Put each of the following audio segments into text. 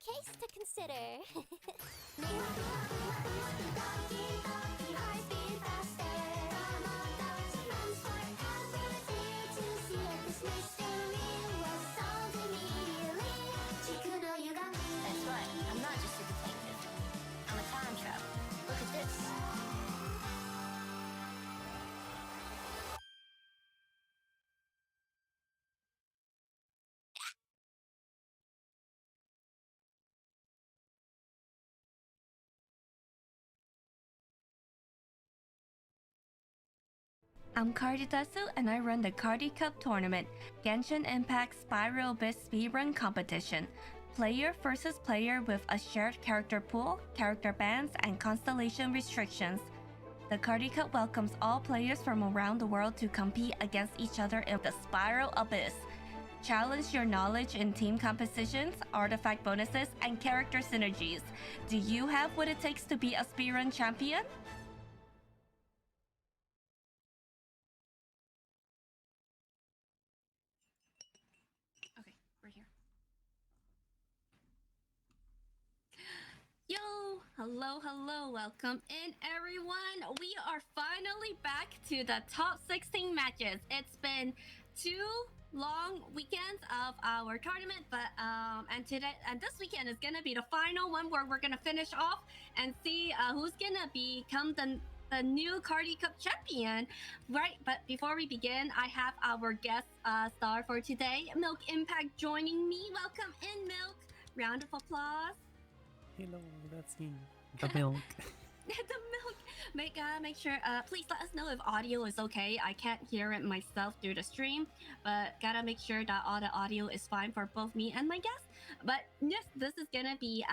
case to consider. That's right, I'm not just a detective. I'm a time traveler. Look at this. I'm Cardy Cup and I run the Cardy Cup tournament, Genshin Impact Spiral Abyss speedrun competition. Player versus player with a shared character pool, character bans, and constellation restrictions. The Cardy Cup welcomes all players from around the world to compete against each other in the Spiral Abyss. Challenge your knowledge in team compositions, artifact bonuses, and character synergies. Do you have what it takes to be a speedrun champion? Okay, we're here. Yo, hello, welcome in everyone. We are finally back to the top 16 matches. It's been 2 long weekends of our tournament, but this weekend is gonna be the final one where we're gonna finish off and see who's gonna become the new Cardy Cup champion, right? But before we begin, I have our guest star for today, Milk Impact, joining me. Welcome in, Milk. Round of applause. Hello, that's me. The milk. The milk. Make sure. Please let us know if audio is okay. I can't hear it myself through the stream, but gotta make sure that all the audio is fine for both me and my guest. But yes, this is gonna be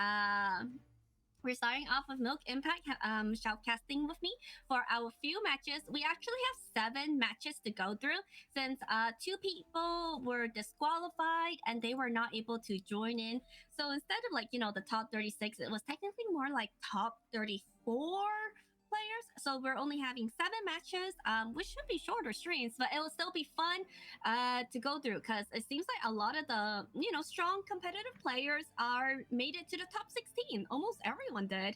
we're starting off with Milk Impact shoutcasting with me for our few matches. We actually have 7 matches to go through since 2 people were disqualified and they were not able to join in. So instead of the top 36, it was technically more like top 34 players. So we're only having 7 matches, which should be shorter streams, but it will still be fun to go through because it seems like a lot of the strong competitive players are made it to the top 16. Almost everyone did.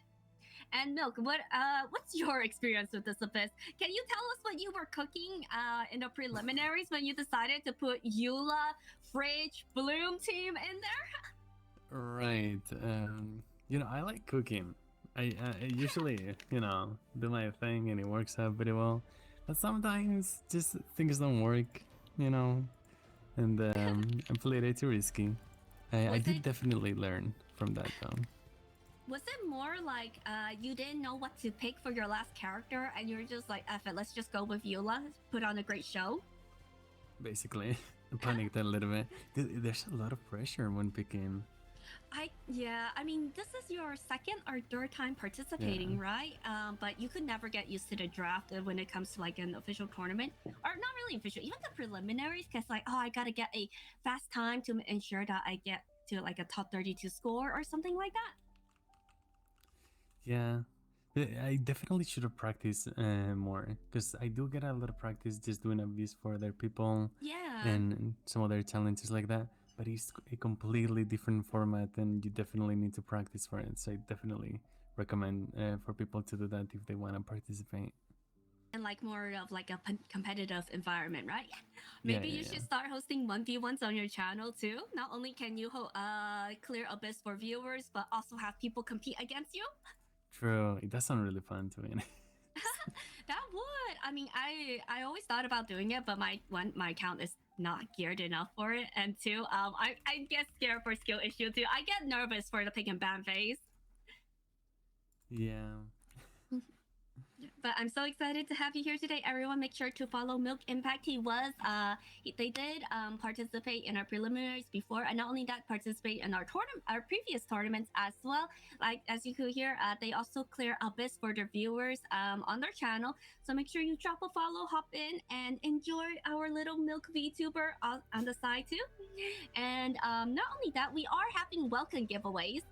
And Milk, what's your experience with this abyss? Can you tell us what you were cooking in the preliminaries when you decided to put Eula, Fridge, Bloom team in there? Right. I like cooking. I usually, do my thing and it works out pretty well. But sometimes just things don't work, and I played it too risky. I did definitely learn from that though. Was it more like you didn't know what to pick for your last character and you're just like, F it, let's just go with Eula, put on a great show? Basically, I panicked a little bit. There's a lot of pressure when picking. I mean, this is your second or third time participating, right? But you could never get used to the draft when it comes to like an official tournament, or not really official, even the preliminaries, because like, oh, I gotta get a fast time to ensure that I get to like a top 32 score or something like that. Yeah, I definitely should have practiced more because I do get a lot of practice just doing abuse for other people. Yeah. And some other challenges like that. But it's a completely different format, and you definitely need to practice for it. So I definitely recommend for people to do that if they want to participate. And like more of like a competitive environment, right? Maybe you should start hosting 1v1s on your channel too. Not only can you clear abyss for viewers, but also have people compete against you. True, it does sound really fun to me. That would. I mean, I always thought about doing it, but my account is not geared enough for it, and 2, I get scared for skill issue too. I get nervous for the pick and ban phase. Yeah. But I'm so excited to have you here today. Everyone, make sure to follow Milk Impact. They did participate in our preliminaries before, and not only that, participate in our previous tournaments as well. Like as you could hear, they also clear abyss for their viewers on their channel. So make sure you drop a follow, hop in, and enjoy our little Milk VTuber on the side too. And not only that, we are having welcome giveaways.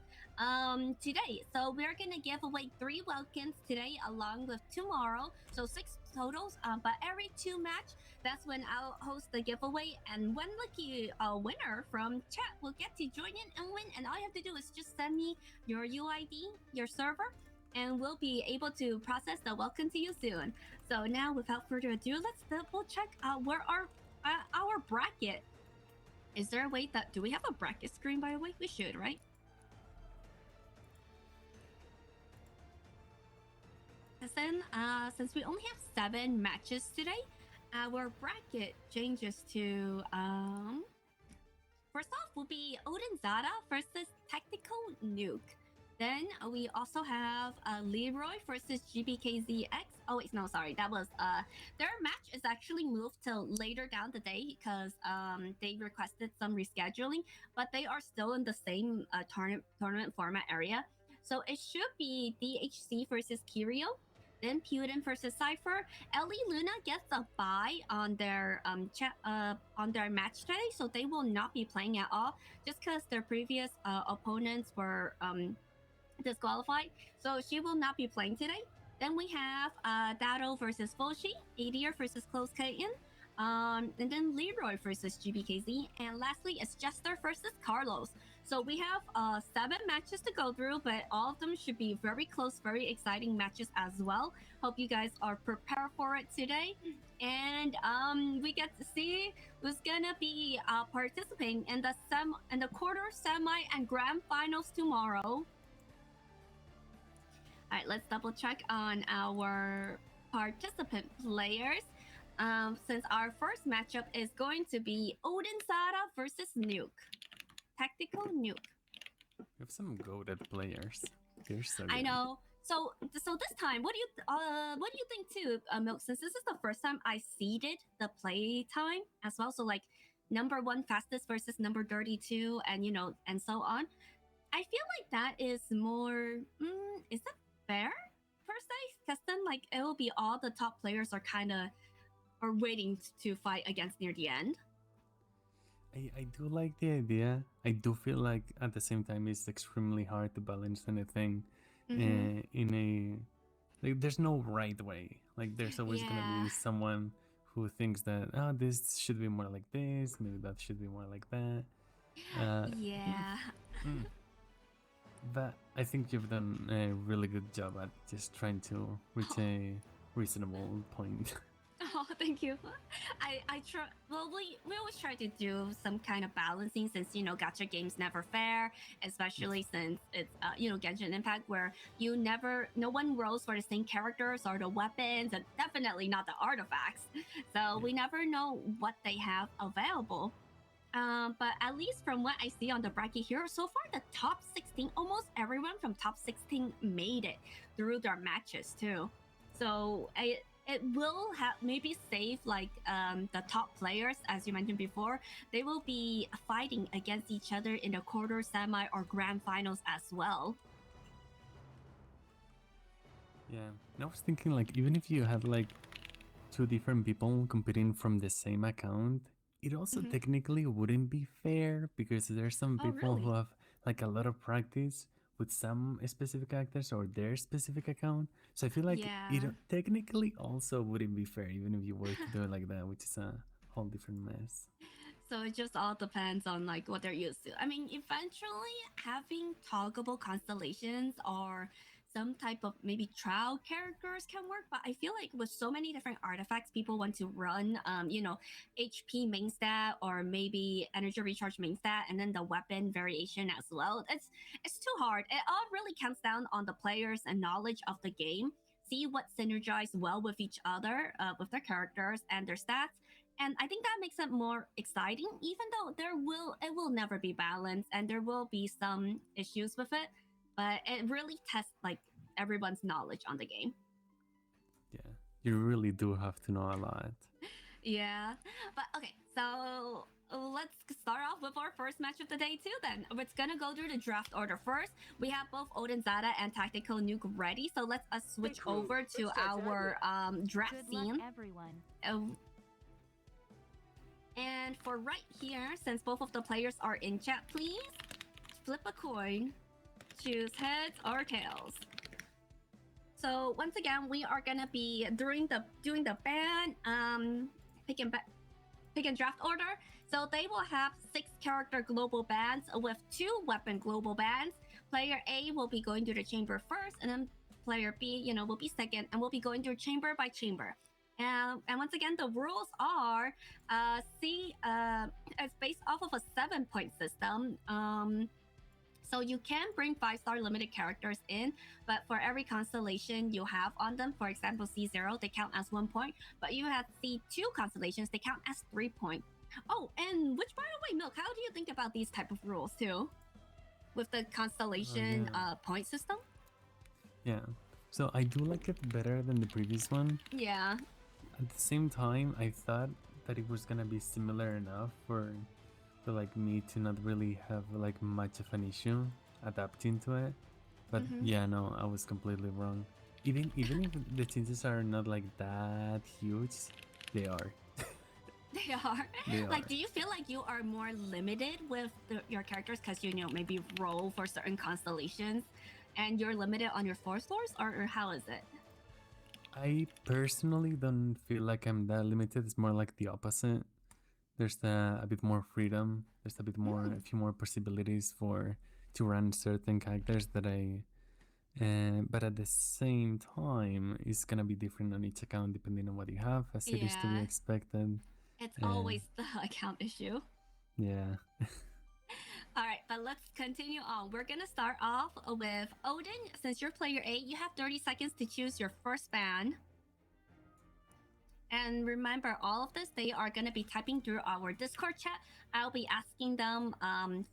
today. So we're gonna give away 3 welcomes today along with tomorrow. So 6 totals. But every 2 match, that's when I'll host the giveaway. And one lucky winner from chat will get to join in and win. And all you have to do is just send me your UID, your server, and we'll be able to process the welcome to you soon. So now, without further ado, let's double check where our bracket. Is there a way that do we have a bracket screen? By the way, we should, right? Then, since we only have 7 matches today, our bracket changes to first off will be Odin Zada versus Tactical Nuke. Then we also have Leroy versus GBKZX. Oh wait, no, sorry, that was their match is actually moved till later down the day because they requested some rescheduling, but they are still in the same tournament format area. So it should be DHC versus Kirio, then PutIn versus Cipher. Ellie Luna gets a bye on their on their match today, so they will not be playing at all, just because their previous opponents were disqualified. So she will not be playing today. Then we have Dado versus Foshi, Adir versus closeClayton, and then Leroy versus GBKZ, and lastly it's Jester versus Carlos. So we have 7 matches to go through, but all of them should be very close, very exciting matches as well. Hope you guys are prepared for it today. And we get to see who's gonna be participating in the quarter, semi, and grand finals tomorrow. All right, let's double check on our participant players. Since our first matchup is going to be Odin Zada versus Nuke. Tactical Nuke. We have some goated players. They're so good. I know. So this time, what do you think too, Milk? Since this is the first time I seeded the play time as well, so like number 1 fastest versus number 32, and and so on. I feel like that is more. Is that fair per se? Because then like it will be all the top players are waiting to fight against near the end. I do like the idea. I do feel like at the same time it's extremely hard to balance anything in a like there's no right way. Like there's always gonna be someone who thinks that this should be more like this, maybe that should be more like that. But I think you've done a really good job at just trying to reach a reasonable point. Oh, thank you. I try. Well, we always try to do some kind of balancing since gacha games never fair, especially since it's Genshin Impact where no one rolls for the same characters or the weapons, and definitely not the artifacts. So we never know what they have available. But at least from what I see on the bracket here, so far the top 16, almost everyone from top 16 made it through their matches too. So it will have maybe save like the top players, as you mentioned before. They will be fighting against each other in the quarter, semi, or grand finals as well. Yeah, and I was thinking like even if you had like 2 different people competing from the same account, it also technically wouldn't be fair because there's some people who have like a lot of practice with some specific actors or their specific account. So I feel like it technically also wouldn't be fair even if you were to do it like that, which is a whole different mess. So it just all depends on like what they're used to. I mean, eventually having toggleable constellations or some type of maybe trial characters can work, but I feel like with so many different artifacts people want to run HP main stat or maybe energy recharge main stat and then the weapon variation as well. It's too hard. It all really comes down on the players and knowledge of the game. See what synergize well with each other, with their characters and their stats. And I think that makes it more exciting, even though it will never be balanced and there will be some issues with it. But it really tests like everyone's knowledge on the game. Yeah, you really do have to know a lot. Yeah, but okay, so let's start off with our first match of the day too then. It's gonna go through the draft order first. We have both Odin Zada and Tactical Nuke ready, so let's switch over to our draft scene. Everyone. And for right here, since both of the players are in chat, please flip a coin. choose heads or tails. So once again, we are gonna be doing the ban pick and draft order. So they will have 6 character global bans with 2 weapon global bans. Player A will be going through the chamber first, and then player B, will be second, and we'll be going through chamber by chamber. And once again, the rules are it's based off of a 7-point system. So you can bring 5-star limited characters in, but for every constellation you have on them, for example, C0, they count as 1 point, but you have C2 constellations, they count as 3 points. Oh, and which, by the way, Milk, how do you think about these type of rules too? With the constellation point system? Yeah. So I do like it better than the previous one. Yeah. At the same time, I thought that it was gonna be similar enough for like me to not really have like much of an issue adapting to it, but yeah, no, I was completely wrong. Even if the changes are not like that huge, they are. They are. They are. Like, do you feel like you are more limited with your characters because you maybe roll for certain constellations, and you're limited on your 4 floors, or how is it? I personally don't feel like I'm that limited. It's more like the opposite. There's a bit more freedom. There's a few more possibilities to run certain characters that but at the same time, it's gonna be different on each account depending on what you have, as it is to be expected. It's always the account issue. Yeah. Alright, but let's continue on. We're gonna start off with Odin. Since you're player 8, you have 30 seconds to choose your first ban. And remember, all of this, they are going to be typing through our Discord chat. I'll be asking them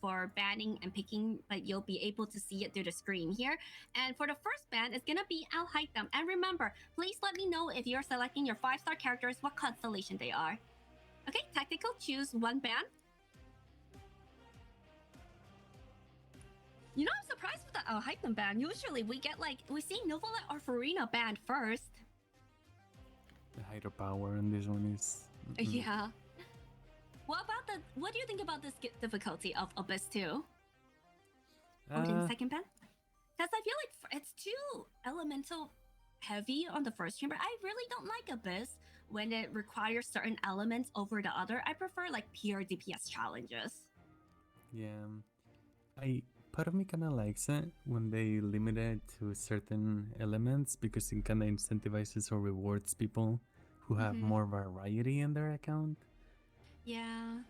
for banning and picking, but you'll be able to see it through the screen here. And for the first ban, it's going to be I'll hide them. And remember, please let me know if you're selecting your 5-star characters, what constellation they are. Okay, Tactical, choose 1 ban. I'm surprised with the I'll hide them ban. Usually we see Novolet or Farina banned first. The hydropower on this one is... Yeah. What do you think about this difficulty of Abyss 2? Odin second ban? Because I feel like it's too elemental heavy on the first chamber. I really don't like Abyss when it requires certain elements over the other. I prefer like pure DPS challenges. Yeah. Part of me kind of likes it when they limit it to certain elements because it kind of incentivizes or rewards people who have more variety in their account. Yeah.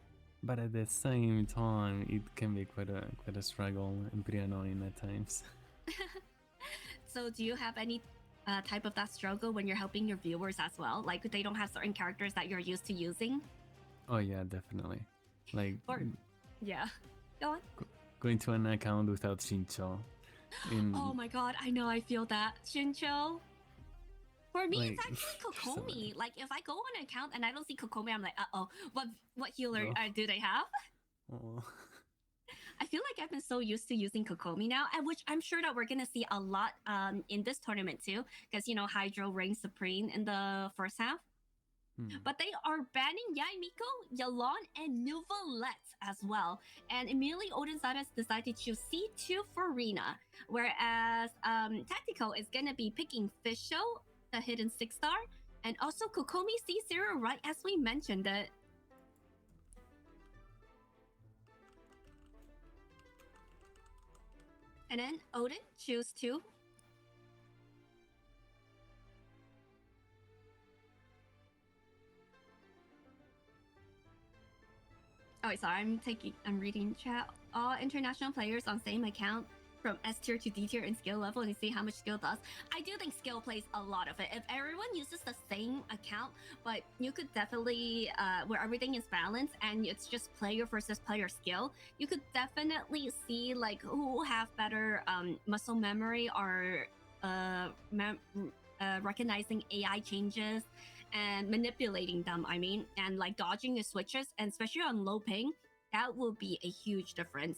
But at the same time, it can be quite a struggle and pretty annoying at times. So do you have any type of that struggle when you're helping your viewers as well? Like they don't have certain characters that you're used to using? Oh yeah, definitely. Like... yeah. Go on. Going to an account without Shincho. Oh my god, I know, I feel that. Shincho. For me, it's actually Kokomi. Like, if I go on an account and I don't see Kokomi, I'm like, uh-oh, what healer do they have? Oh. I feel like I've been so used to using Kokomi now, and which I'm sure that we're gonna see a lot in this tournament too, because, Hydro reigns supreme in the first half. But they are banning Yaimiko, Yalon, and Nuvolette as well. And immediately Odin Zada decided to choose C2 for Rina. Whereas Tactical is going to be picking Fisho, the hidden 6-star. And also Kokomi C0, right as we mentioned it. And then Odin, choose 2. Oh, wait, sorry, I'm reading chat. All international players on same account from S tier to D tier in skill level and see how much skill does. I do think skill plays a lot of it. If everyone uses the same account, but you could definitely, where everything is balanced and it's just player versus player skill, you could definitely see like who have better muscle memory or recognizing AI changes and manipulating them, and like dodging the switches, and especially on low ping, that will be a huge difference.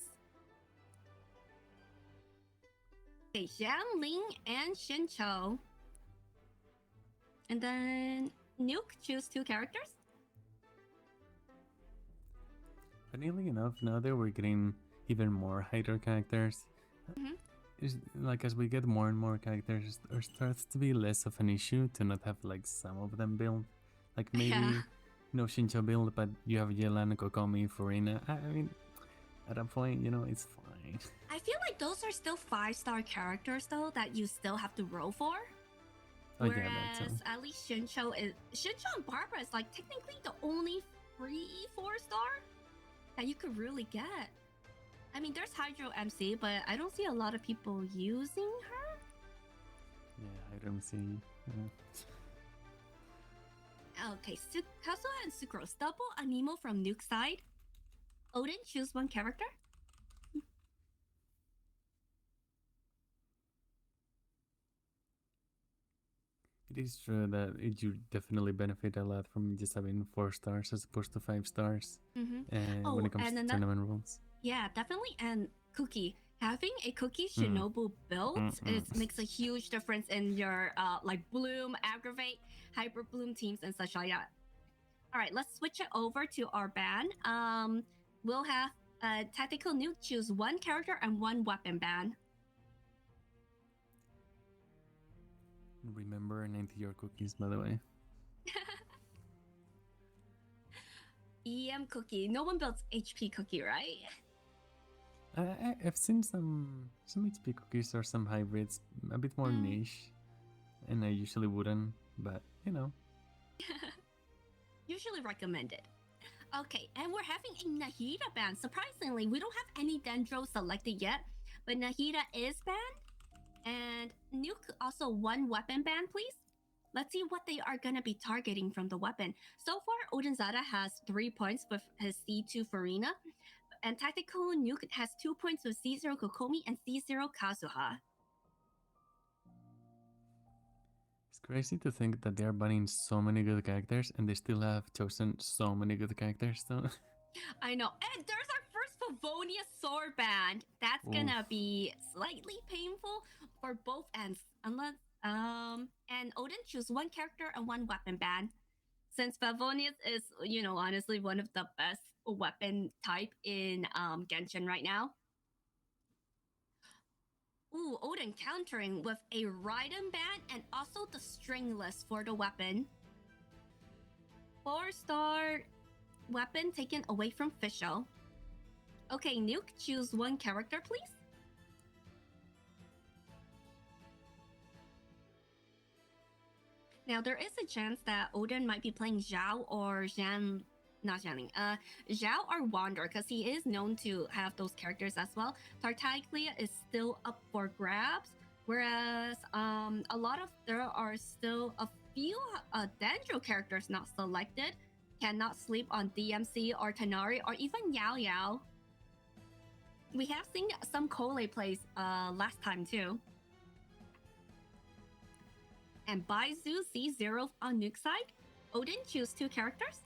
Okay, Xiang, Ling, and Shincho. And then Nuke, choose 2 characters. Funnily enough, now that we're getting even more Hydro characters, is like as we get more and more characters, there starts to be less of an issue to not have like some of them built. Like maybe Yeah. no Shincho build, but you have Yelan, Kokomi, Furina. I mean, at that point, you know, it's fine. I feel like those are still 5-star characters though that you still have to roll for. Oh Whereas yeah, that too. at least Shincho and Barbara is like technically the only free 4-star that you could really get. I mean, there's Hydro MC, but I don't see a lot of people using her. Yeah, I don't see. Okay, Kazuha and Sucrose. Double Anemo from Nuke side. Odin, choose one character. It is true that you definitely benefit a lot from just having 4 stars as opposed to 5 stars. Oh, when it comes and to then tournament rules. Yeah, definitely. And Cookie. Having a Cookie Shinobu build makes a huge difference in your like Bloom, Aggravate, Hyper Bloom teams and such like that. All right, let's switch it over to our ban. We'll have Tactical Nuke choose one character and one weapon ban. Remember 90 your cookies, by the way. EM Cookie. No one builds HP Cookie, right? I've seen some HP cookies or some hybrids a bit more niche, and I usually wouldn't, but you know. Usually recommended. Okay, and we're having a Nahida ban. Surprisingly, we don't have any Dendro selected yet, but Nahida is banned. And Nuke also one weapon ban, please. Let's see what they are gonna be targeting from the weapon. So far, Odin Zada has 3 points with his C2 Furina, and Tactical Nuke has 2 points with C0 Kokomi and C0 Kazuha. It's crazy to think that they are banning so many good characters and they still have chosen so many good characters though. I know. And there's our first Pavonia sword ban. That's gonna be slightly painful for both ends. Unless and Odin choose one character and one weapon ban. Since Favonius is, you know, honestly one of the best weapon type in Genshin right now. Ooh, Odin countering with a Raiden ban and also the stringless for the weapon. 4-star weapon taken away from Fischl. Okay, Nuke, choose one character, please. Now, there is a chance that Odin might be playing Zhao or Zhao or Wander, because he is known to have those characters as well. Tartaglia is still up for grabs, whereas there are still a few Dendro characters not selected. Cannot sleep on DMC or Tanari or even Yao Yao. We have seen some Kole plays last time too. And Baizu C0 on Nuke side. Odin, choose 2 characters.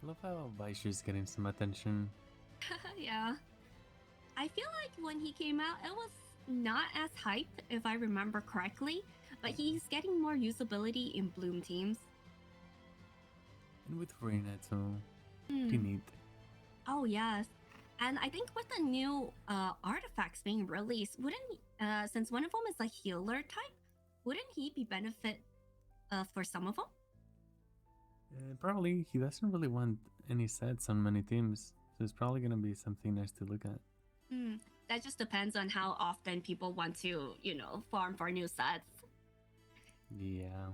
I love how Baishu is getting some attention. Yeah. I feel like when he came out, it was not as hyped, if I remember correctly, but he's getting more usability in Bloom teams. And with Furina too. Pretty neat. Oh, yes. And I think with the new artifacts being released, wouldn't, since one of them is a healer type, wouldn't he be benefit for some of them? Probably he doesn't really want any sets on many teams, so it's probably gonna be something nice to look at. That just depends on how often people want to, you know, farm for new sets. Yeah.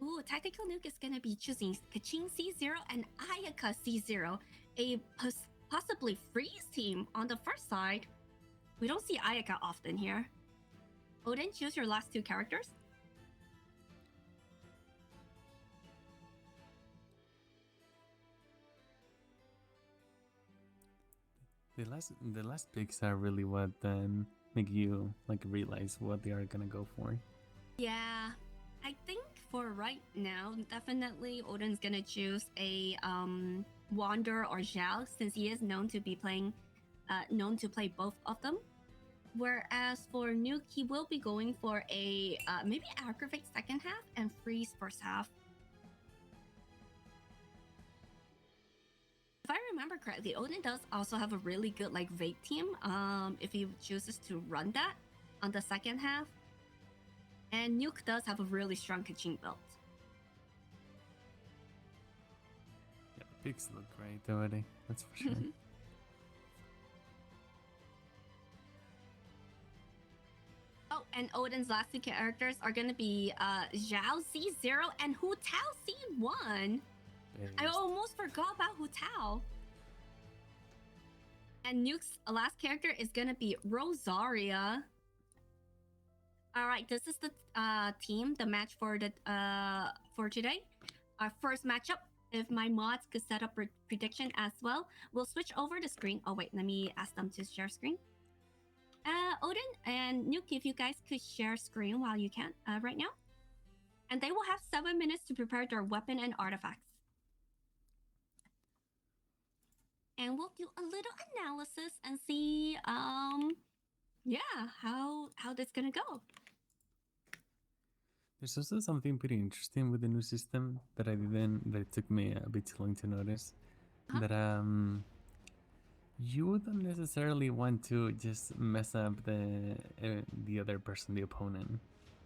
Ooh, Tactical Nuke is gonna be choosing Kachin C0 and Ayaka C0, a possibly freeze team on the first side. We don't see Ayaka often here. Odin, choose your last 2 characters. The last picks are really what make you like realize what they are gonna go for. Yeah, I think for right now, definitely Odin's gonna choose a Wander or Zhao, since he is known to be playing, known to play both of them. Whereas for Nuke, he will be going for a maybe Aggravate second half and Freeze first half. remember correctly, Odin does also have a really good like vague team. If he chooses to run that on the second half, and Nuke does have a really strong Kachin build. Yeah, the pics look great already. That's for sure. Oh, and Odin's last two characters are gonna be Zhao C0 and Hu Tao C1. I almost forgot about Hu Tao. And Nuke's last character is gonna be Rosaria. All right, this is the team, the match for the for today. Our first matchup. If my mods could set up prediction as well, we'll switch over the screen. Oh wait, let me ask them to share screen. Odin and Nuke, if you guys could share screen while you can right now. And they will have 7 minutes to prepare their weapon and artifacts. And we'll do a little analysis and see, yeah, how this gonna go. There's also something pretty interesting with the new system that it took me a bit too long to notice. Huh? That you don't necessarily want to just mess up the other person, the opponent.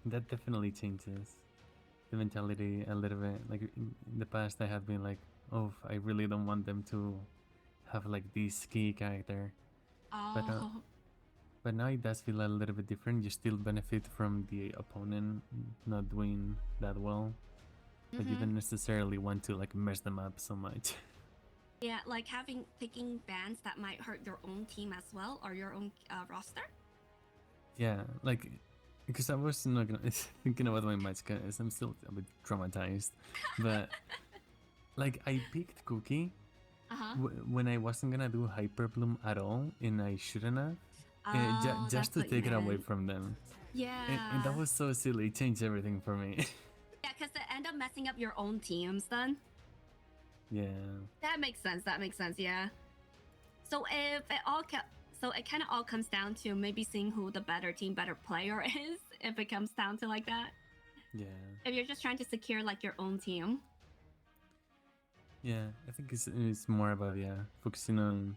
That definitely changes the mentality a little bit. Like in the past, I had been like, oh, I really don't want them to have like this key character. Oh. But now it does feel a little bit different. You still benefit from the opponent not doing that well, but you don't necessarily want to like mess them up so much. Yeah, like picking bans that might hurt your own team as well or your own roster. Yeah, like because I was not gonna thinking about my match because I'm still a bit traumatized, but like I picked Cookie when I wasn't gonna do Hyperbloom at all, and I shouldn't have. Just to take it away from them. Yeah. And that was so silly. It changed everything for me. Yeah, because they end up messing up your own teams then. Yeah. That makes sense. Yeah. So if it kind of all comes down to maybe seeing who the better team, better player is. If it comes down to like that. Yeah. If you're just trying to secure like your own team. Yeah, I think it's more about focusing on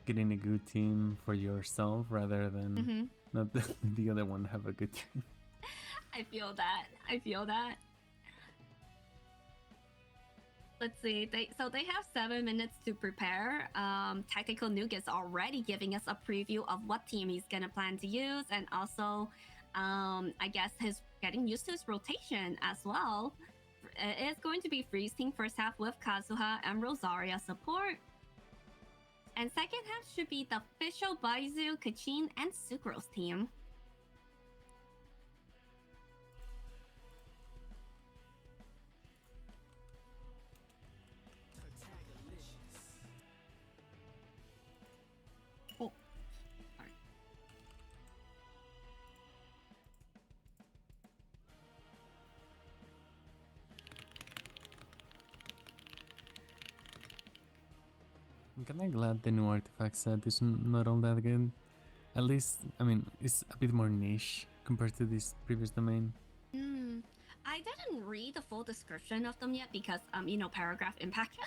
getting a good team for yourself rather than not the other one have a good team. I feel that. Let's see. They have 7 minutes to prepare. Tactical Nuke is already giving us a preview of what team he's gonna plan to use, and also, I guess his getting used to his rotation as well. It is going to be freeze team first half with Kazuha and Rosaria support. And second half should be the official Baizu, Kachin, and Sucrose team. Oh, sorry. I'm kinda glad the new artifact set is not all that good. At least, I mean, it's a bit more niche compared to this previous domain. I didn't read the full description of them yet because, paragraph impact.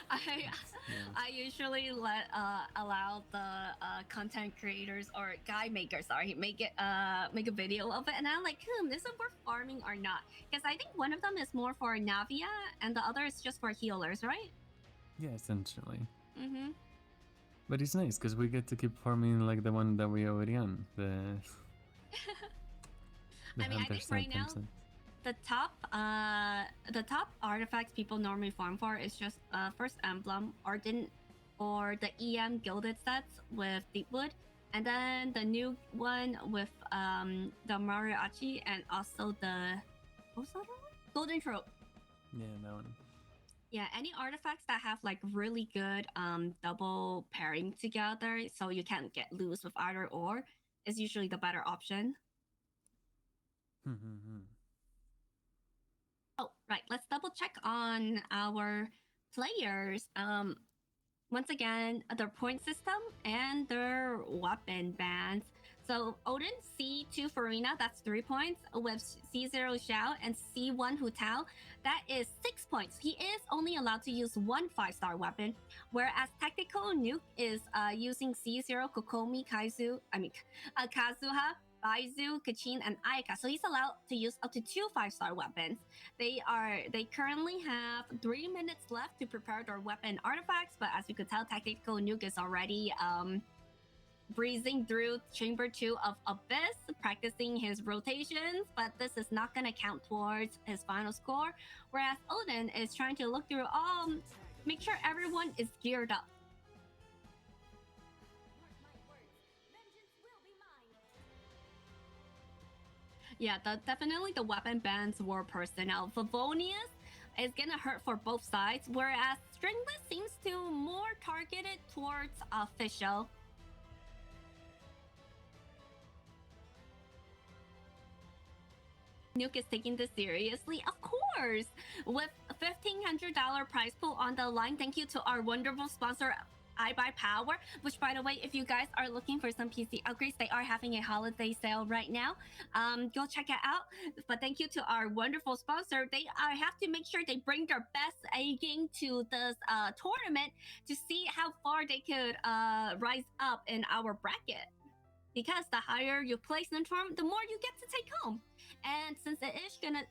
I usually allow the content creators or guy makers, make a video of it, and I'm like, this is worth farming or not? Because I think one of them is more for Navia and the other is just for healers, right? Yeah, essentially. But it's nice because we get to keep farming like the one that we already on. I think right now the top artifacts people normally farm for is just first emblem, Odin, or the EM gilded sets with Deepwood, and then the new one with the Mariachi and also the what's that one? Golden Trope. Yeah, that one. Yeah, any artifacts that have like really good double pairing together, so you can't get loose with either or, is usually the better option. Oh, right. Let's double check on our players. Once again, their point system and their weapon bans. So Odin, C2 Farina, that's 3 points. With C0 Xiao and C1 Hu Tao, that is 6 points. He is only allowed to use one 5-star weapon, whereas Tactical Nuke is using C0 Kokomi, Kazuha, Baizu, Kachin, and Ayaka. So he's allowed to use up to 2 5-star weapons. They currently have 3 minutes left to prepare their weapon artifacts, but as you could tell, Tactical Nuke is already breezing through Chamber 2 of Abyss, practicing his rotations, but this is not going to count towards his final score, whereas Odin is trying to look through make sure everyone is geared up. Yeah, definitely the weapon bans were personnel. Favonius is gonna hurt for both sides, whereas Stringless seems to more targeted towards official. Nuke is taking this seriously, of course, with $1,500 prize pool on the line. Thank you to our wonderful sponsor, iBuyPower, which, by the way, if you guys are looking for some PC upgrades, they are having a holiday sale right now. Go check it out. But thank you to our wonderful sponsor. They have to make sure they bring their best A game to this tournament to see how far they could rise up in our bracket. Because the higher you place in the tournament, the more you get to take home. And since it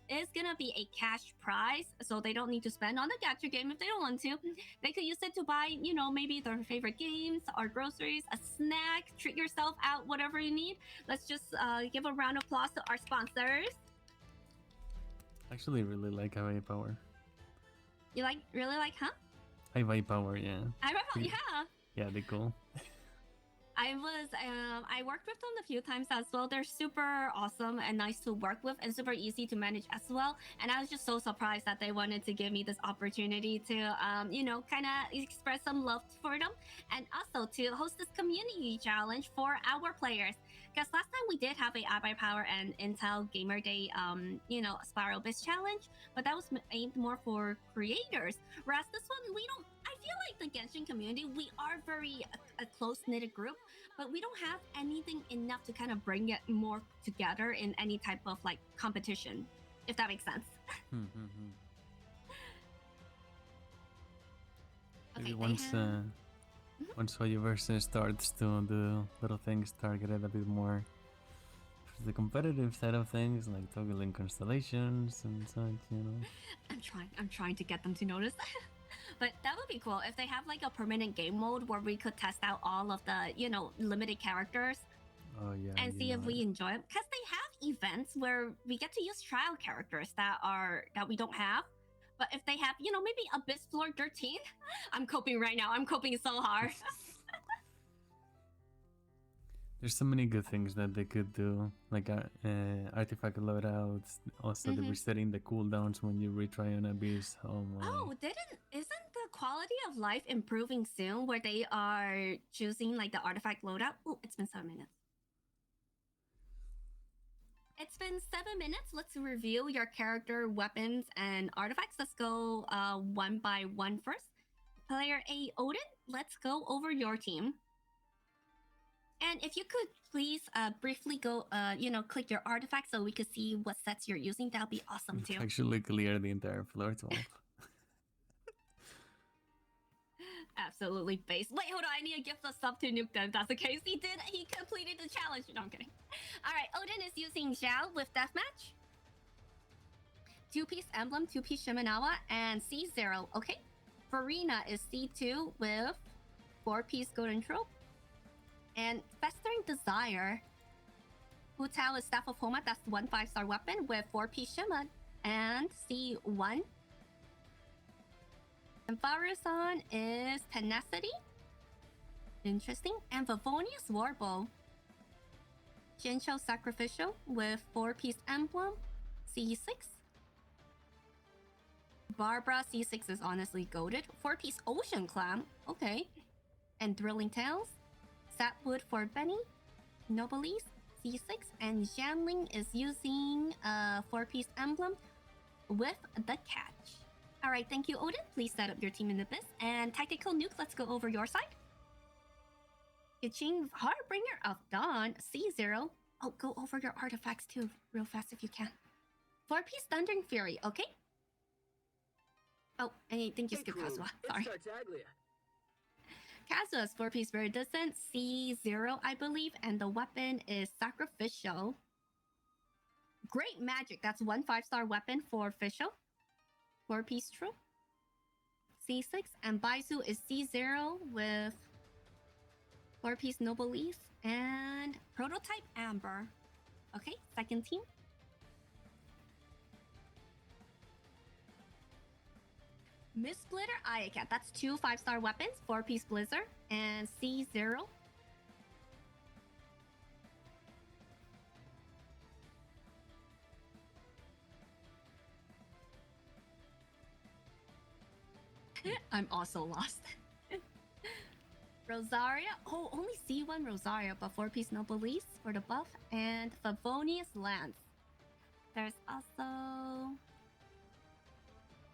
is gonna be a cash prize, so they don't need to spend on the gacha game if they don't want to. They could use it to buy, you know, maybe their favorite games or groceries, a snack, treat yourself out, whatever you need. Let's just give a round of applause to our sponsors. I actually really like iBuyPower. You really like, huh? iBuyPower, yeah. Yeah. Yeah, they're cool. I worked with them a few times as well. They're super awesome and nice to work with and super easy to manage as well. And I was just so surprised that they wanted to give me this opportunity to, you know, kind of express some love for them. And also to host this community challenge for our players. Because last time we did have a iBuyPower and Intel Gamer Day, you know, Spiral Biz challenge. But that was aimed more for creators. Whereas this one, we don't... I feel like the Genshin community, we are very a close-knit group, but we don't have anything enough to kind of bring it more together in any type of like competition, if that makes sense. Maybe once Versus starts to do little things targeted a bit more for the competitive side of things, like toggling constellations and such, you know. I'm trying to get them to notice. But that would be cool if they have like a permanent game mode where we could test out all of the, you know, limited characters. Oh yeah. And see if we enjoy it. Because they have events where we get to use trial characters that we don't have. But if they have, you know, maybe Abyss Floor 13, I'm coping right now. I'm coping so hard. There's so many good things that they could do, like artifact loadouts. Also, the resetting the cooldowns when you retry an Abyss. Oh my! Oh, isn't the quality of life improving soon? Where they are choosing like the artifact loadout. Oh, it's been 7 minutes. It's been 7 minutes. Let's review your character, weapons, and artifacts. Let's go one by one first. Player A, Odin. Let's go over your team. And if you could please briefly go, you know, click your artifact so we could see what sets you're using, that would be awesome too. Actually clear the entire floor 12. Absolutely base. Wait, hold on. I need to gift a sub to Nuke then. If that's the case. He completed the challenge. No, I'm kidding. All right, Odin is using Xiao with Deathmatch. 2-piece Emblem, 2-piece Shimenawa, and C0. Okay. Farina is C2 with 4-piece Golden Trope. And Festering Desire. Hu Tao is Staff of Homa, that's 1 5-star weapon with 4-piece Shima. And C1. And Farusan is Tenacity. Interesting. And Favonius Warbow. Jincho Sacrificial with 4-piece Emblem. C6. Barbara C6 is honestly goated. 4-piece Ocean Clam. Okay. And Thrilling Tales. Sapwood for Benny, Nobilis, C6, and Janling is using a 4-piece Emblem with the catch. All right, thank you, Odin. Please set up your team in Abyss. And Tactical Nuke, let's go over your side. Itching Harbinger of Dawn, C0. Oh, go over your artifacts too, real fast if you can. 4-piece Thundering Fury, okay? Oh, I think you skipped Kazuha. Sorry. Kazuha's 4-piece Very Distant, C0, I believe, and the weapon is Sacrificial. Great Magic, that's 1 5-star weapon for Official. 4-piece True. C6, and Baizu is C0 with 4-piece Noble Leaf and Prototype Amber. Okay, second team. Miss Splitter Ayakat, that's 2 5-star weapons, 4-piece Blizzard, and C0. I'm also lost. Rosaria. Oh, only C1 Rosaria, but 4-piece Noble Leaf for the buff, and Favonius Lance. There's also, I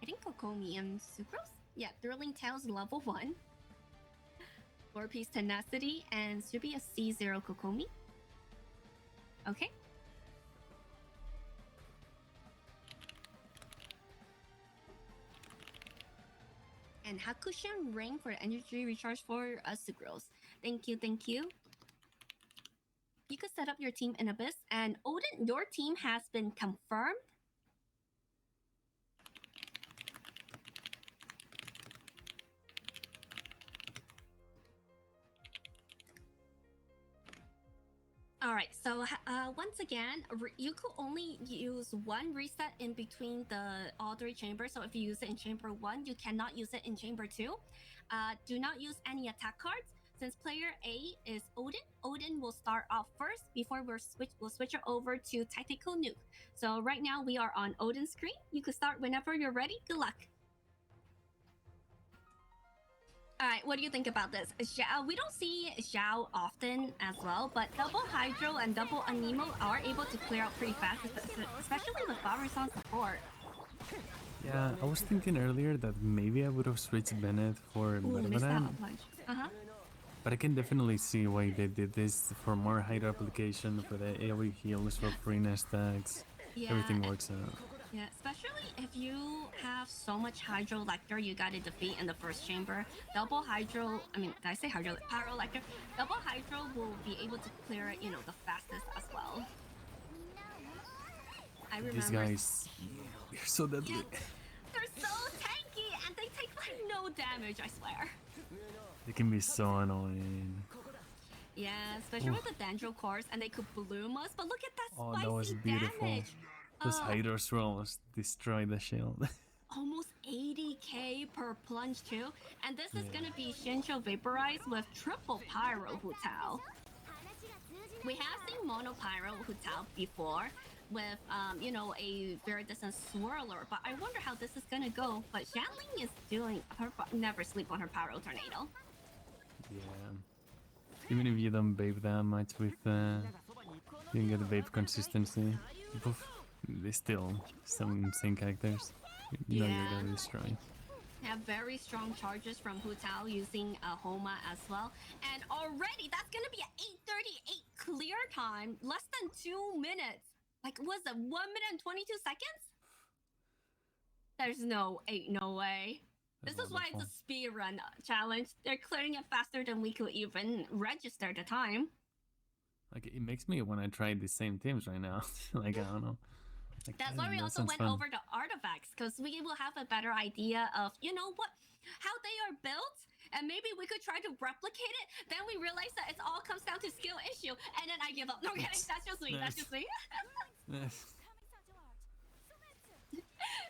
think, Kokomi and Sucrose? Yeah, Thrilling Tales level 1. 4-piece Tenacity, and should be a C0 Kokomi. Okay. And Hakushin Ring for energy recharge for Sucrose. Thank you, thank you. You could set up your team in Abyss, and Odin, your team has been confirmed. Alright, so once again, you could only use 1 reset in between all 3 chambers. So if you use it in chamber 1, you cannot use it in chamber 2. Do not use any attack cards. Since player A is Odin, Odin will start off first before we'll switch it over to Tactical Nuke. So right now we are on Odin's screen. You can start whenever you're ready. Good luck. Alright, what do you think about this? We don't see Xiao often as well, but double Hydro and double Anemo are able to clear out pretty fast, especially with Barberson support. Yeah, I was thinking earlier that maybe I would have switched Bennett for Barbaran. But I can definitely see why they did this, for more Hydro application, for the AoE heals, for free nest tags. Yeah, everything works out. Yeah, especially if you have so much Hydro Lecter you gotta defeat in the first chamber. Double Hydro, I mean, did I say Hydro? Pyro Lecter. Double Hydro will be able to clear it, the fastest as well. I remember. These guys, they're so deadly. Yeah, they're so tanky and they take like no damage, I swear. They can be so annoying. Yeah, especially with the Dendro cores, and they could bloom us, but look at that spicy that was beautiful. Damage. Those Hydro rolls destroy the shield. Almost 80k per plunge too, and this is gonna be Shincho Vaporize with triple Pyro Hu Tao. We have seen mono Pyro Hu Tao before with a very distant swirler, but I wonder how this is gonna go. But Xianling is doing her never sleep on her Pyro Tornado. Yeah. Even if you don't vape that much with you can get the vape consistency. They still some insane characters. You're gonna destroy. Have very strong charges from Hu Tao using Homa as well. And already that's gonna be an 8:38 clear time, less than 2 minutes. Like, was it 1 minute and 22 seconds? There's no way. This is why it's a speedrun challenge. They're clearing it faster than we could even register the time. Like, it makes me want to try the same teams right now. Like, I don't know. Like, that's why we also went over the artifacts, because we will have a better idea of, how they are built, and maybe we could try to replicate it. Then we realize that it all comes down to skill issue, and then I give up. No, I'm kidding. That's just me. That's just me.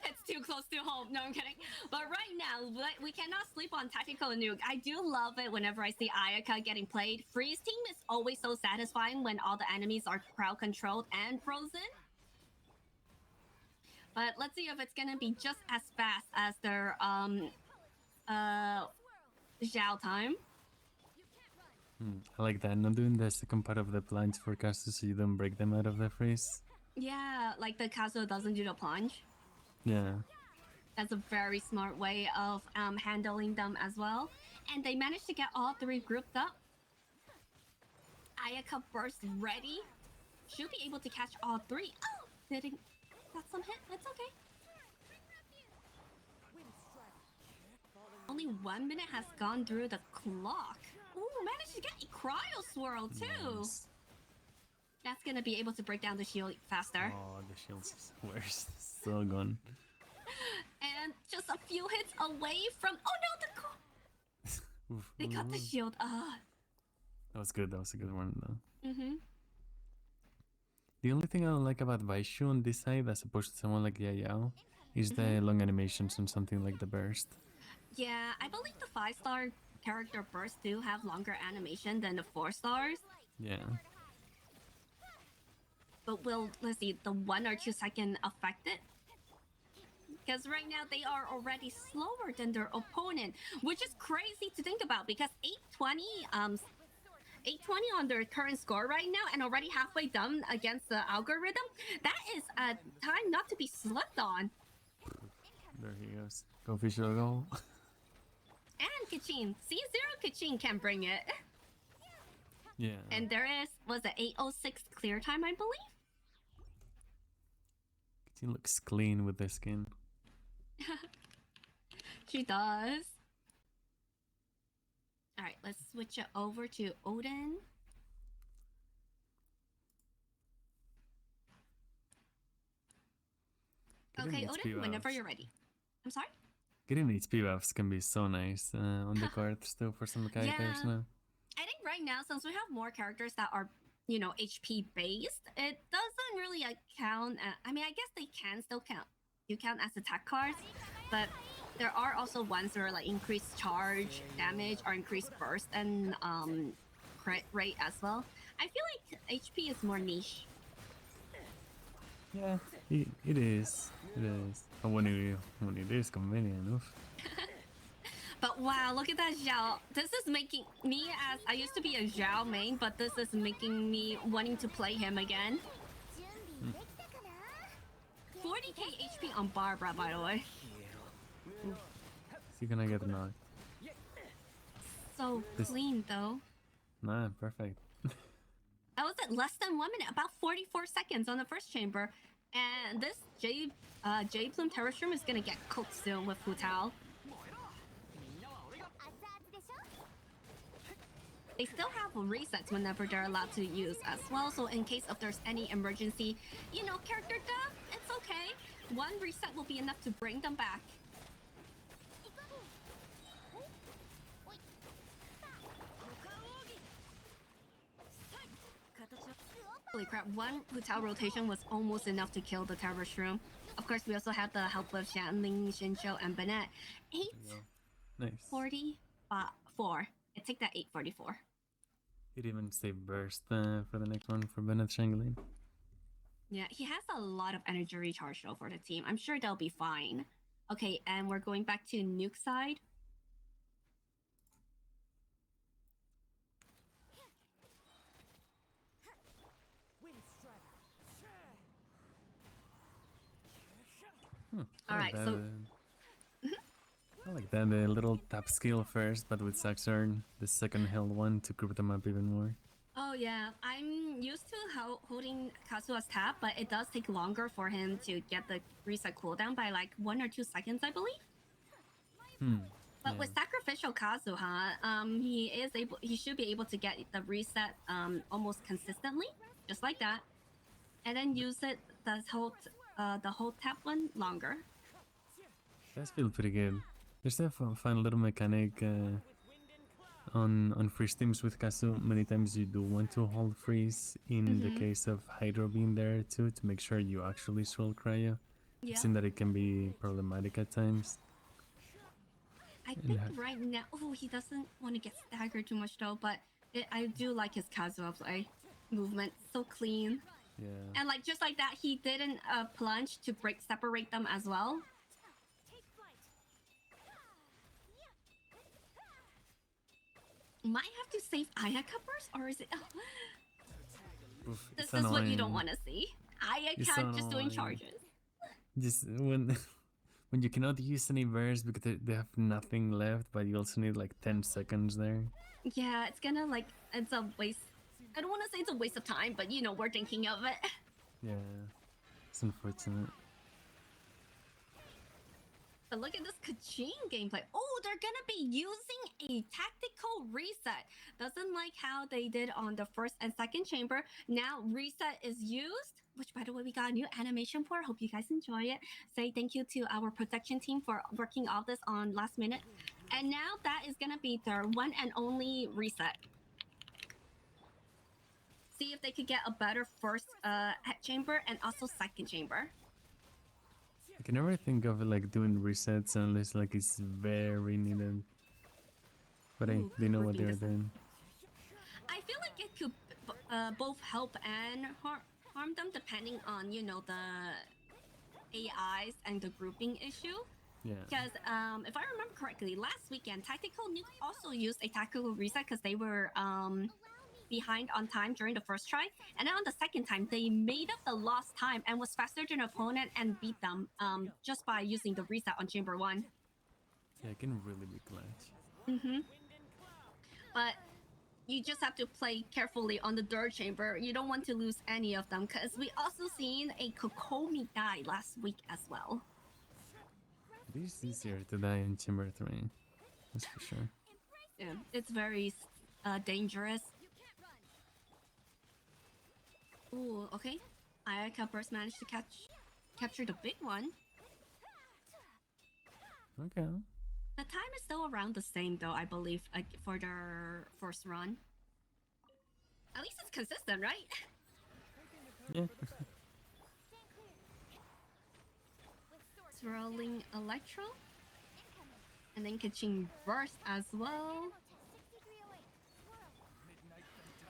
It's too close to home. No, I'm kidding. But right now, we cannot sleep on Tactical Nuke. I do love it whenever I see Ayaka getting played. Freeze team is always so satisfying when all the enemies are crowd controlled and frozen. But let's see if it's gonna be just as fast as their Xiao time. I like that. Not doing the second part of the plunge forecast so you don't break them out of the freeze. Yeah, like the Kazuo doesn't do the plunge. Yeah. That's a very smart way of handling them as well. And they managed to get all 3 grouped up. Ayaka burst ready. Should be able to catch all three. Oh, didn't got some hit. It's okay. Only 1 minute has gone through the clock. Ooh, managed to get a cryo swirl too. Nice. That's gonna be able to break down the shield faster. Oh, the shield's worse. So gone. And just a few hits away from. Oh no, Oof, they got the oof. shield. That was good. That was a good one though. Mm-hmm. The only thing I don't like about Baishu on this side, as opposed to someone like Yao, is the long animations on something like the burst. Yeah, I believe the 5-star character bursts do have longer animation than the 4 stars. Yeah. But will, let's see, the 1 or 2 second affect it? Because right now they are already slower than their opponent, which is crazy to think about because 820 on their current score right now and already halfway done against the algorithm. That is a time not to be slept on. There he goes. Go visual goal. And Kachin, C0 Kachin can bring it. Yeah. And there is, was it 806 clear time, I believe? He looks clean with the skin. She does. Alright, let's switch it over to Odin. Getting Okay, HP Odin, whenever buffs. you're ready. I'm sorry? Getting HP buffs can be so nice on the cards too for some characters Yeah. now. I think right now, since we have more characters that are, you know, HP based, it doesn't really count. I mean, I guess they can still count. You count as attack cards, but there are also ones that are like increased charge damage or increased burst and crit rate as well. I feel like HP is more niche. Yeah, it is. It is. But when it is convenient enough. But wow, look at that Zhao. This is making me, as I used to be a Zhao main, but this is making me wanting to play him again. 40k HP on Barbara, by the way. Is he gonna get knocked? So This- clean though. Nah, perfect. That was at less than 1 minute, about 44 seconds on the first chamber. And this J Plume Terrastrum is gonna get cooked soon with Futao. They still have resets whenever they're allowed to use as well. So in case if there's any emergency, you know, character death, it's okay. One reset will be enough to bring them back. Holy crap, one Futao rotation was almost enough to kill the Terrastrum. Of course, we also have the help of Shanling, Shincho, and Bennett. Nice. 844. I take that 844. It even saved burst for the next one for Bennett Shanglin. Yeah, he has a lot of energy recharge though for the team. I'm sure they'll be fine. Okay, and we're going back to Nuke side. All right, so I like that, the little tap skill first, but with Saxorn, the second held one to group them up even more. oh yeah, I'm used to holding Kazuha's tap, but it does take longer for him to get the reset cooldown by like 1 or 2 seconds, I believe. But Yeah. with Sacrificial Kazuha, he should be able to get the reset almost consistently, just like that, and then use it the whole tap one longer. Does feel pretty good. There's a fun little mechanic on freeze teams with Kazu. Many times you do want to hold freeze in the case of Hydro being there too, to make sure you actually swirl cryo. Yeah. I've seen that it can be problematic at times. I think right now, oh, he doesn't want to get staggered too much though, but I do like his Kazuha play movement, so clean. Yeah. And like just like that, he didn't plunge to separate them as well. Might have to save Ayaka burst, or is it? Oof, This it's is what you annoying. don't want to see. It's Ayaka just doing annoying. charges. Just when when you cannot use any burst because they have nothing left, but you also need like 10 seconds there. Yeah, it's gonna like it's a waste. I don't want to say it's a waste of time, but you know, we're thinking of it. Yeah, it's unfortunate. But look at this Kachin gameplay. Oh, they're gonna be using a tactical reset. Doesn't like how they did on the first and second chamber. Now reset is used, which by the way, we got a new animation for. Hope you guys enjoy it. Say thank you to our production team for working all this on last minute. And now that is gonna be their one and only reset. See if they could get a better first chamber and also second chamber. I can never think of like doing resets unless like it's very needed. But hey, Ooh, they know what working they're this- doing. I feel like it could both help and harm them depending on, you know, the AIs and the grouping issue. Yeah. Because if I remember correctly, last weekend, Tactical Nuke also used a tactical reset because they were behind on time during the first try. And then on the second time, they made up the lost time and was faster than an opponent and beat them just by using the reset on Chamber 1. Yeah, it can really be clutch. Mm-hmm. But you just have to play carefully on the third chamber. You don't want to lose any of them because we also seen a Kokomi die last week as well. It is easier to die in Chamber 3. That's for sure. Yeah, it's very dangerous. Ooh, okay. Ayaka first managed to capture the big one. Okay. The time is still around the same though, I believe, for their first run. At least it's consistent, right? Yeah. Swirling Electro. And then catching Burst as well.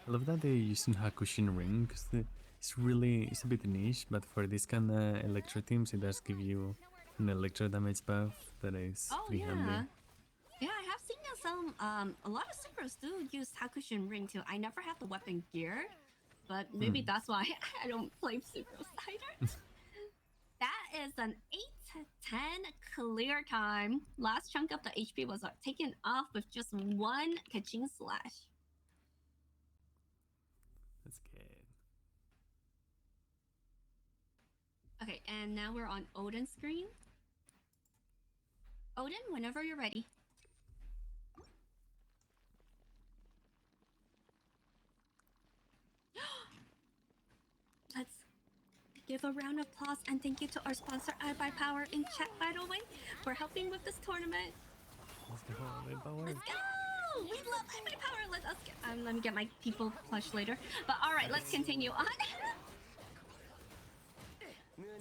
I love that they're using Hakushin Ring because it's a bit niche, but for this kind of electro teams, it does give you an electro damage buff that is pretty handy. Yeah, I have seen some a lot of supers do use Hakushin Ring too. I never have the weapon gear, but maybe that's why I don't play Super Cider. That is an 8-10 clear time. Last chunk of the HP was taken off with just one Kachin slash. That's good. Okay, and now we're on Odin's screen. Odin, whenever you're ready. Let's give a round of applause and thank you to our sponsor, iBuyPower, in chat, by the way, for helping with this tournament. Let's go. Let's go! We love iBuyPower. Let me get my people plush later. But all right, let's continue on.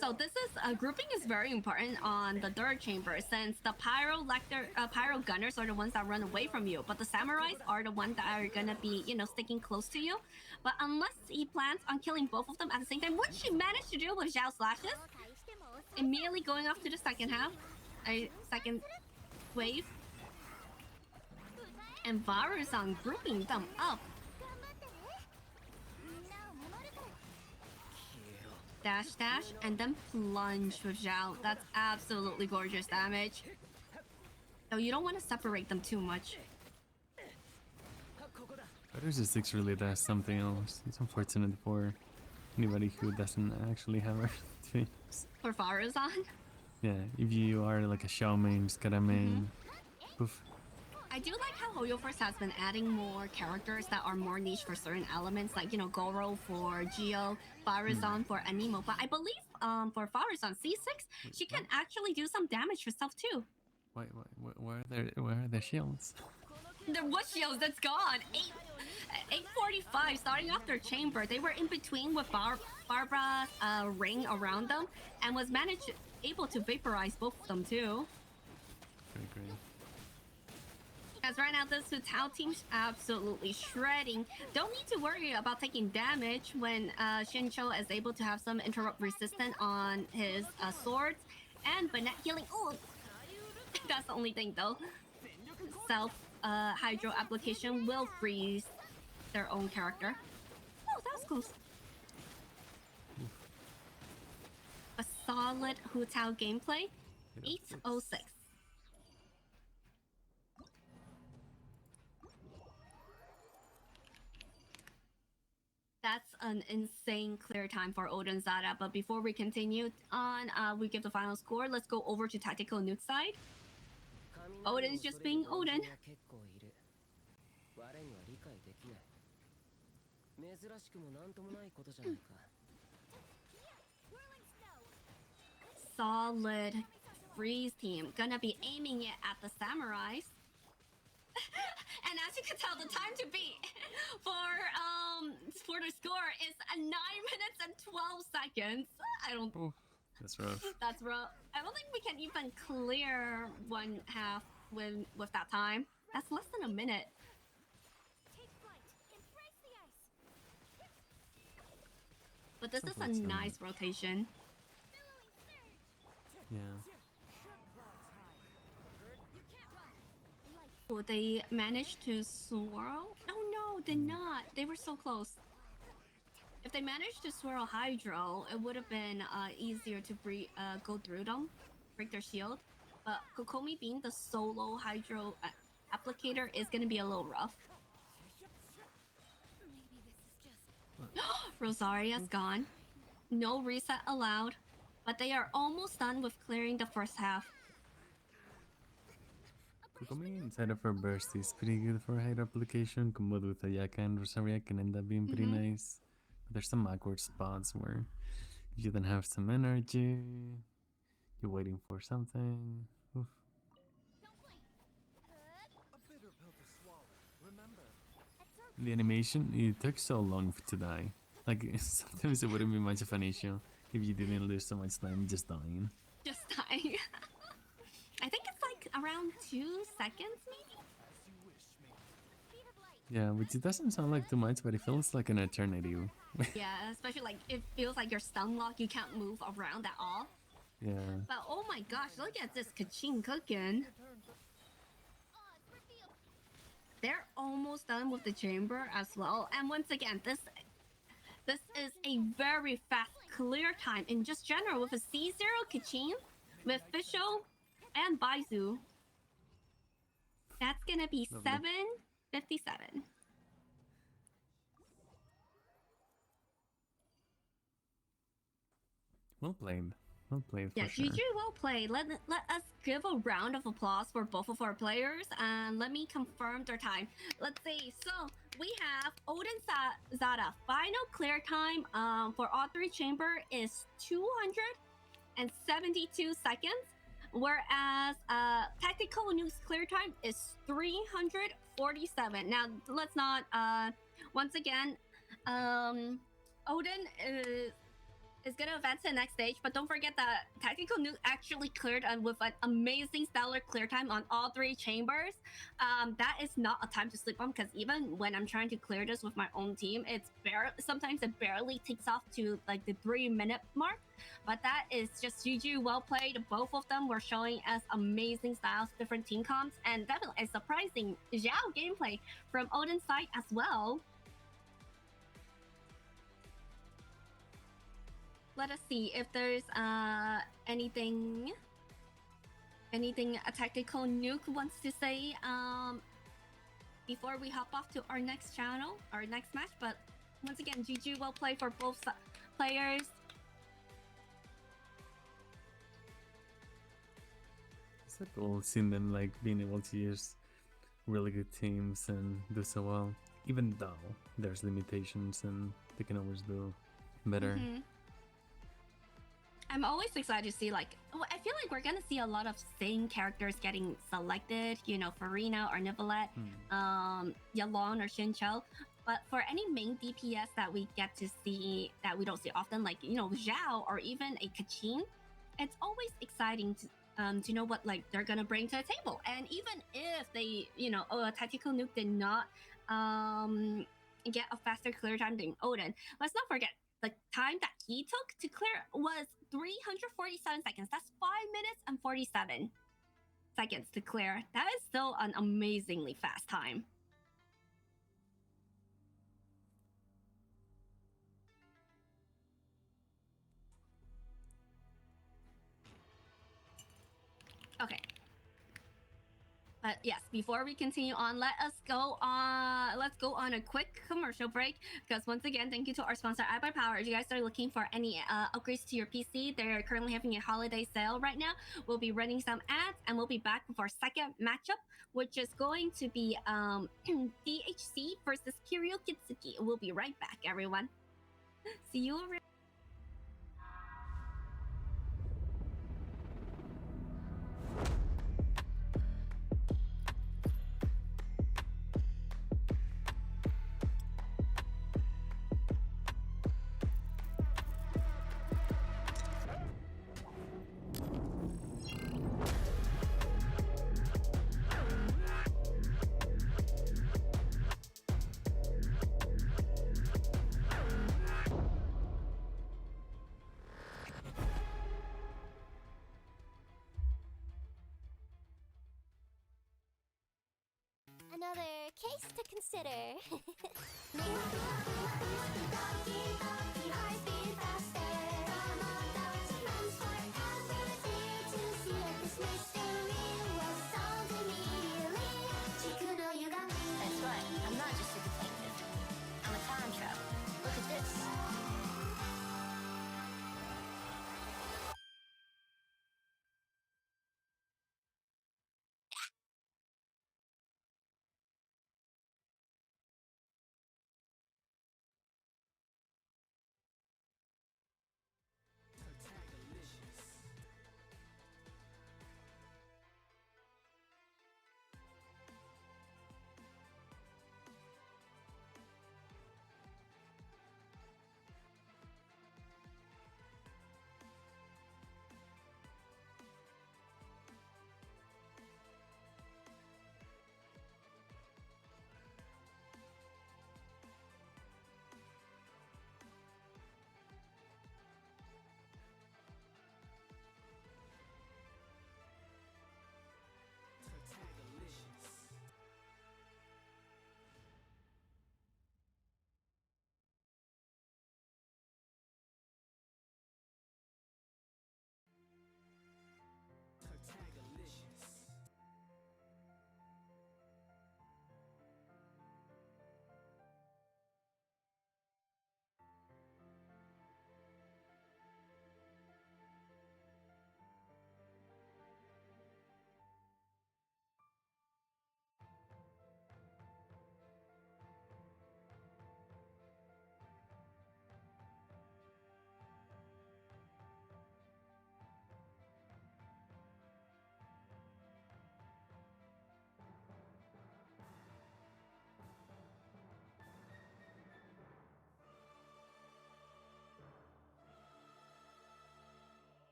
So this is grouping is very important on the third chamber since the pyro gunners are the ones that run away from you, but the samurais are the ones that are gonna be, you know, sticking close to you. But unless he plans on killing both of them at the same time, which he managed to do with Zhao slashes, immediately going off to the second half, second wave, and Varuzan grouping them up. Dash, and then plunge with Zhao. That's absolutely gorgeous damage. So you don't want to separate them too much. Aders 6 really does something else. It's unfortunate for anybody who doesn't actually have her twins. For Varuzan? Yeah, if you are like a Xiao main, Skada main, poof. I do like how HoYoverse has been adding more characters that are more niche for certain elements, like, you know, Goro for Geo, Varuzan for Anemo. But I believe for Varuzan C6, she can actually do some damage herself too. Wait, where are their shields? The what shields? That's gone. 845 starting off their chamber. They were in between with Barbara's ring around them and was able to vaporize both of them too. Great. As right now, this Hu Tao team's absolutely shredding. Don't need to worry about taking damage when Shincho is able to have some interrupt resistance on his swords. And but not healing. Oh, that's the only thing though. Self hydro application will freeze their own character. Oh, that was close. A solid Hu Tao gameplay. 806. That's an insane clear time for Odin Zada. But before we continue on, we give the final score. Let's go over to tactical nuke side. Odin's just being Odin. Solid freeze team. Gonna be aiming it at the samurais. And as you can tell, the time to beat for the score is 9 minutes and 12 seconds. I don't. Oh, that's rough. That's rough. I don't think we can even clear one half with that time. That's less than a minute. But this is a nice rotation. Yeah. Oh, they managed to swirl? Oh no, did not. They were so close. If they managed to swirl Hydro, it would have been easier to go through them, break their shield. But Kokomi being the solo Hydro applicator is going to be a little rough. Rosaria's gone. No reset allowed. But they are almost done with clearing the first half. Kokomi inside of her burst is pretty good for hide application. Combined with Ayaka and Rosaria can end up being pretty nice. But there's some awkward spots where you don't have some energy. You're waiting for something. Oof. The animation, it took so long to die. Like, sometimes it wouldn't be much of an issue if you didn't lose so much time just dying. Just dying. I think it's like around 2 seconds, maybe? Yeah, which it doesn't sound like too much, but it feels like an eternity. Yeah, especially like it feels like you're stun locked, you can't move around at all. Yeah. But oh my gosh, look at this Kachin cooking. They're almost done with the chamber as well. And once again, this is a very fast clear time in just general with a C0 Kachin, with Fisho and Baizu. That's gonna be Lovely. 7:57. Well played. Well played for Yeah, sure. GG, well played. Let us give a round of applause for both of our players, and let me confirm their time. Let's see. So we have Odin Zada. Final clear time for all 3 chamber is 272 seconds, whereas tactical nuke's clear time is 347. Now let's not. Once again, Odin is gonna advance to the next stage, but don't forget that tactical nuke actually cleared with an amazing stellar clear time on all 3 chambers. That is not a time to sleep on, because even when I'm trying to clear this with my own team, sometimes it barely takes off to like the 3-minute mark. But that is just GG, well played. Both of them were showing us amazing styles, different team comps, and definitely a surprising Zhao gameplay from Odin's side as well. Let us see if there's anything a tactical nuke wants to say before we hop off to our next channel, our next match. But once again, GG, well played for both players. It's so cool seeing them like being able to use really good teams and do so well, even though there's limitations and they can always do better. I'm always excited to see, like, I feel like we're gonna see a lot of same characters getting selected, you know, Farina or Nicolette, Yalon or Shincho. But for any main DPS that we get to see that we don't see often, like, you know, Zhao or even a Kachin, it's always exciting to know what like they're gonna bring to the table. And even if they, you know, tactical nuke did not get a faster clear time than Odin, let's not forget the time that he took to clear was 347 seconds. That's 5 minutes and 47 seconds to clear. That is still an amazingly fast time. Okay. But yes, before we continue on, let's go on a quick commercial break. Because once again, thank you to our sponsor, iBuyPower. If you guys are looking for any upgrades to your PC, they're currently having a holiday sale right now. We'll be running some ads, and we'll be back with our second matchup, which is going to be DHC versus Kiryu Kitsuki. We'll be right back, everyone. See you around. Another case to consider. That's right, I'm not just a detective. I'm a time traveler. Look at this.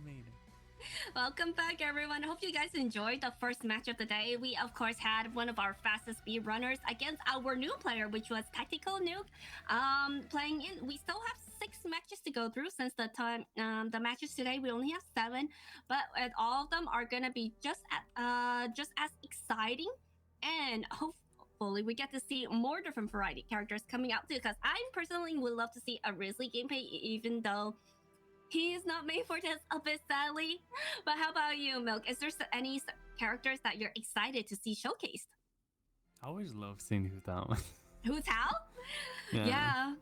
Made it. Welcome back, everyone. I hope you guys enjoyed the first match of the day. We, of course, had one of our fastest speed runners against our new player, which was Tactical Nuke. Playing in, we still have 6 matches to go through since the time the matches today. We only have 7, but all of them are gonna be just as exciting, and hopefully we get to see more different variety characters coming out too. Because I personally would love to see a Risley gameplay, even though he is not made for this a bit sadly. But how about you, Milk? Is there any characters that you're excited to see showcased? I always love seeing who's that one. Hu Tao? Yeah.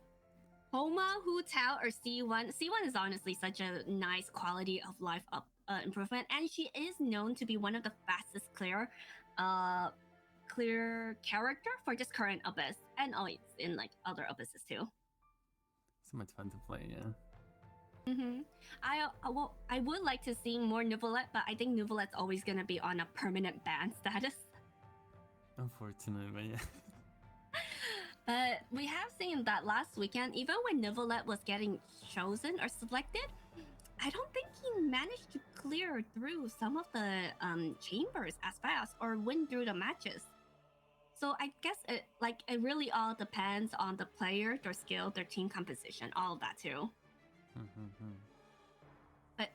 Homa, Hu Tao, or C1. C1 is honestly such a nice quality of life improvement, and she is known to be one of the fastest clear character for this current abyss, and always in like other abysses too. So much fun to play, yeah. I would like to see more Nuvolette, but I think Nuvolette's always gonna be on a permanent ban status. Unfortunately, but yeah. But we have seen that last weekend, even when Nuvolette was getting chosen or selected, I don't think he managed to clear through some of the chambers as fast or win through the matches. So I guess it really all depends on the player, their skill, their team composition, all of that too. But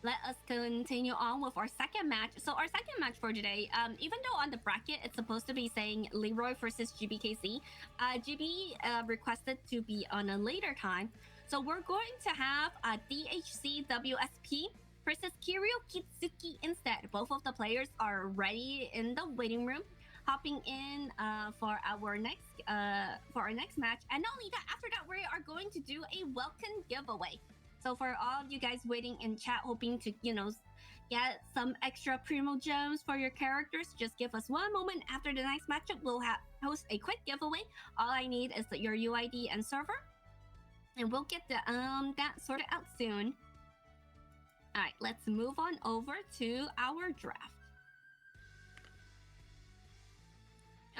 let us continue on with our second match. So our second match for today, even though on the bracket it's supposed to be saying Leroy versus GBKC, GB requested to be on a later time. So we're going to have DHC WSP versus Kiryu Kitsuki instead. Both of the players are ready in the waiting room, hopping in for our next match. And not only that, after that we are going to do a welcome giveaway. So for all of you guys waiting in chat, hoping to get some extra primo gems for your characters, just give us one moment. After the next matchup, we'll host a quick giveaway. All I need is your UID and server, and we'll get that sorted out soon. All right, let's move on over to our draft.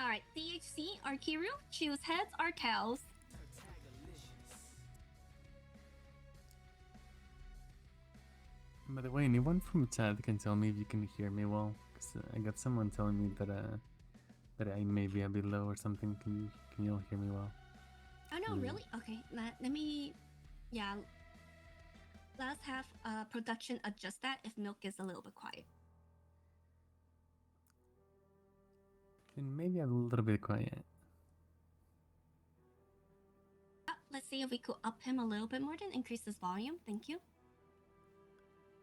All right, DHC or Kiryu, choose heads or tails. By the way, anyone from chat can tell me if you can hear me well, because I got someone telling me that I may be a bit low or something. Can you all hear me well? Oh no, really? Okay, let me, let's have production adjust that if Milk is a little bit quiet. And maybe a little bit quiet. Let's see if we could up him a little bit more, then increase his volume. Thank you.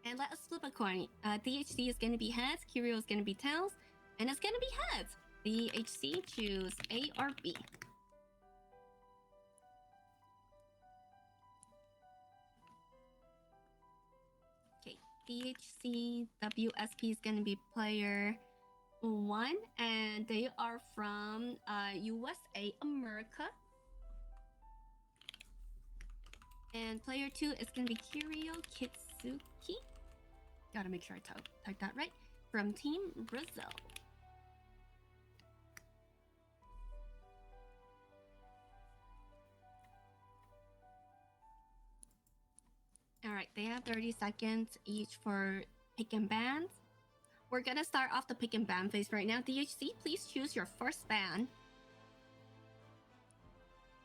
And let us flip a coin. DHC is going to be heads, Kiryu is going to be tails, and it's going to be heads. DHC, choose A or B. Okay, DHC WSP is going to be player 1, and they are from USA, America. And player 2 is going to be Kiryu Kitsuki. Gotta make sure I type that right. From Team Brazil. Alright, they have 30 seconds each for pick and bans. We're gonna start off the pick and ban phase right now. DHC, please choose your first ban.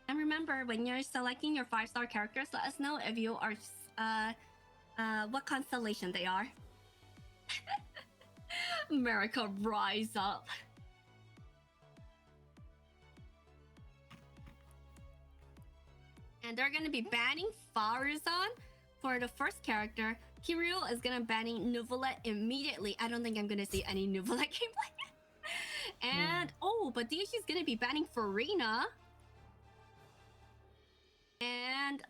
And remember, when you're selecting your 5-star characters, let us know if you are what constellation they are. America, rise up. And they're gonna be banning Farazan for the first character. Kiryu is gonna banning Nuvolette immediately. I don't think I'm gonna see any Nuvolette gameplay. And but DHC is gonna be banning Farina. And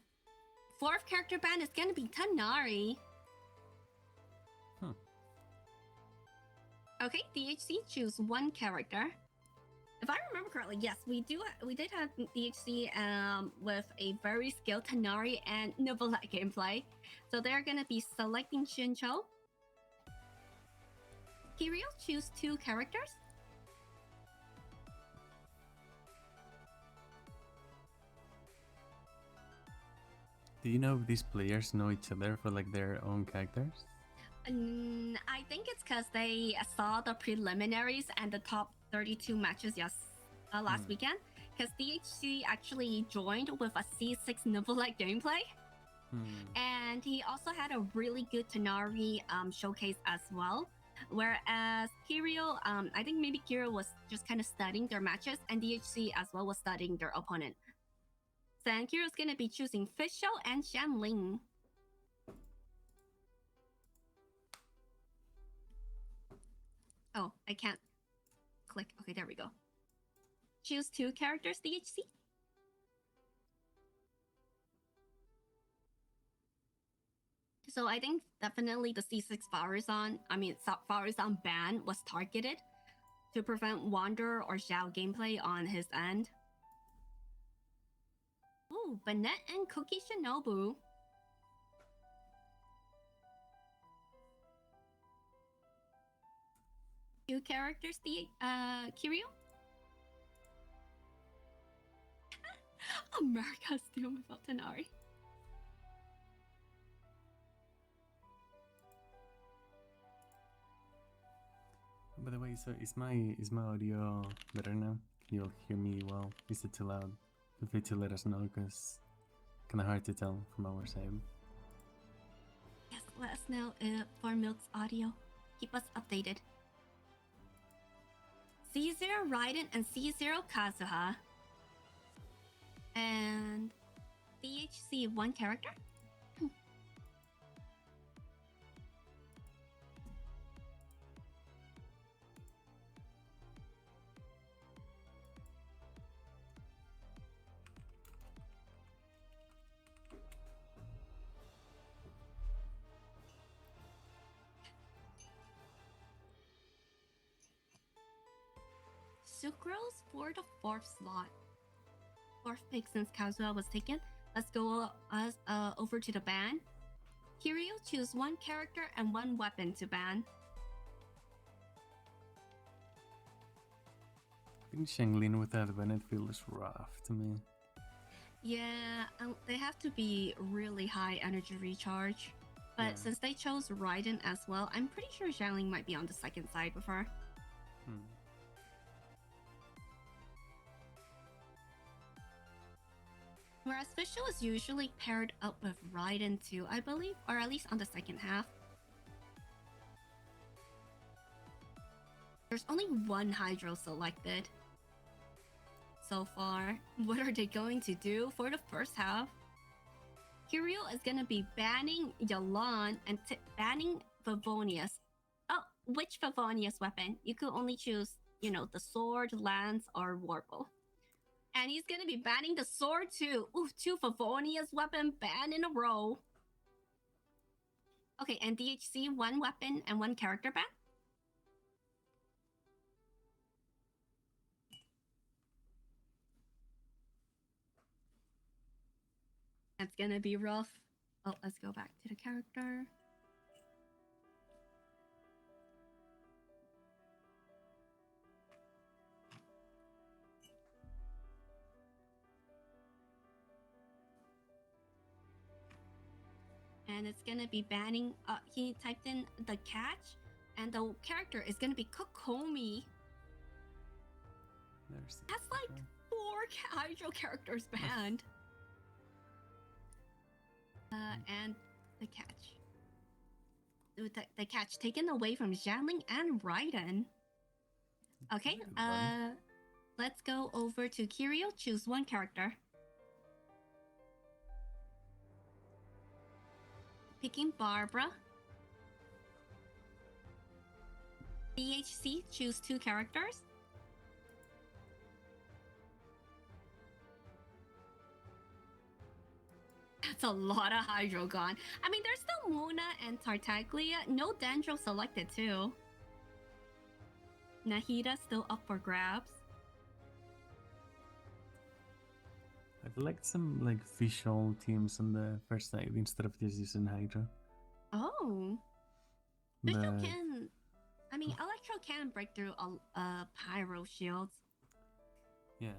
4th character ban is gonna be Tanari. Okay, DHC, choose one character. If I remember correctly, yes, we did have DHC with a very skilled Tanari and Nuvolette gameplay. So they're gonna be selecting Shincho. Kiryu, choose 2 characters. Do you know if these players know each other for like their own characters? I think it's because they saw the preliminaries and the top 32 matches last weekend. Because DHC actually joined with a C6 Nuvolette gameplay. And he also had a really good Tanari showcase as well. Whereas Kiryu, I think maybe Kiryu was just kind of studying their matches, and DHC as well was studying their opponent. So Kiryu's going to be choosing Fischl and Shanling. Oh, I can't click. Okay, there we go. choose 2 characters, DHC. So I think definitely the C6 Farazan ban was targeted to prevent Wander or Xiao gameplay on his end. Ooh, Bennett and Cookie Shinobu. Two characters, the Kiryu. America's still without Tenari. By the way, so is my audio better now? Can you hear me well? Is it too loud? Feel free to let us know, because kind of hard to tell from our side. Yes, let us know for Milk's audio. Keep us updated. C0 Raiden and C0 Kazuha. And DHC 1 character? Sucrose for the 4th slot. 4th pick since Kazuha was taken. Let's go over to the ban. Kiryu, choose 1 character and 1 weapon to ban. I think Shanglin without Bennett feels rough to me. Yeah, they have to be really high energy recharge. But Yeah. since they chose Raiden as well, I'm pretty sure Xiangling might be on the second side with her. Whereas Fischl is usually paired up with Raiden too, I believe, or at least on the second half. There's only 1 Hydro selected so far. What are they going to do for the first half? Kiryu is going to be banning Yalan and banning Favonius. Oh, which Favonius weapon? You could only choose, you know, the sword, lance, or warble. And he's gonna be banning the sword too. Ooh, 2 Favonius weapon ban in a row. Okay, and DHC 1 weapon and 1 character ban. That's gonna be rough. Oh, let's go back to the character. And it's gonna be banning. He typed in the catch, and the character is gonna be Kokomi. That's like 4 Hydro characters banned. And the catch. The catch taken away from Xiangling and Raiden. Okay, let's go over to Kiryu. Choose 1 character. Picking Barbara. DHC, choose 2 characters. That's a lot of Hydro gone. I mean, there's still Mona and Tartaglia. No Dendro selected too. Nahida still up for grabs. I'd like some like visual teams on the first side instead of just using Hydra. Oh. Visual can... I mean, Electro can break through Pyro shields. Yeah.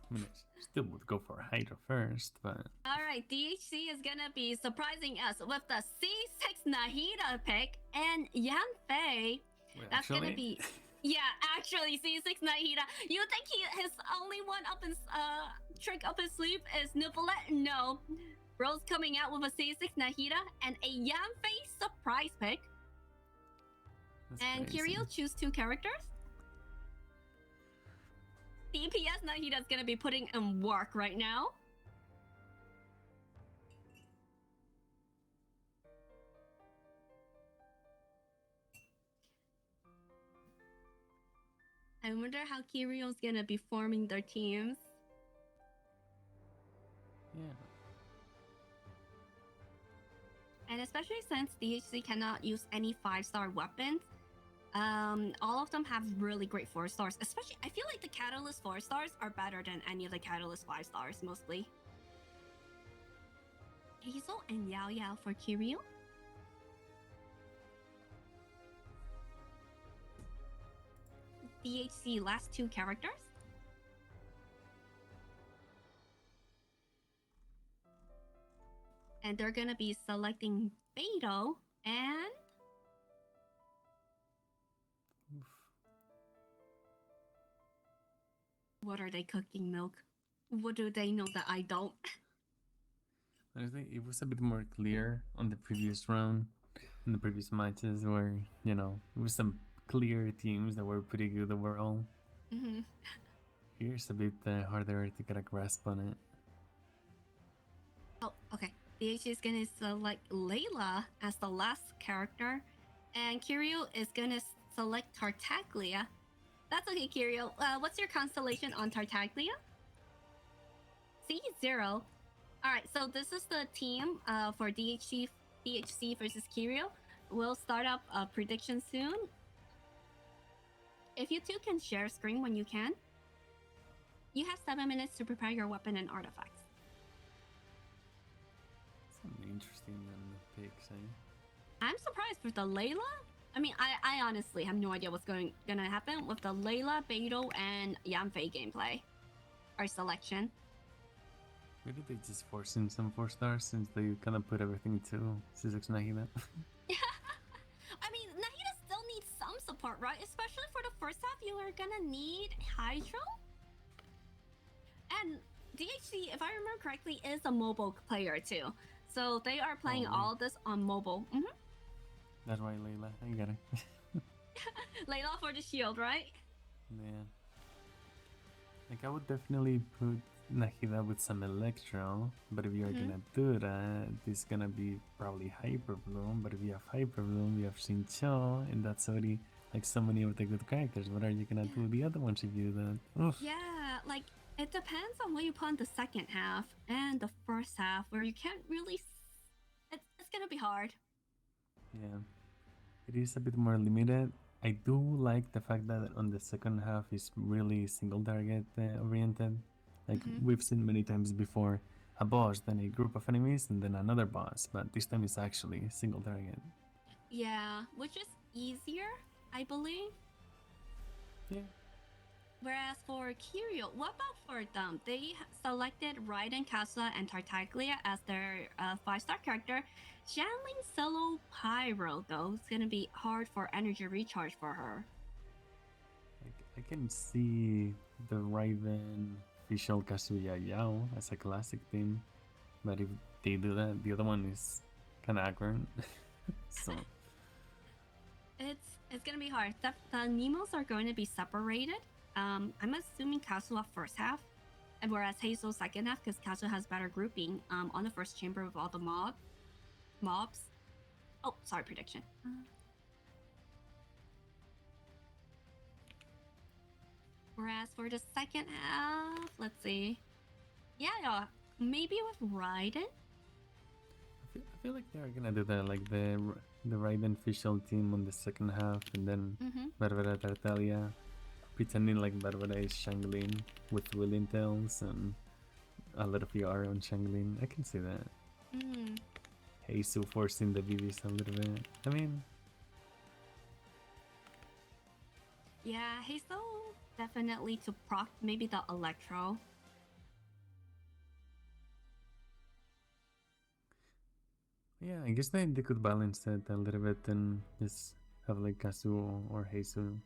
I mean, I still would go for Hydra first, but... Alright, DHC is gonna be surprising us with the C6 Nahida pick and Yanfei. That's gonna be... Yeah, actually, C6 Nahida. You think his only one up his trick up his sleeve is Nipplet? No. Bro's coming out with a C6 Nahida and a Yanfei surprise pick. That's and crazy. Kiryu, choose 2 characters. DPS Nahida's gonna be putting in work right now. I wonder how Kirio's gonna be forming their teams. Yeah. And especially since DHC cannot use any 5-star weapons, all of them have really great 4 stars. Especially, I feel like the Catalyst 4 stars are better than any of the Catalyst 5 stars, mostly. Hazel and Yao Yao for Kirio. DHC last 2 characters. And they're gonna be selecting Beidou and Oof. what are they cooking, Milk? What do they know that I don't? Honestly, it was a bit more clear on the previous round, in the previous matches, where, you know, it was some clear teams that were pretty good overall. Mm-hmm. Here's a bit harder to get a grasp on it. Oh, okay. DH is gonna select Layla as the last character, and Kirio is gonna select Tartaglia. That's okay, Kirio. What's your constellation on Tartaglia? C0. Alright, so this is the team for DHC versus Kirio. We'll start up a prediction soon. If you two can share screen when you can. You have 7 minutes to prepare your weapon and artifacts. Something interesting than the picks, eh? I'm surprised with the Layla. I mean, I honestly have no idea what's gonna happen with the Layla, Beidou, and Yanfei gameplay or selection. Maybe they just force in some 4 stars since they kind of put everything to Suzuki Nahida. I mean, Nahida still needs some support, right? Especially for the first half, you are gonna need Hydro. And DHC, if I remember correctly, is a mobile player too. So they are playing all this on mobile. Mm-hmm. That's why Layla, I get it. Layla for the shield, right? Yeah. Like, I would definitely put Nahida with some Electro, but if you're gonna do that, it's gonna be probably Hyper Bloom. But if you have Hyper Bloom, you have Shincho, and that's already like so many of the good characters. What are you gonna do with the other ones if you do that? Oof. Yeah, like it depends on what you put in the second half and the first half, where you can't really. It's gonna be hard. Yeah, it is a bit more limited. I do like the fact that on the second half is really single target oriented. Like we've seen many times before, a boss, then a group of enemies, and then another boss. But this time it's actually single target. Yeah, which is easier, I believe. Yeah. Whereas for Kirio, what about for them? They selected Raiden, Kasua, and Tartaglia as their 5-star character. Shanling solo Pyro, though, it's gonna be hard for energy recharge for her. I can see the Raven Visual Kazuya Yao as a classic theme, but if they do that, the other one is kind of awkward. So it's gonna be hard. The Nemos are going to be separated. I'm assuming Kazuha first half, and whereas Hazel second half, because Kazuha has better grouping on the first chamber with all the mobs. Oh, sorry, prediction. Whereas for the second half, let's see. Yeah, maybe with Raiden. I feel like they're gonna do that, like the Raiden official team on the second half, and then Barbara Tartaglia, pretending like Barbara is Shanglin with Willing Tails and a lot of ER on Shanglin. I can see that. Heisu forcing the BBs a little bit. I mean, yeah, Hazel definitely to proc maybe the Electro. yeah, I guess they could balance that a little bit and just have like Kazuo or Heisu.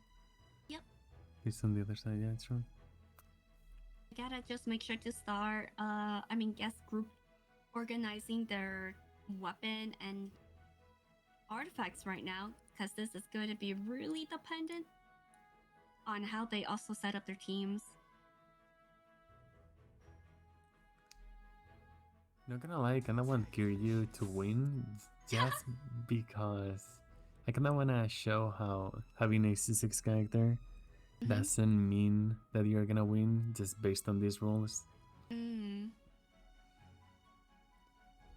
Yep. He's on the other side, yeah, true. Gotta just make sure to start guest group organizing their weapon and artifacts right now, because this is going to be really dependent on how they also set up their teams. Not gonna lie, I kinda want Kiryu to win just because I kinda wanna show how having a C6 character doesn't mean that you're gonna win just based on these rules.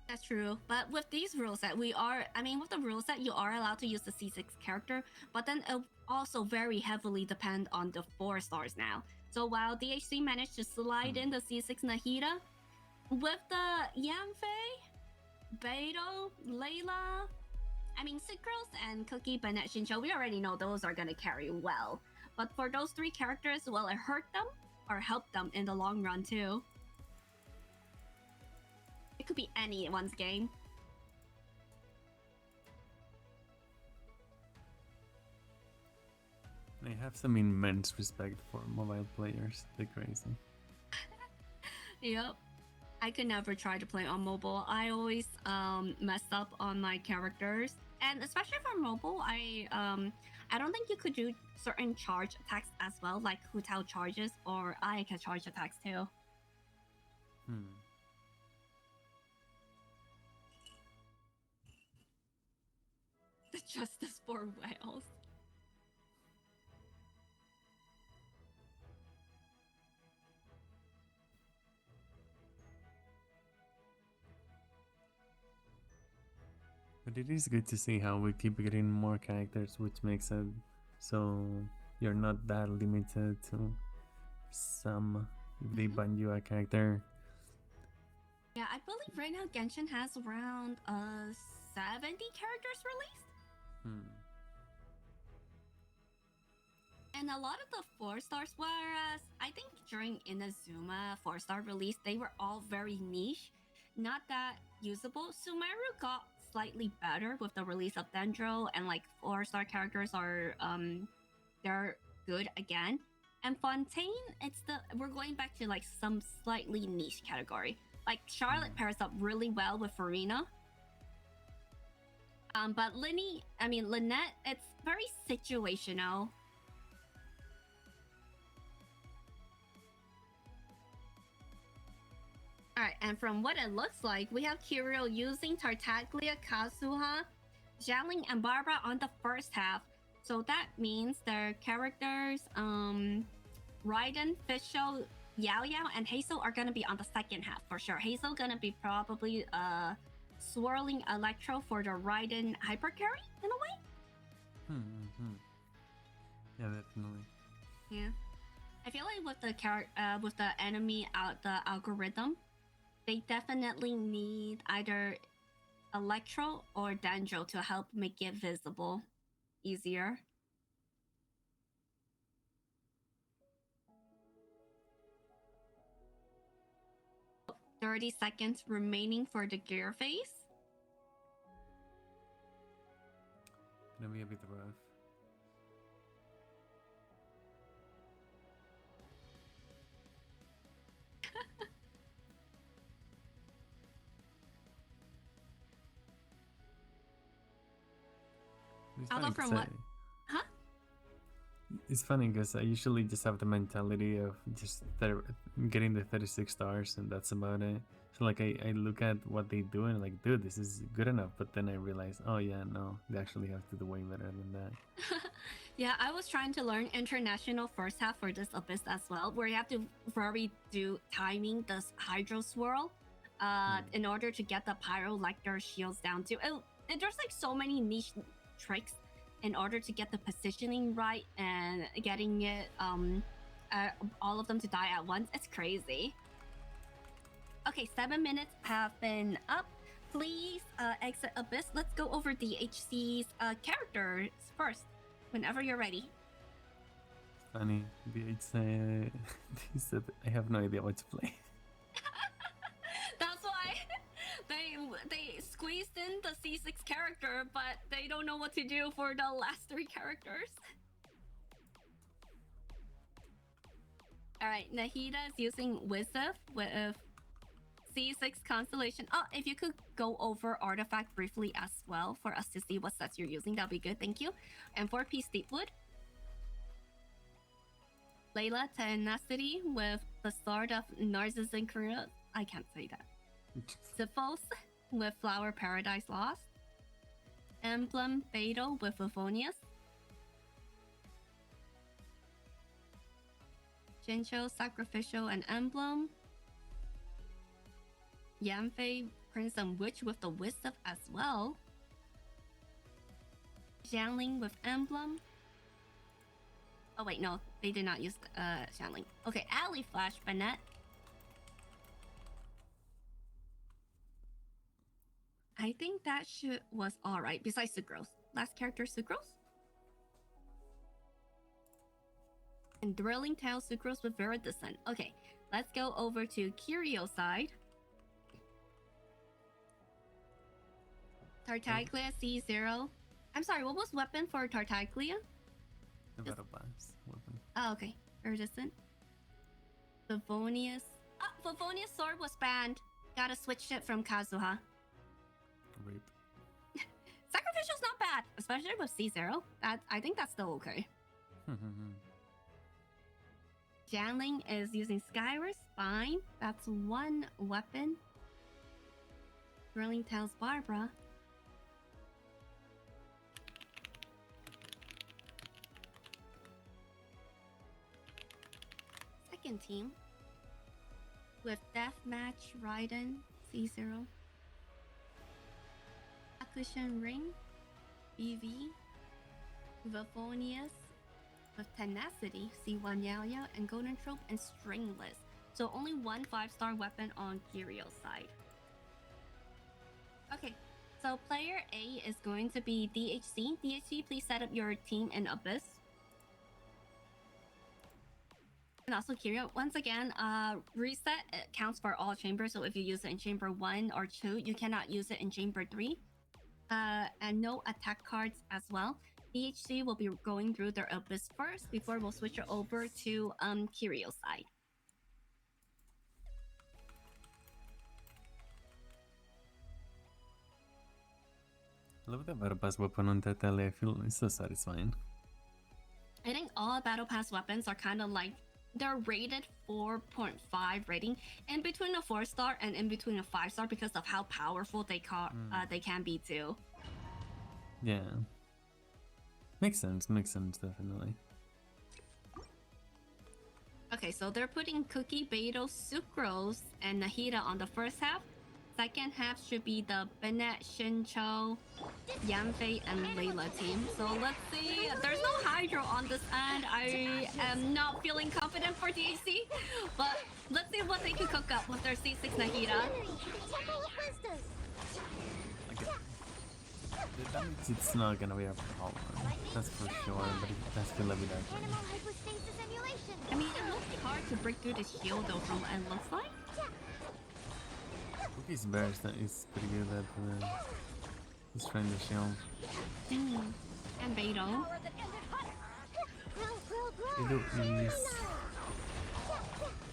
That's true, but with these rules that with the rules that you are allowed to use the C6 character, but then it also very heavily depend on the 4 stars now. So while DHC managed to slide in the C6 Nahida, with the Yanfei, Beidou, Layla, Sick and Cookie, Bennett, Shincho, we already know those are gonna carry well. But for those 3 characters, will it hurt them or help them in the long run too? It could be anyone's game. I have some immense respect for mobile players. They're crazy. Yep. I could never try to play on mobile. I always mess up on my characters. And especially for mobile, I don't think you could do certain charge attacks as well, like Hu Tao charges, or I can charge attacks too. The justice for whales. But it is good to see how we keep getting more characters, which makes it so you're not that limited to some. If they ban you a character. Yeah, I believe right now Genshin has around 70 characters released. And a lot of the 4 stars, whereas I think during Inazuma 4-star release, they were all very niche, not that usable. Sumeru got slightly better with the release of Dendro, and like 4-star characters are they're good again. And Fontaine, we're going back to like some slightly niche category. Like Charlotte pairs up really well with Farina. But Lynette, it's very situational. Alright, and from what it looks like, we have Kirill using Tartaglia, Kazuha, Xiaoling, and Barbara on the first half. So that means their characters, Raiden, Fischl, Yao Yao, and Hazel are gonna be on the second half for sure. Hazel gonna be probably swirling Electro for the Raiden hyper carry in a way. Yeah, definitely. Yeah, I feel like with the enemy the algorithm, they definitely need either Electro or Dendro to help make it visible easier. "30 seconds remaining for the gear phase." Gonna be a bit rough. Although from what? Huh? It's funny because I usually just have the mentality of just getting the 36 stars and that's about it. So like I look at what they do and like, dude, this is good enough. But then I realize, oh yeah, no, they actually have to do way better than that. Yeah, I was trying to learn international first half for this Abyss as well, where you have to very do timing the Hydro Swirl in order to get the Pyro Lector shields down too. And there's like so many niche tricks in order to get the positioning right and getting it all of them to die at once. It's crazy. Okay, 7 minutes have been up. Please exit Abyss. Let's go over DHC's characters first, whenever you're ready. Funny, DH said I have no idea what to play. That's why they squeezed in the C6 character, but they don't know what to do for the last 3 characters. Alright, Nahida is using Wizif with C6 Constellation. Oh, if you could go over Artifact briefly as well for us to see what sets you're using, that'd be good, thank you. And 4-piece Deepwood. Layla Tenacity with the Sword of Narcissus Korea. I can't say that. Ziphos with Flower Paradise Lost. Emblem Beidou with Euphonius. Jincho, Sacrificial, and Emblem. Yanfei, Prince and Witch with the Wisdom as well. Xiangling with Emblem. Oh wait, no, they did not use Xiangling. Okay, Alley Flash, Banette. I think that was alright, besides Sucrose. Last character, Sucrose. And Thrilling Tail, Sucrose with Viridescent. Okay, let's go over to Kiryu side. Tartaglia C0. I'm sorry, what was weapon for Tartaglia? The battle pass weapon. Oh, okay. Viridescent. Favonius. Ah, Favonius sword was banned. Gotta switch it from Kazuha. Rape. Sacrificial's not bad, especially with C0. I think that's still okay. Janling is using Skyward Spine. That's one weapon. Thrilling Tales Barbara. Second team with Deathmatch Raiden C0. Akushin Ring, BV, Vivonius with Tenacity, C1 Yaoya, and Golden Trope and Stringless. So only one 5-star weapon on Kirio's side. Okay, so player A is going to be DHC. DHC, please set up your team in Abyss. And also Kirio, once again, reset counts for all chambers. So if you use it in chamber 1 or 2, you cannot use it in chamber 3. And no attack cards as well. DHC will be going through their Abyss first before we'll switch it over to Kirio's side. I love that battle pass weapon on Tetele. I feel it's so satisfying. I think all battle pass weapons are kind of like they're rated 4.5 rating, in between a 4-star and in between a 5-star because of how powerful they can be too. Yeah. Makes sense, definitely. Okay, so they're putting Cookie, Beidou, Sucrose, and Nahida on the first half. Second half should be the Bennett, Shincho, Yanfei, and Layla team. So let's see. There's no Hydro on this end. I am not feeling confident for DHC, but let's see what they can cook up with their C6 Nahida. That means it's not gonna be a problem. That's for sure, but it has to live with that. I mean, it looks hard to break through the shield though from what it looks like. Cookie's burst is pretty good at he's trying to shield. And Beidou. Beidou is...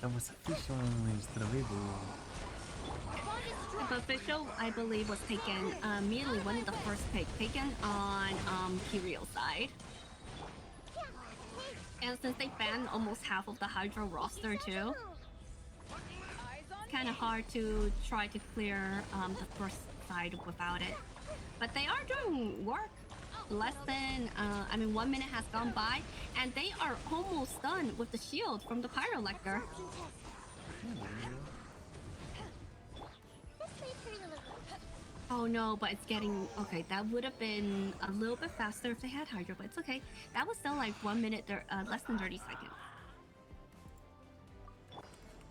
That was official instead of Beidou. The official, I believe, was taken immediately one of the first pick taken on Kirio's side. And since they banned almost half of the Hydro roster too, it's kind of hard to try to clear the first side without it. But they are doing work. Less than, 1 minute has gone by, and they are almost done with the shield from the Pyrolector. Oh no, but it's getting... Okay, that would have been a little bit faster if they had Hydro, but it's okay. That was still like 1 minute, less than 30 seconds.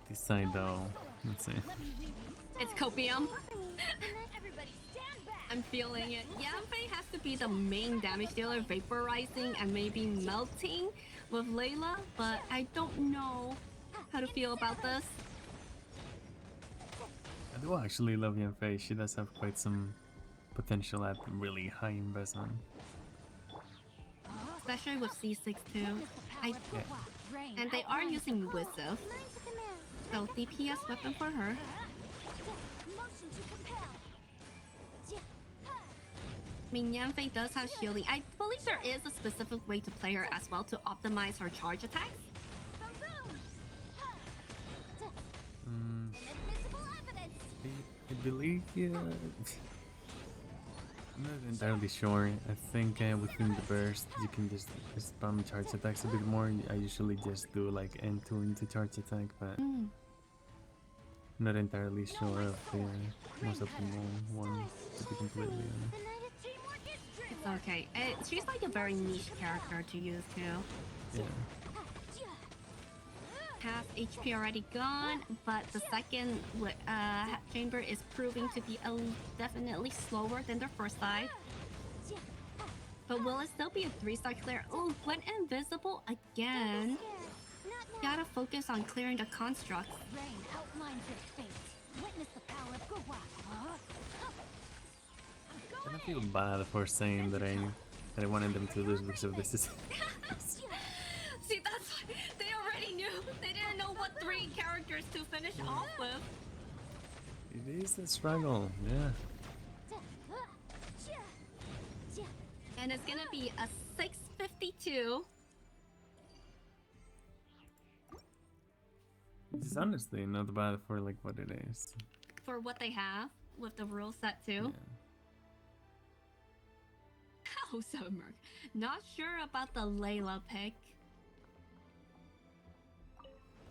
This side though, let's see. It's Copium. I'm feeling it. Yanfei has to be the main damage dealer, vaporizing and maybe melting with Layla, but I don't know how to feel about this. I do actually love Yanfei. She does have quite some potential at really high investment. Especially with C6 too. And they are using Wizard. So DPS weapon for her. I mean, Yanfei does have shielding. I believe there is a specific way to play her as well to optimize her charge attacks. I believe, yeah. I'm not entirely sure. I think within the burst you can just spam charge attacks a bit more. I usually just do like N2 into charge attack, but not entirely sure of the most optimal one, to be completely honest. It's okay. She's like a very niche character to use too. Yeah. Half HP already gone, but the second chamber is proving to be definitely slower than the first side. But will it still be a 3-star clear? Oh, went invisible again. Gotta focus on clearing the constructs. I don't feel bad for saying that I wanted them to lose because of this. See, that's why they already knew. They didn't know what 3 characters to finish off with. It is a struggle, yeah. And it's gonna be a 652. It's honestly not bad for like what it is. For what they have with the rule set too. Yeah. Oh, Summer. Not sure about the Layla pick.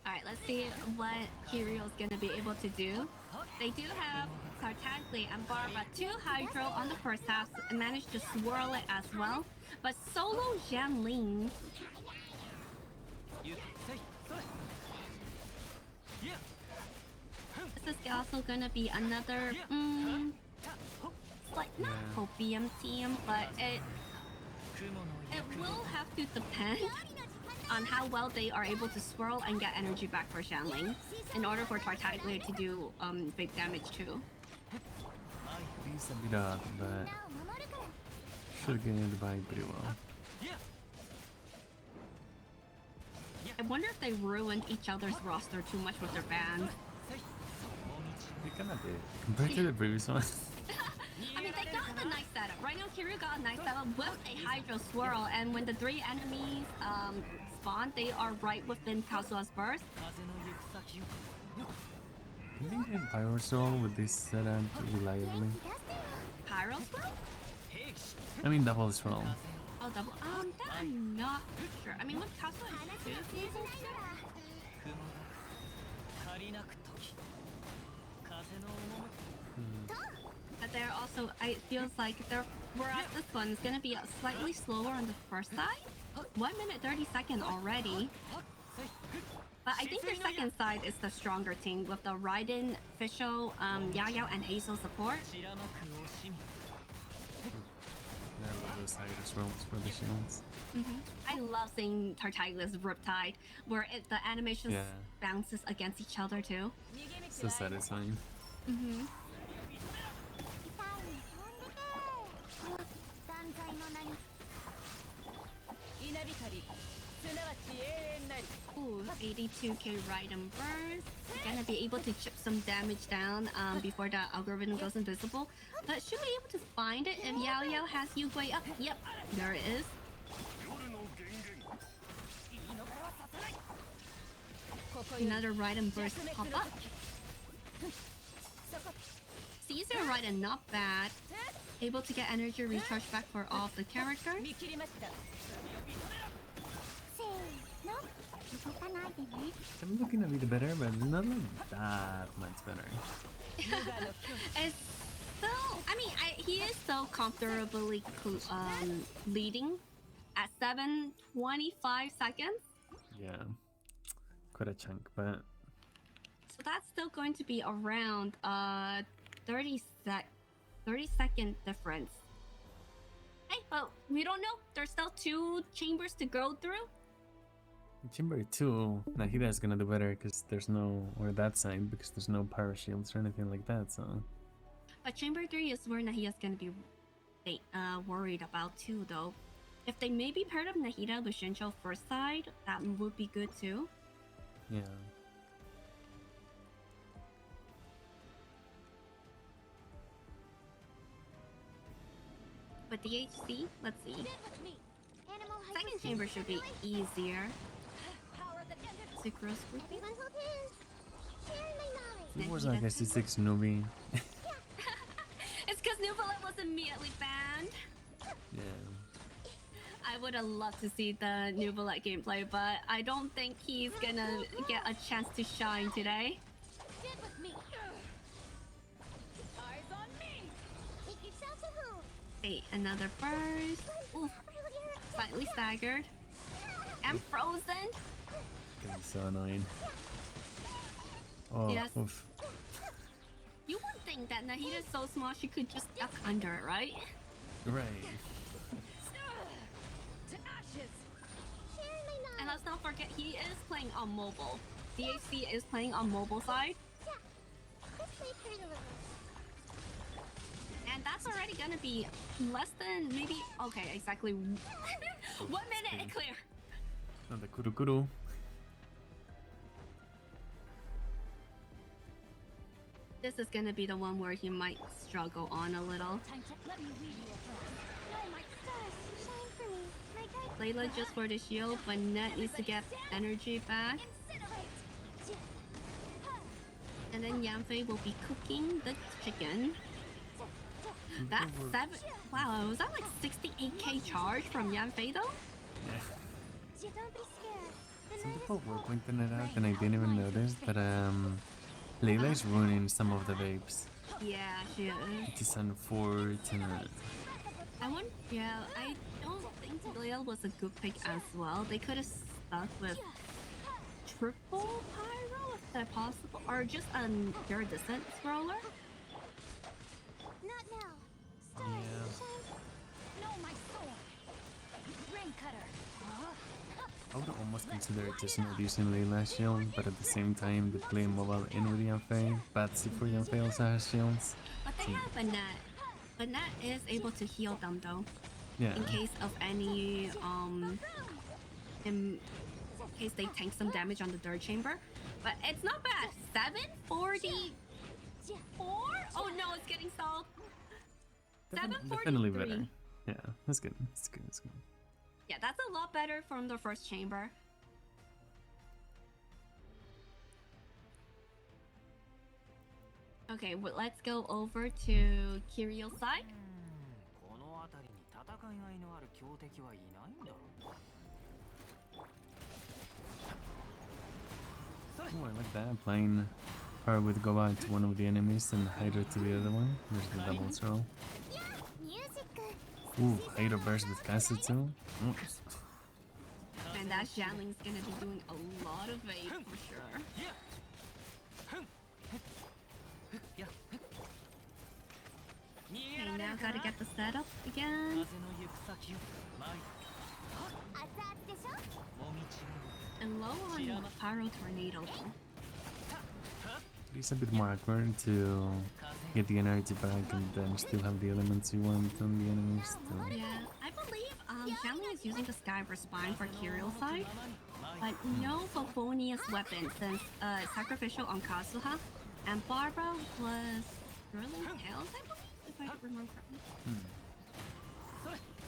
Alright, let's see what Kirio's gonna be able to do. They do have Tartaglia and Barba 2 Hydro on the first half and managed to swirl it as well. But solo Jianling. This is also gonna be another like not copium team, but it will have to depend on how well they are able to swirl and get energy back for Jianling in order for Tartaglia to do big damage too. He's a bit odd, but should get it by pretty well. I wonder if they ruined each other's roster too much with their ban. They kinda did. Compared to the previous one. I mean, they got a nice setup. Right now, Kiryu got a nice setup with a Hydro Swirl, and when the 3 enemies spawn, they are right within Kazuha's burst. Can you get Pyro Soul with this setup reliably? Pyro Swirl? I mean double swirl. Oh, double. That I'm not sure. I mean, with Kazuha, it's 2 people. But they're also, it feels like whereas this one is gonna be slightly slower on the first side. 1 minute 30 seconds already. But I think their second side is the stronger team with the Raiden, Fischl, Yao and Hazel support. I love those aders rolls for the shields. I love seeing Tartaglia's Riptide, where the animation bounces against each other too. So satisfying. Ooh, 82k Raiden burst. Gonna be able to chip some damage down before the algorithm goes invisible. But should be able to find it if Yao Yao has Yugui up. Yep, there it is. Another Raiden burst pop up. Caesar Raiden, not bad. Able to get energy recharge back for all of the characters. I'm looking a bit better, but not like that much better. It's still, I mean, he is still comfortably leading at 7:25 seconds. Yeah, quite a chunk, but So that's still going to be around 30 second difference. Hey, but we don't know. There's still 2 chambers to go through. Chamber 2, Nahida's gonna do better because there's no, or that side, because there's no pyro shields or anything like that, so. But chamber 3 is where Nahida's gonna be worried about too, though. If they maybe paired up Nahida with Shincho first side, that would be good too. Yeah. But DHC, let's see. Second chamber should be easier. Sucrose grouping. It was like a C6 newbie. It's because Nuvolet was immediately banned. Yeah. I would have loved to see the new bullet gameplay, but I don't think he's gonna get a chance to shine today. Stand with me. Eyes on me. Take yourself a home. Hey, another burst. Ooh, slightly staggered. And frozen. Getting so annoying. Oh, Yes. oof. You would think that Nahida's so small she could just duck under it, right? Right. To ashes. And let's not forget he is playing on mobile. DHC is playing on mobile side. And that's already gonna be less than maybe okay, exactly 1 minute clear. Another kuru kuru. This is gonna be the one where he might struggle on a little. Time to let me lead you across. No, my stars, shine for me. My guide. Layla just for the shield, but Net needs to get energy back. Incinerate. And then Yanfei will be cooking the chicken. That's 7. Wow, was that like 68k charge from Yanfei though? Yeah. Don't be scared. Some people were pointing it out and I didn't even notice, but Layla is ruining some of the vapes. Yeah, she is. It is unfortunate. Yeah, I don't think Layla was a good pick as well. They could have stuck with triple pyro if they're possible, or just a very distant scroller. Not now. Stars, Yeah. shine. No, my sword. Rain cutter. I would almost consider it just not using Layla's shield, but at the same time, they play mobile in with Yanfei. But Cipher Yanfei also has shields. But they have a net. But net is able to heal them though, Yeah. in case of any in case they tank some damage on the third chamber. But it's not bad. 744? Oh no, it's getting stalled. Definitely 743. better. Yeah, that's good. That's good. That's good. Yeah, that's a lot better from the first chamber. Okay, well, let's go over to Kirio's side. この辺りに戦いがいのある強敵はいないんだろう。 Oh, I like that. Playing her with Goba to one of the enemies and Hydra to the other one. There's the double throw. Ooh, Hydra burst with Casa too. Oh. And that Xianling's gonna be doing a lot of vape for sure. Okay, now gotta get the setup again. 風の行く先を前 And low on Pyro Tornado though. It's a bit more awkward to get the energy back and then still have the elements you want on the enemies too. Yeah, I believe Xianling is using the Skyver Spine for Kirio's side, but no Favonius weapon since sacrificial on Kazuha, and Barbara was Sterling Tails, I believe, if I remember correctly.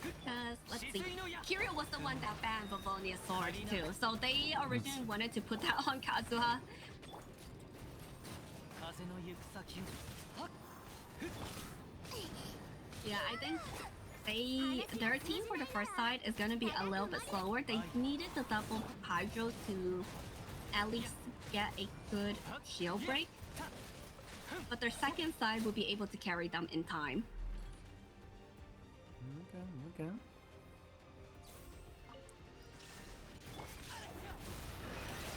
Because, let's see, Kirio was the one that banned Favonius sword too, so they originally wanted to put that on Kazuha. 風の行く先を Yeah, I think their team for the first side is gonna be a little bit slower. They needed the double hydro to at least get a good shield break, but their second side will be able to carry them in time. Okay.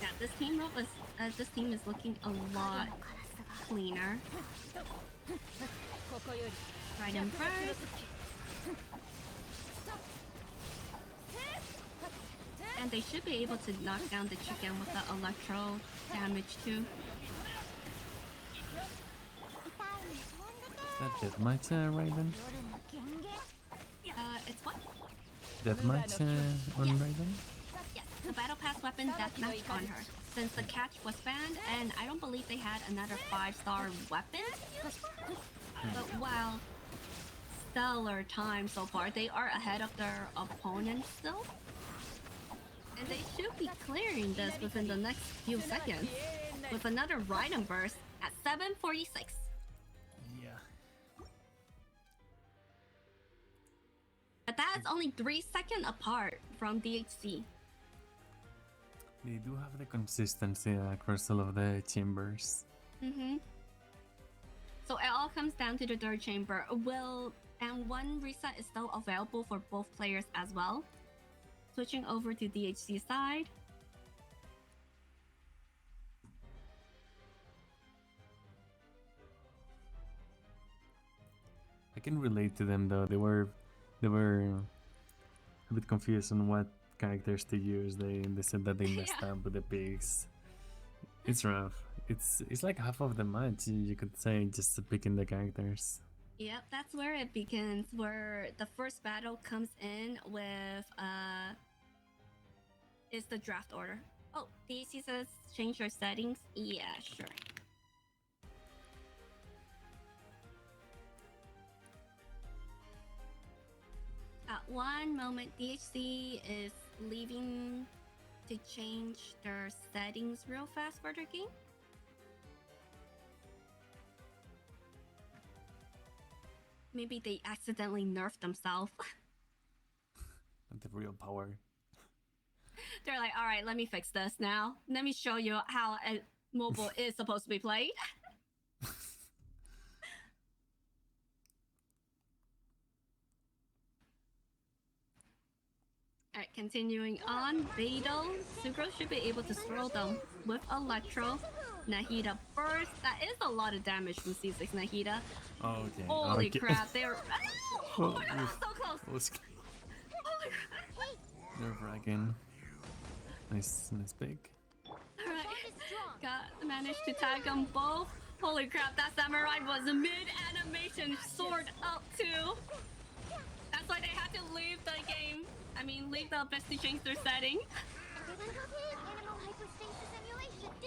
Yeah, this team is looking a lot cleaner. Right in first. And they should be able to knock down the chicken with the electro damage too. That deathmatch Raven? It's what? Deathmatch on Raven? Yes, the battle pass weapon deathmatch on her. Since the catch was banned, and I don't believe they had another 5-star weapon. But wow, stellar time so far. They are ahead of their opponents still. And they should be clearing this within the next few seconds. With another Rhydon burst at 746. Yeah. that's only 3 seconds apart from DHC. They do have the consistency across all of the chambers. So it all comes down to the third chamber. And one reset is still available for both players as well. Switching over to DHC side. I can relate to them though. They were a bit confused on what characters to use. They said that they messed up with the pigs. It's rough. It's like half of the match, you could say, just picking the characters. Yep, that's where it begins, where the first battle comes in with is the draft order. Oh, DC says change your settings. Yeah, sure. At one moment, DHC is leaving to change their settings real fast for their game. Maybe they accidentally nerfed themselves. The real power. They're like, all right, let me fix this now. Let me show you how a mobile is supposed to be played. Alright, continuing on. Beidou. Sugro should be able to throw them with Electro. Nahida first. That is a lot of damage from C6 Nahida. Oh, okay. Holy okay. crap, they're... Oh my god, so close! Holy crap. Nerve-wracking. Nice pick. Alright, managed to tag them both. Holy crap, that samurai was a mid-animation sword up too. That's why they had to leave the game. I mean, leave the abyss to change their setting.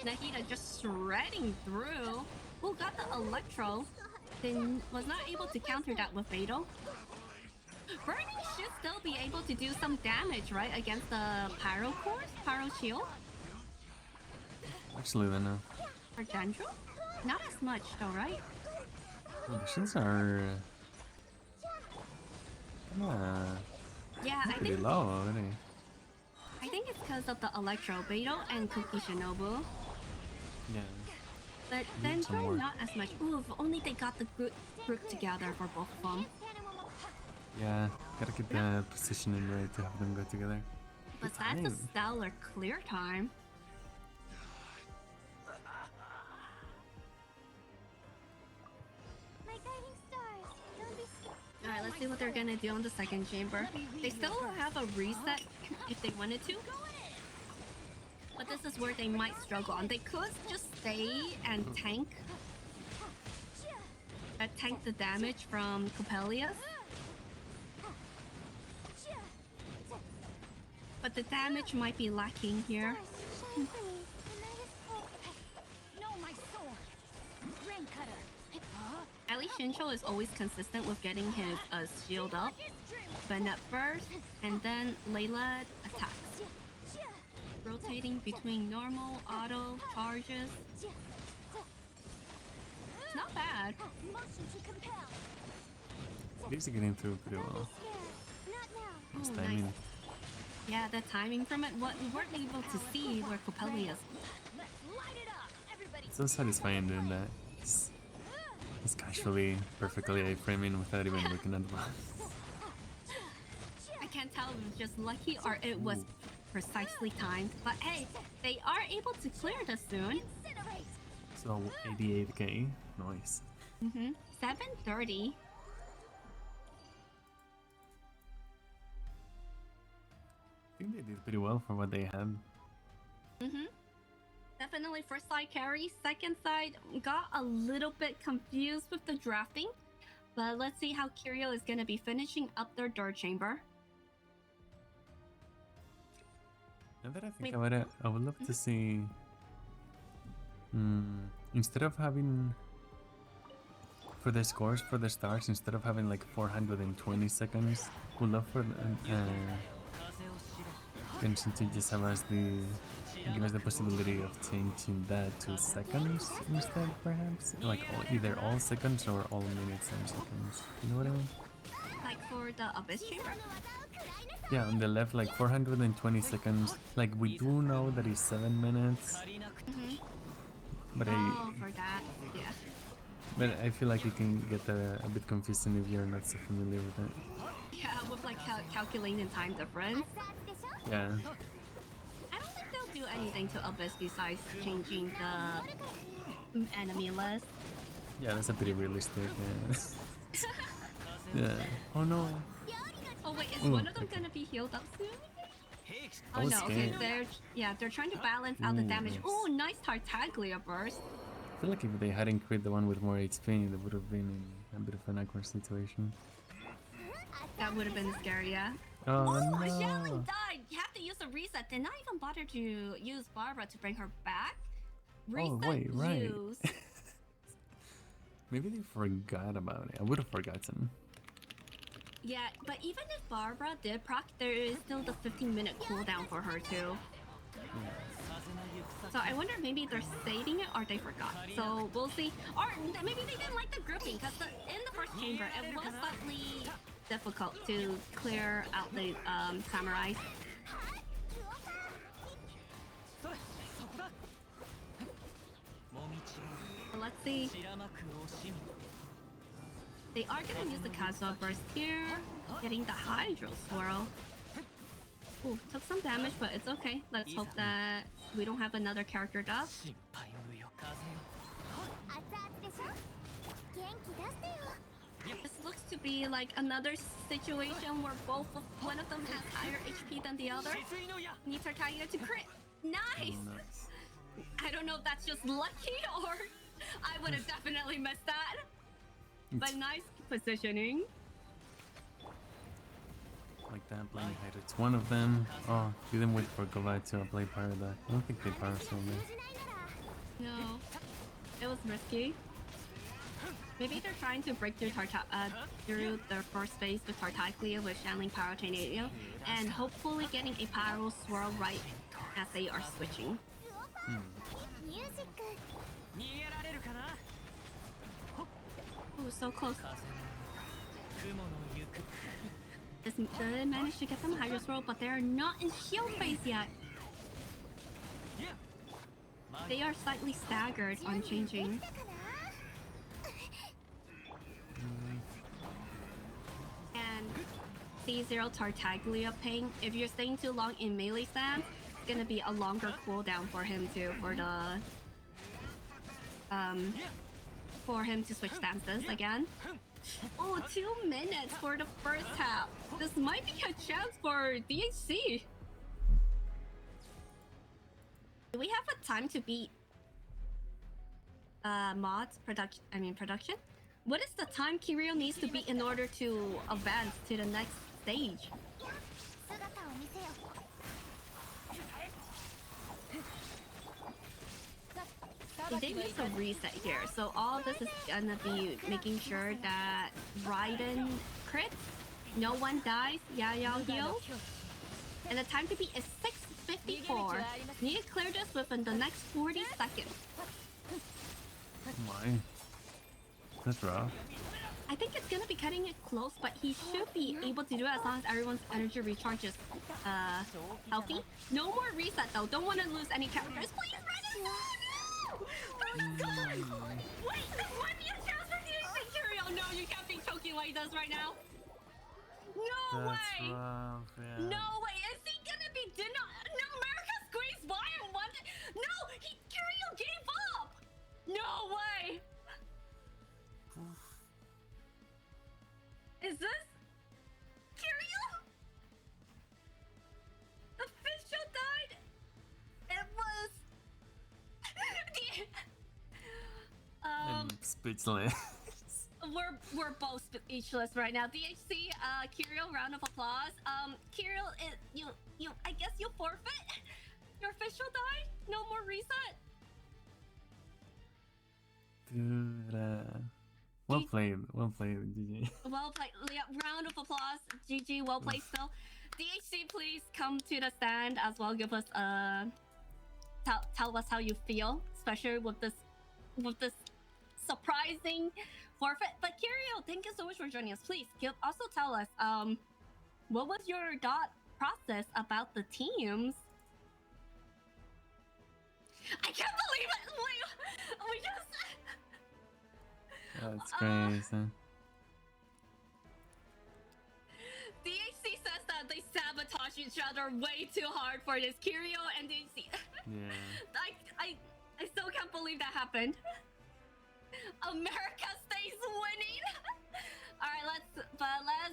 Nahida just shredding through. Who got the Electro? Then was not able to counter that with Beidou. Burning should still be able to do some damage, right? Against the Pyro Course? Pyro Shield? Actually, then no. Or Dendro? Not as much though, right? The shields are... Yeah, I pretty think low already. I think it's because of the Electro, Beidou and Cookie Shinobu. Yeah. But Need some more. Dendro not as much. Ooh, if only they got the group together for both of them. Yeah, gotta get the positioning right to have them go together. But Good that's a time. stellar clear time. Alright, let's see what they're gonna do on the second chamber. They still have a reset if they wanted to. But this is where they might struggle on. They could just stay and tank. Tank the damage from Coppelius. But the damage might be lacking here. At least Shincho is always consistent with getting his shield up. Bennett first, and then Layla attacks. Rotating between normal, auto, charges. Not bad. These are getting through pretty well. Nice Oh, timing. nice. Yeah, the timing from it, what we weren't able to see where Coppelius. It's so satisfying doing that. It's casually, perfectly A-framing without even looking at the box. I can't tell if it was just lucky or it was precisely timed. But hey, they are able to clear this soon. So 88k, nice. 730. I think they did pretty well for what they had. Definitely first side carry. Second side got a little bit confused with the drafting. But let's see how Kirio is going to be finishing up their third chamber. Now that I think about it, I would love to see... instead of having... For the scores, for the stars, instead of having like 420 seconds, would love for Genshin to just have us give us the possibility of changing that to seconds instead, perhaps? Like either all seconds or all minutes and seconds. You know what I mean? Like for for the Abyss Chamber? Yeah, on the left, like 420 seconds. Like, we do know that it's 7 minutes, but Oh, for that, yeah. but I feel like it can get a bit confusing if you're not so familiar with it. Yeah, with like calculating time difference. Yeah. I don't think they'll do anything to Abyss besides changing the enemy list. Yeah, that's a pretty realistic. Yeah. Oh no. Oh wait, is Ooh, one of them okay. gonna be healed up soon? I Oh was no, okay, scared. they're trying to balance out the damage. nice. Oh, nice Tartaglia burst. I feel like if they hadn't crit the one with more HP, they would have been in a bit of an awkward situation. That would have been scary, yeah. Oh Oh, no. Shelling died. You have to use a reset. Did not even bother to use Barbara to bring her back. Reset wait, right. use. Maybe they forgot about it. I would have forgotten. Yeah, but even if Barbara did proc, there is still the 15-minute cooldown for her too. So I wonder maybe they're saving it or they forgot. So we'll see. Or maybe they didn't like the grouping because in the first chamber it was slightly difficult to clear out the samurais. So let's see. They are gonna use the Kazuha burst here, getting the Hydro Swirl. Ooh, took some damage, but it's okay. Let's hope that we don't have another character death. This looks to be like another situation where one of them has higher HP than the other. Needs her Tartaglia to crit. Nice! Oh, nice. I don't know if that's just lucky or I would have definitely missed that. But nice positioning. Like that, playing Hydra. It's one of them. Oh, didn't wait for Goliath to apply Parada. I don't think they parasol this. No, it was risky. Maybe they're trying to break through through their first phase with Tartaglia with channeling Pyro Tornado and hopefully getting a Pyro Swirl right as they are switching. Ooh, so close. They managed to get them Hydro Swirl, but they're not in shield phase yet. They are slightly staggered on changing. And C0 Tartaglia ping. If you're staying too long in melee stance, it's gonna be a longer cooldown for him to for him to switch stances again. Oh, 2 minutes for the first half. This might be a chance for DHC. Do we have a time to beat mods production? What is the time Kiryu needs to beat in order to advance to the next stage? They did use a reset here, so all this is gonna be making sure that Raiden crits, no one dies, Yao heals, and the time to beat is 6:54. Need to clear this within the next 40 seconds. Oh my. That's rough. I think it's gonna be cutting it close, but he should be able to do it as long as everyone's energy recharge is healthy. No more reset though. Don't want to lose any characters. Please, Raiden! No! Wait, this might be a chance for DHC Kiryu! No, you can't be choking like this right now. No That's way! rough, yeah. No way! Is he gonna be denied? No, America squeezed by and one. No, Kiryu gave up. No way! Is this Kiryu? The official died. It was. I'm speechless. We're both speechless right now. DHC, Kiryu, round of applause. Kiryu, you, I guess you forfeit. Your official died. No more reset. Dude, well played, GG. Well played. Yeah, round of applause. GG, well played still. DHC, please come to the stand as well. Give us tell us how you feel, especially with this surprising forfeit. But Kirio, thank you so much for joining us. Please also tell us what was your thought process about the teams? I can't believe it! We just... That's crazy. DHC says that they sabotage each other way too hard for this. Kirio and DHC. Yeah. I still can't believe that happened. America stays winning. All right, let's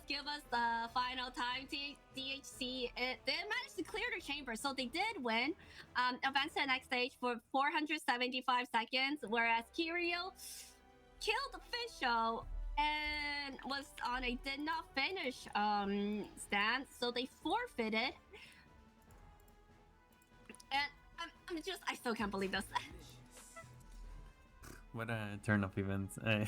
give us the final time. DHC they managed to clear the chamber, so they did win. Advance to the next stage for 475 seconds, whereas Kirio killed Official and was on a did not finish stance, so they forfeited. And I still can't believe this. What a turn of events. I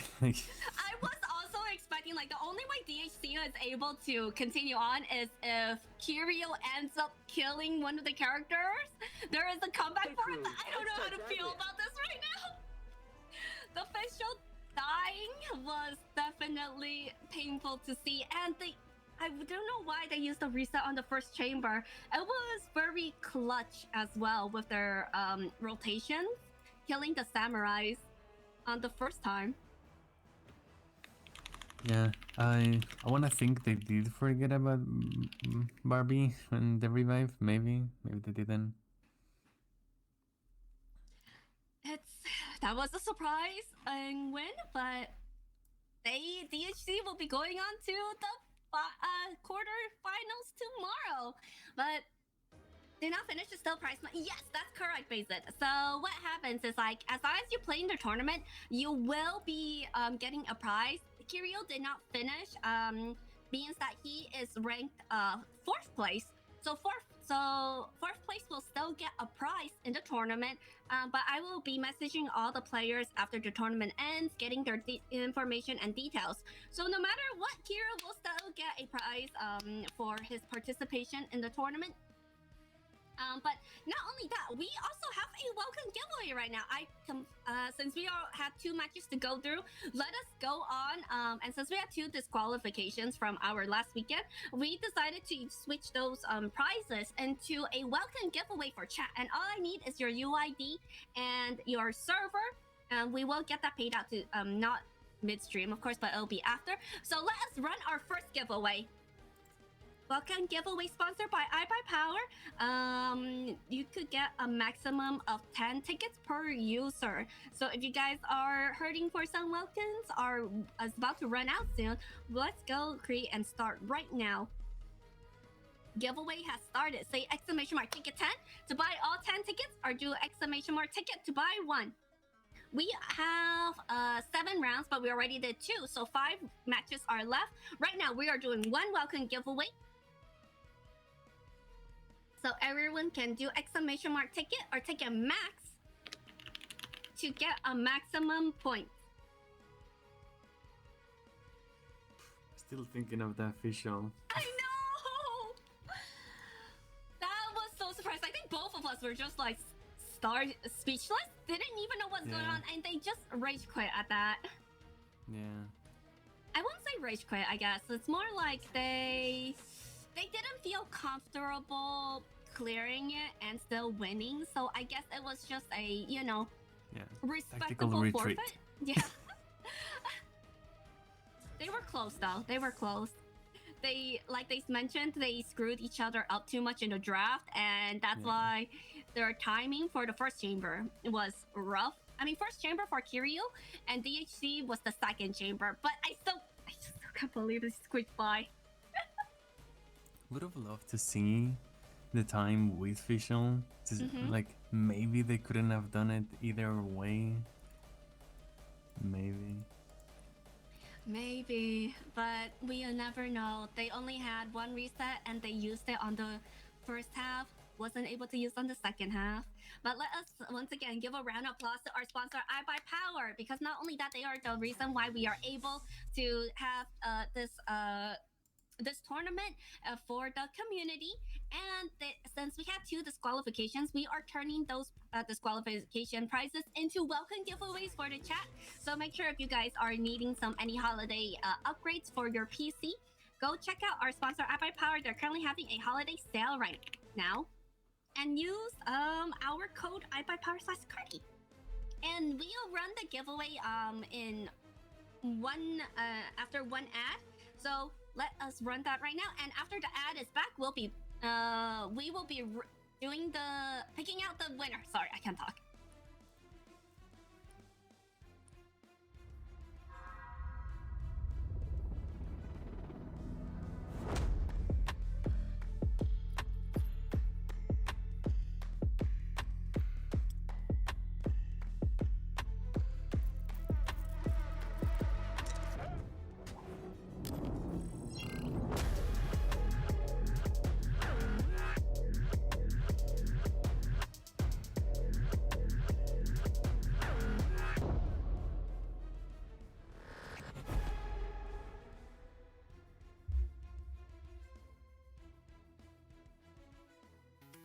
was also expecting, like, the only way DHC is able to continue on is if Kirio ends up killing one of the characters. There is a comeback for it, but I don't know how to feel about this right now. The Official dying was definitely painful to see, and I don't know why they used the reset on the first chamber. It was very clutch as well with their rotations, killing the samurais on the first time. Yeah, I want to think they did forget about Barbie and the revive. Maybe they didn't. That was a surprise and win, but DHC will be going on to the quarterfinals tomorrow. But did not finish the still prize money. Yes, that's correct, Basit. So what happens is, like, as long as you play in the tournament, you will be getting a prize. Kirio did not finish, means that he is ranked 4th place. So fourth place will still get a prize in the tournament. But I will be messaging all the players after the tournament ends, getting their information and details. So no matter what, Kirio will still get a prize for his participation in the tournament. But not only that, we also have a welcome giveaway right now. Since we all had 2 matches to go through, let us go on. And since we had 2 disqualifications from our last weekend, we decided to switch those prizes into a welcome giveaway for chat. And all I need is your UID and your server, and we will get that paid out to not midstream, of course, but it'll be after. So let us run our first giveaway. Welcome giveaway sponsored by iBuyPower. You could get a maximum of 10 tickets per user. So if you guys are hurting for some welcomes or is about to run out soon, let's go create and start right now. Giveaway has started. Say exclamation mark ticket 10 to buy all 10 tickets, or do exclamation mark ticket to buy 1. We have 7 rounds, but we already did 2, so 5 matches are left. Right now, we are doing 1 welcome giveaway. So everyone can do exclamation mark ticket or ticket max to get a maximum point. Still thinking of that official. I know! That was so surprised. I think both of us were just like speechless. Didn't even know what's going on, and they just rage quit at that. Yeah. I won't say rage quit, I guess. It's more like they didn't feel comfortable clearing it and still winning. So I guess it was just a, respectable forfeit. Yeah. They were close though. They were close. They, like they mentioned, they screwed each other up too much in the draft, and that's why their timing for the first chamber was rough. I mean, first chamber for Kirio, and DHC was the second chamber. But I just can't believe it squeaked by. Would have loved to see the time with official. Like, maybe they couldn't have done it either way. Maybe, but we'll never know. They only had 1 reset and they used it on the first half, wasn't able to use on the second half. But let us once again give a round of applause to our sponsor, iBuyPower, because not only that, they are the reason why we are able to have this this tournament for the community. And since we have 2 disqualifications, we are turning those disqualification prizes into welcome giveaways for the chat. So make sure if you guys are needing any holiday upgrades for your PC, go check out our sponsor iPower. They're currently having a holiday sale right now, and use our code iPower/Cardy. And we'll run the giveaway in one after one ad. So let us run that right now. And after the ad is back, we will be doing the picking out the winner. Sorry, I can't talk.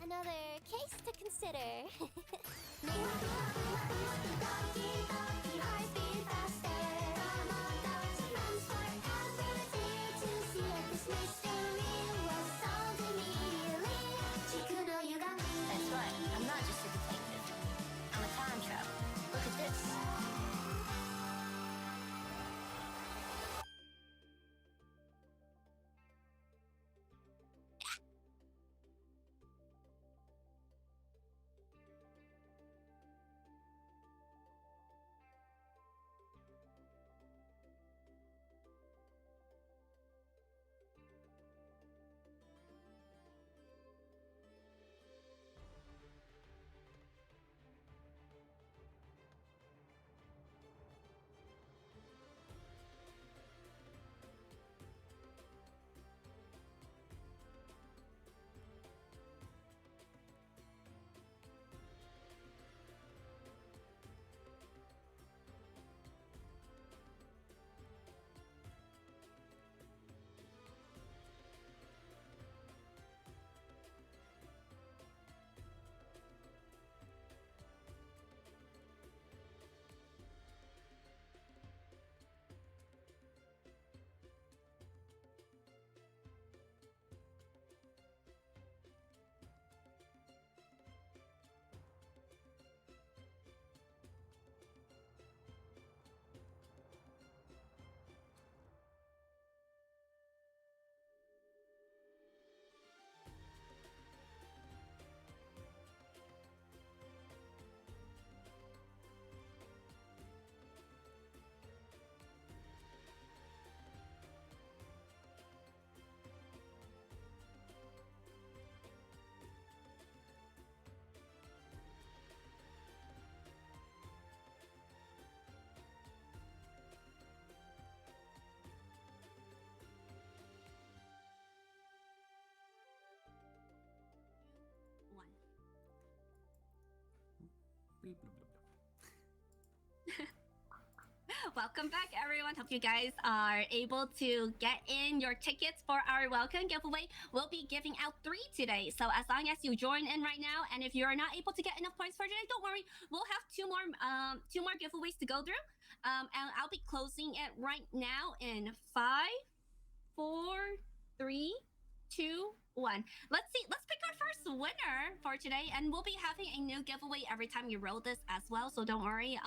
Another case to consider. That's right, I'm not just a detective. I'm a time traveler. Look at this. Welcome back, everyone. Hope you guys are able to get in your tickets for our welcome giveaway. We'll be giving out 3 today. So as long as you join in right now, and if you're not able to get enough points for today, don't worry. We'll have 2 more giveaways to go through. And I'll be closing it right now in 5, 4, 3, 2, 1. Let's see. Let's pick our first winner for today, and we'll be having a new giveaway every time you roll this as well. So don't worry.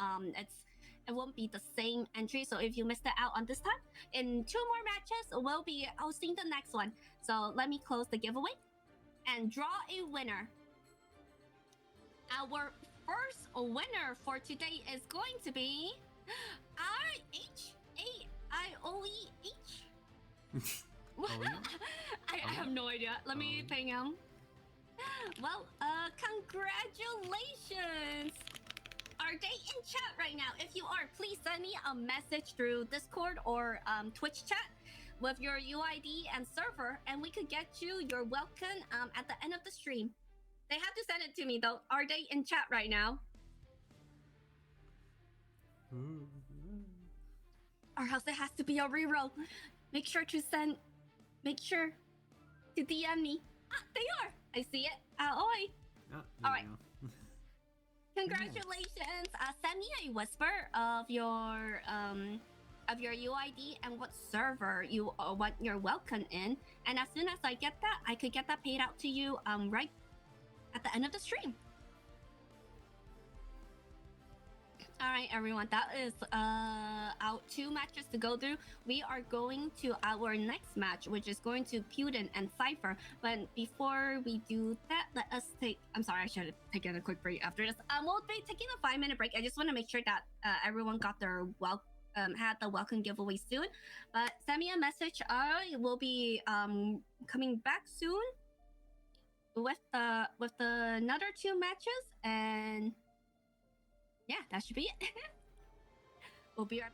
It won't be the same entry. So if you missed it out on this time, in 2 more matches, we'll be hosting the next one. So let me close the giveaway and draw a winner. Our first winner for today is going to be RHAIOEH. I have no idea. Let me ping him. Well, congratulations. Are they in chat right now? If you are, please send me a message through Discord or Twitch chat with your UID and server, and we could get you your welcome at the end of the stream. They have to send it to me though. Are they in chat right now? Or else it has to be a reroll. Make sure to send make sure to DM me. Ah, they are. I see it. Oi. Oh, All right. Congratulations. Send me a whisper of your UID and what server you want your welcome in, and as soon as I get that, I could get that paid out to you right at the end of the stream. All right, everyone, that is our 2 matches to go through. We are going to our next match, which is going to PutIn and Cipher. But before we do that, let us take... I'm sorry, I should have taken a quick break after this. We'll be taking a 5-minute break. I just want to make sure that everyone got their had the welcome giveaway soon. But send me a message. I will be coming back soon with another 2 matches, and yeah, that should be it. We'll be right back.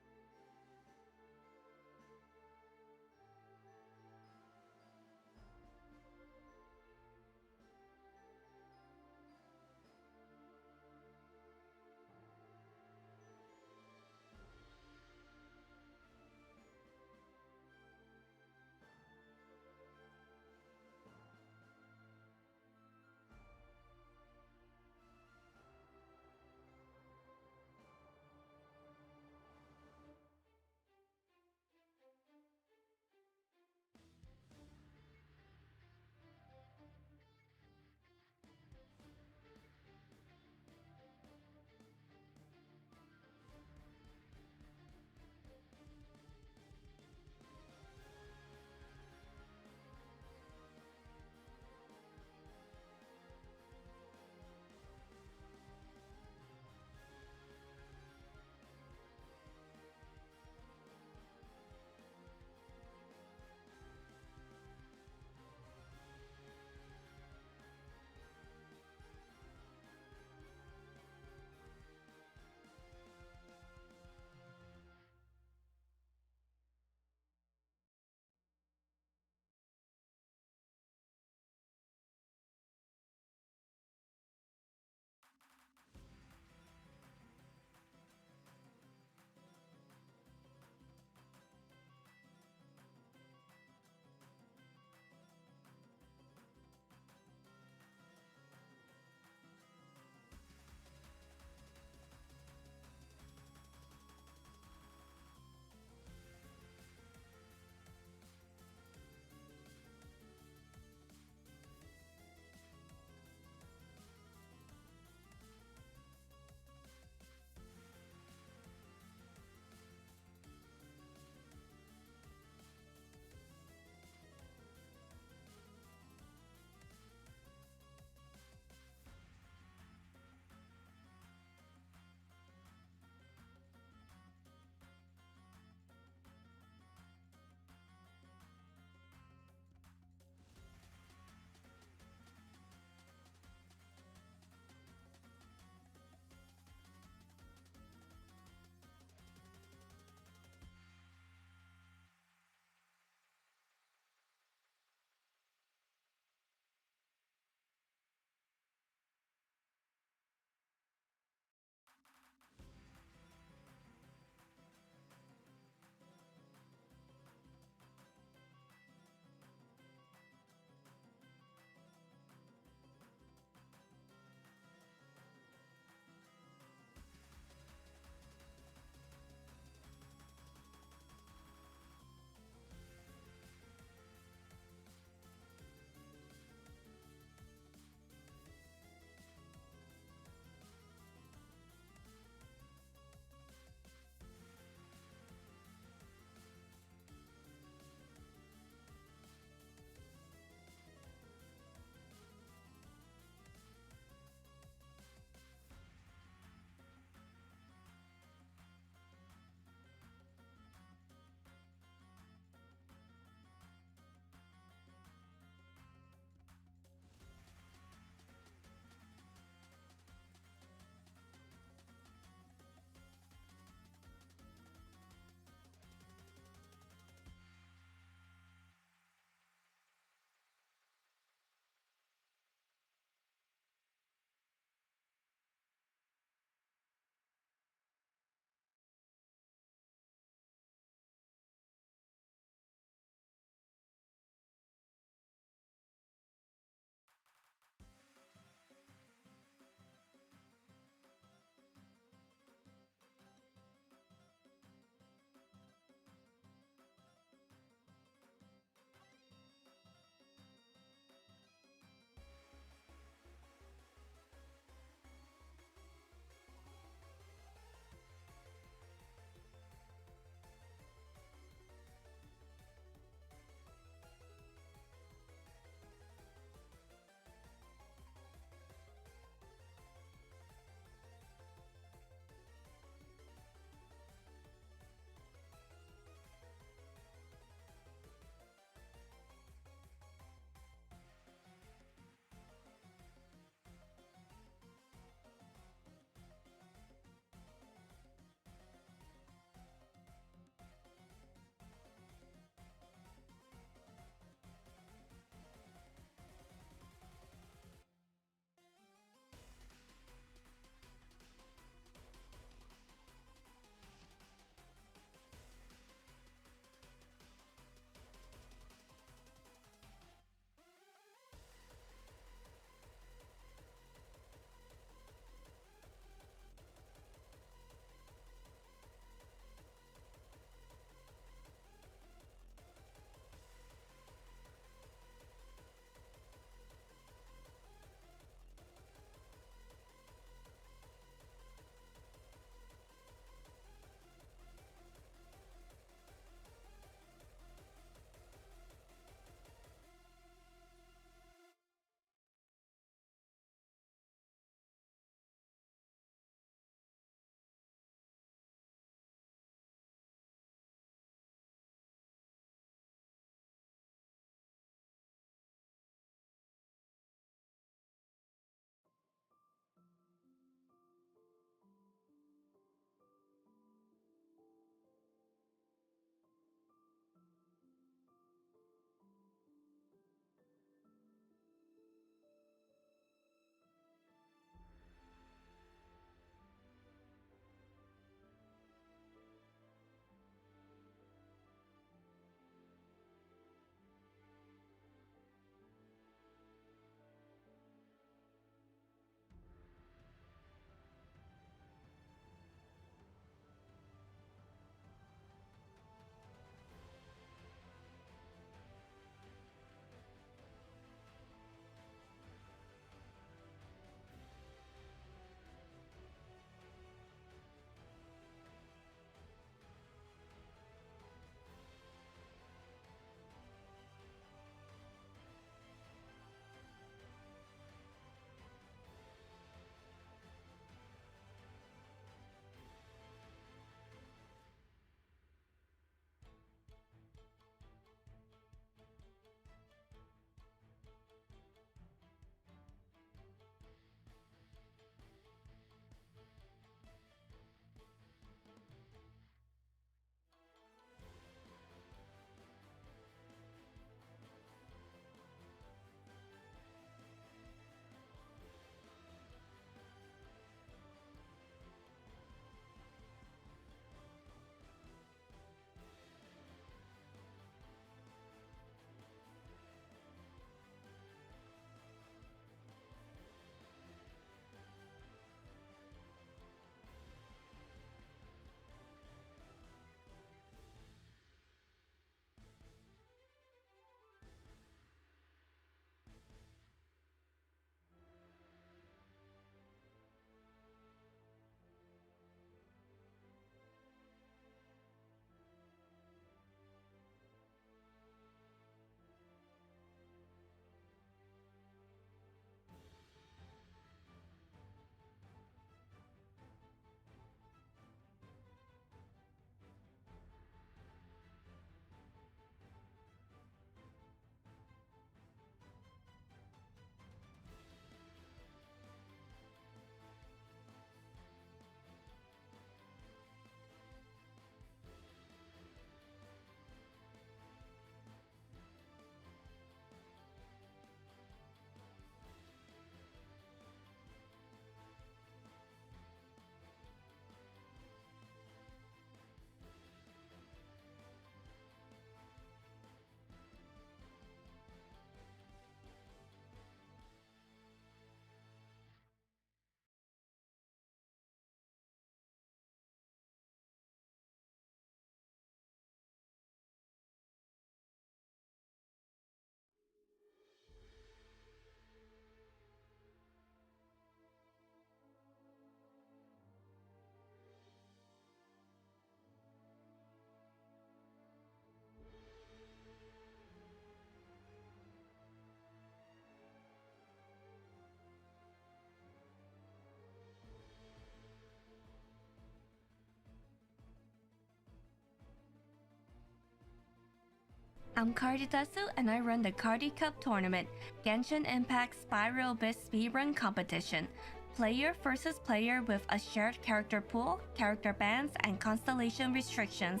I'm Cardy and I run the Cardy Cup tournament, Genshin Impact Spiral Abyss speedrun competition. Player versus player with a shared character pool, character bans, and constellation restrictions.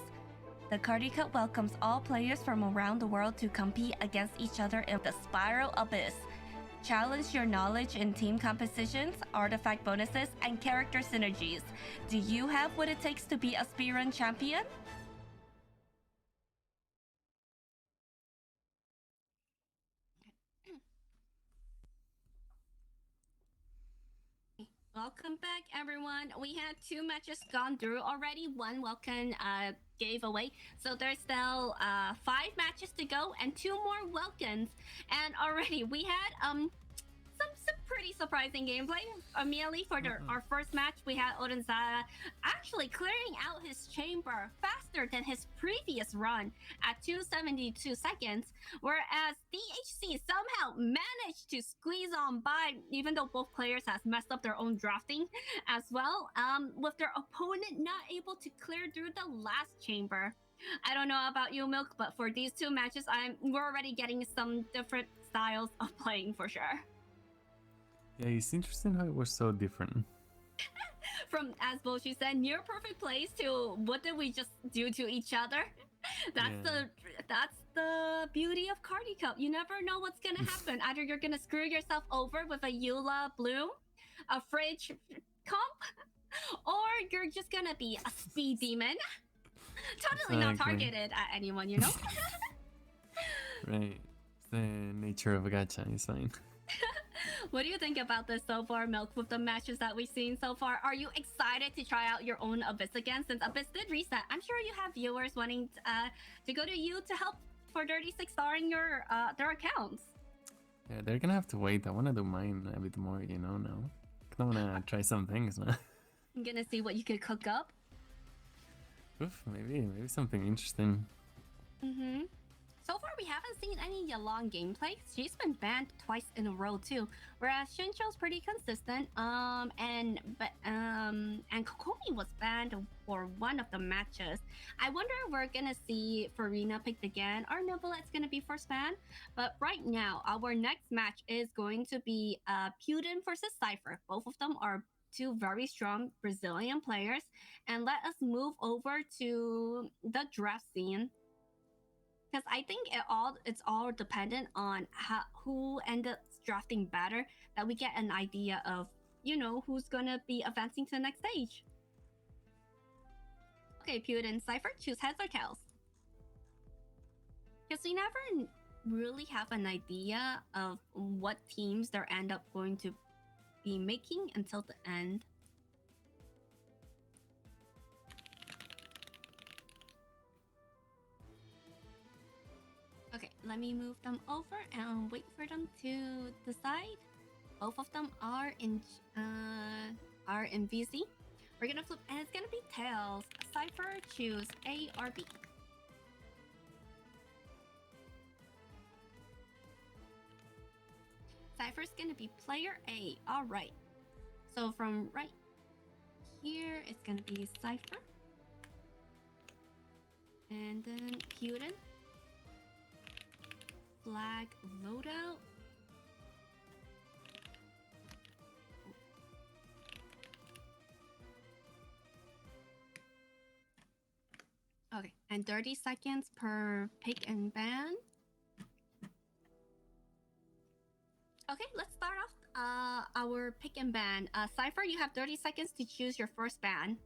The Cardy Cup welcomes all players from around the world to compete against each other in the Spiral Abyss. Challenge your knowledge in team compositions, artifact bonuses, and character synergies. Do you have what it takes to be a speedrun champion? Welcome back, everyone. We had 2 matches gone through already. One Welkin gave away. So there's still 5 matches to go and 2 more Welkins. And already we had some pretty surprising gameplay. Immediately for our first match, we had Odin Zada actually clearing out his chamber faster than his previous run at 272 seconds, whereas DHC somehow managed to squeeze on by, even though both players has messed up their own drafting as well, with their opponent not able to clear through the last chamber. I don't know about you, Milk, but for these 2 matches, we're already getting some different styles of playing for sure. Yeah, it's interesting how it was so different. From, as Boshi said, near perfect plays to what did we just do to each other? That's the beauty of Cardy Cup. You never know what's gonna happen. Either you're gonna screw yourself over with a Eula Bloom, a Fridge comp, or you're just gonna be a speed demon. Totally not targeted at anyone, you know? Right. It's the nature of a gacha, it's fine. What do you think about this so far, Milk, with the matches that we've seen so far? Are you excited to try out your own Abyss again? Since Abyss did reset, I'm sure you have viewers wanting to go to you to help for 36-starring your their accounts. Yeah, they're gonna have to wait. I wanna do mine a bit more, you know, now. I wanna try some things, man. I'm gonna see what you could cook up. Oof, maybe something interesting. So far, we haven't seen any Yalong gameplay. She's been banned twice in a row too, whereas Shincho's pretty consistent. And Kokomi was banned for one of the matches. I wonder if we're gonna see Farina picked again, or Novelette's gonna be first ban. But right now, our next match is going to be PutIn versus Cipher. Both of them are 2 very strong Brazilian players. And let us move over to the draft scene, because I think it's all dependent on who ended up drafting better, that we get an idea of, you know, who's gonna be advancing to the next stage. Okay, PutIn, Cipher, choose heads or tails. Because we never really have an idea of what teams they end up going to be making until the end. Okay, let me move them over and wait for them to decide. Both of them are in VZ. We're gonna flip, and it's gonna be tails. Cipher, choose A or B. Cipher's gonna be player A. All right. So from right here, it's gonna be Cipher, and then PutIn. Flag loadout. Okay, and 30 seconds per pick and ban. Okay, let's start off our pick and ban. Cipher, you have 30 seconds to choose your first ban.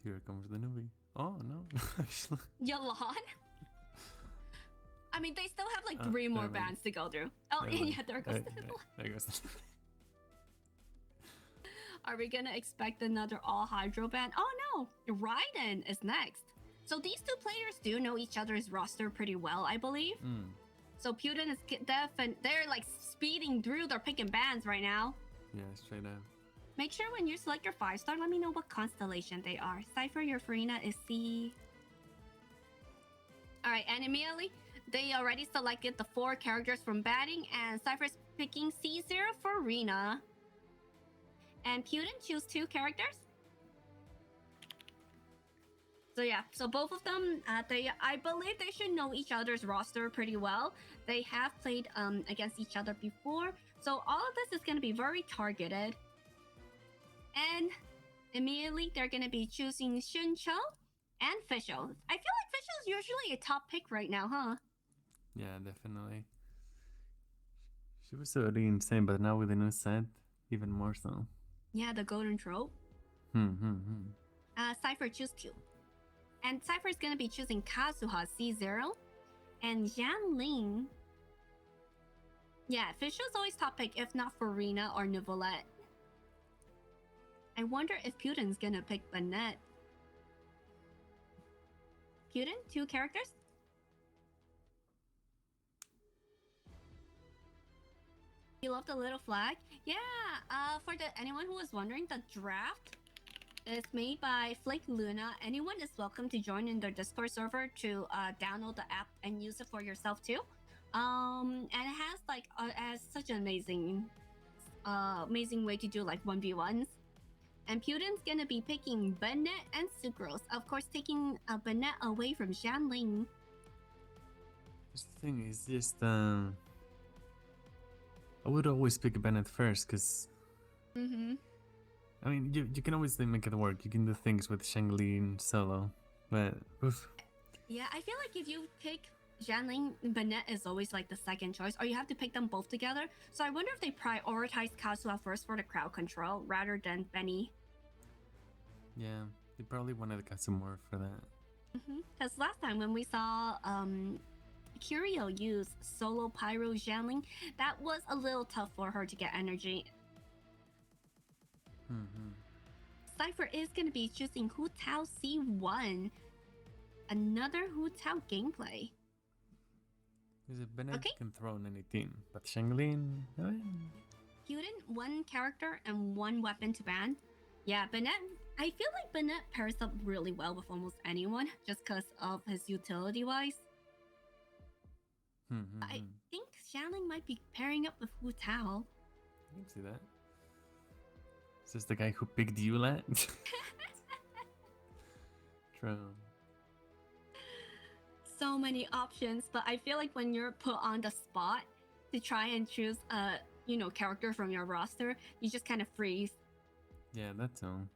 Here comes the newbie. Oh no. Yalon? I mean, they still have like 3 more bans to go through. Oh, yeah, there goes there goes. Are we gonna expect another all Hydro ban? Oh no, Raiden is next. So these 2 players do know each other's roster pretty well, I believe. So PutIn is they're like speeding through their pick and bans right now. Yeah, straight up. Make sure when you select your 5-star, let me know what constellation they are. Cipher, your Farina is C. Alright, and immediately, they already selected the 4 characters from batting, and Cipher's picking C0 for Rina. And PutIn, choose 2 characters. So yeah, so both of them, I believe they should know each other's roster pretty well. They have played against each other before, so all of this is going to be very targeted. And immediately they're going to be choosing Shuncho and Fischl. I feel like Fischl is usually a top pick right now, huh? Yeah, definitely. She was already insane, but now with the new set, even more so. Yeah, the golden trope. Cipher choose Q. And Cipher is going to be choosing Kazuha C0 and Jianling. Yeah, Fischl's always top pick, if not for Rena or Nivolette. I wonder if PutIn's going to pick Bennett. PutIn, 2 characters? You love the little flag? Yeah, for anyone who was wondering, the draft is made by Flake Luna. Anyone is welcome to join in their Discord server to download the app and use it for yourself too. And it has like has such an amazing way to do like 1v1s. And PutIn's gonna be picking Bennett and Sucrose, of course taking Bennett away from Jianling. The thing is just I would always pick Bennett first, because I mean, you can always make it work. You can do things with Shangli and solo, but oof. Yeah, I feel like if you pick Jianling, Bennett is always like the second choice, or you have to pick them both together. So I wonder if they prioritize Kazuha first for the crowd control rather than Benny. Yeah, they probably wanted to cut some more for that. Because last time when we saw Curio use solo Pyro Jianling, that was a little tough for her to get energy. Cipher is going to be choosing Hu Tao C1. Another Hu Tao gameplay. Because Bennett can throw on any team, but Shanglin, PutIn, 1 character and 1 weapon to ban. Yeah, Bennett, I feel like Bennett pairs up really well with almost anyone, just because of his utility-wise. I think Jianling might be pairing up with Hu Tao. I can see that. Is this the guy who picked Yulet? True. So many options, but I feel like when you're put on the spot to try and choose a character from your roster, you just kind of freeze. Yeah, that's all.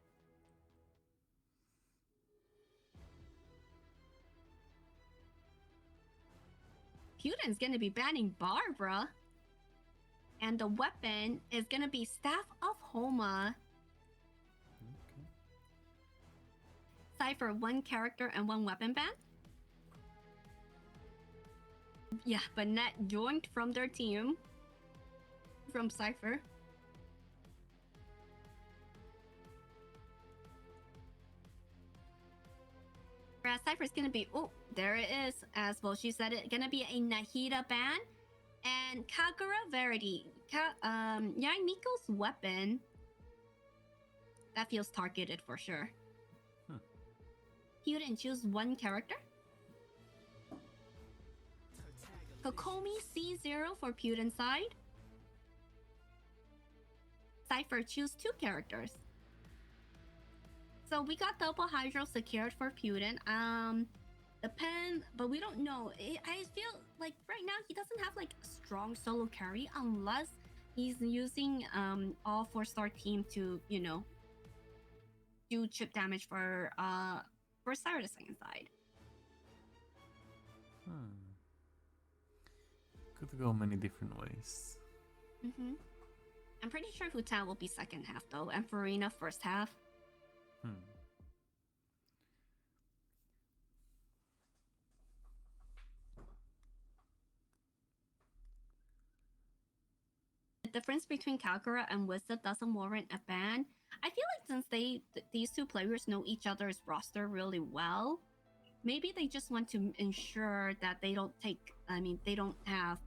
PutIn's gonna be banning Barbara, and the weapon is gonna be Staff of Homa. Okay. Cipher, 1 character and 1 weapon ban. Yeah, Bennett joined from their team. From Cipher. Whereas Cypher's gonna be, oh, there it is, as well she said it, gonna be a Nahida ban. And Kagura Verity. Niko's weapon. That feels targeted for sure. PutIn choose 1 character. Kokomi C0 for PutIn side. Cipher choose 2 characters. So we got double hydro secured for PutIn. The pen, but we don't know. I feel like right now he doesn't have like a strong solo carry unless he's using all 4-star team to do chip damage for Cyrus second side. Could go many different ways. I'm pretty sure Hu Tao will be second half though, and Farina first half. The difference between Kalkara and Wizard doesn't warrant a ban. I feel like since these 2 players know each other's roster really well, maybe they just want to ensure that they don't have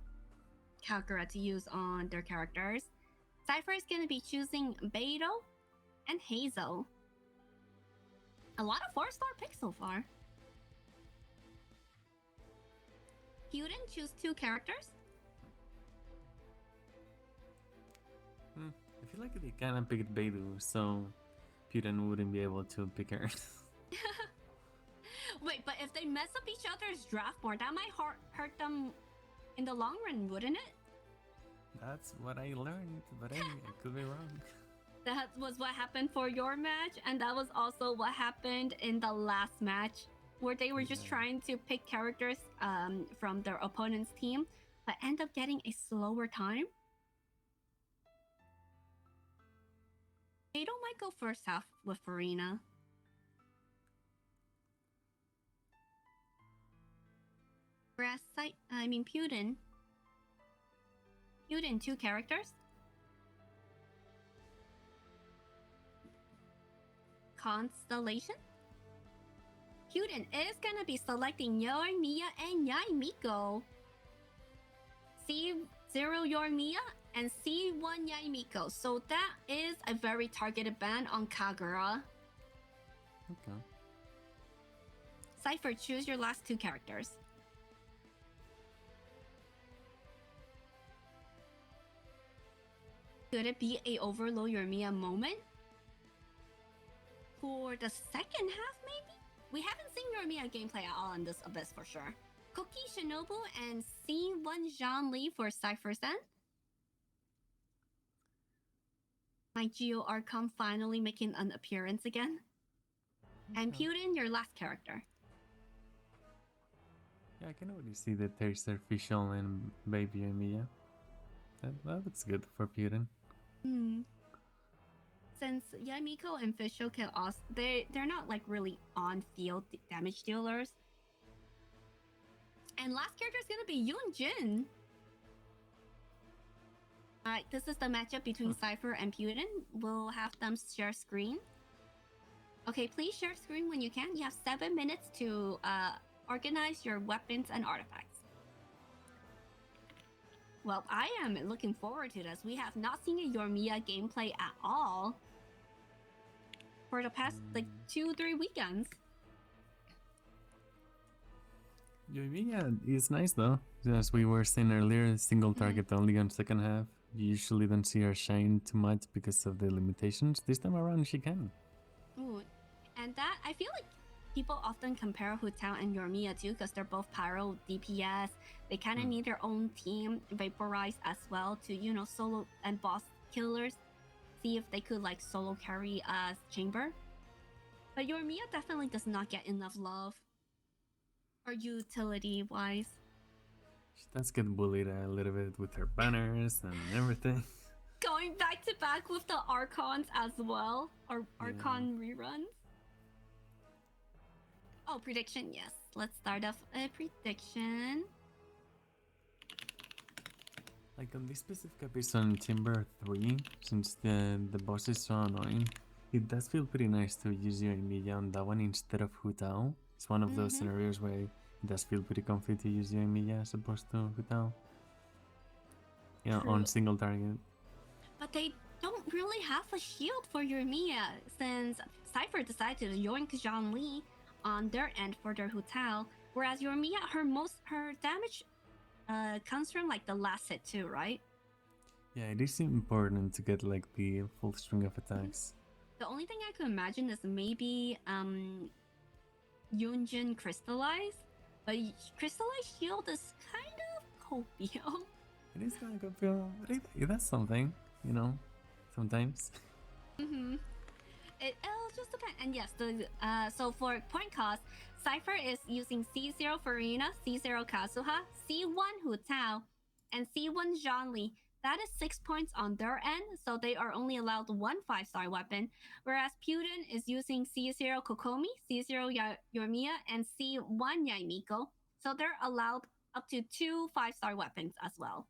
Kalkara to use on their characters. Cipher is going to be choosing Beidou and Hazel. A lot of 4-star picks so far. PutIn choose 2 characters. I feel like they kind of picked Beidou, so PutIn wouldn't be able to pick her. Wait, but if they mess up each other's draft board, that might hurt them in the long run, wouldn't it? That's what I learned, but hey, I could be wrong. That was what happened for your match, and that was also what happened in the last match, where they were just trying to pick characters from their opponent's team, but end up getting a slower time. Kato might go first half with Farina. Whereas PutIn. PutIn 2 characters. Constellation. PutIn is gonna be selecting Yormia and Yaimiko. C0 Yormia and C1 Yaimiko. So that is a very targeted ban on Kagura. Okay. Cipher, choose your last 2 characters. Could it be a overload Yormia moment? For the second half, maybe? We haven't seen Yormia gameplay at all in this Abyss for sure. Cookie Shinobu and C1 Jean Lee for Cypher's End. My Geo Archon finally making an appearance again. And PutIn, your last character. Yeah, I can already see the taste official and Baby Emilia. That looks good for PutIn. Since Yamiko and Fisho can also they're not like really on field damage dealers. And last character is gonna be Yoonjin. Alright, this is the matchup between Cipher and PutIn. We'll have them share screen. Okay, please share screen when you can. You have 7 minutes to organize your weapons and artifacts. Well, I am looking forward to this. We have not seen a Yormia gameplay at all for the past like 2-3 weekends. Yormia is nice though. As we were saying earlier, single target only on second half. You usually don't see her shine too much because of the limitations. This time around she can. Ooh, and that, I feel like people often compare Hu Tao and Yormia too, because they're both pyro DPS. They kind of need their own team, Vaporize as well, to, you know, solo and boss killers. See if they could like solo carry Chamber. But Yormia definitely does not get enough love. Or utility wise. She does get bullied a little bit with her banners and everything. Going back to back with the Archons as well. Or Archon reruns. Oh, prediction, yes. Let's start off a prediction. Like on this specific episode on Timber 3, since the boss is so annoying, it does feel pretty nice to use your Emilia on that one instead of Hu Tao. It's one of those scenarios where it does feel pretty comfy to use your Emilia as opposed to Hu Tao. Yeah, on single target. But they don't really have a shield for Yormia, since Cipher decided to yoink Jean Lee on their end for their Hu Tao, whereas Yormia, her damage comes from like the last hit too, right? Yeah, it is important to get like the full string of attacks. The only thing I could imagine is maybe Yoonjin Crystallize, but Crystallize shield is kind of copium. It is kind of good feel, but that's something, you know, sometimes. It'll just depend. And yes, so for point cost, Cipher is using C0 Farina, C0 Kazuha, C1 Hu Tao, and C1 Zhangli. That is 6 points on their end, so they are only allowed 1 5-star weapon, whereas PutIn is using C0 Kokomi, C0 Yormia, and C1 Yaimiko, so they're allowed up to 2 5-star weapons as well.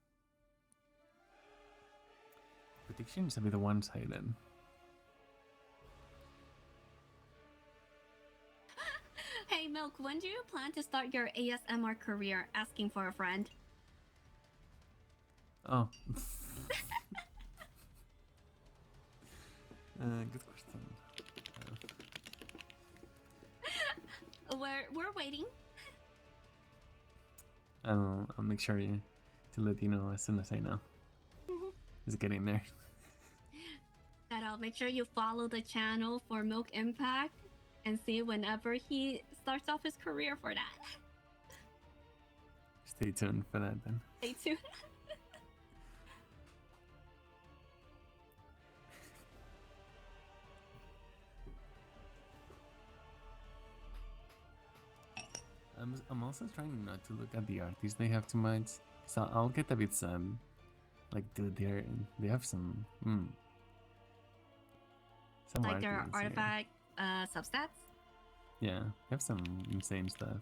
Predictions a bit one-sided. Hey Milk, when do you plan to start your ASMR career? Asking for a friend. Oh. Good question. We're waiting. I'll make sure to let you know as soon as I know. It's getting there. And I'll make sure you follow the channel for Milk Impact. and see whenever he starts off his career for that. Stay tuned for that then. Stay tuned. I'm also trying not to look at the artists they have too much, so I'll get a bit sad. Like, dude, they have some Like their artists here. artifact substats. Yeah, they have some insane stuff.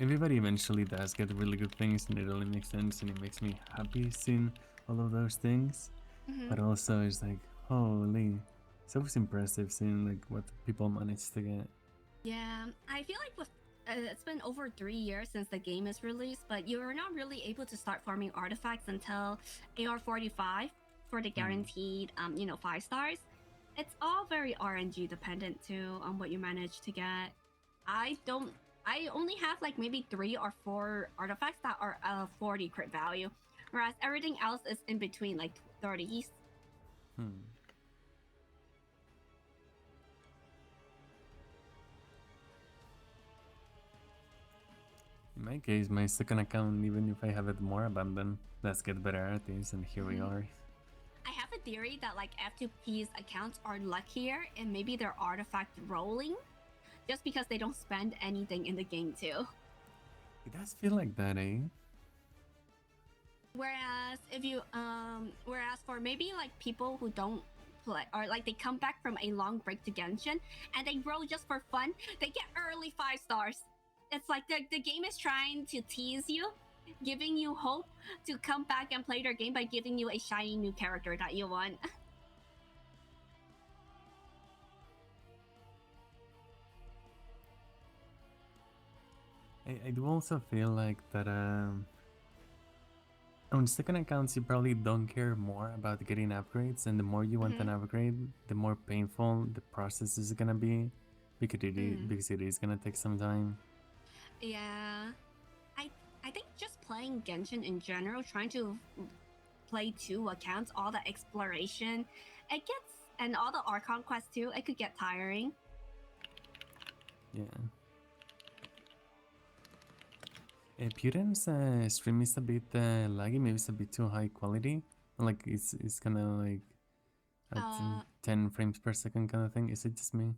Everybody eventually does get really good things, and it only makes sense, and it makes me happy seeing all of those things. But also, it's like, holy, it's always impressive seeing like what people manage to get. Yeah, I feel like with it's been over 3 years since the game is released, but you're not really able to start farming artifacts until AR45 for the guaranteed, 5 stars. It's all very RNG dependent too on what you manage to get. I only have like maybe 3 or 4 artifacts that are 40 crit value, whereas everything else is in between like 30s. In my case, my second account, even if I have it more abandoned, let's get better artists, and here we are. I have a theory that like F2P's accounts are luckier and maybe they're artifact rolling just because they don't spend anything in the game too. It does feel like that, eh? Whereas if you whereas for maybe like people who don't play or like they come back from a long break to Genshin and they roll just for fun, they get early 5 stars. It's like the game is trying to tease you, giving you hope to come back and play their game by giving you a shiny new character that you want. I do also feel like that on second accounts you probably don't care more about getting upgrades, and the more you want an upgrade, the more painful the process is gonna be, because it is gonna take some time. Yeah, I think just playing Genshin in general, trying to play 2 accounts, all the exploration, and all the Archon quests too, it could get tiring. Yeah. PutIn's stream is a bit laggy, maybe it's a bit too high quality. Like it's kind of like at 10 frames per second kind of thing. Is it just me?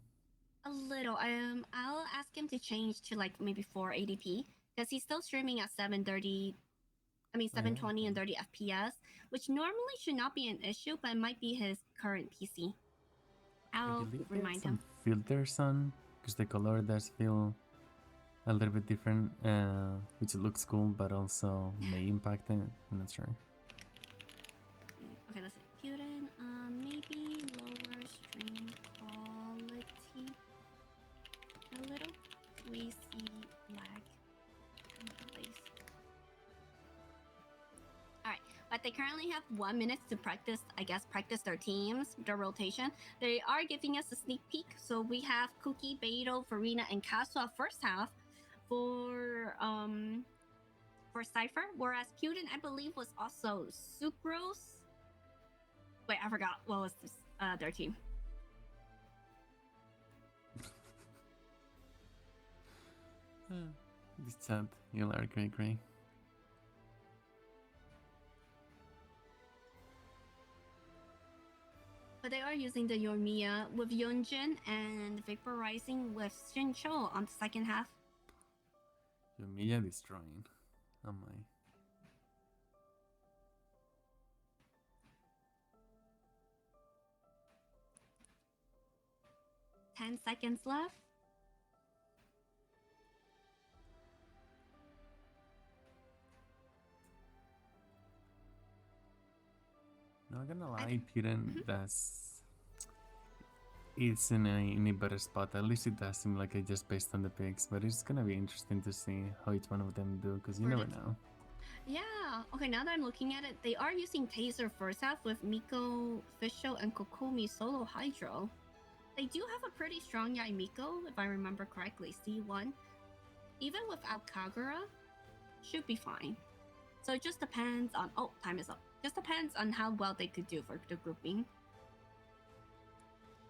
A little. I'll ask him to change to like maybe 480p because he's still streaming at 720 and 30 FPS, which normally should not be an issue, but it might be his current PC. I'll remind him. Filters on, because the color does feel a little bit different, which looks cool, but also may impact it. I'm not sure. Okay, let's see. PutIn, maybe lower stream quality a little. We see lag. Alright, but they currently have 1 minute to practice their teams, their rotation. They are giving us a sneak peek. So we have Cookie, Beto, Farina, and Kaswa first half for Cipher, whereas PutIn, I believe, was also Sucrose. Wait, I forgot what was this, their team. This sad. You are great. But they are using the Yoimiya with Yunjin and Vaporizing with Shincho on the second half. Yoimiya destroying. Oh my. 10 seconds left. Not gonna lie, PutIn it's in a better spot. At least it does seem like it just based on the picks, but it's gonna be interesting to see how each one of them do, because you never know. Yeah, okay, now that I'm looking at it, they are using Taser first half with Miko, Fisho, and Kokomi solo Hydro. They do have a pretty strong Yai Miko, if I remember correctly, C1. Even without Kagura, should be fine. So it just depends on... Oh, time is up. Just depends on how well they could do for the grouping.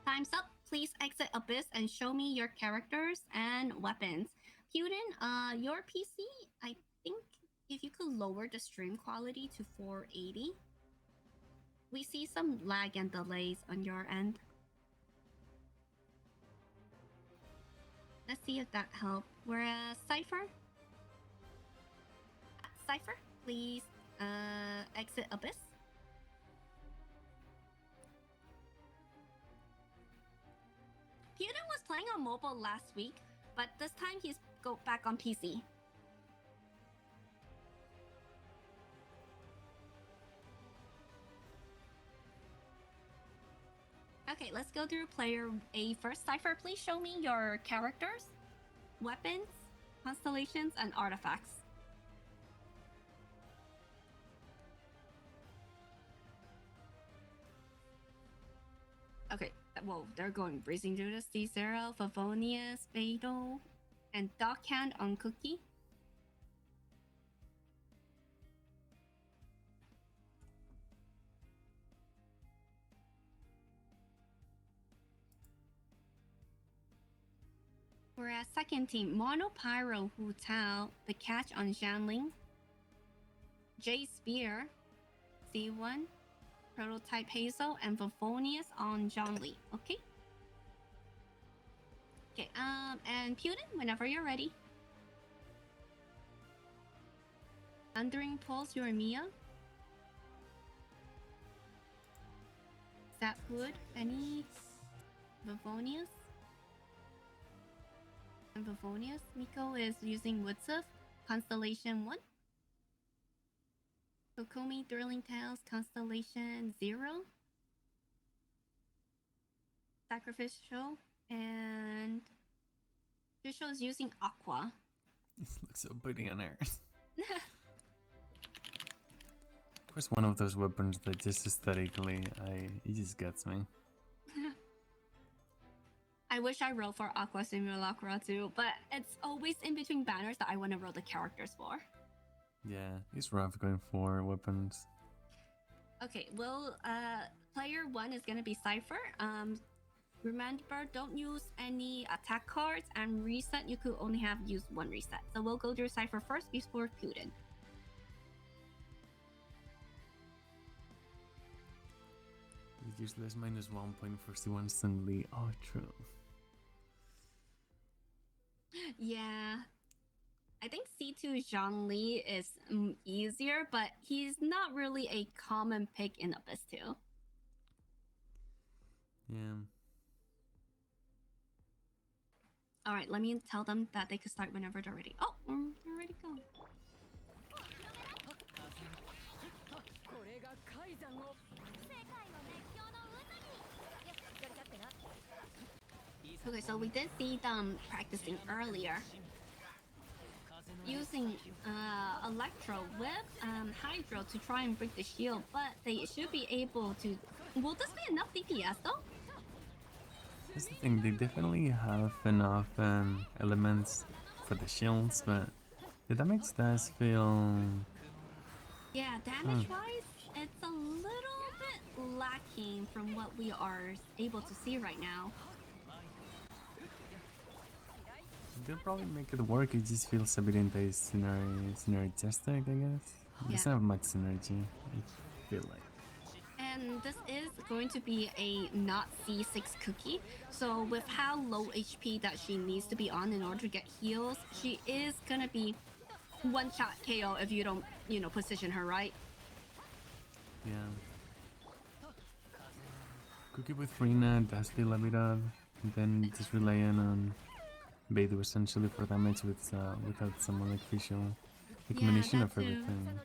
Time's up. Please exit Abyss and show me your characters and weapons. PutIn, your PC, I think if you could lower the stream quality to 480. We see some lag and delays on your end. Let's see if that helped. Whereas Cipher, please exit Abyss. PutIn was playing on mobile last week, but this time he's back on PC. Okay, let's go through player A first. Cipher, please show me your characters, weapons, constellations, and artifacts. Okay, whoa, they're going Breezing Judas, D0, Favonius, Beidou, and Dockhand on Cookie. Whereas second team, Mono Pyro, Hu Tao, The Catch on Zhanling, J Spear, C1, Prototype Hazel, and Favonius on Zhongli. Okay. Okay, and PutIn, whenever you're ready. Thundering Pulse, Yoimiya. Sapwood, Phoenix, Favonius. And Favonius. Miko is using Woodsuf, Constellation 1. Kokomi, Thrilling Tales, Constellation 0. Sacrificial, and Fischl is using Aqua. This looks so pretty on air. Of course, one of those weapons that just aesthetically, it just gets me. I wish I rolled for Aqua Simulacra too, but it's always in between banners that I want to roll the characters for. Yeah, it's rough going for weapons. Okay, well, player 1 is gonna be Cipher. Remember, don't use any attack cards, and reset, you could only have used one reset. So we'll go through Cipher first before PutIn. Useless -1 for C1 instantly. Oh, true. Yeah. I think C2 Zhongli is easier, but he's not really a common pick in Abyss 2. Yeah. Alright, let me tell them that they could start whenever they're ready. Oh, they're ready to go. Okay, so we did see them practicing earlier. Using Electro Whip and Hydro to try and break the shield, but they should be able to... Will this be enough DPS though? That's the thing, they definitely have enough elements for the shields, but the damage does feel... Yeah, damage-wise, it's a little bit lacking from what we are able to see right now. They'll probably make it work, it just feels a bit anti-synergy Jester, I guess. It doesn't have much synergy, I feel like. And this is going to be a not C6 cookie, so with how low HP that she needs to be on in order to get heals, she is gonna be one-shot KO if you don't, position her right. Yeah. Cookie with Rina does feel a bit odd, and then just relying on Beidou essentially for damage without someone like Fischl. The combination of everything.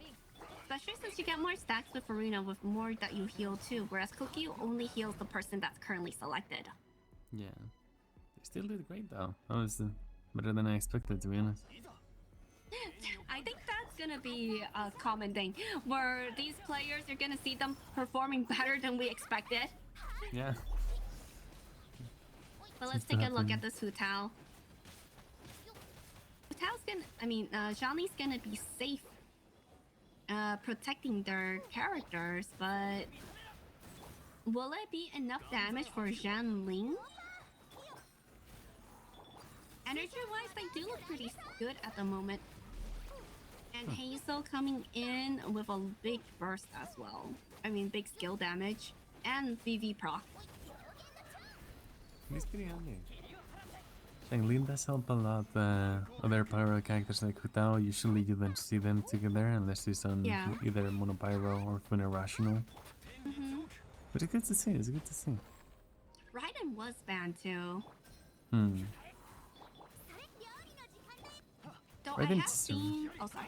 Especially since you get more stacks with Arena with more that you heal too, whereas Cookie only heals the person that's currently selected. Yeah. They still did great though. That was better than I expected, to be honest. I think that's gonna be a common thing, where these players, you're gonna see them performing better than we expected. Yeah. But let's take a look at this Hu Tao. Hu Tao's Zhongli's gonna be safe protecting their characters, but will it be enough damage for Zhang Ling? Energy-wise, they do look pretty good at the moment. And Hazel coming in with a big burst as well. I mean, big skill damage and VV proc. He's pretty handy. Lin does help a lot. Other pyro characters like Hutao, usually you don't see them together unless it's on either monopyro or Funa Rational. But it's good to see, it's good to see. Raiden was banned too. Though I have seen... Oh, sorry.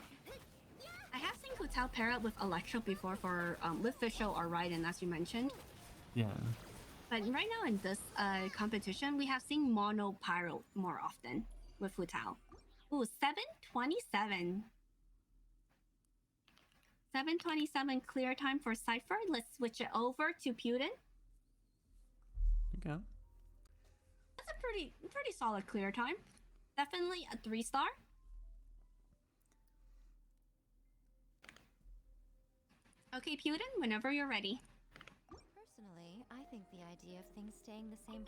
I have seen Hutao pair up with Electro before for with Fischl or Raiden, as you mentioned. Yeah. But right now in this competition, we have seen mono pyro more often with Hutao. Ooh, 7:27. 7:27 clear time for Cipher. Let's switch it over to PutIn. Okay. That's a pretty solid clear time. Definitely a 3-star. Okay, PutIn, whenever you're ready. Personally, I think the idea of things staying the same.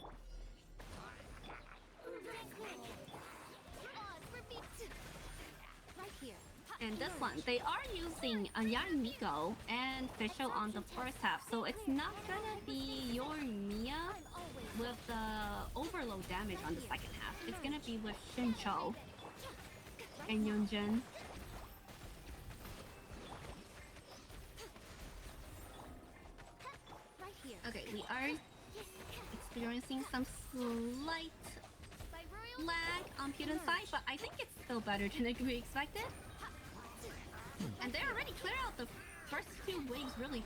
Right here. And this one, they are using Yamiko and Fischl on the first half, so it's not gonna be your Mia with the overload damage on the second half. It's gonna be with Shincho and Yunjin. Okay, we are experiencing some slight lag on PutIn's side, but I think it's still better than we expected. And they already cleared out the first 2 waves really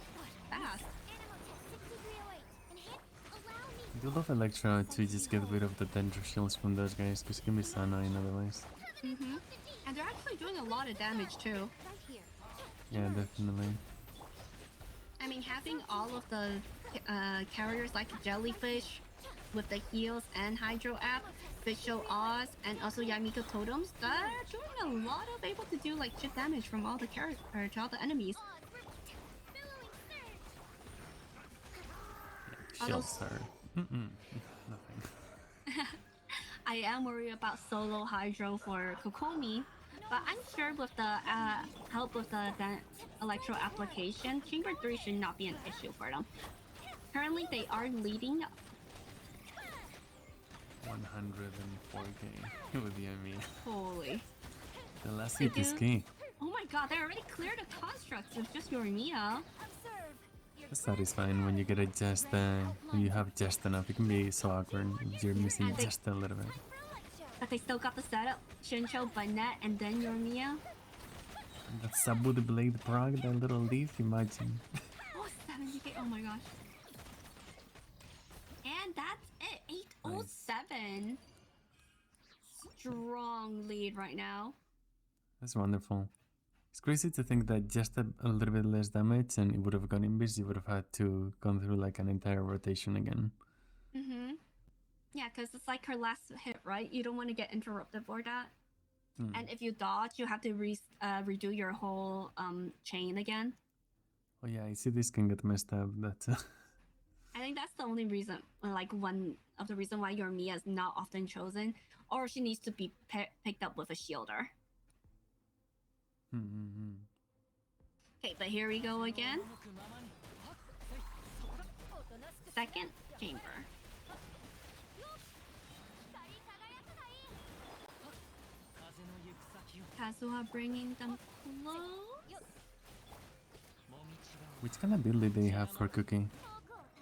fast. I do love Electro to just get rid of the Dendro shields from those guys, because it can be so annoying otherwise. And they're actually doing a lot of damage too. Yeah, definitely. I mean, having all of the carriers like Jellyfish with the heals and Hydro app, Fischl Oz, and also Yamiko totems, they're doing a lot of able to do like chip damage from all the characters to all the enemies. Shields are... nothing. I am worried about solo Hydro for Kokomi, but I'm sure with the help with the Electro application, Chamber 3 should not be an issue for them. Currently, they are leading 104k with Yami. Holy. The last hit is key. Oh my god, they already cleared the constructs with just Yoimiya. That's satisfying when you get a Jester, when you have just enough. It can be so awkward if you're missing just a little bit. But they still got the setup. Shincho, Banette, and then Yoimiya. That Sabu the Blade prog, that little leaf, imagine. Oh, 70k, oh my gosh. And that's it, 807. Strong lead right now. That's wonderful. It's crazy to think that just a little bit less damage and it would have gone invis. You would have had to go through like an entire rotation again. Yeah, because it's like her last hit, right? You don't want to get interrupted for that. And if you dodge, you have to redo your whole chain again. Oh yeah, I see this can get messed up. I think that's the only reason, like one of the reason why Yoimiya is not often chosen, or she needs to be picked up with a shielder. Okay, but here we go again. Second chamber. Kazuha bringing them close. Which kind of build did they have for cooking?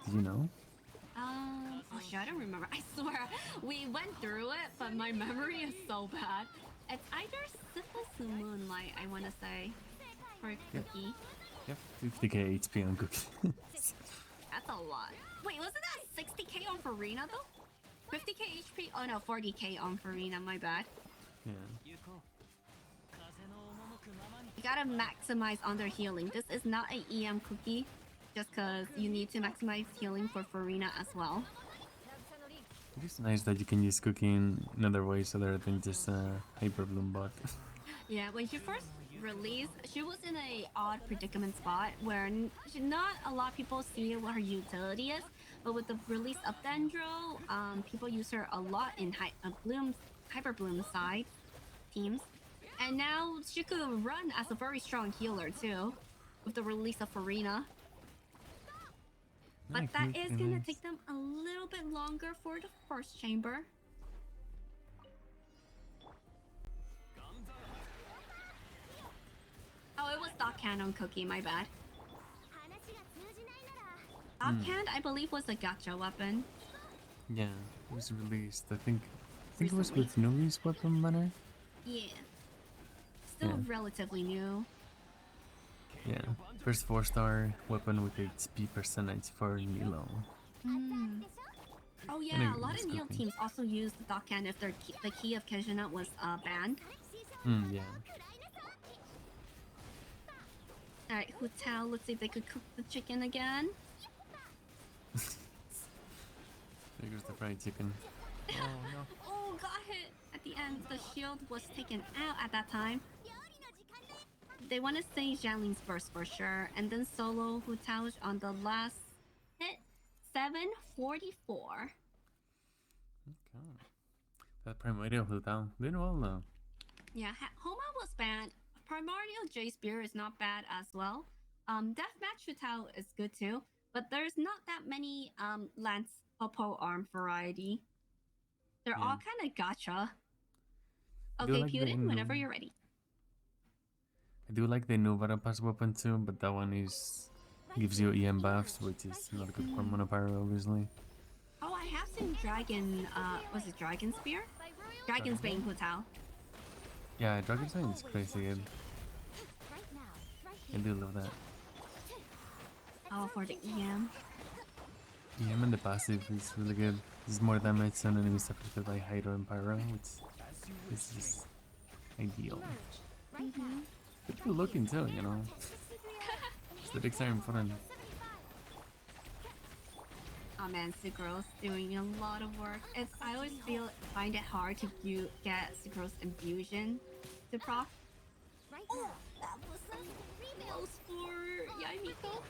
Do you know? Oh shit, I don't remember. I swear, we went through it, but my memory is so bad. It's either Syphil's Moonlight, I want to say, for Cookie. Yep, 50k HP on Cookie. That's a lot. Wait, wasn't that 60k on Farina though? 50k HP? Oh no, 40k on Farina, my bad. Yeah. You gotta maximize on their healing. This is not an EM Cookie, just because you need to maximize healing for Farina as well. It is nice that you can use Cookie in other ways other than just Hyper Bloom bot. Yeah, when she first release, she was in a odd predicament spot where not a lot of people see what her utility is, but with the release of Dendro, people use her a lot in Hyper Bloom side teams, and now she could run as a very strong healer too, with the release of Arena. But Like that Nuke is and gonna this. take them a little bit longer for the first chamber. Oh, it was Dockhand on Cookie, my bad. Dockhand, I believe, was a gacha weapon. Yeah, it was released. I think it was Recently. with Nuke's weapon banner. Yeah. Still Yeah. relatively new. Yeah, first 4-star weapon with HP percentage for Nilo. Mm. Oh And yeah, it a lot was of Neo Cookie. teams also use the Dockhand if the key of Kizuna was banned. Yeah. Alright, Hotel, let's see if they could cook the chicken again. There goes the fried chicken. Oh no. Oh, got hit at the end. The shield was taken out at that time. They want to say Jianling's burst for sure, and then solo Hutauj on the last hit, 744. Okay. That primordial Hutao did well though. Yeah, Homa was bad. Primordial J Spear is not bad as well. Deathmatch Hutao is good too, but there's not that many Lance Popo arm variety. They're all kind of gacha. I do Okay, like the PutIn, whenever new- you're ready. I do like the new Varapass weapon too, but that one gives you EM buffs, which is not good for Monopyro, obviously. Oh, I have seen Dragon, was it Dragon Spear? Dragon's Bane Hutao. Yeah, Dragon Sign is crazy good. I do love that. Oh, for the EM. EM and the passive is really good. It's more damage on enemies affected by Hydro and Pyro, which is just ideal. Good looking too, you know. Aesthetics are important. Oh man, Sucrose doing a lot of work. I always find it hard to get Sucrose infusion to proc. Oh, that was close for Yaimiko.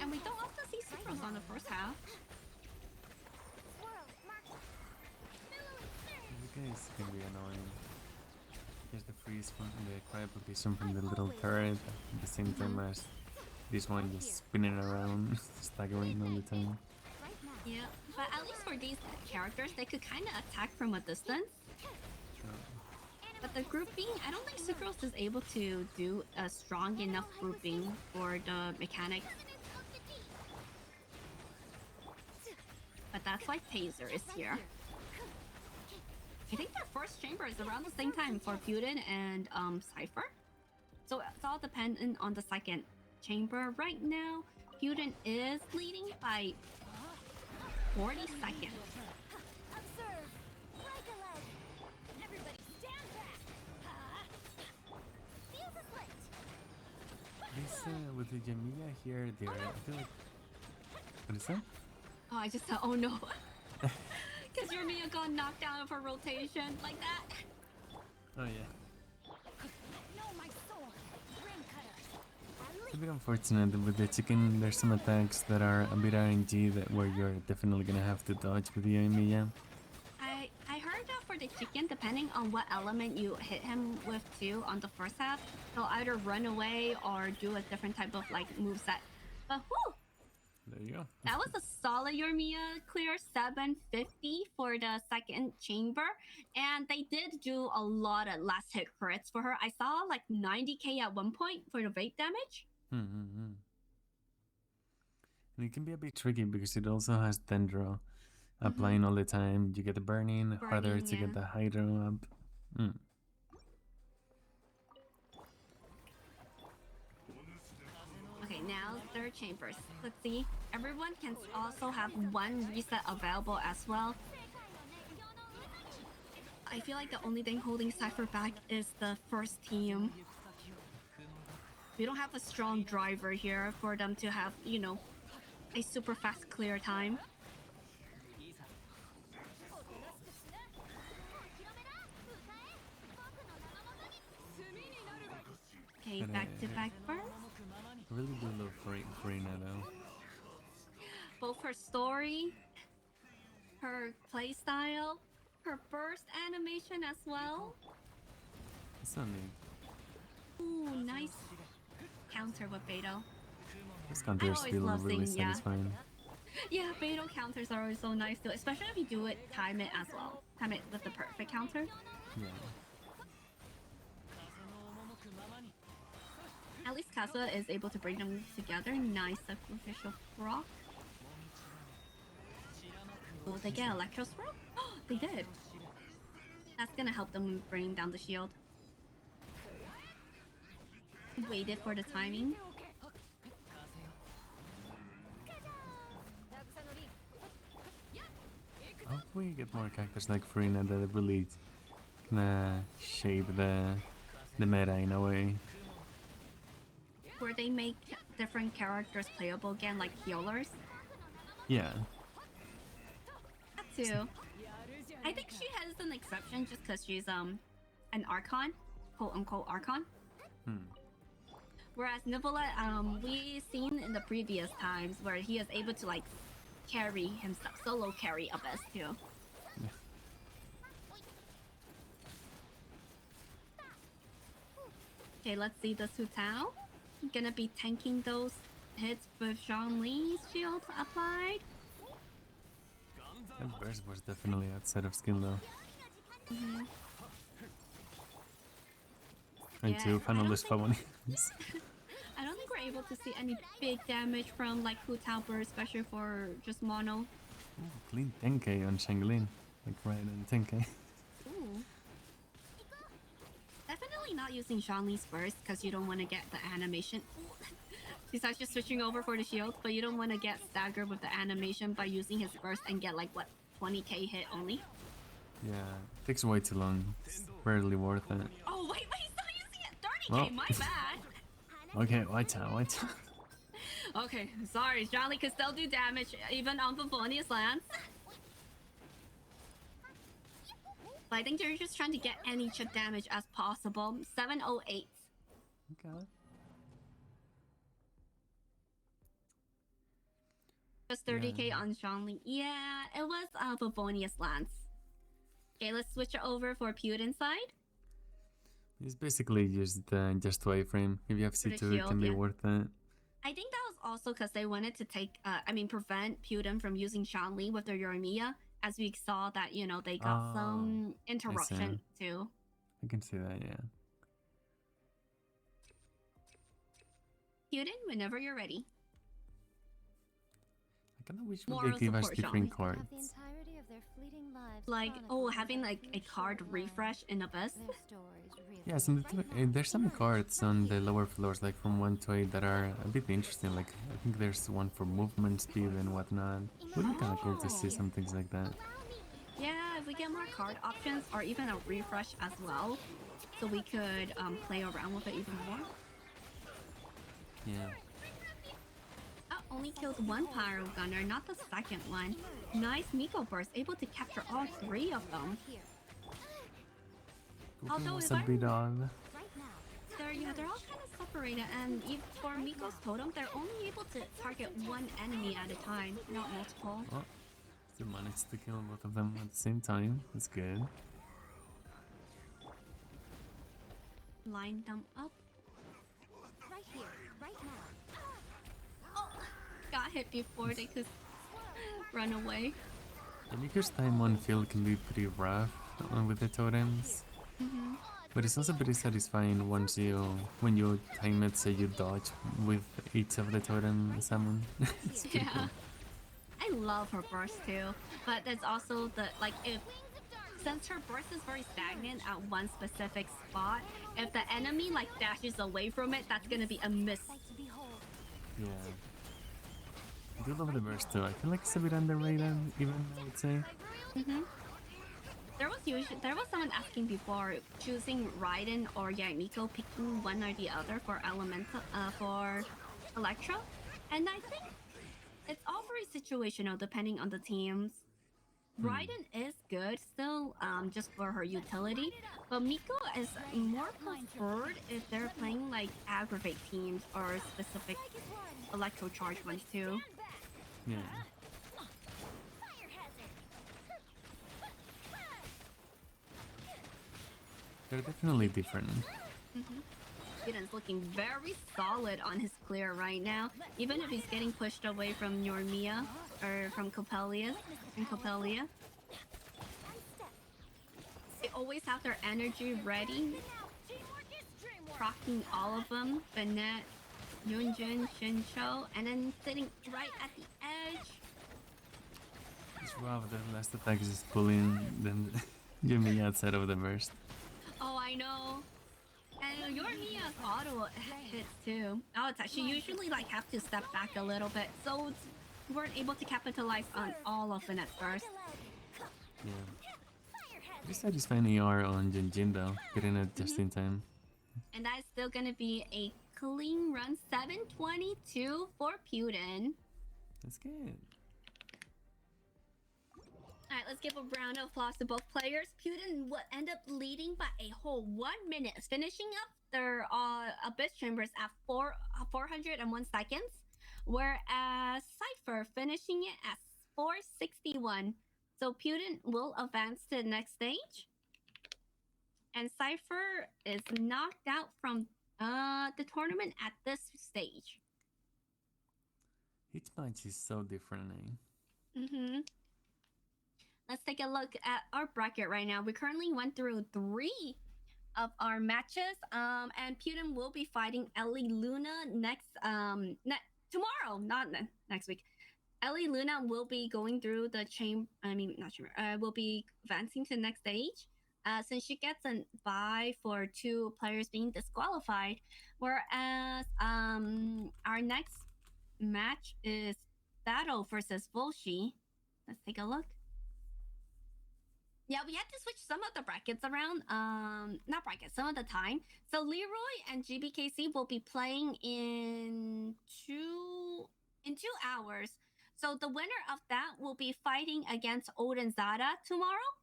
And we don't often see Sucrose on the first half. You guys can be annoying. Here's the freeze from the cryoapplication from the little turret at the same time as this one just spinning around, staggering all the time. Yeah, but at least for these characters, they could kind of attack from a distance. But the grouping, I don't think Sucrose is able to do a strong enough grouping for the mechanics. But that's why Taser is here. I think their first chamber is around the same time for PutIn and Cipher. So it's all dependent on the second chamber. Right now, PutIn is leading by 40 seconds. This with the Jamia here, I feel like. What is that? Oh, I just thought, oh no. Because your Mia got knocked out of her rotation like that. Oh yeah. It's a bit unfortunate with the chicken. There's some attacks that are a bit RNG where you're definitely gonna have to dodge with the Jamia. I heard that for the chicken, depending on what element you hit him with too on the first half, he'll either run away or do a different type of like moveset. But whew! There you go. That was a solid Yormia clear, 750 for the second chamber. And they did do a lot of last hit crits for her. I saw like 90k at one point for the vape damage. And it can be a bit tricky because it also has Dendro applying all the time. You get the burning, harder to get the Hydro up. Okay, now third chambers. Let's see. Everyone can also have one reset available as well. I feel like the only thing holding Cipher back is the first team. We don't have a strong driver here for them to have, you know, a super fast clear time. artifact first. I really do love Farina though. Both her story, her playstyle, her burst animation as well. It's not neat. Ooh, nice counter with Beto. This counters always feel love really seeing, yeah. satisfying. Yeah, Beto counters are always so nice too, especially if you do it, time it as well. Time it with the perfect counter. Yeah. At least Kasa is able to bring them together. Nice sacrificial rock. Oh, they get Electro Swirl? Oh, they did. That's gonna help them bring down the shield. Waited for the timing. Hopefully we get more characters like Farina that really gonna shape the meta in a way. Where they make different characters playable again, like healers. Yeah. That too. I think she has an exception just because she's an Archon, quote unquote Archon. Whereas Nivola, we've seen in the previous times where he is able to like carry himself, solo carry Abyss too. Yeah. Okay, let's see the Sutao. Gonna be tanking those hits with Zhongli's shield applied. That burst was definitely outside of skill though. I Yeah, too, I don't panelist think- Favoni. I don't think we're able to see any big damage from like Hutao burst, especially for just mono. Clean 10k on Shanglin. Like right on 10k. Ooh. Definitely not using Zhongli's burst because you don't want to get the animation. Besides just switching over for the shield, but you don't want to get staggered with the animation by using his burst and get like what 20k hit only. Yeah, it takes way too long. It's barely worth it. Oh wait, he's not using it. 30k, Well. my bad. Okay, white out. Okay, sorry, Zhongli can still do damage even on Favonius lands. But I think they're just trying to get any chip damage as possible. 708. Okay. Just 30k Yeah. on Zhongli. Yeah, it was Favonius lands. Okay, let's switch it over for PutIn side. It's basically just wayframe. If you have For the C2, it shield, can be yeah. worth it. I think that was also because they wanted to prevent PutIn from using Zhongli with their Yoimiya, as we saw that, you know, they got some interruption too. I can see that, yeah. PutIn, whenever you're ready. I kind of wish we Moral could give us support, different Zhongli. cards. Have the entirety of their fleeting lives Like, chronicled having in a like a few card short refresh in Abyss. lines. Their stories really Yeah, there's some cards on the lower floors, like from 1 to 8, that are a bit interesting. Like, I think there's one for movement speed and whatnot. Would be kind of cool to see some things like that. Yeah, if we get more card options or even a refresh as well, so we could play around with it even more. Yeah. Oh, only kills one Pyro Gunner, not the second one. Nice Miko Burst, able to capture all 3 of them. here. Although What's if a I'm- big dog? Right now. They're all kind of separated, and for Miko's totem, they're only able to target one enemy at a time, not multiple. Oh, still managed to kill both of them at the same time. That's good. Line them up. Right here. Right now. Oh, got hit before they could run away. The Miko's time on field can be pretty rough with the totems. But it's also pretty satisfying when you time it, say you dodge with each of the totem summon. It's pretty Yeah. I love her burst too, but there's also the since her burst is very stagnant at one specific spot, if the enemy like dashes away from it, that's gonna be a miss. Sight to behold. Yeah. I do love the burst too. I feel like it's a bit underrated, even I would say. There was someone asking before choosing Raiden or Miko, picking one or the other for for Electro, and I think it's all very situational depending on the teams. Raiden is good still, just for her utility, but Miko is more preferred if they're playing like aggravate teams or specific electro charge ones too. Yeah. They're definitely different. Aiden's looking very solid on his clear right now, even if he's getting pushed away from Yormia or from Copelia and Copelia. They always have their energy ready, procking all of them. Bennett, Yunjin, Shinsho, and then sitting right at the edge. It's wow, the last attack is just pulling then Yumi outside of the burst. Oh, I know. And Yormia's auto hits too. Oh, it's actually usually like have to step back a little bit, so we weren't able to capitalize on all of it at first. Yeah. Just satisfying ER on Jinjin though, getting it just in time. And that is still gonna be a clean run, 722 for PutIn. That's good. Alright, let's give a round of applause to both players. PutIn would end up leading by a whole 1 minute, finishing up their Abyss Chambers at 401 seconds, whereas Cipher finishing it at 461. So PutIn will advance to the next stage. And Cipher is knocked out from the tournament at this stage. Each match is so different, eh? Let's take a look at our bracket right now. We currently went through 3 of our matches. And PutIn will be fighting Ellie Luna next tomorrow, not next week. Ellie Luna will be going through the will be advancing to the next stage. Since she gets a bye for 2 players being disqualified. Whereas our next match is Zada versus Volshi. Let's take a look. Yeah, we had to switch some of the brackets around. Not brackets, some of the time. So Leroy and GBKC will be playing in 2 hours. So the winner of that will be fighting against Odin Zada tomorrow.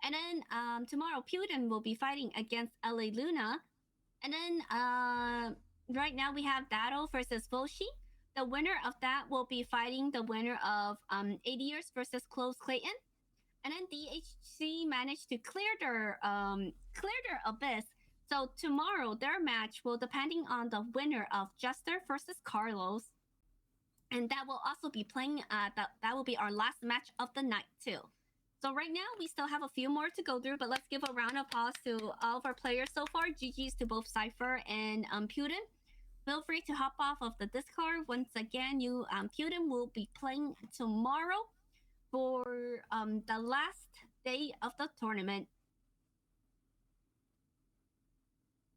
And then tomorrow PutIn will be fighting against LA Luna. And then right now we have Zada versus Volshi. The winner of that will be fighting the winner of aders versus closeClayton. And then DHC managed to clear their abyss. So tomorrow their match will depending on the winner of Jester versus Carlos. And that will also be playing that will be our last match of the night too. So right now we still have a few more to go through, but let's give a round of applause to all of our players so far. GG's to both Cipher and PutIn. Feel free to hop off of the Discord. Once again, you PutIn will be playing tomorrow for the last day of the tournament.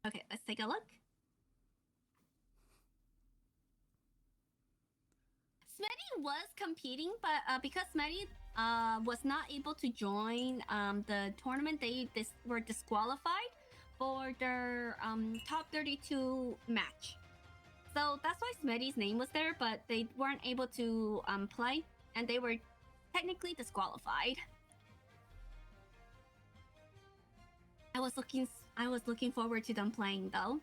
Okay, let's take a look. Smitty was competing, but because Smitty was not able to join the tournament, they were disqualified for their top 32 match. So that's why Smitty's name was there, but they weren't able to play, and they were technically disqualified. I was looking forward to them playing though.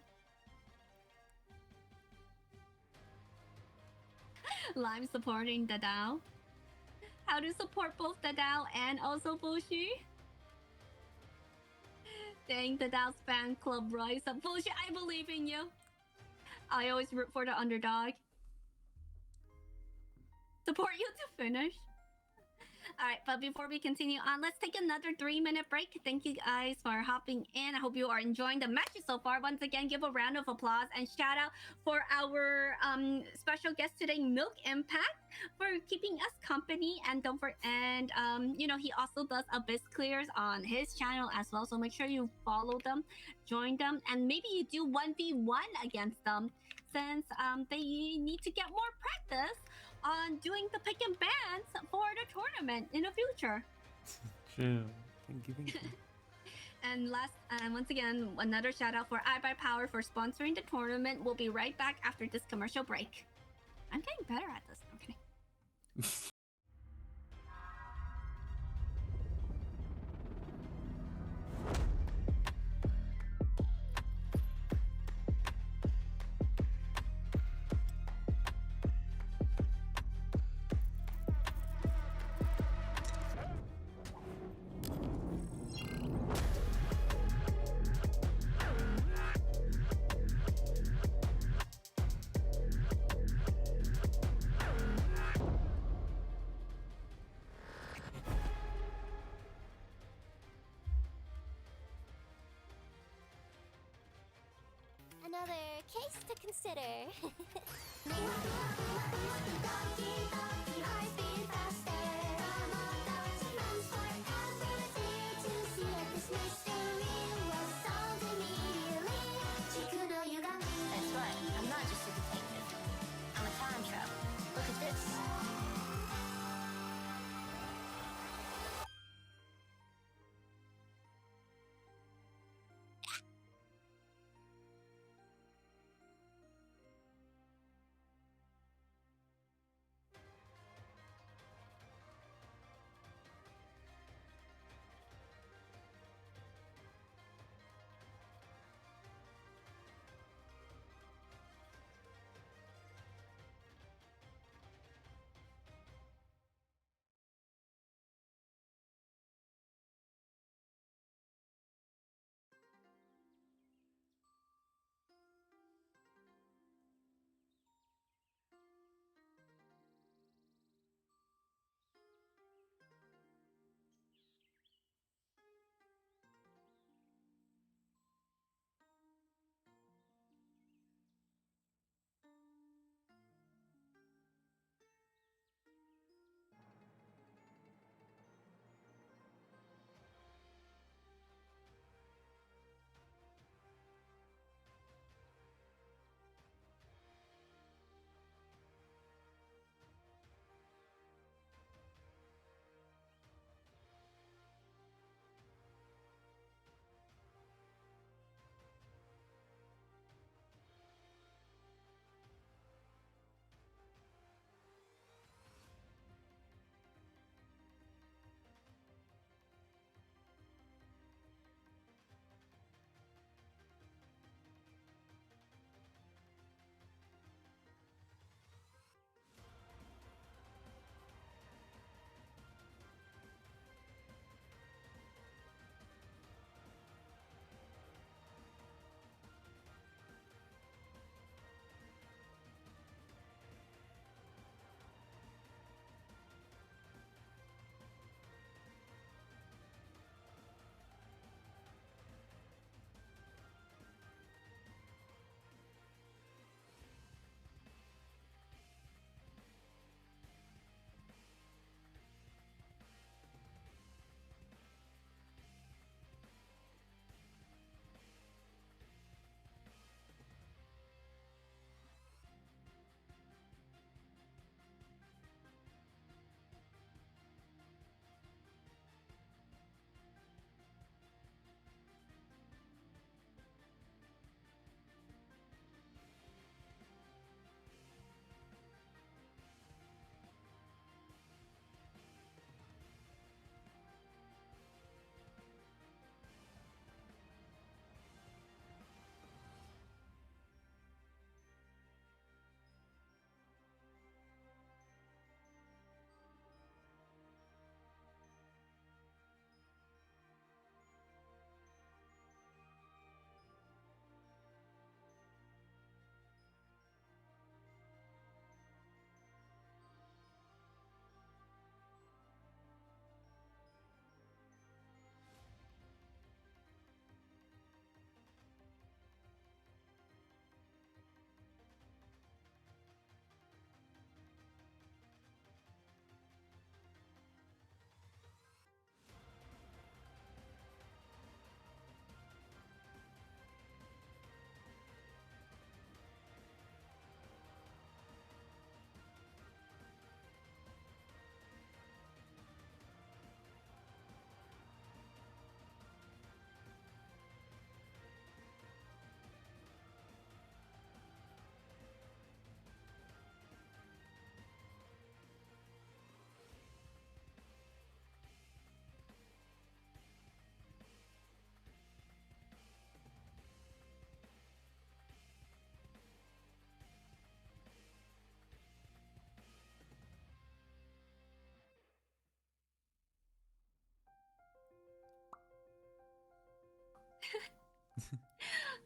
Lime supporting the Dao. How to support both the Dao and also Volshi? Dang, the Dao's fan club rise up. Volshi, I believe in you. I always root for the underdog. Support you to finish. Alright, but before we continue on, let's take another 3-minute break. Thank you guys for hopping in. I hope you are enjoying the matches so far. Once again, give a round of applause and shout out for our special guest today, Milk Impact, for keeping us company. And you know, he also does Abyss Clears on his channel as well. So make sure you follow them, join them, and maybe you do 1v1 against them, since they need to get more practice on doing the pick and bans for the tournament in the future. True. Thank you. And once again, another shout out for iBuyPower for sponsoring the tournament. We'll be right back after this commercial break. I'm getting better at this. Okay. case to consider. That's right, I'm not just a detective. I'm a time traveler. Look at this.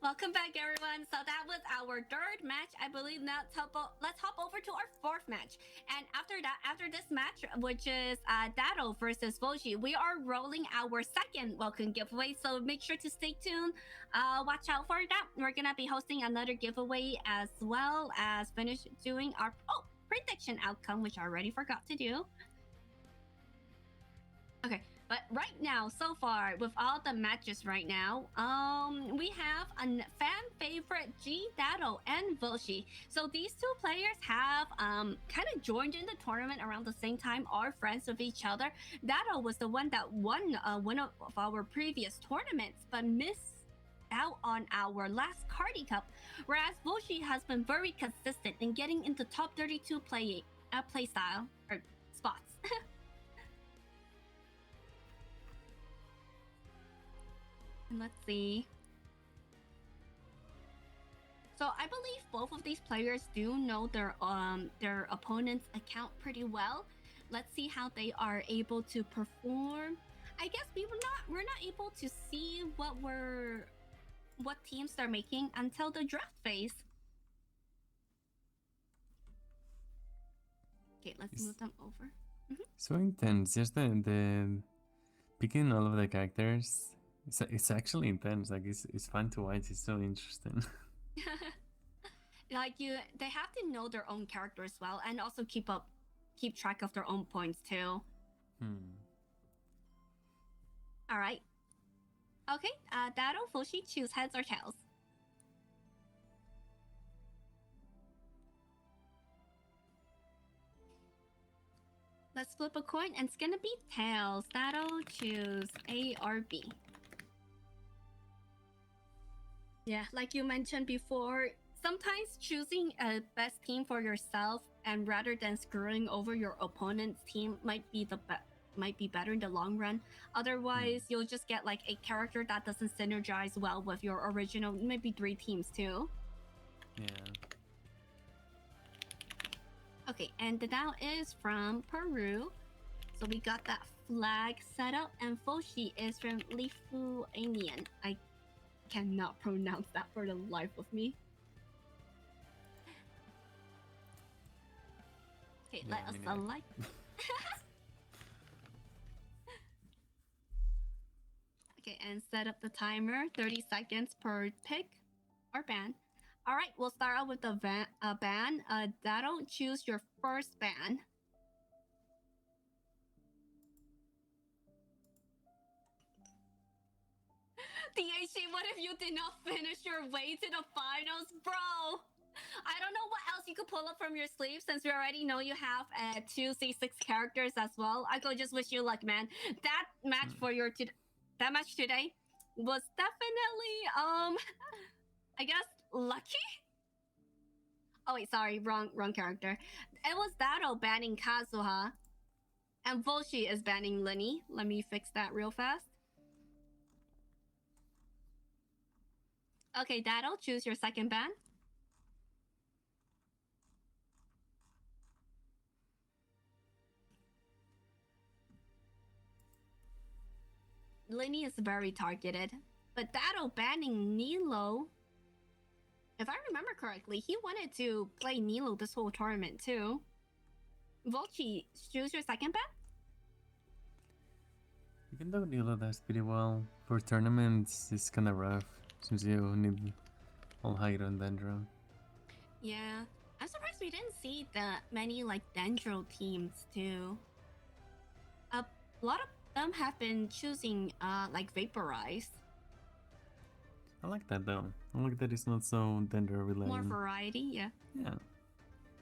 Welcome back, everyone. So that was our third match. I believe now let's hop over to our fourth match. And after that, after this match, which is Dado versus Voji, we are rolling our second welcome giveaway. So make sure to stay tuned. Watch out for that. We're gonna be hosting another giveaway as well as finish doing our prediction outcome, which I already forgot to do. Okay. But right now, so far, with all the matches right now, we have a fan favorite G Dado and Voshi. So these two players have kind of joined in the tournament around the same time, are friends with each other. Dado was the one that won one of our previous tournaments, but missed out on our last Cardy Cup, whereas Voshi has been very consistent in getting into top 32 play style or spots. Let's see. So I believe both of these players do know their opponent's account pretty well. Let's see how they are able to perform. I guess we're not able to see what teams they're making until the draft phase. Okay, let's move them over. So intense. Just the picking all of the characters. It's actually intense. Like it's fun to watch. It's so interesting. Like they have to know their own character as well, and also keep track of their own points too. All right. Okay. Dado, Fushi, choose heads or tails. Let's flip a coin, and it's gonna be tails. Dado, choose A or B. Yeah, like you mentioned before, sometimes choosing a best team for yourself and rather than screwing over your opponent's team might be better in the long run. Otherwise, you'll just get like a character that doesn't synergize well with your original, maybe 3 teams too. Yeah. Okay, and the now is from Peru. So we got that flag set up, and Foshi is from Lithuanian. I cannot pronounce that for the life of me. Okay, Yeah, let us select. Okay, and set up the timer. 30 seconds per pick or ban. All right, we'll start out with the ban. That'll choose your first ban. DHC, what if you did not finish your way to the finals, bro? I don't know what else you could pull up from your sleeve since we already know you have 2 C6 characters as well. I could just wish you luck, man. That match that match today was definitely I guess lucky. Oh wait, sorry, wrong character. It was Dado banning Kazuha, and Volshi is banning Linny. Let me fix that real fast. Okay, Dado, choose your second ban. Linny is very targeted, but Dado banning Nilo. If I remember correctly, he wanted to play Nilo this whole tournament too. Volchi, choose your second ban? Even though Nilo does pretty well for tournaments, it's kinda rough since you need all Hydro and Dendro. Yeah, I'm surprised we didn't see that many like Dendro teams too. A lot of them have been choosing like Vaporize. I like that though. I like that it's not so Dendro related. More variety, yeah. Yeah.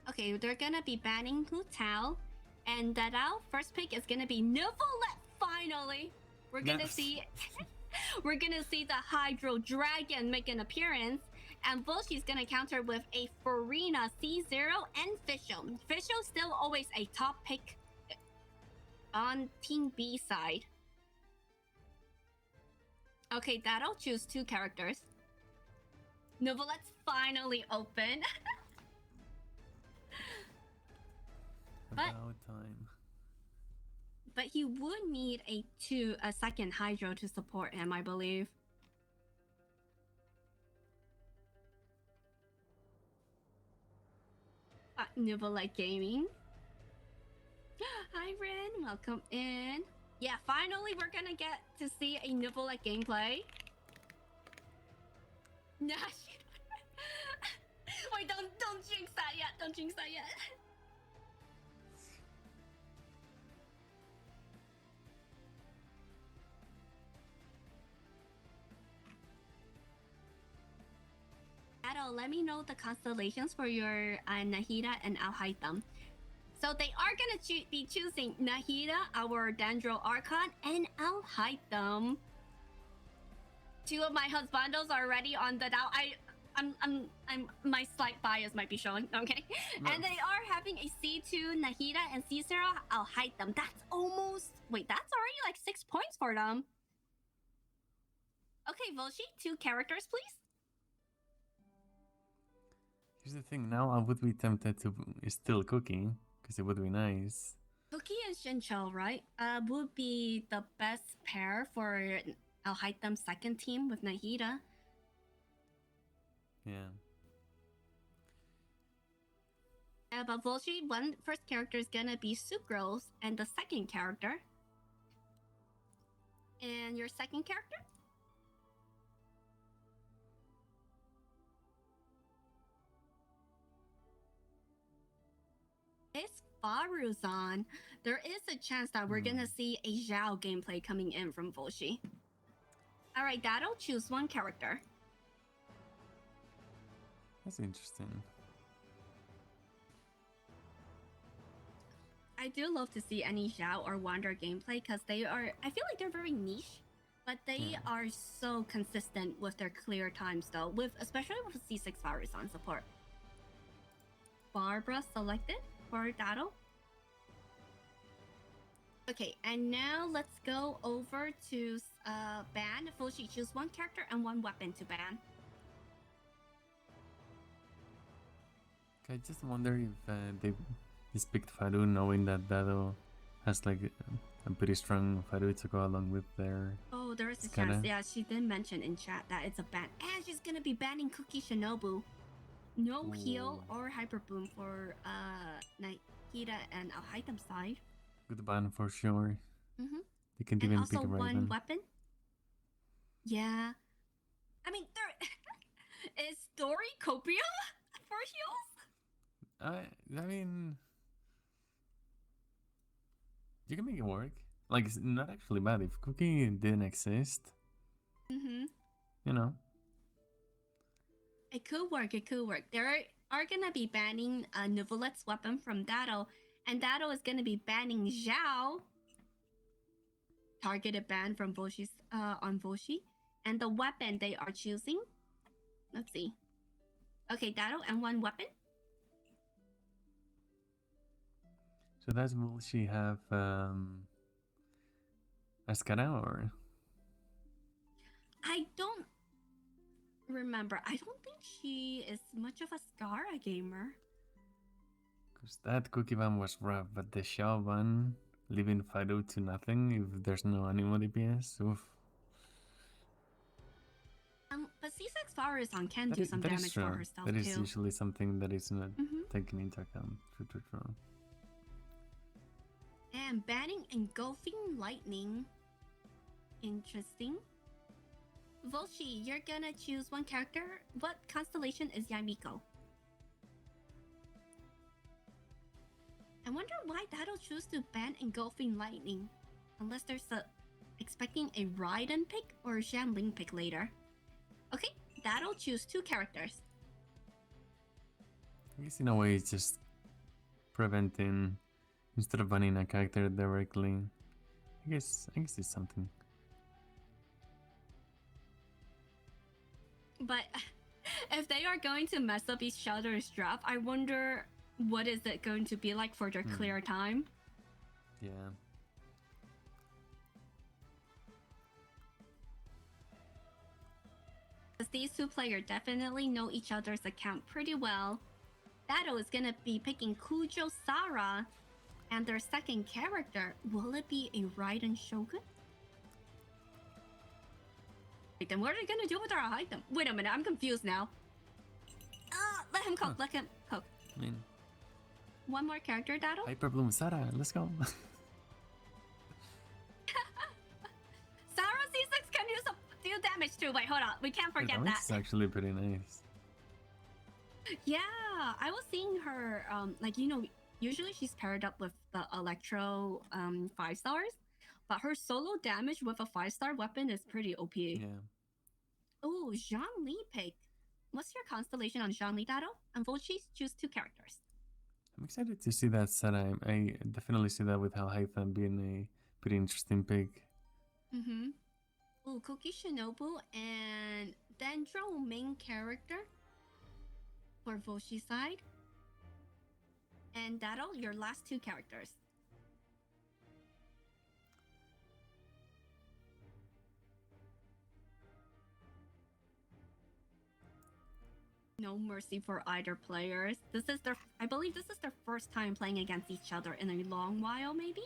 Okay, they're gonna be banning Hu Tao, and that our first pick is gonna be Nivolet. Finally, we're gonna see. We're gonna see the Hydro Dragon make an appearance, and Volshi's gonna counter with a Farina C0 and Fischl. Fischl still always a top pick on Team B side. Okay, that'll choose 2 characters. Nivolet's finally open. About time. But he would need a second Hydro to support him, I believe. Nubelite Gaming. Hi Ren, welcome in. Yeah, finally we're gonna get to see a Nubelite gameplay. Nah, wait, don't jinx that yet. Don't jinx that yet. Adol, let me know the constellations for your Nahida and Alhaitham. So they are gonna be choosing Nahida, our Dendro Archon, and Alhaitham. Two of my husbandos are already on the down. I'm my slight bias might be showing. Okay, No. and they are having a C2 Nahida and C0 Alhaitham. That's almost that's already like 6 points for them. Okay, Volshi, 2 characters, please. Here's the thing. Now I would be tempted to still Cookie because it would be nice. Cookie and Shincho, right? Would be the best pair for Alhaitham's second team with Nahida. Yeah. But Volshi, first character is gonna be Sucrose, and the second character. And your second character? It's Faruzan. There is a chance that we're gonna see a Zhao gameplay coming in from Volshi. Alright, Dado, choose one character. That's interesting. I do love to see any Zhao or Wander gameplay because I feel like they're very niche, but they are so consistent with their clear times though, especially with C6 Faruzan support. Barbara selected for Dado. Okay, and now let's go over to ban. Fushi, choose one character and one weapon to ban. I just wonder if they just picked Faru knowing that Dado has like a pretty strong Faru to go along with their... Oh, there is a kinda... chance. Yeah, she did mention in chat that it's a ban. And she's gonna be banning Cookie Shinobu. No heal or hyper boom for Nahida and Alhaitham side. Good ban for sure. They can And even also pick one Raven. weapon. Yeah. I mean, there is Story Copia for heals? I mean... You can make it work. Like, it's not actually bad. If Cookie didn't exist, you know. It could work, it could work. They are gonna be banning Nuvolet's weapon from Dado, and Dado is gonna be banning Zhao. Targeted ban from Voshi's on Voshi. And the weapon they are choosing. Let's see. Okay, Dado and one weapon. So that's will she have Ascara or? I don't remember. I don't think she is much of a Skara gamer. Because that Cookie ban was rough, but the Xiao ban, leaving Fido to nothing if there's no animal DPS, oof. But C6 Faruzan can do some damage for herself too. That is too. usually something that is not taken into account. True. And banning Engulfing Lightning. Interesting. Volshi, you're gonna choose one character. What constellation is Yamiko? I wonder why Dado choose to ban Engulfing Lightning. Unless there's expecting a Raiden pick or a Shanling pick later. Okay, Dado choose 2 characters. I guess in a way it's just preventing, instead of banning a character directly. I guess it's something. But if they are going to mess up each other's draft, I wonder what is it going to be like for their clear time. Yeah. Because these 2 players definitely know each other's account pretty well. Dado is gonna be picking Kujo Sara. And their second character, will it be a Raiden Shogun? Wait, then what are they gonna do with our item? Wait a minute, I'm confused now. Let him cook, let him cook. I mean, one more character, Dado. Hyper Bloom Zada, let's go. Sarah C6 can do damage too. Wait, hold on. We can't The forget damage that. is actually pretty nice. Yeah, I was seeing her. Like usually she's paired up with the Electro 5 stars, but her solo damage with a 5-star weapon is pretty OP. Yeah. Oh, Jean Li pick. What's your constellation on Jean Li, Dado? And Volchi choose 2 characters. I'm excited to see that Zada. I definitely see that with Al Haitham being a pretty interesting pick. Mm-hmm. Oh, Koki Shinobu and Dendro main character for Voshi side. And Dado, your last 2 characters. No mercy for either players. I believe this is their first time playing against each other in a long while, maybe?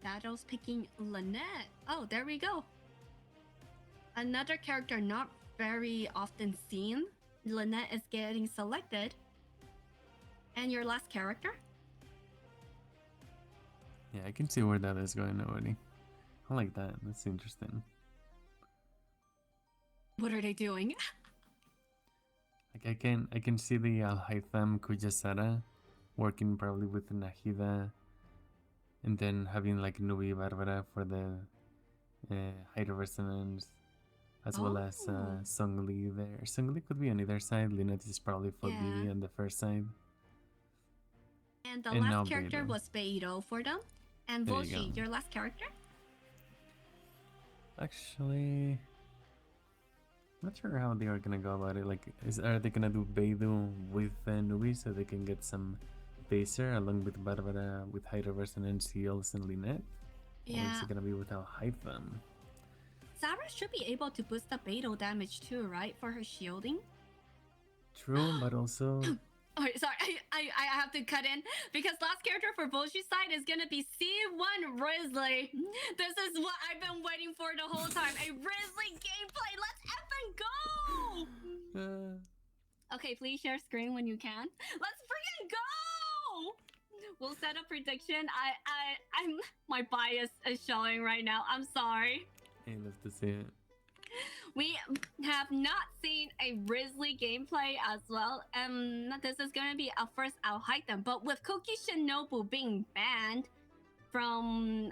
Dado's picking Lynette. Oh, there we go. Another character not very often seen. Lynette is getting selected. And your last character? Yeah, I can see where that is going already. I like that. That's interesting. What are they doing? Like I can see the Al Haitham Kuja Zada working probably with Nahida, and then having like Nui Barbara for the higher resonance, as well as Sung Li there. Sung Li could be on either side. Lynette is probably for Vivi on the first side. And the And last character Beidou. was Beidou for them. And There you Voshi, go. your last character? Actually, not sure how they are gonna go about it. Like, are they gonna do Beidou with Nui so they can get some baser along with Barbara with higher resonance heals and Lynette? Or is it gonna be with Al Haitham? Sarah should be able to boost the Beidou damage too, right? For her shielding. True, but also Oh, sorry, I have to cut in because last character for Boshi's side is gonna be C1 Risley. This is what I've been waiting for the whole time. A Risley gameplay. Let's effing go! Okay, please share screen when you can. Let's freaking go! We'll set a prediction. I'm my bias is showing right now. I'm sorry. I love to see it. We have not seen a Risley gameplay as well. This is gonna be our first Al Haitham, but with Koki Shinobu being banned from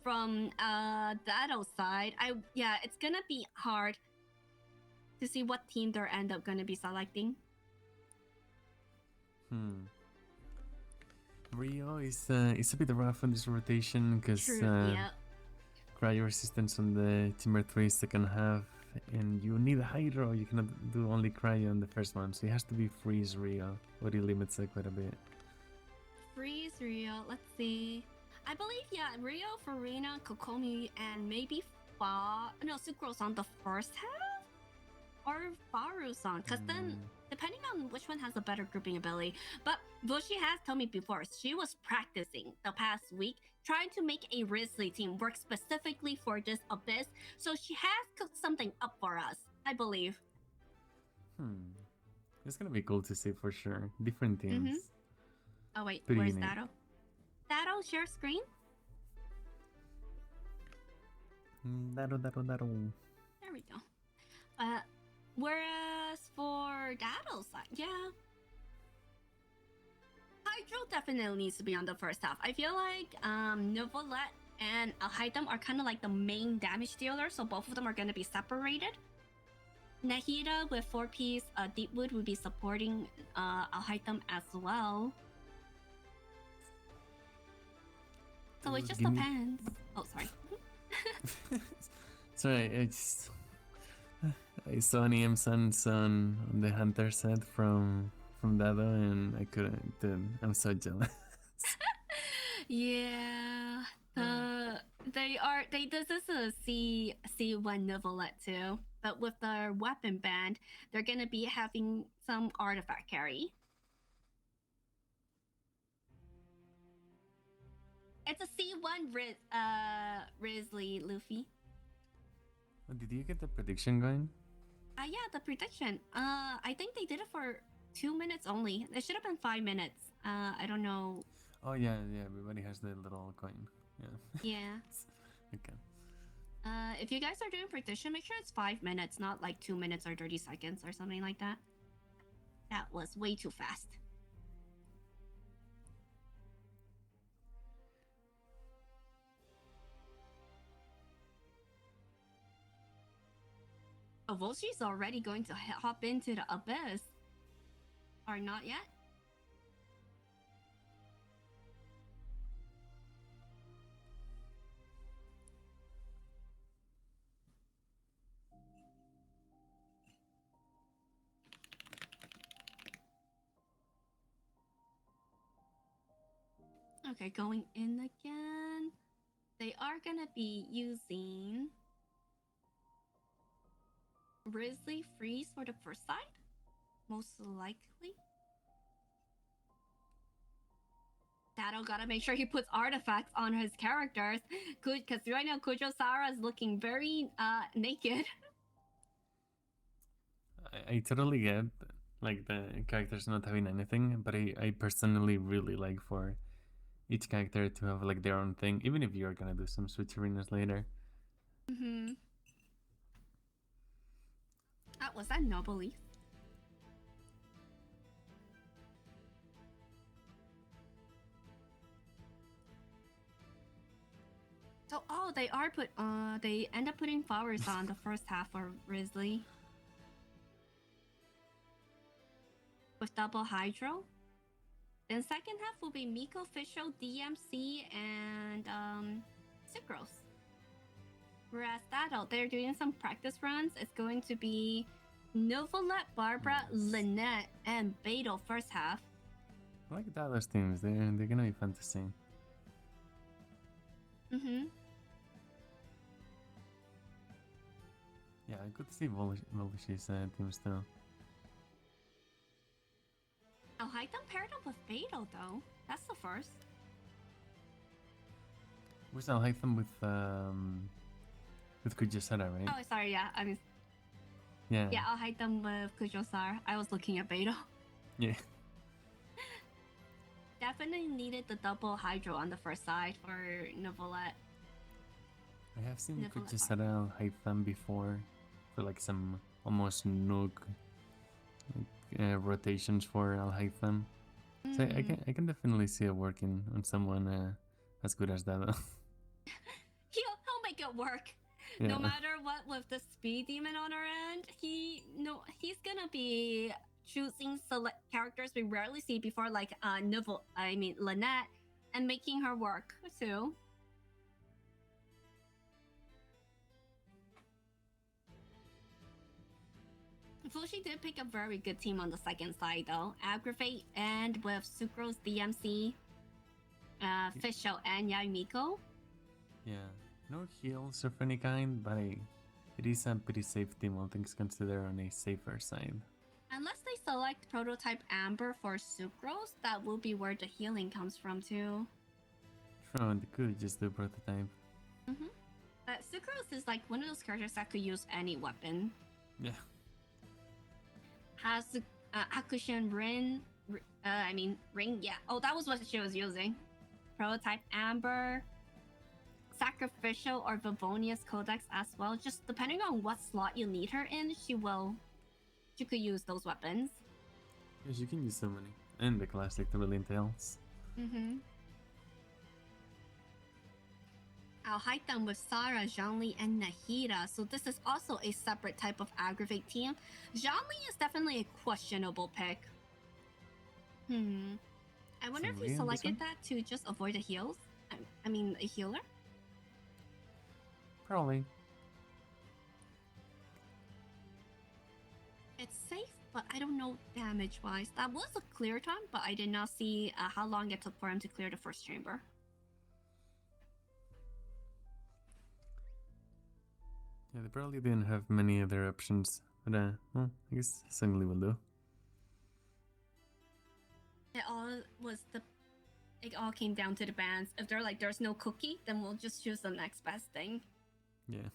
Dado's side, it's gonna be hard to see what team they're end up gonna be selecting. Rio is a bit rough on this rotation because cryo resistance on the Timber 3 second half, and you need a Hydro. You cannot do only cryo on the first one, so it has to be freeze Rio, but it limits it quite a bit. Freeze Rio, let's see. I believe Rio, Farina, Kokomi, and maybe Sucrose on the first half? Or Faru-san, because then depending on which one has a better grouping ability. But Bushi has told me before, she was practicing the past week trying to make a Risley team work specifically for this Abyss, so she has cooked something up for us, I believe. It's gonna be cool to see for sure. Different teams. Oh wait, Pretty where's unique. Dado? Dado, share screen? Daro. There we go. Whereas for Dado's side, Hydro definitely needs to be on the first half. I feel like Novolette and Al Haitham are kind of like the main damage dealers, so both of them are going to be separated. Nahida with 4-piece Deepwood would be supporting Al Haitham as well. So it just depends. Oh, sorry. Sorry, I saw an EM Suns on the Hunter set from Dado, and I couldn't. Dude, I'm so jealous. Yeah, this is a C1 Novelette too, but with their weapon band, they're gonna be having some artifact carry. It's a C1 Risley Luffy. Did you get the prediction going? Yeah, the prediction. I think they did it for 2 minutes only. It should have been 5 minutes. I don't know. Oh yeah, yeah. Everybody has the little coin. Yeah. Yeah. Okay. If you guys are doing prediction, make sure it's 5 minutes, not like 2 minutes or 30 seconds or something like that. That was way too fast. Oh, Volshi's already going to hop into the abyss. Or not yet? Okay, going in again. They are gonna be using Grizzly Freeze for the first side, most likely. Dado gotta make sure he puts artifacts on his characters, because right now Kujo Sara is looking very naked. I totally get like the characters not having anything, but I personally really like for each character to have like their own thing, even if you're gonna do some switch arenas later. Mm-hmm. Was that Nobly? So, they are they end up putting flowers on the first half for Risley. With double hydro. Then second half will be Miko Official, DMC, and Sucrose. Whereas they're doing some practice runs. It's going to be Novolette, Barbara, Lynette, and Beto first half. I like the other teams. They're gonna be fun to see. Mm-hmm. Yeah, I could see Volshi's teams too. I'll hide them paired up with Beto though. That's the first. Which I'll hide them with Kujisara, right? Oh, sorry. Yeah, I mean. Yeah. Yeah, I'll hide them with Kujosar. I was looking at Beto. Yeah. Definitely needed the double hydro on the first side for Novolette. I have seen Kujisara hide them before for like some almost Nuke rotations for I'll hide them. So I can definitely see it working on someone as good as that. He'll make it work. Yeah. No matter what, with the speed demon on our end, he's gonna be choosing select characters we rarely see before, like Lynette, and making her work too. Fushi did pick a very good team on the second side though. Aggravate and with Sucrose, DMC, Fischl, and Yaimiko. Yeah. No heals of any kind, but it is a pretty safe team, all things considered, on a safer side. Unless they select Prototype Amber for Sucrose, that will be where the healing comes from too. Sure, they could just do Prototype. Mm-hmm. But Sucrose is like one of those characters that could use any weapon. Yeah. Has Hakushin Rin, Ring, yeah. Oh, that was what she was using. Prototype Amber, Sacrificial, or Vivonius Codex as well. Just depending on what slot you need her in, she could use those weapons. Yes, you can use so many. And the classic really entails. Mm-hmm. I'll hide them with Sara, Zhongli, and Nahida. So this is also a separate type of aggravate team. Zhongli is definitely a questionable pick. I wonder if he selected that to just avoid the heals. I mean, a healer? Probably. It's safe, but I don't know damage-wise. That was a clear time, but I did not see how long it took for him to clear the first chamber. Yeah, they probably didn't have many other options, but well, I guess Sungli will do. It all came down to the bans. If they're like, there's no cookie, then we'll just choose the next best thing. Yeah.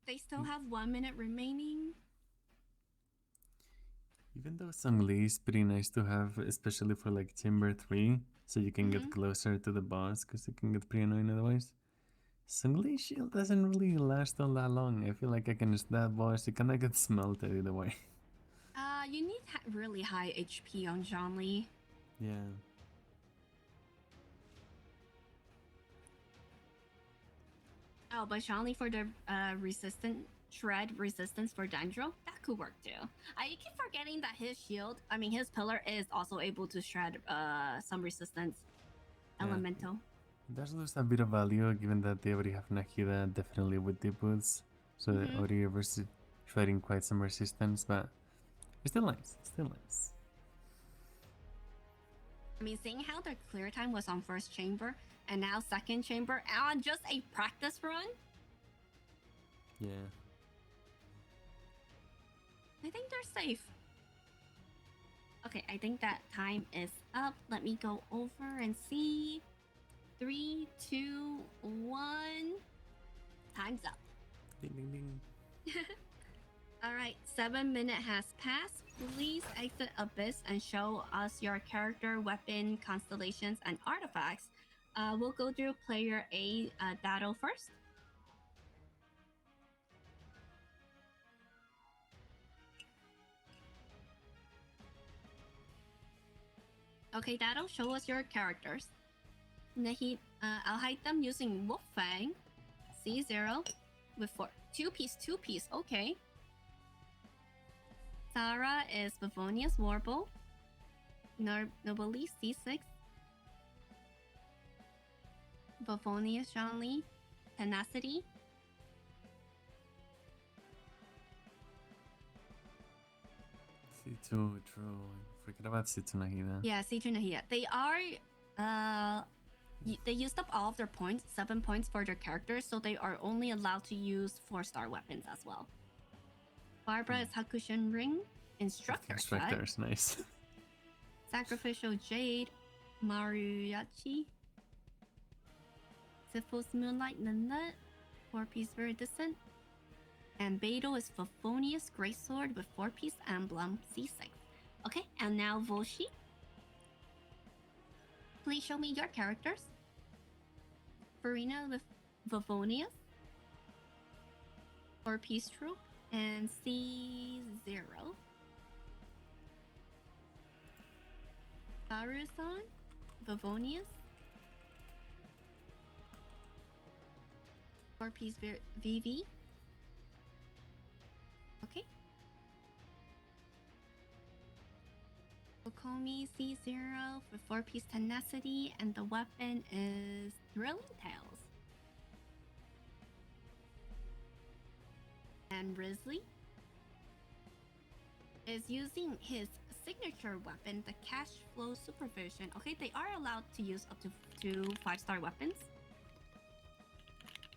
They still have 1 minute remaining. Even though Sangli is pretty nice to have, especially for like Chamber 3, so you can get closer to the boss, because it can get pretty annoying otherwise. Sangli shield doesn't really last all that long. I feel like against that boss, it kinda gets smelted either way. You need really high HP on Zhongli. Yeah. Oh, but Zhongli for the shred resistance for Dendro, that could work too. I keep forgetting that his shield, I mean his pillar is also able to shred some resistance elemental. It does lose a bit of value given that they already have Nahida definitely with the boots. So they already shredding quite some resistance, but it's still nice. It's still nice. I mean, seeing how the clear time was on first chamber and now second chamber on just a practice run, Yeah. I think they're safe. Okay, I think that time is up. Let me go over and see. 3, 2, 1. Time's up. Ding ding ding. Alright, 7 minutes has passed. Please exit Abyss and show us your character, weapon, constellations, and artifacts. We'll go through player A, Dado first. Okay, Dado, show us your characters. I'll hide them using Wolf Fang. C0 with 4. 2-piece, okay. Sarah is Favonius Warble. Nobly C6. Favonius Zhongli. Tenacity. C2, true. Forget about C2 Nahida. Yeah, C2 Nahida. They are they used up all of their points, 7 points for their characters, so they are only allowed to use 4-star weapons as well. Barbara is Hakushin Ring. Instructor is nice. Sacrificial Jade. Mariachi. Syphil's Moonlight Nanette. 4-piece Viridescent. And Beidou is Favonius Greatsword with 4-piece emblem C6. Okay, and now Volshi. Please show me your characters. Farina with Favonius. 4-piece troop. And C0. Karusan. Favonius. 4-piece VV. Okay. Okomi C0 for 4-piece tenacity, and the weapon is Thrilling Tales. And Risley is using his signature weapon, the Cash Flow Supervision. Okay, they are allowed to use up to 2 5-star weapons.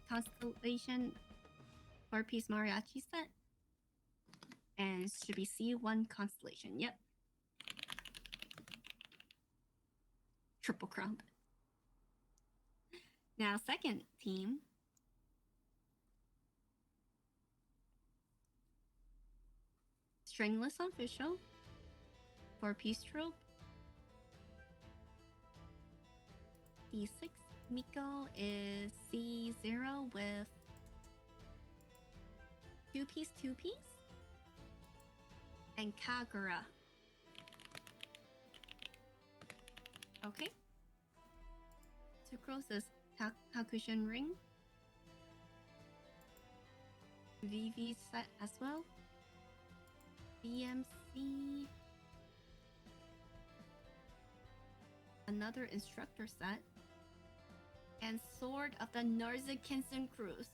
Constellation 4-piece mariachi set. And it should be C1 Constellation. Yep. Triple crown. Now, second team. Stringless Official. 4-piece troop. D6. Miko is C0 with 2-piece, 2-piece. And Kagura. Okay. Sucrose is Hakushin Ring. VV set as well. BMC. Another instructor set. And Sword of the Narzakinson Cruise.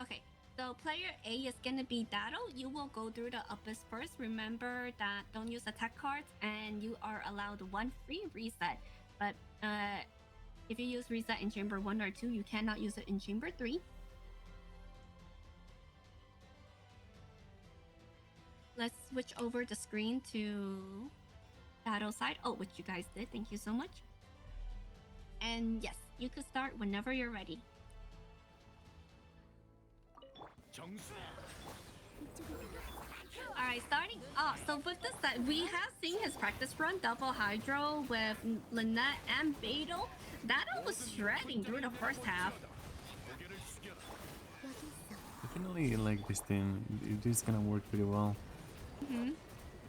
Okay, so player A is gonna be Dado. You will go through the Abyss first. Remember that don't use attack cards, and you are allowed 1 free reset. But if you use reset in chamber 1 or 2, you cannot use it in chamber 3. let's switch over the screen to battle side. Oh, which you guys did. Thank you so much. And yes, you can start whenever you're ready. Alright, starting off. So with this set, we have seen his practice run, double hydro with Lynette and Beidou. Zada was shredding through the first half. Definitely like this team. It is gonna work pretty well.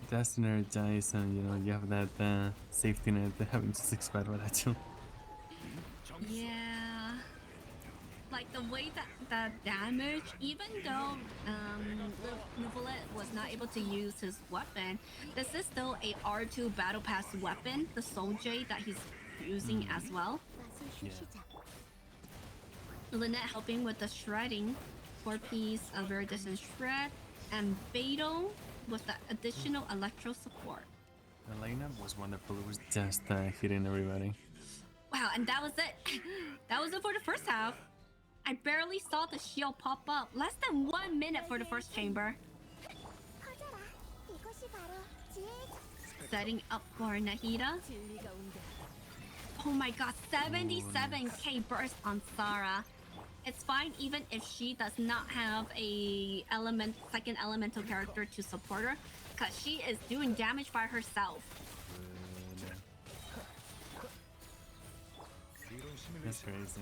Just energize and you have that safety net having just expired right at you. Yeah. Like the way that the damage, even though Nuvolet was not able to use his weapon, this is still a R2 battle pass weapon, the Soul J that he's using as well. Yeah. Lynette helping with the shredding, 4-piece very distant shred, and Beidou with the additional electro support. The lineup was wonderful. It was just hitting everybody. Wow, and that was it. That was it for the first half. I barely saw the shield pop up. Less than 1 minute for the first chamber. Setting up for Nahida. Oh my god, 77k burst on Sarah. It's fine even if she does not have a second elemental character to support her, because she is doing damage by herself. That's crazy.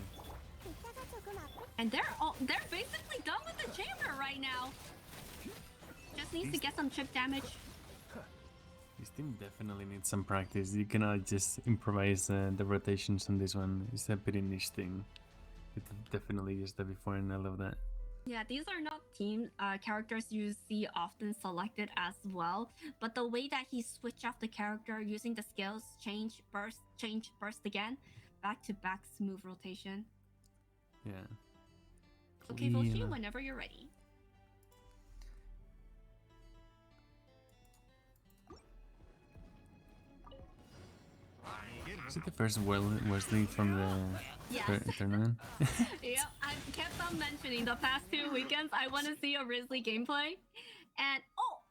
And they're basically done with the chamber right now. Just needs to get some chip damage. This team definitely needs some practice. You cannot just improvise the rotations on this one. It's a pretty niche thing. It definitely used that before, and I love that. Yeah, these are not team characters you see often selected as well. But the way that he switched off the character using the skills, change, burst again, back-to-back smooth rotation. Yeah. Okay, Voshi, whenever you're ready. Is it the first Wesley from the tournament? Yep, I kept on mentioning the past 2 weekends I want to see a Risley gameplay. And oh,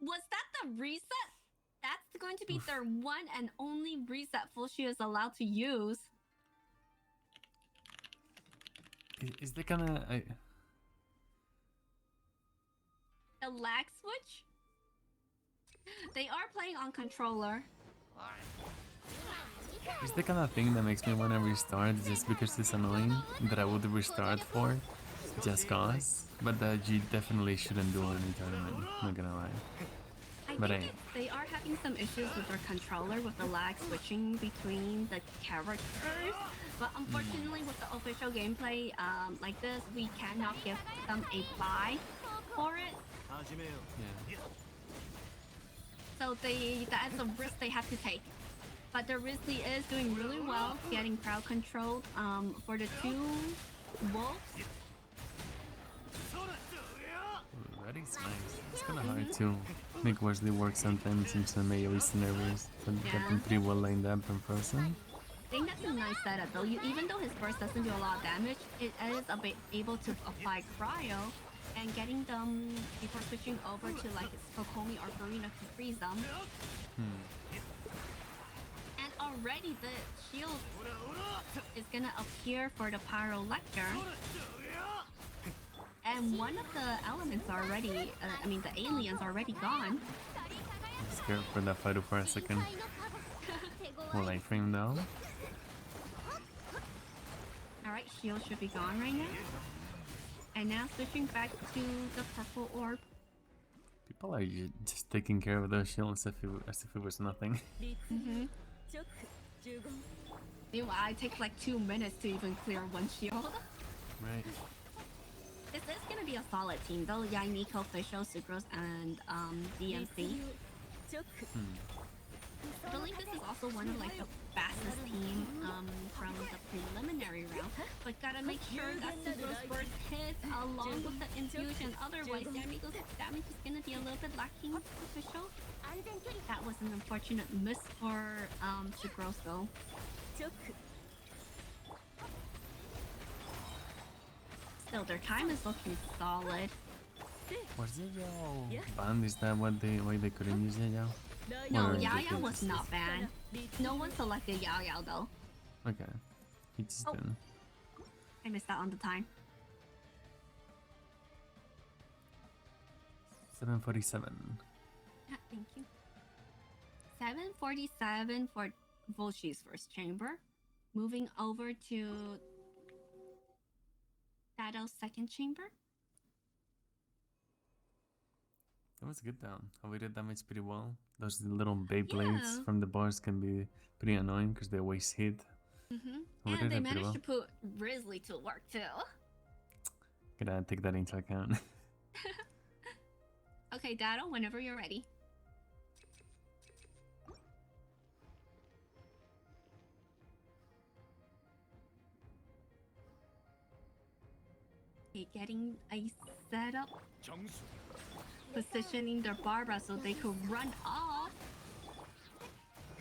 was that the reset? That's going to be their one and only reset Fushi is allowed to use. Is they gonna... The lag switch? They are playing on controller. Is the kind of thing that makes me want to restart just because it's annoying that I would restart for just cause, but that you definitely shouldn't do in a tournament, not gonna lie. I think they are having some issues with their controller with the lag switching between the characters, but unfortunately with the official gameplay like this, we cannot give them a buy for it. Yeah. So that's a risk they have to take. But the Risley is doing really well, getting crowd controlled for the 2 wolves. Ready's nice. It's kind of hard to make Wesley work sometimes since the Mayo is nervous, but got them pretty well lined up and frozen. I think that's a nice setup though. Even though his burst doesn't do a lot of damage, it is able to apply cryo and getting them before switching over to like Kokomi or Farina to freeze them. And already the shield is gonna appear for the Pyro Lecter. And one of the elements already, the aliens already gone. I'm scared for that fight for a second. Will I frame though? Alright, shield should be gone right now. And now switching back to the purple orb. People are just taking care of those shields as if it was nothing. Meanwhile, I take like 2 minutes to even clear 1 shield. Right. This is gonna be a solid team though. Yeah, Nico, Official, Sucrose, and DMC. I believe this is also one of like the fastest team from the preliminary round. But gotta make sure that Sucrose burst hits along with the infusion. Otherwise, Yamigo's damage is gonna be a little bit lacking. Official. That was an unfortunate miss for Sucrose though. Still, their time is looking solid. Was it Yao banned? Is that why they couldn't use it, Yao? No, Or Yao they Yao could was just- not banned. No one selected Yao Yao though. Okay. He just Oh. didn't. I missed out on the time. 747. Yeah, thank you. 747 for Volshi's first chamber. Moving over to Shadow's second chamber. That was good though. Avoided damage pretty well. Those little Beyblades Yeah. from the bars can be pretty annoying because they always hit. Mm-hmm. We And did they it pretty managed well. to put Risley to work too. Gotta take that into account. Okay, Dado, whenever you're ready. Okay, getting a setup, positioning their Barbara so they could run off.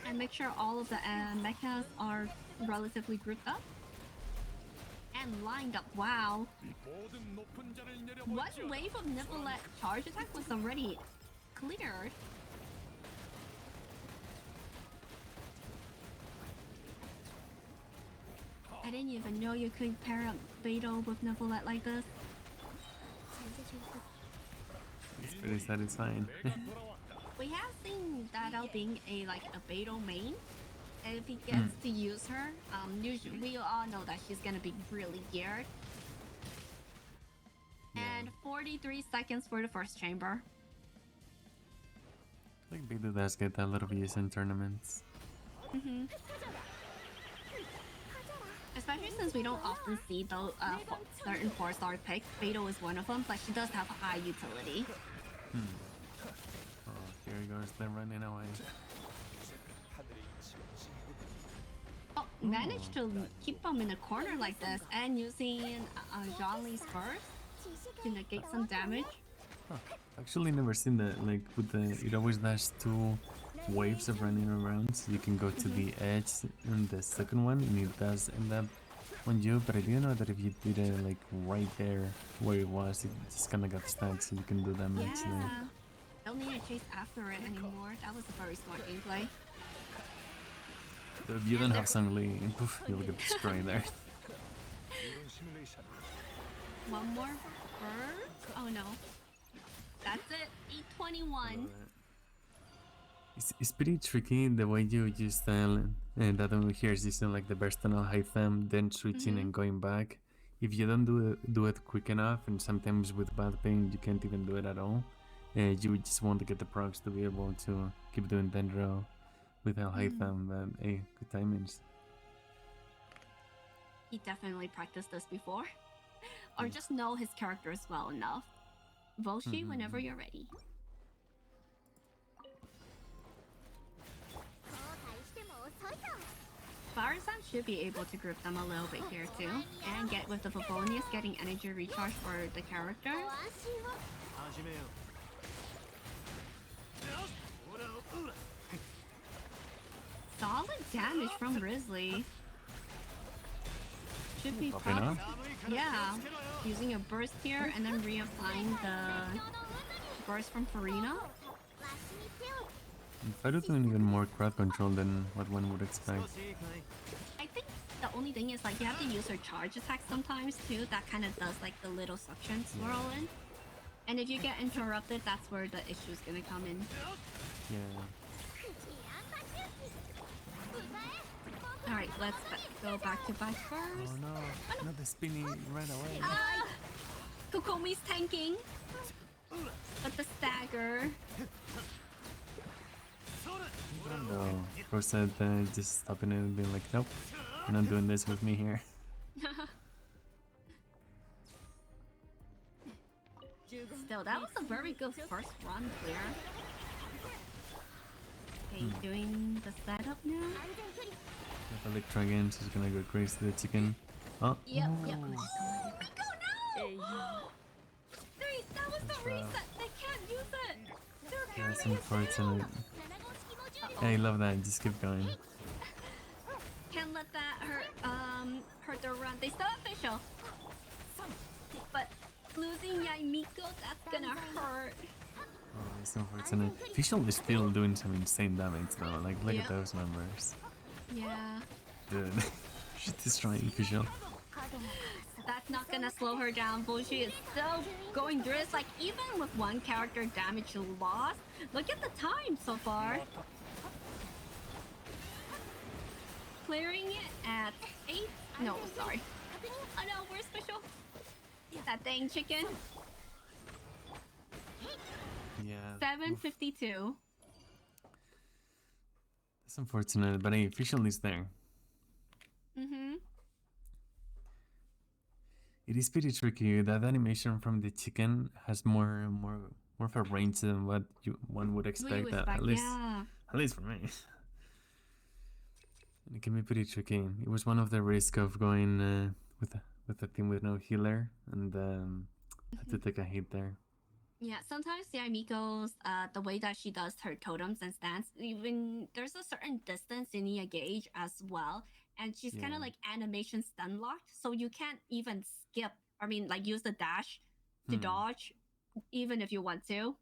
And make sure all of the mechas are relatively grouped up. And lined up, wow. One wave of Nifflet charge attack was already cleared. I didn't even know you could pair up Beto with Nifflet like this. It's pretty satisfying. We have seen Dado being a Beto main. And if he gets to use her, usually we all know that she's gonna be really geared. And 43 seconds for the first chamber. I think Big does get a lot of use in tournaments. Mm-hmm. Especially since we don't often see those certain 4-star picks. Beto is one of them, but she does have high utility. Oh, here he goes. They're running away. Oh, managed to keep them in a corner like this and using Zhongli's burst to negate some damage. Huh. Actually, never seen that. Like with the, it always does 2 waves of running around, so you can go to the edge in the second one, and it does end up on you. But I didn't know that if you did it like right there where it was, it just kind of got stuck, so you can do damage. Yeah. Don't need to chase after it anymore. That was a very smart gameplay. So if you don't have Sangli, poof, you'll get destroyed there. One more burst? Oh no. That's it. 821. It's pretty tricky the way you use that over here is using like the burst on high thumb, then switching and going back. If you don't do it quick enough, and sometimes with bad ping you can't even do it at all, you just want to get the procs to be able to keep doing Dendro with a high thumb. But hey, good timings. He definitely practiced this before. Or just know his characters well enough. Volshi, whenever you're ready. Barzan should be able to group them a little bit here too. And get with the Favonius getting energy recharge for the characters. Solid damage from Risley. Should be Popping prob- up. Yeah, using a burst here and then reapplying the burst from Farina. Fido doing even more crowd control than what one would expect. I think the only thing is like you have to use her charge attack sometimes too. That kind of does like the little suction swirl in. And if you get interrupted, that's where the issue's gonna come in. Yeah. Alright, let's go back to back Oh first. no, not the spinny right away. Ah! Kokomi's tanking. But the stagger. No, Rosette just stopping it and being like, nope, you're not doing this with me here. Still, that was a very good first run clear. Okay, doing the setup now. If Electra again, she's gonna go crazy to the chicken. Oh, Yep. Oh, Rico, no! Three, that was the reset. They can't use it. They're that's apparently unfortunate. I love that, just keep going. can't let that hurt their run. They still have official. But losing Yaimiko, that's gonna hurt. Oh, it's unfortunate. Fischl is still doing some insane damage though. Like, look at those numbers. Yeah. Dude, she's destroying Fischl. That's not gonna slow her down. Bullshit is still going through. It's like even with one character damage lost, look at the time so far. Clearing it at 8. No, sorry. Oh no, where's Fischl? That dang chicken. Yeah. 752. That's unfortunate, but hey, Fischl is there. Mm-hmm. It is pretty tricky. That animation from the chicken has more of a range than what one would expect. At least for me. And it can be pretty tricky. It was one of the risks of going with a team with no healer, and had to take a hit there. Yeah, sometimes Yaimiko's the way that she does her totems and stance, even there's a certain distance you need to gauge as well. And she's kind of like animation stun locked, so you can't even skip. I mean, like use the dash to dodge, even if you want to.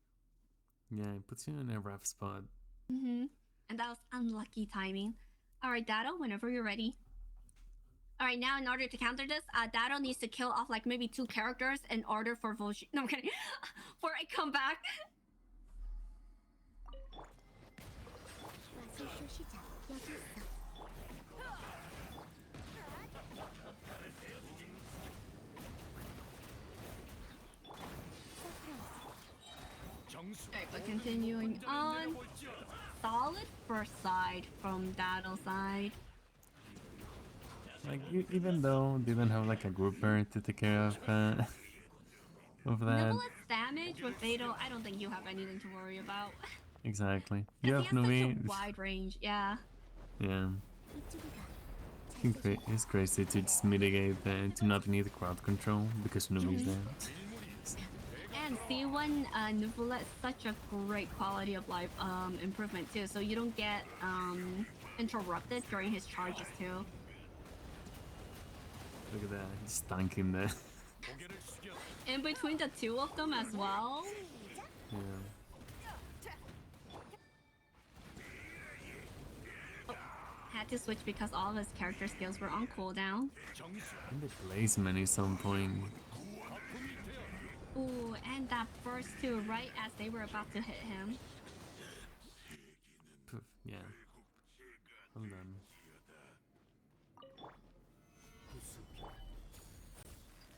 Yeah, it puts you in a rough spot. Mm-hmm. And that was unlucky timing. All right, Dado, whenever you're ready. All right, now in order to counter this, Dado needs to kill off like maybe 2 characters in order for Volshi. No, I'm kidding. For a comeback. Alright, but continuing on. Solid first side from Dado's side. Like, even though they don't have like a grouper to take care of that. Niblet's damage with Fatal, I don't think you have anything to worry about. Exactly. You have he has Nuke. such a wide range, yeah. Yeah. It's crazy to just mitigate to not need crowd control because Nuke is there. And C1 Niblet is such a great quality of life improvement too, so you don't get interrupted during his charges too. Look at that, he's stunking there. In between the 2 of them as well. Yeah. Oh, had to switch because all of his character skills were on cooldown. And the placement is on point. Ooh, and that first 2 right as they were about to hit him. Yeah. Well done.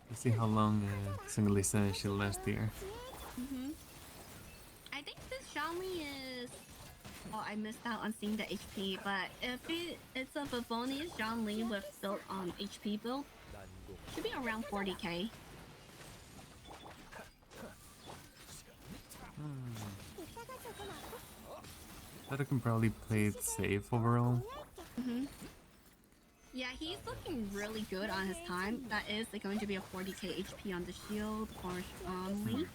Let's see how long Singalisa she'll last here. I think this Shanli is... Oh, I missed out on seeing the HP, but if it's a Favonius Shanli with built on HP build, should be around 40k. But I can probably play it safe overall. Yeah, he's looking really good on his time. That is going to be a 40k HP on the shield for Shanli.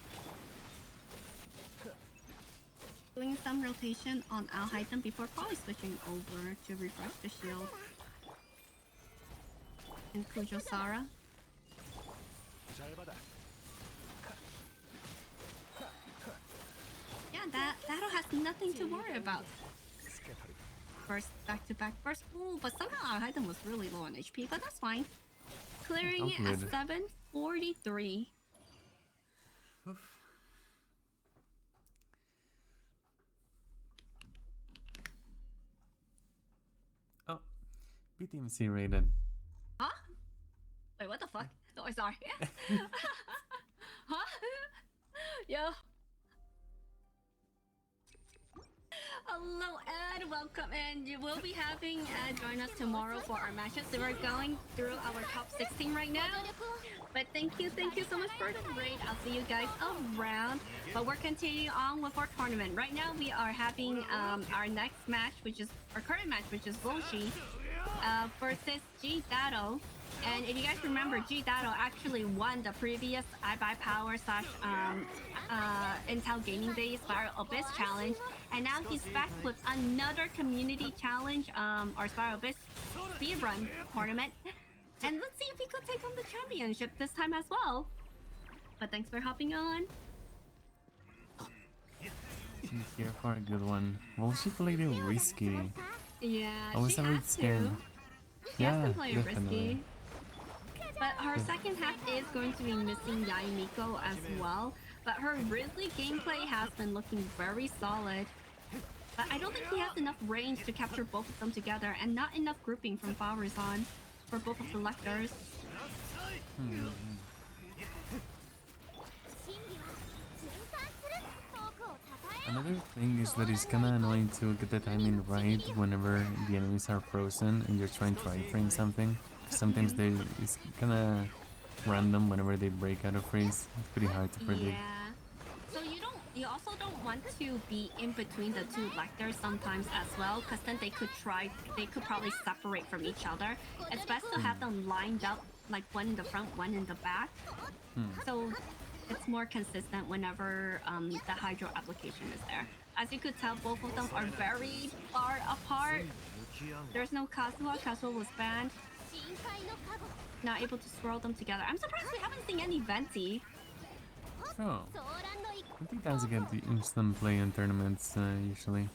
Doing some rotation on Alhaitham before probably switching over to refresh the shield. And Kujo Sara. Yeah, Dado has nothing to worry about. First back-to-back burst. Ooh, but somehow Alhaitham was really low on HP, but that's fine. Clearing it at 743. Oh, BTMC rated. Huh? Wait, what the fuck? Oh, sorry. Huh? Yo. Hello and welcome, and you will be having join us tomorrow for our matches. So we're going through our top 16 right now. But thank you so much for the raid. I'll see you guys around. But we're continuing on with our tournament. Right now we are having our next match, which is our current match, which is Volshi versus G Dado. And if you guys remember, G Dado actually won the previous iBuyPower / Intel Gaming Day Spiral Abyss Challenge. And now he's back with another community challenge, or Spiral Abyss speedrun tournament. And let's see if he could take home the championship this time as well. But thanks for hopping on. She's here for a good one. Well, she played it risky. Yeah, I was she a bit has scared. to. She Yeah, has to play definitely. risky. But her second half is going to be missing Yaimiko as well. But her Ridley gameplay has been looking very solid. But I don't think he has enough range to capture both of them together, and not enough grouping from Farazan for both of the Lectors. Another thing is that it's kinda annoying to get the timing right whenever the enemies are frozen and you're trying to iframe something. Sometimes it's kinda random whenever they break out of freeze. It's pretty hard to predict. Yeah. So you also don't want to be in between the two Lectors sometimes as well, because then they could probably separate from each other. It's best to have them lined up, like one in the front, one in the back. So it's more consistent whenever the Hydro application is there. As you could tell, both of them are very far apart. There's no Kazuha. Kazuha was banned. Not able to swirl them together. I'm surprised we haven't seen any Venti. Oh. I think guys get the instant play in tournaments usually.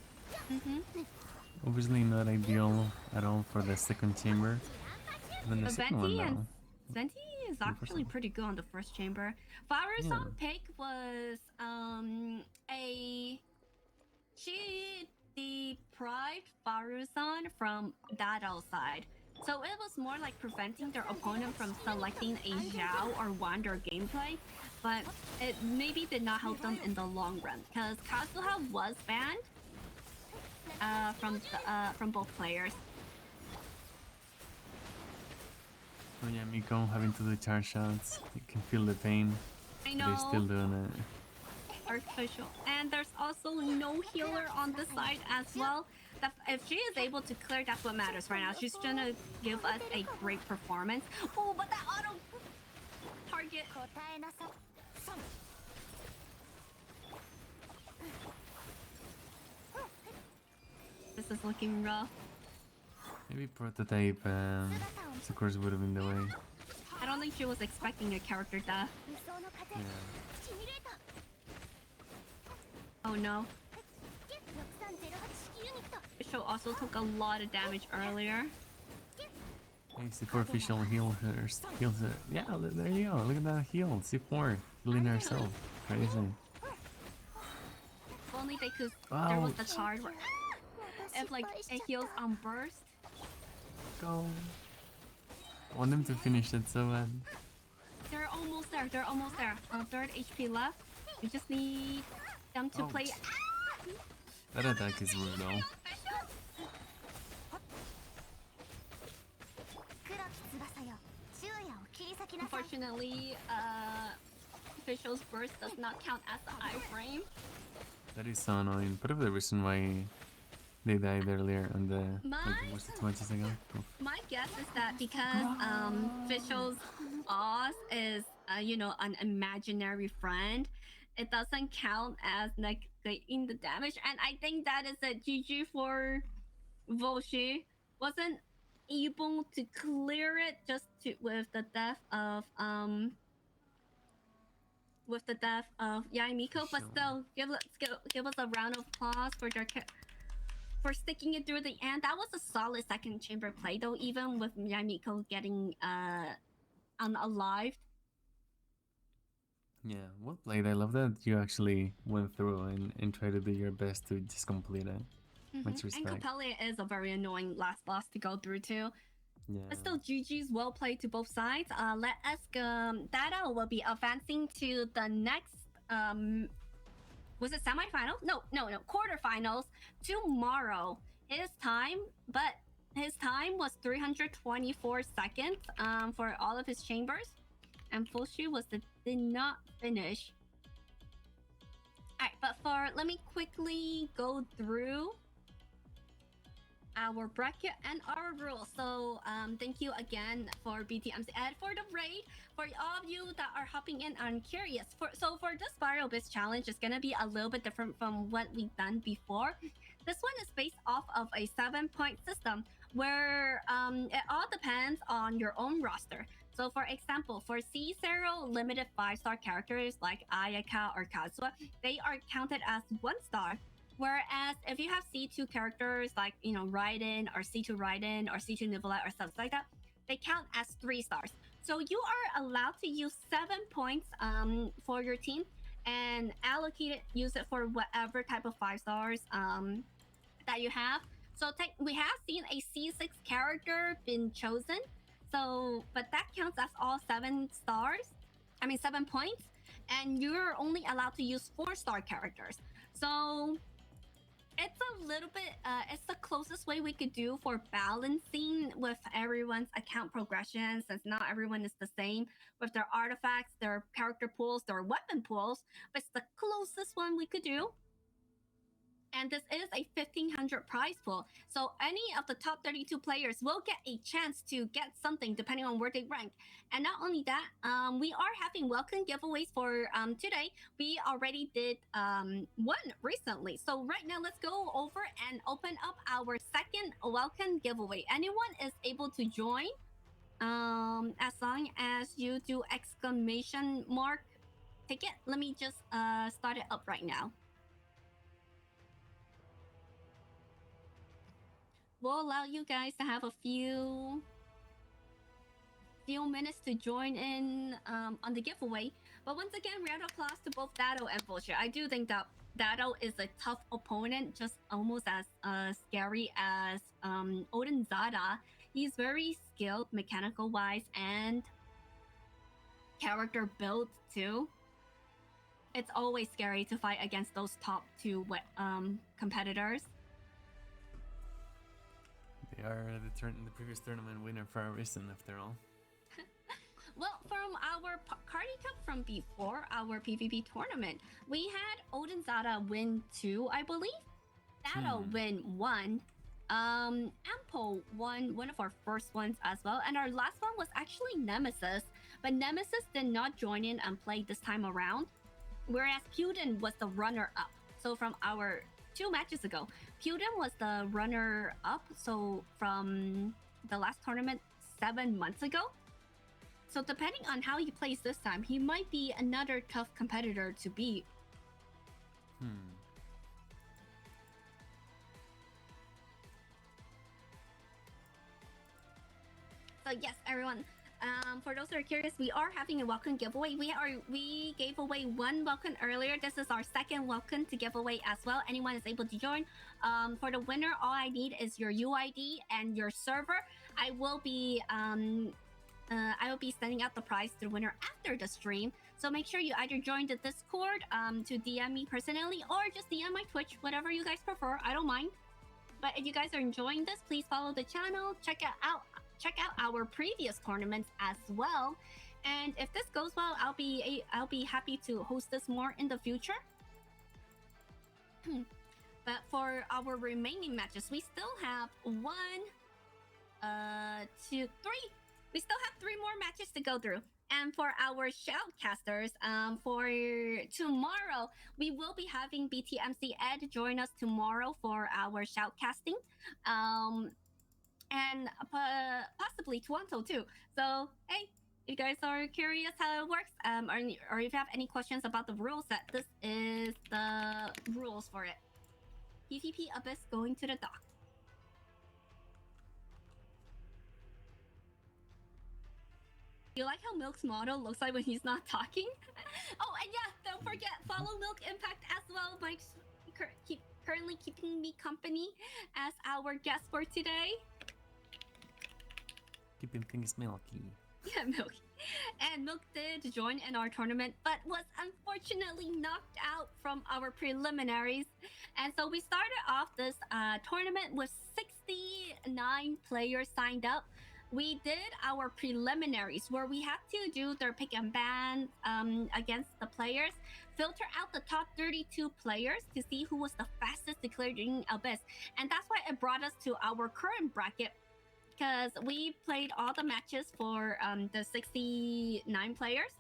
Obviously not ideal at all for the second chamber. Then the second one though. Venti is actually pretty good on the first chamber. Farazan pick was she deprived Farazan from Dada's side. So it was more like preventing their opponent from selecting a Zhao or Wander gameplay, but it maybe did not help them in the long run because Kazuha was banned from both players. Oh yeah, Miko having to do charge shots. You can feel the pain. I know. They're still doing it. Artificial. And there's also no healer on the side as well. If she is able to clear, that's what matters right now. She's gonna give us a great performance. Oh, but that auto target. This is looking rough. Maybe prototype of course would have been the way. I don't think she was expecting a character death. Yeah. Oh no. Official also took a lot of damage earlier. Hey, C4 official heals her. Yeah, there you go. Look at that heal. C4 healing herself. Crazy. If only they could. There was the card where if like it heals on burst. Go. I want them to finish it so bad. They're almost there. They're almost there. Third HP left. We just need them to play. That attack is brutal. Unfortunately, official's burst does not count as the iframe. That is so annoying. Part of the reason why they died earlier on the was it 2 matches ago? My guess is that because official's boss is you know, an imaginary friend, it doesn't count as negating the damage, and I think that is a GG for Volshi. Wasn't able to clear it just with the death of Yaimiko, but still give us a round of applause for sticking it through the end. That was a solid second chamber play though, even with Yaimiko getting unalived. Yeah, well played. I love that you actually went through and tried to do your best to just complete it. Much respect. And Capelli is a very annoying last boss to go through too. Yeah. But still, GG's well played to both sides. Let us go. Dada will be advancing to the next was it semifinal? No, quarterfinals tomorrow. His time was 324 seconds for all of his chambers, and Fulshi did not finish. Alright, but let me quickly go through our bracket and our rules. So thank you again for BTMC and for the raid. For all of you that are hopping in and curious, for this Spiral Biz challenge is gonna be a little bit different from what we've done before. This one is based off of a 7-point system where it all depends on your own roster. So for example, for C0 limited 5-star characters like Ayaka or Kazuha, they are counted as 1 star. Whereas if you have C2 characters like, you know, Raiden or C2 Raiden or C2 Nivolite or stuff like that, they count as 3 stars. So you are allowed to use 7 points for your team and allocate it, use it for whatever type of 5 stars that you have. So we have seen a C6 character been chosen. So, but that counts as all 7 stars. I mean 7 points, and you're only allowed to use 4-star characters. So it's a little bit it's the closest way we could do for balancing with everyone's account progression, since not everyone is the same with their artifacts, their character pools, their weapon pools, but it's the closest one we could do. And this is a 1,500 prize pool, so any of the top 32 players will get a chance to get something depending on where they rank. And not only that, we are having welcome giveaways for today. We already did one recently, so right now let's go over and open up our second welcome giveaway. Anyone is able to join as long as you do exclamation mark ticket. Let me just start it up right now. We'll allow you guys to have a few minutes to join in on the giveaway. But once again, round of applause to both Dado and Vulture. I do think that Dado is a tough opponent, just almost as scary as Odin Zada. He's very skilled mechanical wise and character build too. It's always scary to fight against those top 2 competitors. They are the previous tournament winner for a reason, after all. Well, from our Cardy Cup from before our PvP tournament, we had Odin Zada win 2, I believe. Dado win 1. Ampo won one of our first ones as well. And our last one was actually Nemesis. But Nemesis did not join in and play this time around. Whereas PutIn was the runner-up. So from our 2 matches ago, PutIn was the runner-up. So from the last tournament 7 months ago. So depending on how he plays this time, he might be another tough competitor to beat. So yes, everyone. For those who are curious, we are having a welcome giveaway. We gave away 1 welcome earlier. This is our second welcome to give away as well. Anyone is able to join. For the winner, all I need is your UID and your server. I will be sending out the prize to the winner after the stream. So make sure you either join the Discord to DM me personally, or just DM my Twitch, whatever you guys prefer. I don't mind. But if you guys are enjoying this, please follow the channel. Check out our previous tournaments as well. And if this goes well, I'll be happy to host this more in the future. But for our remaining matches, we still have 1, 2, 3. We still have 3 more matches to go through. And for our shoutcasters, for tomorrow, we will be having BTMC Ed join us tomorrow for our shoutcasting. And possibly Toronto too. So, hey, if you guys are curious how it works, or if you have any questions about the rule set, this is the rules for it. PvP Abyss going to the dock. You like how Milk's model looks like when he's not talking? Oh, and yeah, don't forget, follow Milk Impact as well. Mike's currently keeping me company as our guest for today. Keeping things milky. Yeah, Milk. And Milk did join in our tournament, but was unfortunately knocked out from our preliminaries. And so we started off this tournament with 69 players signed up. We did our preliminaries where we had to do their pick and ban against the players, filter out the top 32 players to see who was the fastest declaring Abyss. And that's why it brought us to our current bracket, because we played all the matches for the 69 players.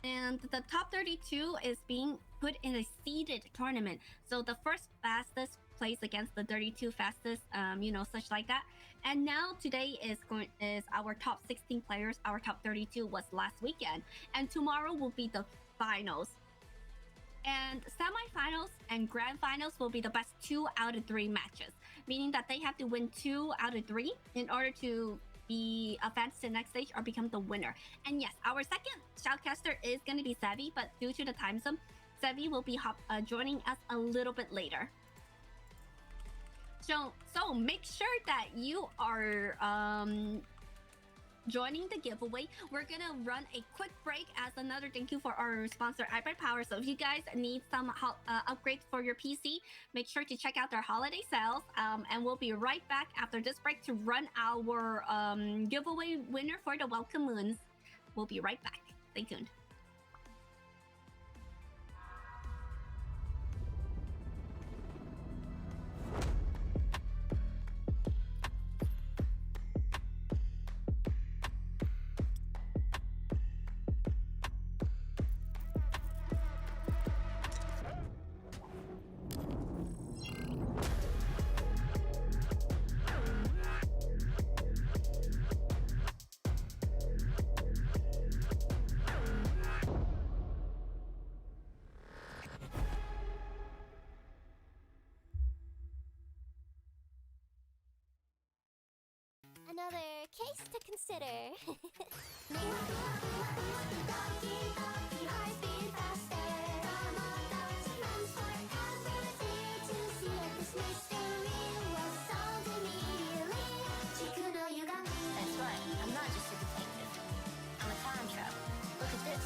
And the top 32 is being put in a seeded tournament. So the first fastest place against the 32 fastest, you know, such like that. And now today is our top 16 players. Our top 32 was last weekend, and tomorrow will be the finals. And semifinals and grand finals will be the best 2 out of 3 matches, meaning that they have to win 2 out of 3 in order to be advanced to the next stage or become the winner. And yes, our second shoutcaster is going to be Sevi, but due to the time zone, Sevi will be joining us a little bit later. So make sure that you are joining the giveaway. We're gonna run a quick break as another thank you for our sponsor iPad Power. So if you guys need some upgrades for your PC, make sure to check out their holiday sales, and we'll be right back after this break to run our giveaway winner for the welcome moons. We'll be right back. Stay tuned. Another case to consider. That's right, I'm not just a detective. I'm a time traveler. Look at this.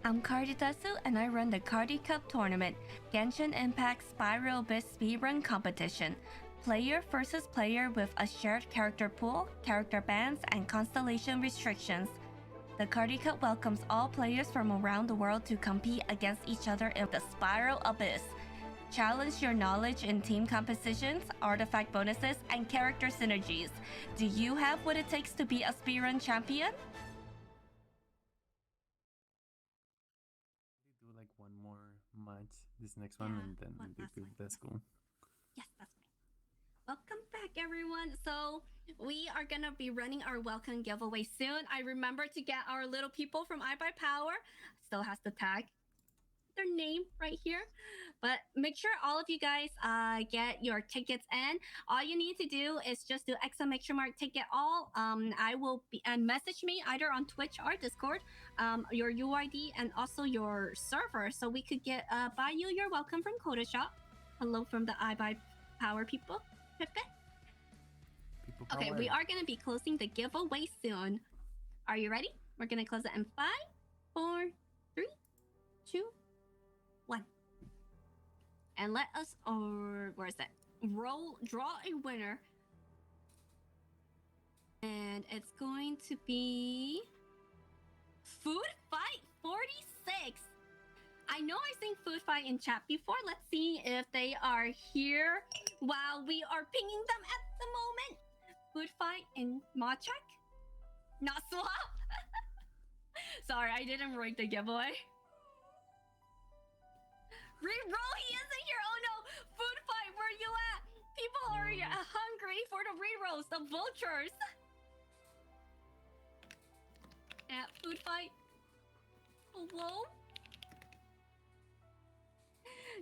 I'm Cardy and I run the Cardy Cup tournament, Genshin Impact Spiral Abyss speedrun competition. Player versus player with a shared character pool, character bans, and constellation restrictions. The Cardy Cup welcomes all players from around the world to compete against each other in the Spiral Abyss. Challenge your knowledge in team compositions, artifact bonuses, and character synergies. Do you have what it takes to be a speedrun champion? Do like one more match, this next one, and then one we last do one. that's cool. Yes, that's fine. Welcome back, everyone. So we are gonna be running our welcome giveaway soon. I remember to get our little people from iBuyPower. Still has to tag their name right here, but make sure all of you guys get your tickets in. All you need to do is just do !ticket all. I will be and message me either on Twitch or Discord, your UID and also your server, so we could get buy you your welcome from Coda Shop. Hello from the iBuyPower people. Okay, we are gonna be closing the giveaway soon. Are you ready? We're gonna close it in 5, 4, 3, 2, 1. And let us, or where is that? Draw a winner. And it's going to be Food Fight 46. I know I've seen Food Fight in chat before. Let's see if they are here while we are pinging them at the moment. Food Fight in mod check? Not swap? Sorry, I didn't write the giveaway. Reroll, he isn't here. Oh no, Food Fight, where you at? People are hungry for the rerolls, the vultures. At Food Fight. Hello?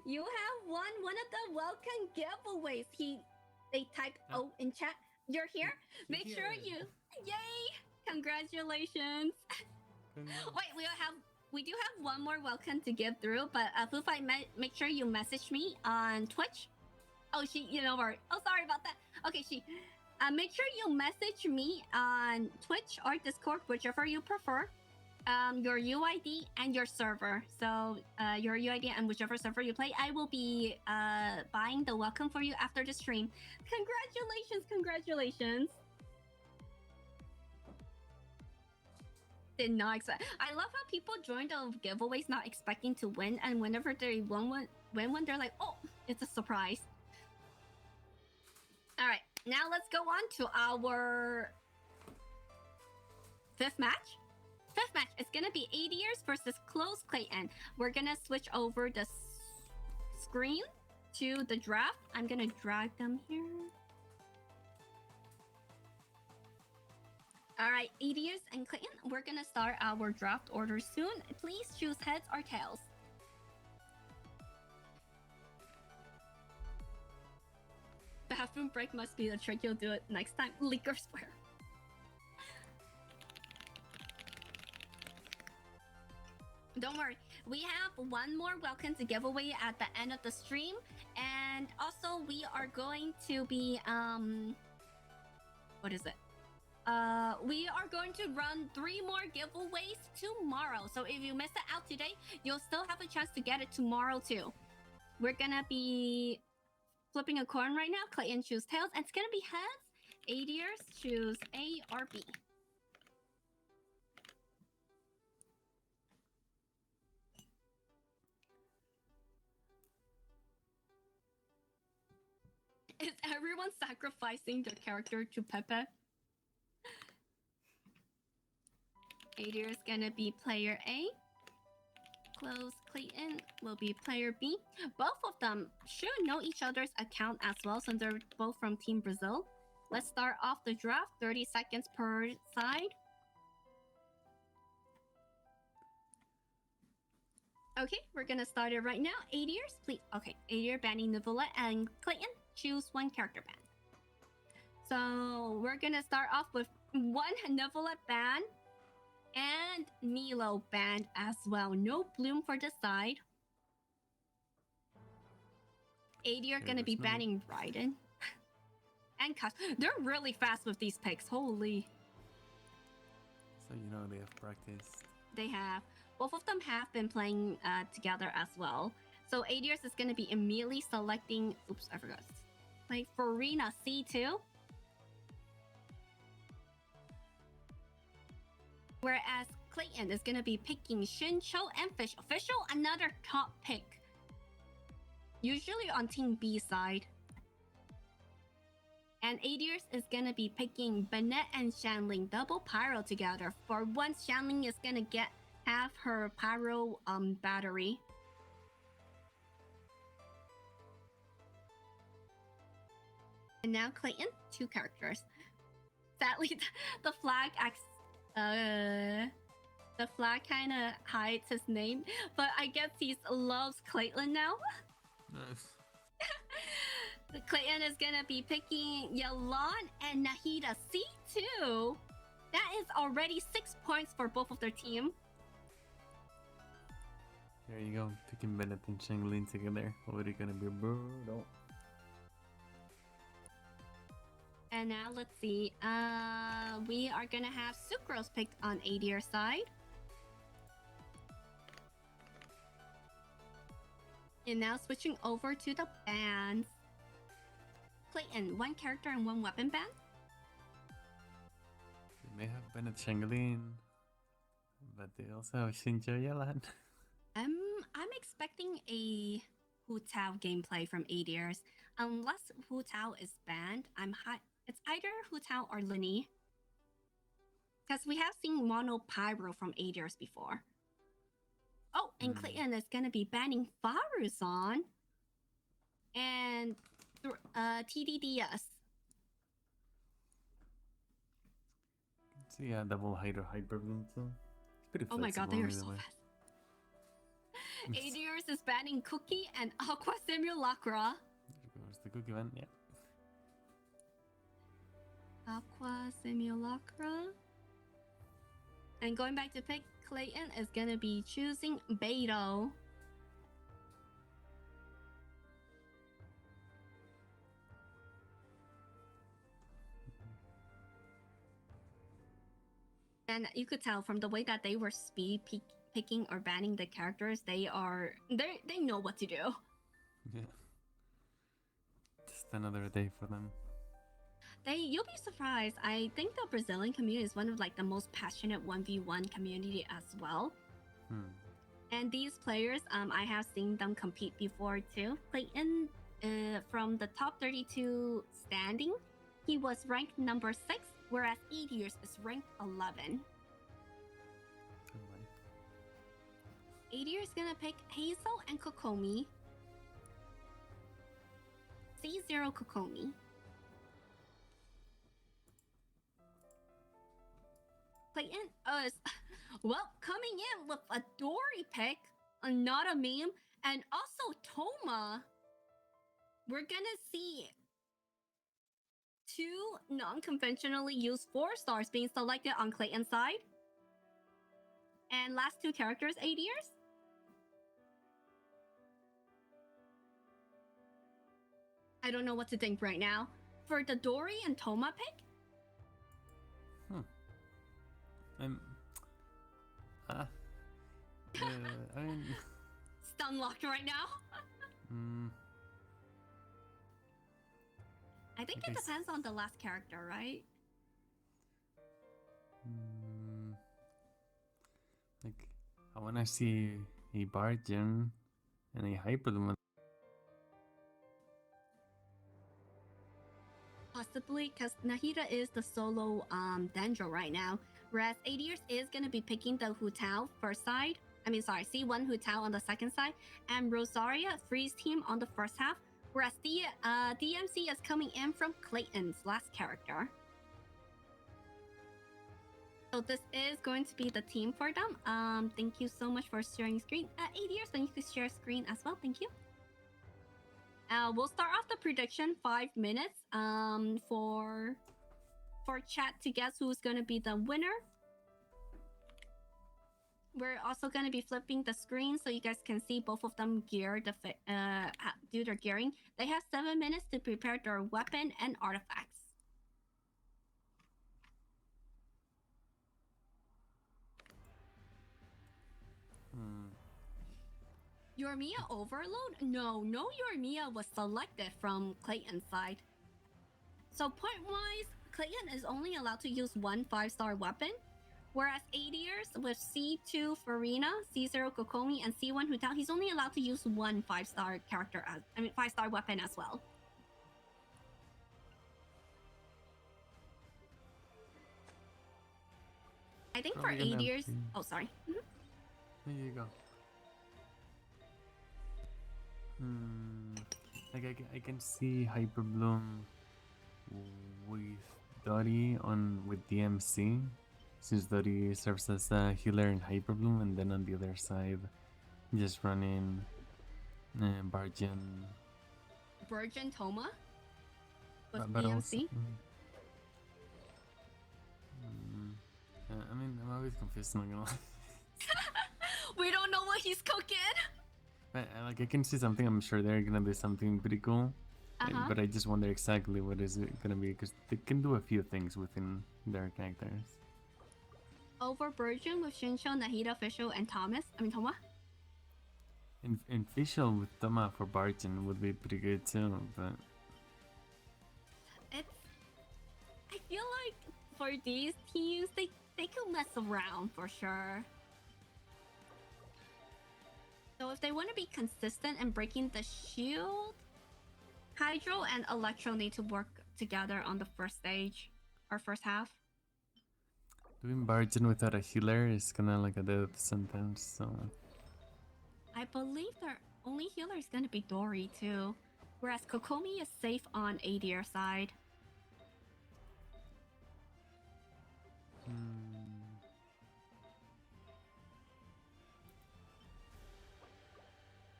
You have won one of the welcome giveaways. They typed O in chat. You're here. Make sure you. Yay! Congratulations. Wait, we do have one more welcome to give through, but Food Fight, make sure you message me on Twitch. Oh, or oh, sorry about that. Okay, make sure you message me on Twitch or Discord, whichever you prefer. Your UID and your server. So your UID and whichever server you play, I will be buying the welcome for you after the stream. Congratulations. Did not expect. I love how people join the giveaways not expecting to win, and whenever they win one, they're like, oh, it's a surprise. All right, now let's go on to our 5th match. 5th match is gonna be aders versus closeClayton. We're gonna switch over the screen to the draft. I'm gonna drag them here. All right, aders and Clayton, we're gonna start our draft order soon. Please choose heads or tails. Bathroom break must be the trick. You'll do it next time. Liquor square. Don't worry, we have one more welcome to give away at the end of the stream, and also we are going to be what is it? We are going to run 3 more giveaways tomorrow. So if you missed it out today, you'll still have a chance to get it tomorrow too. We're gonna be flipping a coin right now. Clayton choose tails, and it's gonna be heads. Aders choose A or B. Is everyone sacrificing their character to Pepe? Adir is gonna be player A. closeClayton will be player B. Both of them should know each other's account as well, since they're both from Team Brazil. Let's start off the draft. 30 seconds per side. Okay, we're gonna start it right now. Aders, please. Okay, Adir banning Nivula and Clayton. Choose one character ban. So we're gonna start off with 1 Nivula ban and Nilo banned as well. No Bloom for this side. Adir gonna be banning Raiden. And Kash. They're really fast with these picks. Holy. So you know they have practiced. they have. Both of them have been playing together as well. So aders is going to be immediately selecting. Oops, I forgot. Like Farina C2. Whereas Clayton is going to be picking Shincho and Fish. Official, another top pick. Usually on Team B side. And aders is going to be picking Bennett and Shanling. Double Pyro together. For once, Shanling is going to have her Pyro battery. And now Clayton, 2 characters. Sadly, the flag acts. The flag kind of hides his name, but I guess he loves Clayton now. Nice. Clayton is gonna be picking Yalan and Nahida C2. That is already 6 points for both of their team. There you go, picking Bennett and Shanglin together. Already gonna be brutal. And now let's see. We are gonna have Sucrose picked on ADR side. And now switching over to the bands. Clayton, 1 character and 1 weapon ban. They may have Bennett Shanglin, but they also have Shinjo Yalan. I'm expecting a Hu Tao gameplay from ADRs. Unless Hu Tao is banned, it's either Hu Tao or Linny. Because we have seen Mono Pyro from ADRs before. Oh, and Clayton is gonna be banning Faruzan and TDDS. So yeah, double hyper bloom, so it's pretty Oh my god, they flexible are either so way. fast. ADRs is banning Cookie and Aqua Simulacra. There goes the cookie one, yeah. Aqua Simulacra. And going back to pick, Clayton is gonna be choosing Beto. And you could tell from the way that they were picking or banning the characters, they know what to do. Yeah. Just another day for them. You'll be surprised. I think the Brazilian community is one of like the most passionate 1v1 community as well. And these players, I have seen them compete before too. Clayton, from the top 32 standing, he was ranked number 6, whereas ADRs is ranked 11. ADR is gonna pick Hazel and Kokomi. C0 Kokomi. Clayton is coming in with a Dory pick, not a meme, and also Toma. We're gonna see 2 non-conventionally used 4 stars being selected on Clayton's side. And last 2 characters, ADRs. I don't know what to think right now. For the Dory and Toma pick? I mean... Stun locked right now? I think it depends on the last character, right? Like, I wanna see a Bargain and a Hyperlumen. Possibly, because Nahida is the solo Dendro right now, whereas ADRs is going to be picking the Hu Tao first side. C1 Hu Tao on the second side, and Rosaria Freeze team on the first half, whereas the DMC is coming in from Clayton's last character. So this is going to be the team for them. Thank you so much for sharing screen. ADRs, then you can share screen as well. Thank you. We'll start off the prediction 5 minutes for chat to guess who's going to be the winner. We're also going to be flipping the screen so you guys can see both of them do their gearing. They have 7 minutes to prepare their weapon and artifacts. Yormia overload? No, no Yormia was selected from Clayton's side. So point-wise, Clayton is only allowed to use one 5-star weapon, whereas aders with C2 Farina, C0 Kokomi, and C1 Hutal, he's only allowed to use one 5-star character as 5-star weapon as well. I think for Probably gonna aders, be- oh sorry. There you go. Like I can see Hyperbloom with Dottie with DMC, since Dottie serves as a healer in Hyperbloom, and then on the other side, just running Barjan. Virgin Toma with But also, DMC. I mean, I'm always confused. Not gonna lie. We don't know what he's cooking. Like I can see something. I'm sure they're gonna do something pretty cool. But I just wonder exactly what is it gonna be, because they can do a few things within their characters. Over Virgin with Shinsho, Nahida, Official, and Thomas. Toma. And Fischl with Toma for Barton would be pretty good too, but I feel like for these teams, they could mess around for sure. So if they want to be consistent in breaking the shield, Hydro and Electro need to work together on the first stage or first half. doing Barton without a healer is kinda like a death sentence, so I believe their only healer is going to be Dory too, whereas Kokomi is safe on ADR side.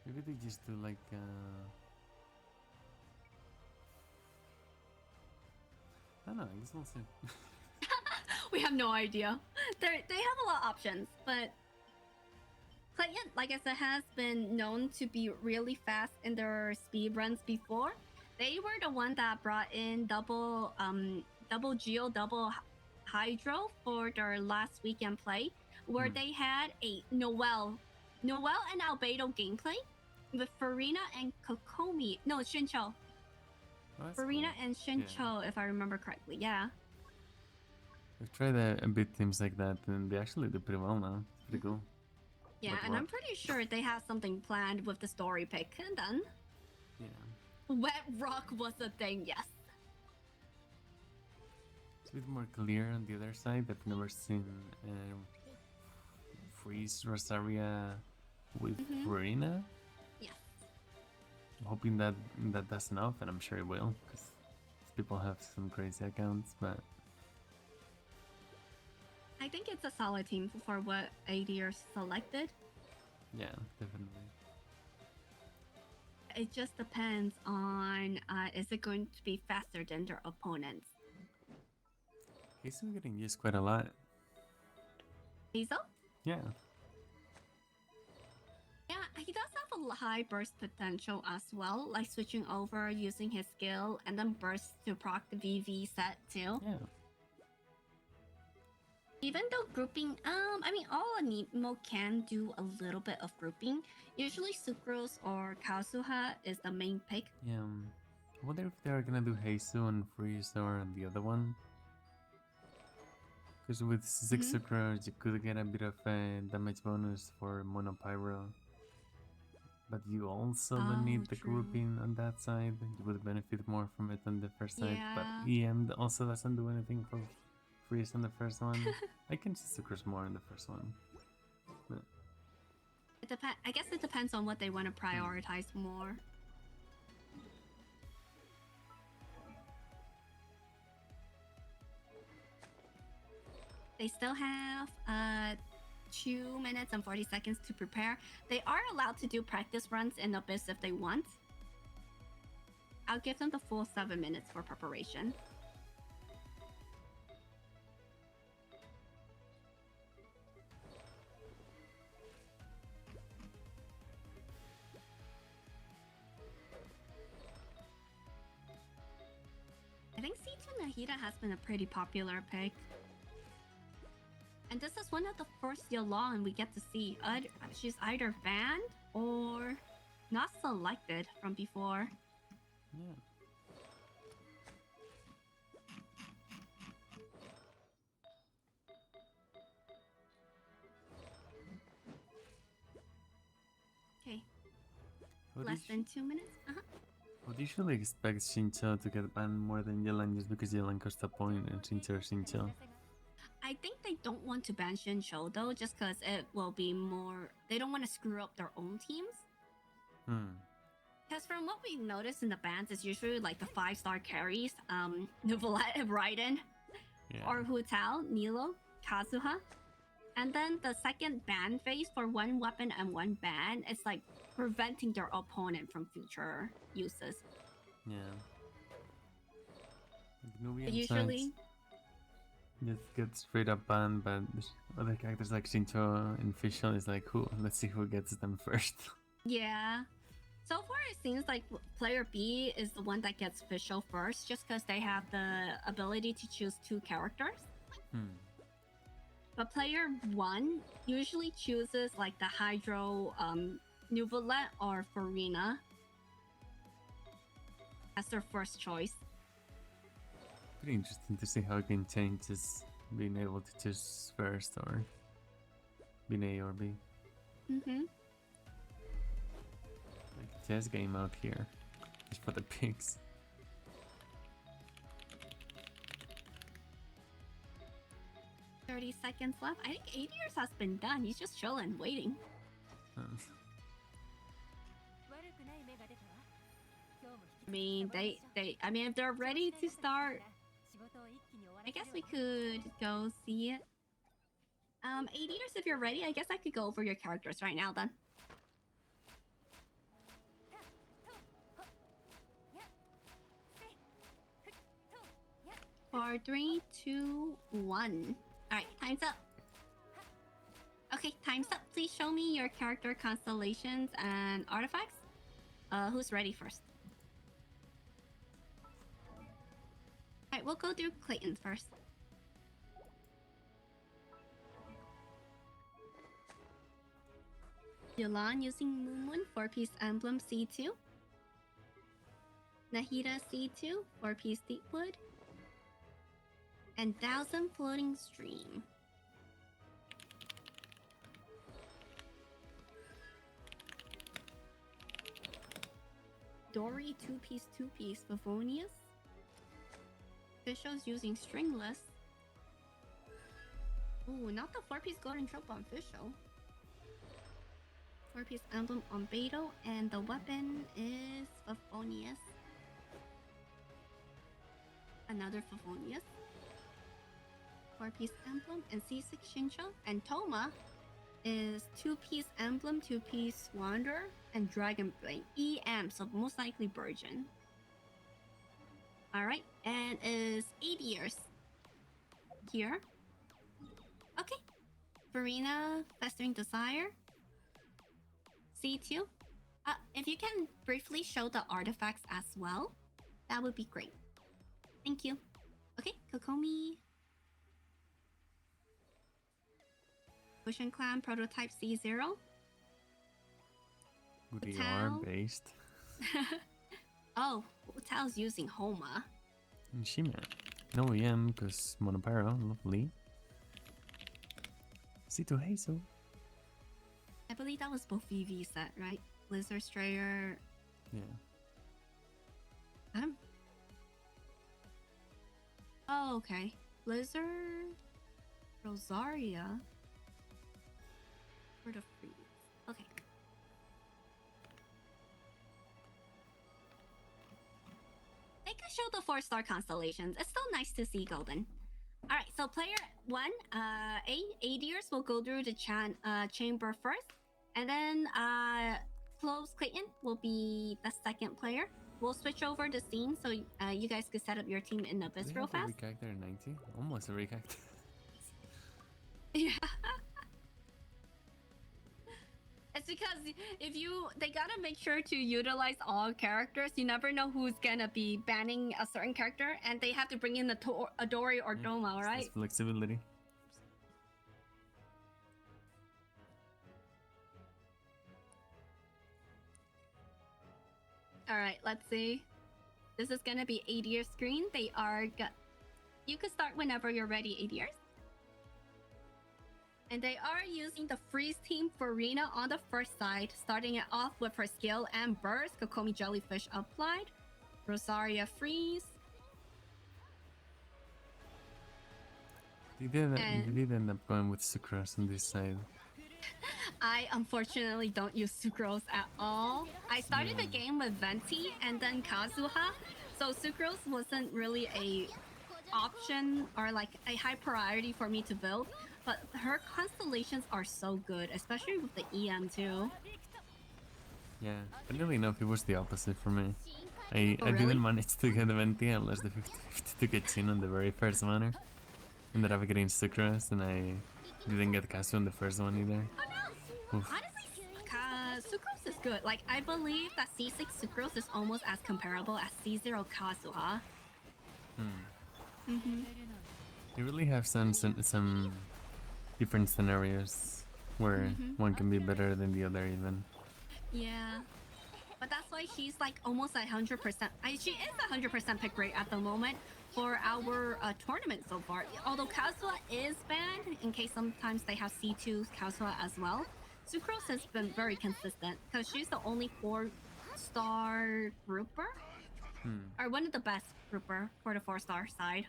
Maybe they just do like I don't know, I guess we'll see. We have no idea. They have a lot of options, but Clayton, like I said, has been known to be really fast in their speed runs before. They were the one that brought in double Geo, double Hydro for their last weekend play, where they had a Noel and Albedo gameplay with Farina and Kokomi. No, Shincho. Oh, that's Farina cool. and Shincho, if I remember correctly. Yeah. We've tried a bit teams like that, and they actually do pretty well now. It's pretty cool. Yeah, Wet and I'm Rock. pretty sure they have something planned with the story pick. And then Yeah. Wet Rock was a thing, yes. It's a bit more clear on the other side. I've never seen Freeze Rosaria with Farina. Yes. I'm hoping that that's enough, and I'm sure it will, because people have some crazy accounts, but I think it's a solid team for what ADR selected. yeah, definitely. It just depends on is it going to be faster than their opponents. He's still getting used quite a lot. Hazel? Yeah. Yeah, he does have a high burst potential as well, like switching over using his skill and then burst to proc the VV set too. Yeah. Even though grouping, all Anemo can do a little bit of grouping. Usually Sucrose or Kazuha is the main pick. Yeah. I wonder if they're gonna do Heisu and Freeze or on the other one. Because with 6 Sucrose, you could get a bit of a damage bonus for Monopyro. But you also don't need the true. grouping on that side. You would benefit more from it on the first side. But Yeah. EM also doesn't do anything for Freeze on the first one. I can see Sucrose more on the first one. But I guess it depends on what they want to prioritize more. They still have 2 minutes and 40 seconds to prepare. They are allowed to do practice runs in Abyss if they want. I'll give them the full 7 minutes for preparation. I think C2 Nahida has been a pretty popular pick. And this is one of the first Yolong we get to see. She's either banned or not selected from before. Yeah. Okay, Would less you, than 2 minutes. would usually expect Shincho to get banned more than Yelan just because Yelan cost a point and Shincho is Shincho. I think they don't want to ban Shincho though, just because it will be more. They don't want to screw up their own teams. Because from what we noticed in the bans, it's usually like the 5-star carries, Nuvolette, Raiden, Yeah. or Hu Tao, Nilo, Kazuha. And then the second ban phase for one weapon and one ban, it's like preventing their opponent from future uses. Yeah. Like Nubian Usually, just get straight up banned, but other characters like Shincho and Fischl is like, cool, let's see who gets them first. yeah. So far, it seems like player B is the one that gets Fischl first, just because they have the ability to choose 2 characters. But player 1 usually chooses like the Hydro, Nuvolette or Farina as their first choice. Pretty interesting to see how it can change just being able to choose first or being A or B. Mm-hmm. Like chess game out here. Just for the pigs. 30 seconds left. I think 8 years has been done. He's just chilling, waiting. I mean, I mean, if they're ready to start, I guess we could go see it. 8 years, if you're ready, I guess I could go over your characters right now then. For 3, 2, 1. Alright, time's up. Okay, time's up. Please show me your character constellations and artifacts. Who's ready first? Alright, we'll go through Clayton first. Yolan using Moonmoon 4-piece emblem C2. Nahida C2 4-piece Deepwood. And 1000 floating stream. Dory 2-piece Favonius. Fischl's using stringless. Ooh, not the 4-piece golden trope on Fischl. 4-piece emblem on Beto, and the weapon is Favonius. Another Favonius. 4-piece emblem and C6 Shincho, and Toma is 2-piece emblem, 2-piece wanderer, and dragon blade EM, so most likely virgin. Alright, and is 8 years here. Okay. Farina, Festering Desire. C2. If you can briefly show the artifacts as well, that would be great. Thank you. Okay, Kokomi. Ocean Clan Prototype C0. We Tao. are based. Oh, Tao's using Homa. And Shima. No EM because Monopyro, lovely. C2 Hazel. I believe that was both VV set, right? Blizzard Strayer. Yeah. Oh, okay. Blizzard Rosaria. For the freeze. Okay. They could show the 4-star constellations. It's still nice to see Golden. Alright, so player 1, ADers will go through the chamber first. And then closeClayton will be the second player. We'll switch over the scene so you guys could set up your team in Abyss real fast. Every character in 90? Almost every character. Yeah. It's because they gotta make sure to utilize all characters. You never know who's gonna be banning a certain character, and they have to bring in a Dory or Doma, right? Flexibility. All right, let's see. This is gonna be ADR screen. They are. You can start whenever you're ready, ADRs. And they are using the freeze team for Rina on the first side, starting it off with her skill and burst. Kokomi Jellyfish applied. Rosaria freeze. You did end up going with Sucrose on this side. I unfortunately don't use Sucrose at all. I started the game with Venti and then Kazuha, so Sucrose wasn't really a option or like a high priority for me to build. But her constellations are so good, especially with the EM too. Yeah, funnily enough, it was the opposite for me. I really? didn't manage to get the Venti unless the 50-50 to get Chin on the very first manner. Ended up getting Sucrose and I didn't get Kazu on the first one either. Oh no! Oof. Honestly, Sucrose is good. Like, I believe that C6 Sucrose is almost as comparable as C0 Kazuha. You really have some different scenarios where one can be better than the other even. Yeah. But that's why she's like almost 100%. She is 100% pick rate at the moment for our tournament so far. Although Kazuha is banned, in case sometimes they have C2 Kazuha as well. Sucrose has been very consistent because she's the only 4-star grouper. Or one of the best grouper for the 4-star side.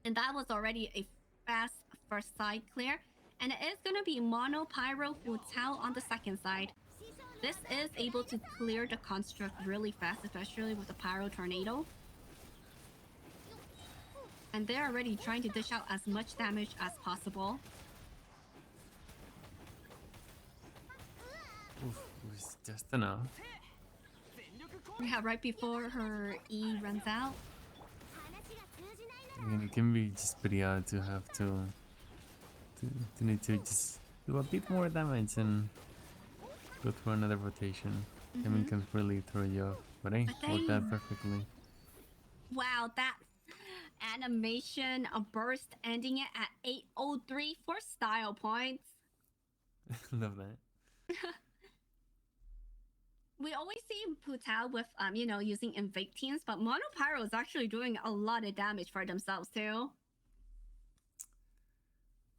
And that was already a fast first side clear. And it is going to be Mono Pyro Wu Tao on the second side. This is able to clear the construct really fast, especially with the Pyro Tornado. And they're already trying to dish out as much damage as possible. Oof, it was just enough. Yeah, right before her E runs out. I mean, it can be just pretty odd to have to need to just do a bit more damage and go through another rotation. I mean, can really throw you off, but hey, worked out perfectly. Wow, that animation, a burst ending it at 803 for style points. Love that. We always see Putao with, you know, using invade teams, but Mono Pyro is actually doing a lot of damage for themselves too.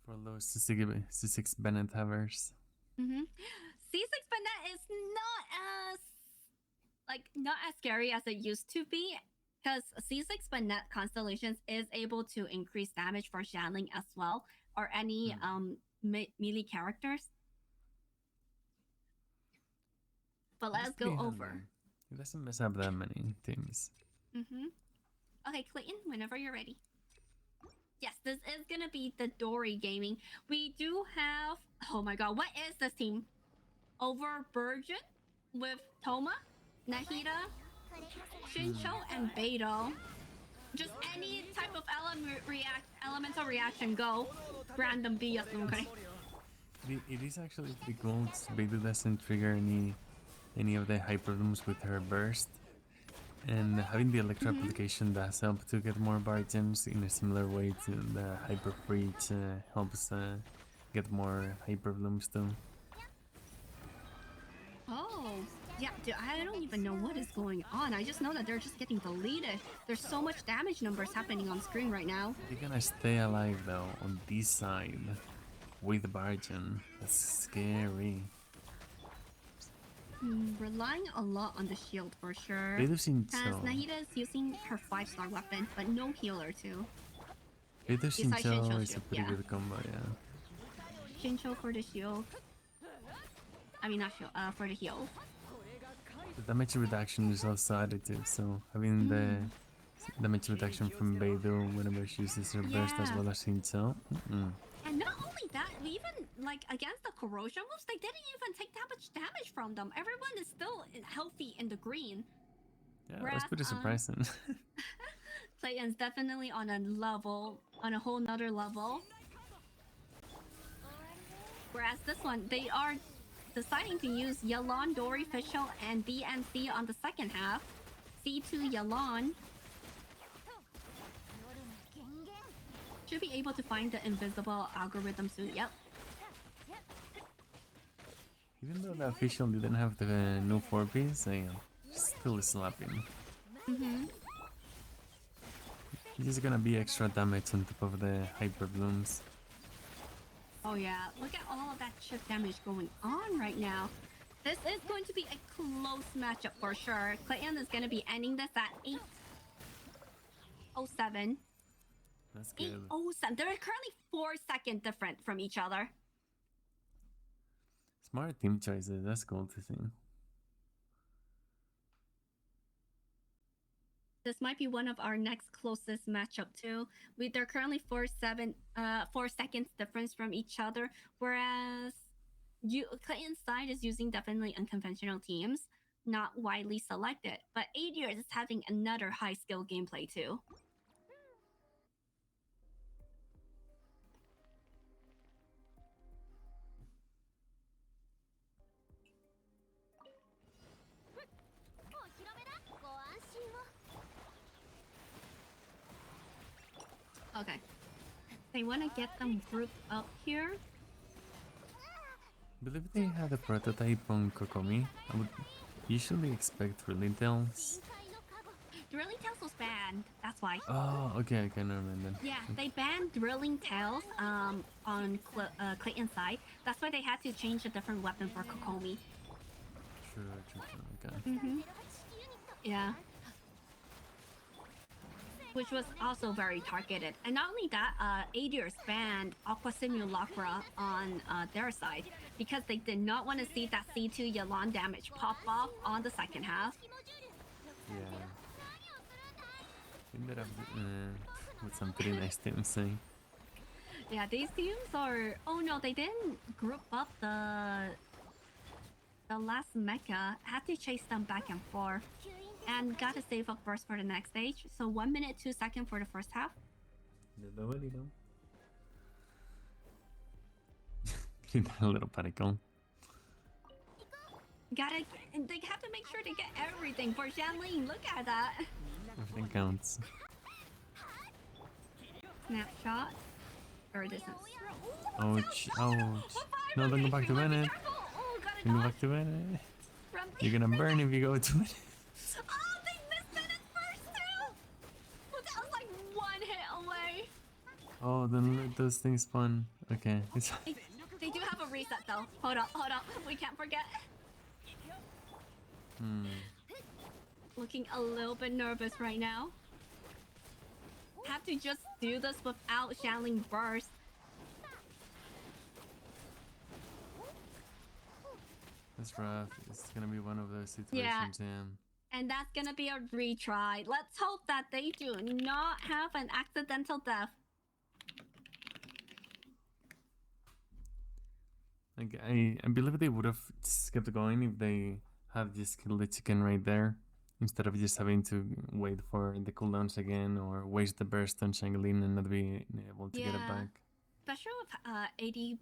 For those C6 Bennett havers. C6 Bennett is not as scary as it used to be, because C6 Bennett constellations is able to increase damage for Shanling as well, or any melee characters. But let's go over. It doesn't mess up that many teams. Okay, Clayton, whenever you're ready. Yes, this is gonna be the Dory gaming. We do have, oh my god, what is this team? Over Virgin with Toma, Nahida, Shincho, and Beidou. Just any type of elemental reaction, go. Random B, okay? It is actually pretty cool. Beidou doesn't trigger any of the hyper blooms with her burst, and having the electro application does help to get more bargains in a similar way to the hyper breach helps get more hyper blooms too. Oh, yeah, dude, I don't even know what is going on. I just know that they're just getting deleted. There's so much damage numbers happening on screen right now. They're gonna stay alive though on this side with the bargain. That's scary. Relying a lot on the shield for sure. As Nahida is using her 5-star weapon, but no healer too. Shincho is a pretty good combo, yeah. Shincho for the shield. I mean, not shield, for the heal. The damage reduction is also additive, so having the damage reduction from Beidou whenever she uses her burst as well as Shincho. And not only that, even like against the corrosion moves, they didn't even take that much damage from them. Everyone is still healthy in the green. Yeah, that's pretty surprising. Clayton's definitely on a whole nother level. Whereas this one, they are deciding to use Yelan, Dory, Fischl, and DNC on the second half. C2 Yelan should be able to find the invisible algorithm soon. Yep. Even though the official didn't have the new 4-piece, I still slapping. It's just gonna be extra damage on top of the hyper blooms. Oh yeah, look at all of that chip damage going on right now. This is going to be a close matchup for sure. Clayton is going to be ending this at 8:07. That's good. 8:07. They're currently 4-second different from each other. Smart team choices, that's cool to see. This might be one of our next closest matchup too. They're currently 4 seconds difference from each other, whereas Clayton's side is using definitely unconventional teams, not widely selected. But aders is having another high skill gameplay too. Okay. They want to get them grouped up here. I believe they had a prototype on Kokomi. I would usually expect Drilling Tails. Drilling Tails was banned. That's why. Oh, okay, never mind then. Yeah, they banned Drilling Tails on Clayton's side. That's why they had to change a different weapon for Kokomi. True, okay. Yeah. Which was also very targeted. And not only that, aders banned Aqua Simulacra on their side because they did not want to see that C2 Yalan damage pop off on the second half. Yeah. Ended up with some pretty nice teams saying. Yeah, these teams are... Oh no, they didn't group up the last mecha. Had to chase them back and forth. And got to save up first for the next stage. So 1 minute 2 seconds for the first half. Nobody know. A little particle. They have to make sure they get everything for Shanling. Look at that. Everything counts. Snapshot. Or distance. Ouch, ouch. No, don't go back to Bennett. Don't go back to Bennett. You're gonna burn if you go to Bennett. Oh, they missed Bennett's first too! Well, that was like 1 hit away. Oh, then let those things spawn. Okay, it's fine. They do have a reset though. Hold up. We can't forget. Looking a little bit nervous right now. Have to just do this without Shanling burst. That's rough. It's gonna be one of those situations, yeah. And that's gonna be a retry. Let's hope that they do not have an accidental death. Like, I believe they would have just kept going if they had just killed the chicken right there, instead of just having to wait for the cooldowns again or waste the burst on Shanglin and not be able to get it back. Especially with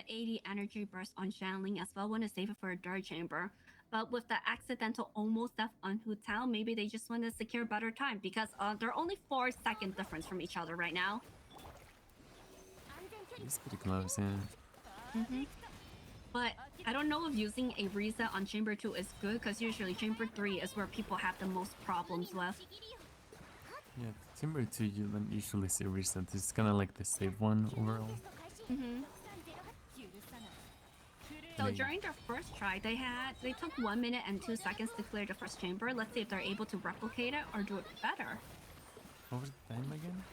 80 energy burst on Shanling as well. Want to save it for a third chamber. But with the accidental almost death on Hu Tao, maybe they just want to secure better time because they're only 4 second difference from each other right now. It's pretty close, yeah. But I don't know if using a reset on chamber 2 is good because usually chamber 3 is where people have the most problems with. Yeah, chamber 2 you don't usually see reset. It's kind of like the safe one overall. So during their first try, they took 1 minute and 2 seconds to clear the first chamber. Let's see if they're able to replicate it or do it better. What was the time again?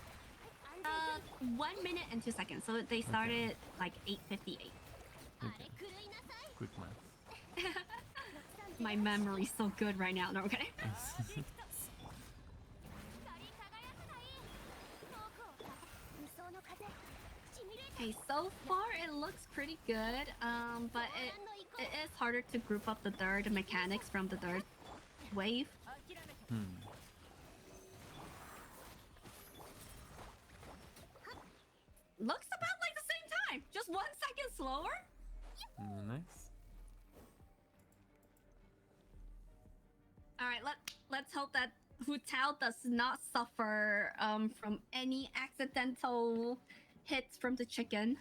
1 minute and 2 seconds. So they started like 8:58. Okay. Quick math. My memory's so good right now. No, okay. Okay, so far it looks pretty good, but it is harder to group up the third mechanics from the third wave. Looks about like the same time, just 1 second slower. Nice. All right, let's hope that Hu Tao does not suffer from any accidental hits from the chicken.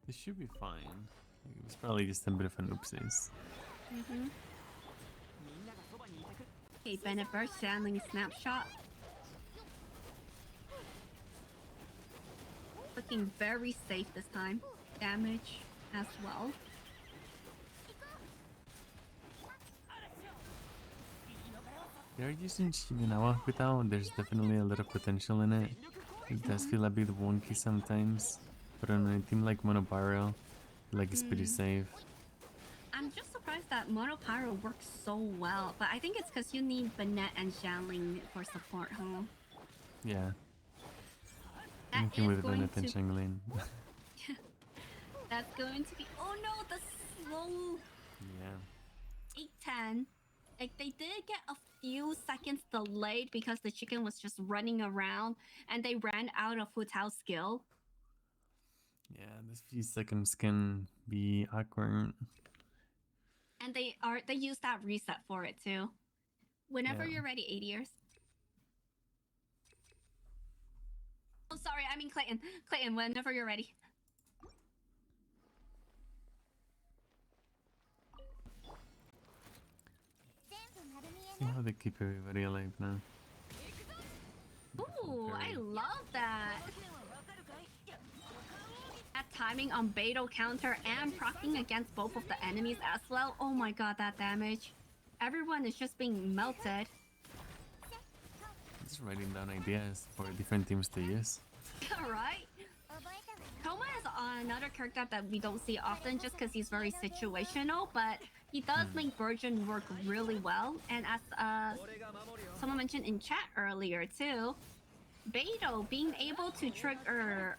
It should be fine. It was probably just a bit of an oopsies. Okay, Bennett burst channeling snapshot. Looking very safe this time. Damage as well. They're using Shiminawa without, there's definitely a lot of potential in it. It does feel a bit wonky sometimes, but on a team like Monopyro, like it's pretty safe. I'm just surprised that Monopyro works so well, but I think it's because you need Bennett and Xiangling for support, huh? Yeah. That Anything is with going Bennett and to... Xiangling. That's going to be... Oh no, the slow... Yeah. 810. Like, they did get a few seconds delayed because the chicken was just running around and they ran out of Hu Tao's skill. Yeah, these few seconds can be awkward. And they use that reset for it too. Whenever Yeah. you're ready, 8 years. Oh, sorry, I mean Clayton. Clayton, whenever you're ready. See how they keep everybody alive now. Ooh, I love that. That timing on Beidou counter and proccing against both of the enemies as well. Oh my god, that damage. Everyone is just being melted. Just writing down ideas for different teams to use. Right? Koma is another character that we don't see often just because he's very situational, but he does make Virgin work really well. And as someone mentioned in chat earlier too, Beidou being able to trigger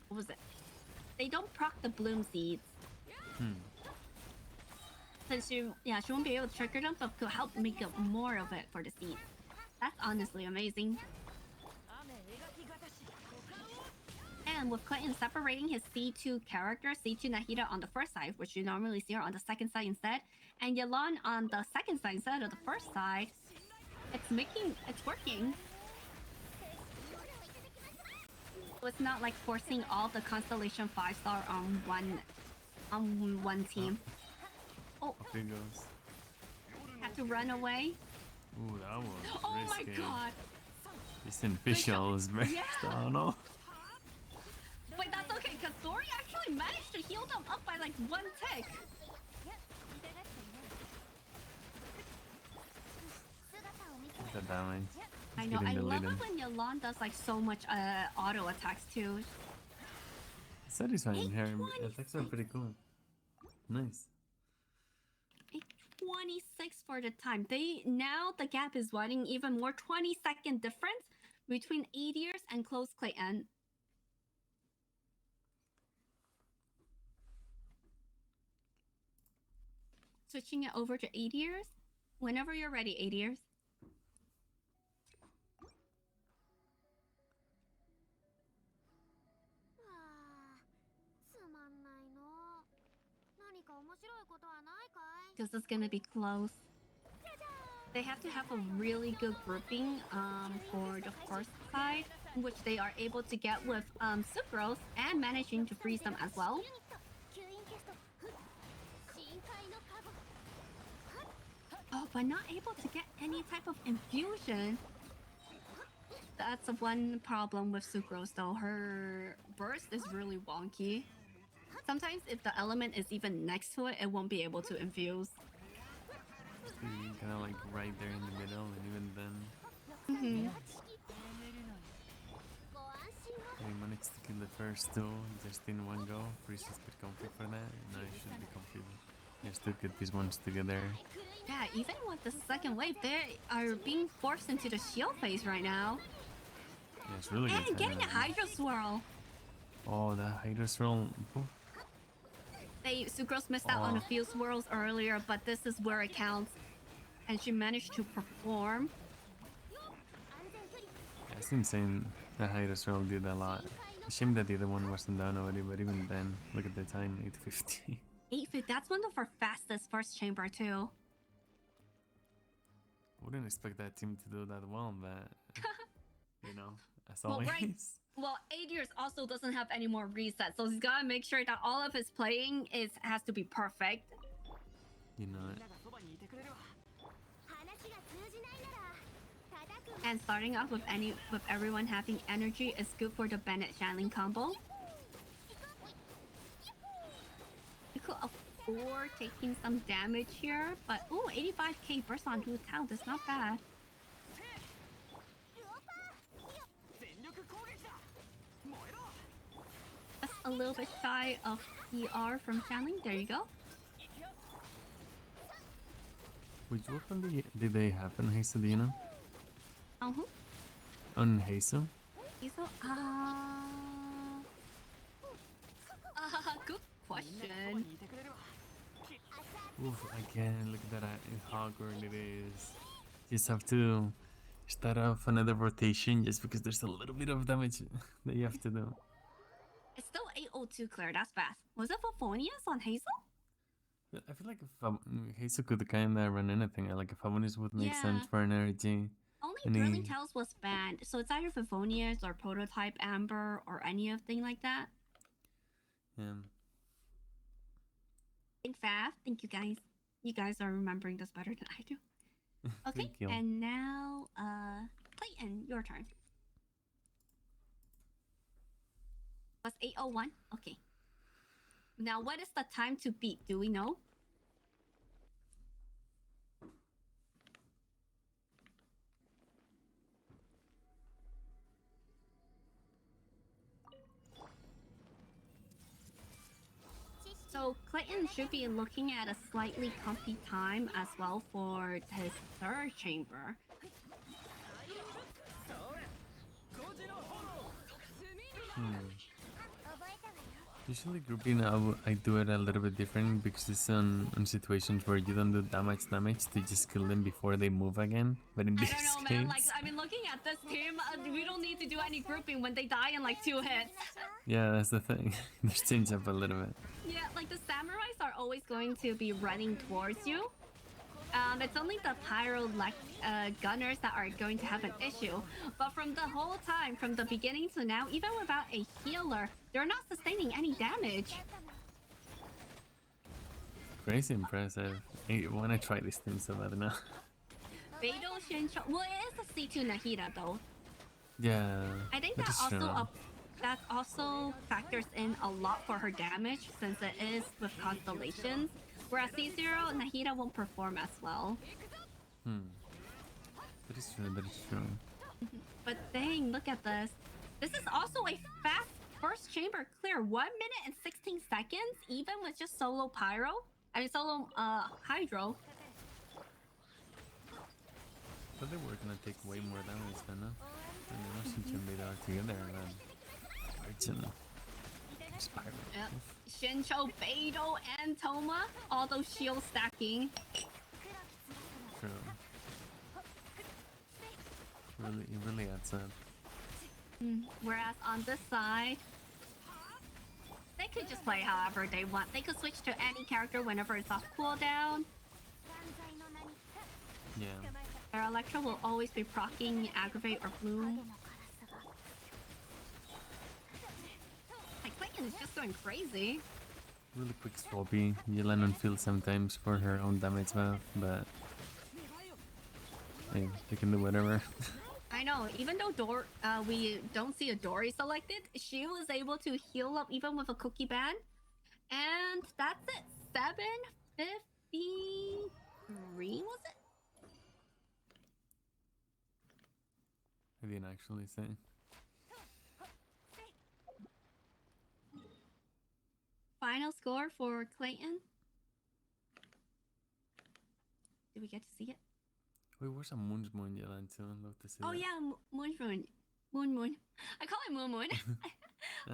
what was it? They don't proc the bloom seeds. Since she won't be able to trigger them, but could help make up more of it for the seeds. That's honestly amazing. And with Clayton separating his C2 character, C2 Nahida on the first side, which you normally see her on the second side instead, and Yelan on the second side instead of the first side, it's working. So it's not like forcing all the Constellation 5-star on one team. Oh, Up it goes. had to run away. Ooh, that was Oh risky. my god. This official is very... Yeah. Oh no. Wait, that's okay, because Dory actually managed to heal them up by like one tick. The damage. I He's know, I getting the love lead in. it when Yelan does like so much auto attacks too. Satisfying her 826. attacks are pretty cool. Nice. 26 for the time. Now the gap is widening even more. 20-second difference between 8 years and closeClayton. Switching it over to 8 years. Whenever you're ready, 8 years. Because it's gonna be close. They have to have a really good grouping for the first side, which they are able to get with Sucrose and managing to freeze them as well. Oh, but not able to get any type of infusion. That's one problem with Sucrose though. Her burst is really wonky. Sometimes if the element is even next to it, it won't be able to infuse. Kind of like right there in the middle, and even then, we managed to kill the first two just in one go. Freeze is pretty comfy for that. Now it should be comfy. Just to get these ones together. Yeah, even with the second wave, they are being forced into the shield phase right now. Yeah, it's really good. And getting a Hydro Swirl. Oh, the Hydro Swirl. Sucrose missed out on a few swirls earlier, but this is where it counts. And she managed to perform. Yeah, it's insane. The Hydro Swirl did a lot. Shame that the other one wasn't down already, but even then, look at the time, 850. 850, that's one of our fastest first chamber too. Wouldn't expect that team to do that well, but you know, as Well, always. right, Well, aders also doesn't have any more resets, so he's gotta make sure that all of his playing has to be perfect. You know it. みんながそばにいてくれるわ。 話が通じないなら叩く And starting off with everyone having energy is good for the Bennett Shanling combo. You could afford taking some damage here, but ooh, 85k burst on 2 town, that's not bad. 全力攻撃だ。燃えろ。 Just a little bit shy of ER from Shanling. There you go. Which weapon did they have in Heisu, do you know? On who? On Heisu? Iso? Good みんながそば question. にいてくれるわ。 Oof, again, look at that how good it is. You just have to start off another rotation just because there's a little bit of damage that you have to do. It's still 802 clear, that's fast. Was it Favonius on Hazel? I feel like if Heisu could kind of run anything, like if Favonius would make sense Yeah. for an energy. Only Any- Drilling Tales was banned, so it's either Favonius or Prototype Amber or any of thing like that. Yeah. Think fast. Thank you guys. You guys are remembering this better than I do. Okay, Thank you. and now, Clayton, your turn. Was 801? Okay. Now, what is the time to beat? Do we know? So Clayton should be looking at a slightly comfy time as well for his third chamber. Usually grouping I do it a little bit different because it's on situations where you don't do damage to just kill them before they move again. But in I this don't know, case, man. Like, I mean, looking at this team, we don't need to do any grouping when they die in like 2 hits. yeah, that's the thing. There's change up a little bit. Yeah, like the samurais are always going to be running towards you. It's only the pyro gunners that are going to have an issue. But from the whole time, from the beginning to now, even without a healer, they're not sustaining any damage. Crazy impressive. I want to try this team so bad now. Beidou Shincho. Well, it is a C2 Nahida though. Yeah. I think that that is also true. that also factors in a lot for her damage since it is with constellations. Whereas C0 Nahida won't perform as well. That is true. That is true. But dang, look at this. This is also a fast first chamber clear. 1 minute and 16 seconds, even with just solo pyro. I mean solo hydro. But they were gonna take way more damage than that. And then Washington made it all together and then Arjun. Spiral. Yep. Shincho, Beidou, and Toma. All those shield stacking. True. It really adds up. Whereas on this side, they could just play however they want. They could switch to any character whenever it's off cooldown. Yeah. Their Electro will always be proccing Aggravate or Bloom. Like, Clayton is just going crazy. Really quick swappy. You land on field sometimes for her own damage buff, but hey, they can do whatever. I know, even though we don't see a Dory selected, she was able to heal up even with a cookie ban. And that's it. 753 was it? I didn't actually say. Final score for Clayton. Did we get to see it? Wait, where's a Moon's Moon Yellow too? I'd love to see Oh that. yeah, Moon. I call it Moon.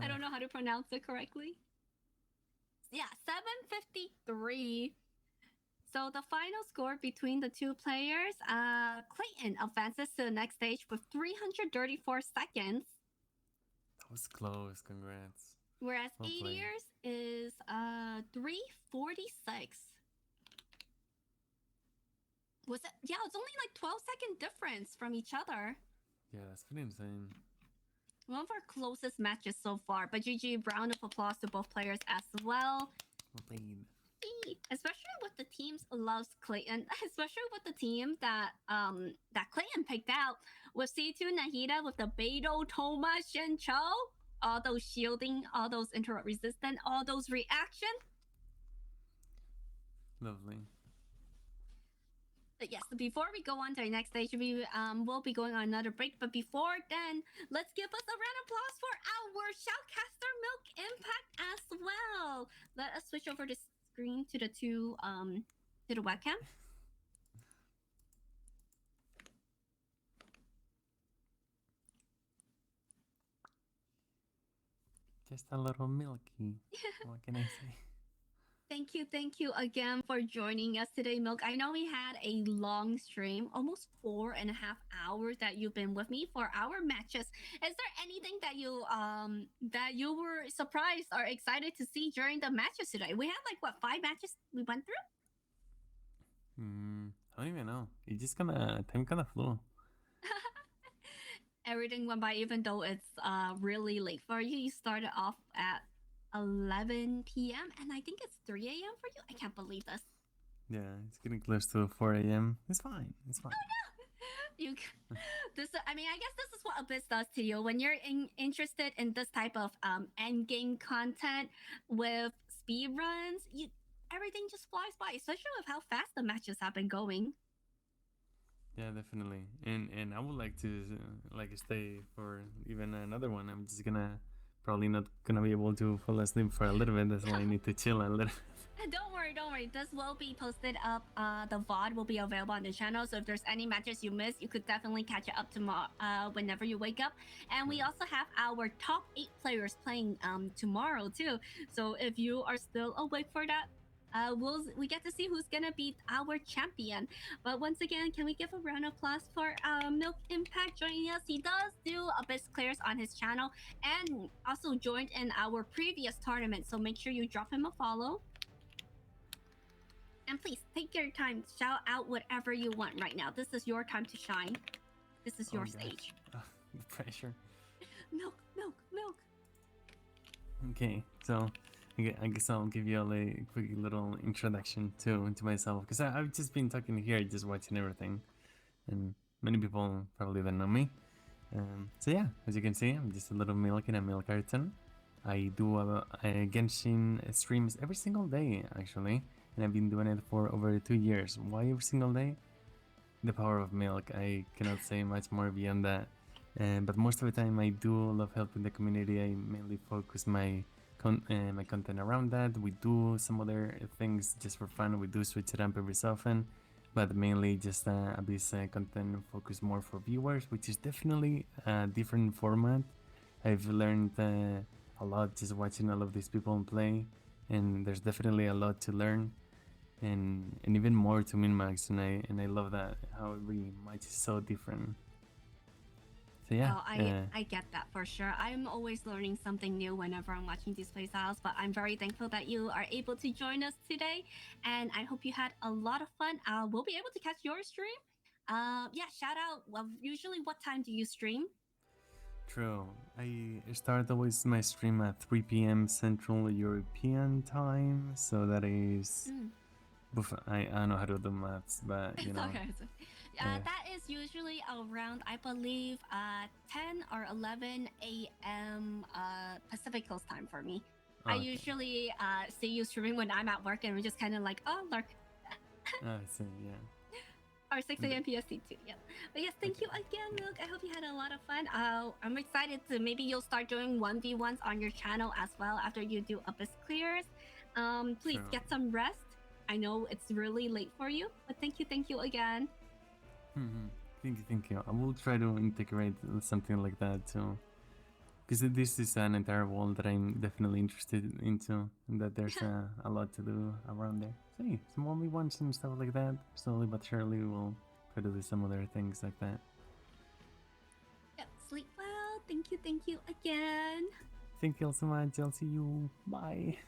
I don't know how to pronounce it correctly. Yeah, 753. So the final score between the two players, Clayton advances to the next stage with 334 seconds, That was close. Congrats. whereas Well played. Aders is 346. Was it? Yeah, it's only like 12-second difference from each other. Yeah, that's pretty insane. One of our closest matches so far. But GG, round of applause to both players as well. Played. Especially with the teams loves Clayton, especially with the team that that Clayton picked out with C2 Nahida with the Beidou, Thomas, Shencho, all those shielding, all those interrupt resistant, all those reaction. Lovely. But yes, before we go on to our next stage, we will be going on another break. But before then, let's give us a round of applause for our Shoutcaster Milk Impact as well. Let us switch over the screen to the to the webcam. Just a little milky. What can I say? Thank you again for joining us today, Milk. I know we had a long stream, almost 4.5 hours that you've been with me for our matches. Is there anything that you were surprised or excited to see during the matches today? We had like what 5 matches we went through? I don't even know. It just time kind of flew. Everything went by, even though it's really late for you. You started off at 11 p.m. and I think it's 3 a.m. for you. I can't believe this. Yeah, it's getting close to 4 a.m. It's fine. It's fine. You this I mean, I guess this is what Abyss does to you when you're interested in this type of end game content with speed runs. Everything just flies by, especially with how fast the matches have been going. Yeah, definitely. And I would like to stay for even another one. I'm just probably not gonna be able to fall asleep for a little bit. That's why I need to chill a little. Don't worry. This will be posted up. The VOD will be available on the channel. So if there's any matches you missed, you could definitely catch it up tomorrow. Whenever you wake up. And we also have our top 8 players playing tomorrow too. So if you are still awake for that, we get to see who's gonna be our champion. But once again, can we give a round of applause for Milk Impact joining us? He does do Abyss Clears on his channel and also joined in our previous tournament. So make sure you drop him a follow. And please take your time, shout out whatever you want right now. This is your time to shine. This is your stage. The pressure. Milk. Okay, so I guess I'll give you all a quick little introduction to myself, because I've just been talking here, just watching everything, and many people probably don't know me. So yeah, as you can see, I'm just a little milk in a milk carton. I do a Genshin streams every single day, actually, and I've been doing it for over 2 years. Why every single day? The power of milk. I cannot say much more beyond that. But most of the time, I do love helping the community. I mainly focus my content around that. We do some other things just for fun. We do switch it up every so often, but mainly just Abyss content focused more for viewers, which is definitely a different format. I've learned a lot just watching all of these people play, and there's definitely a lot to learn, and even more to min-max, and I love that how every match is so different. So yeah, I get that for sure. I'm always learning something new whenever I'm watching these playstyles, but I'm very thankful that you are able to join us today, and I hope you had a lot of fun. We'll be able to catch your stream. Yeah, shout out. Well, usually what time do you stream? True. I start always my stream at 3 p.m. Central European time, so that is... I don't know how to do maths, but you know. Okay. That is usually around, I believe, 10 or 11 a.m. Pacific Coast time for me. Okay. I usually see you streaming when I'm at work, and we're just kind of like, oh, lurk. I see, yeah. Or 6 a.m. PST too, yeah. But yes, thank you again, Milk. I hope you had a lot of fun. I'm excited to maybe you'll start doing 1v1s on your channel as well after you do Abyss Clears. Please get some rest. I know it's really late for you, but thank you again. Thank you. I will try to integrate something like that too, because this is an entire world that I'm definitely interested into, and that there's a lot to do around there. So yeah, some 1v1s and stuff like that. Slowly but surely we'll try to do some other things like that. Yep, sleep well. Thank you again. Thank you all so much. I'll see you. Bye.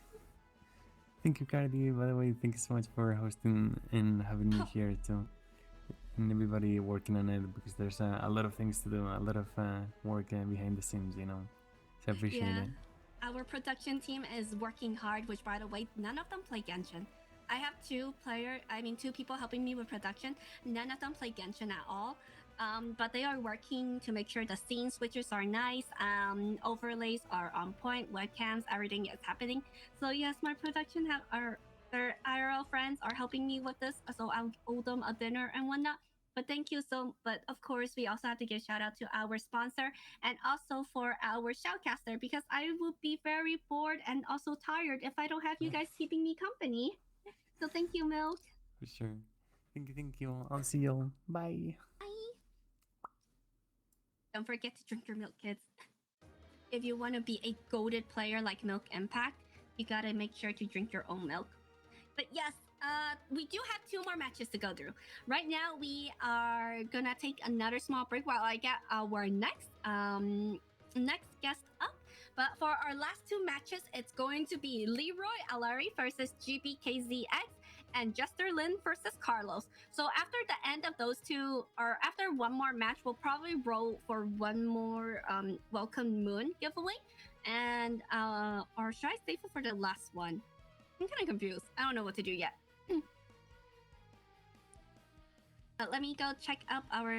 Thank you, Cardy. By the way, thank you so much for hosting and having me here too. and everybody working on it because there's a lot of things to do, a lot of work behind the scenes, you know. So I appreciate Yeah. it. Our production team is working hard, which by the way, none of them play Genshin. I have two people helping me with production. None of them play Genshin at all. But they are working to make sure the scene switches are nice, overlays are on point, webcams, everything is happening. So yes, my production their IRL friends are helping me with this, so I'll owe them a dinner and whatnot. But thank you so. But of course, we also have to give shout out to our sponsor and also for our shoutcaster because I would be very bored and also tired if I don't have you guys keeping me company. So thank you, Milk. For sure. Thank you. I'll see you. Bye. Bye. Don't forget to drink your milk, kids. If you want to be a goated player like Milk Impact, you gotta make sure to drink your own milk. But yes, we do have 2 more matches to go through. Right now, we are gonna take another small break while I get our next guest up. But for our last 2 matches, it's going to be Leroy Alari versus GBKZX and Jester Lin versus Carlos. So after the end of those 2, or after one more match, we'll probably roll for one more Welcome Moon giveaway. And or should I save it for the last one? I'm kind of confused. I don't know what to do yet. But let me go check up our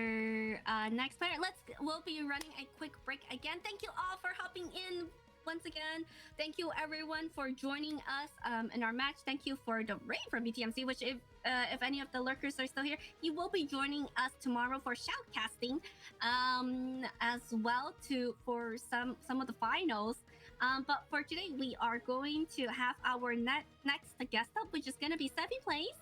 next player. We'll be running a quick break again. Thank you all for hopping in once again. Thank you everyone for joining us in our match. Thank you for the raid from BTMC, which if any of the lurkers are still here, he will be joining us tomorrow for shoutcasting as well for some of the finals. But for today, we are going to have our next guest up, which is going to be Sevi Plays.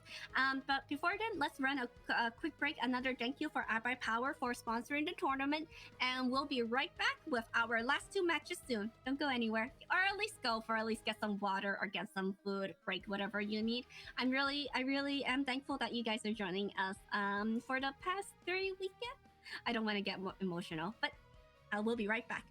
But before then, let's run a quick break. Another thank you for Abai Power for sponsoring the tournament. And we'll be right back with our last 2 matches soon. Don't go anywhere. Or at least get some water or get some food, break whatever you need. I really am thankful that you guys are joining us for the past 3 weekends. I don't want to get emotional, but I will be right back.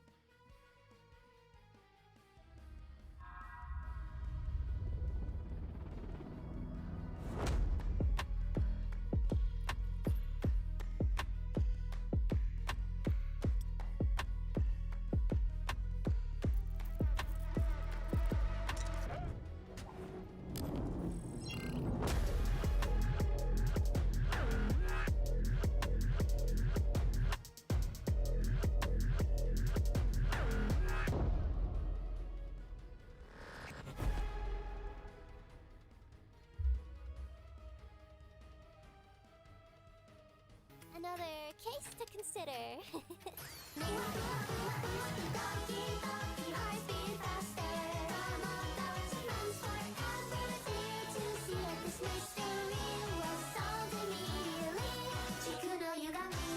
Another case to consider.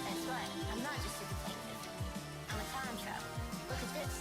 That's right, I'm not just a detective. I'm a time traveler. Look at this.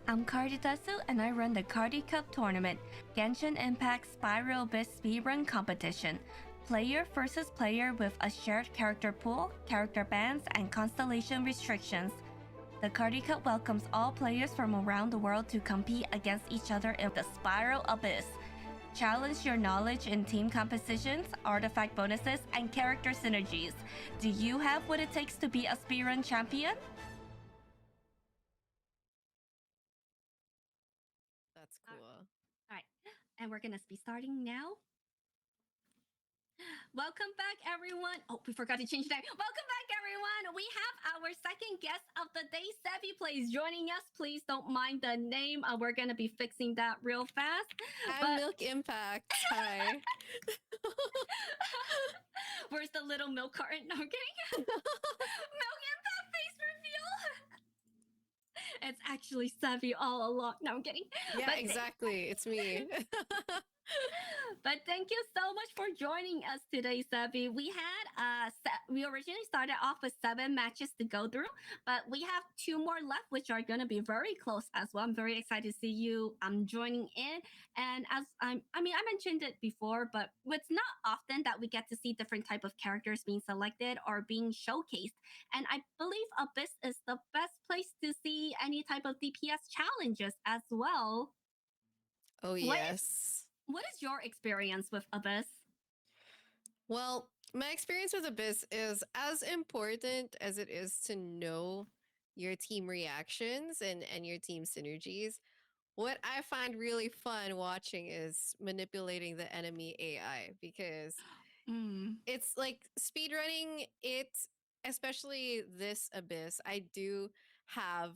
I'm Cardy and I run the Cardy Cup tournament, Genshin Impact Spiral Abyss speedrun competition. Player versus player with a shared character pool, character bans, and constellation restrictions. The Cardy Cup welcomes all players from around the world to compete against each other in the Spiral Abyss. Challenge your knowledge in team compositions, artifact bonuses, and character synergies. Do you have what it takes to be a speedrun champion? That's cool. All right, and we're gonna be starting now. Welcome back, everyone. Oh, we forgot to change that. Welcome back, everyone. We have our second guest of the day, Sevi Plays, joining us. Please don't mind the name. We're gonna be fixing that real fast. I'm Milk Impact. Hi. Where's the little milk carton? No, I'm kidding. Milk Impact face reveal. It's actually Sevi all along. No, I'm kidding. Yeah, But exactly. It's me. But thank you so much for joining us today, Sevi. We originally started off with 7 matches to go through, but we have 2 more left, which are going to be very close as well. I'm very excited to see you joining in. And as I mentioned it before, but it's not often that we get to see different type of characters being selected or being showcased. And I believe Abyss is the best place to see any type of DPS challenges as well. Oh, yes. What is your experience with Abyss? Well, my experience with Abyss is as important as it is to know your team reactions and your team synergies. What I find really fun watching is manipulating the enemy AI because it's like speedrunning it, especially this Abyss. I do have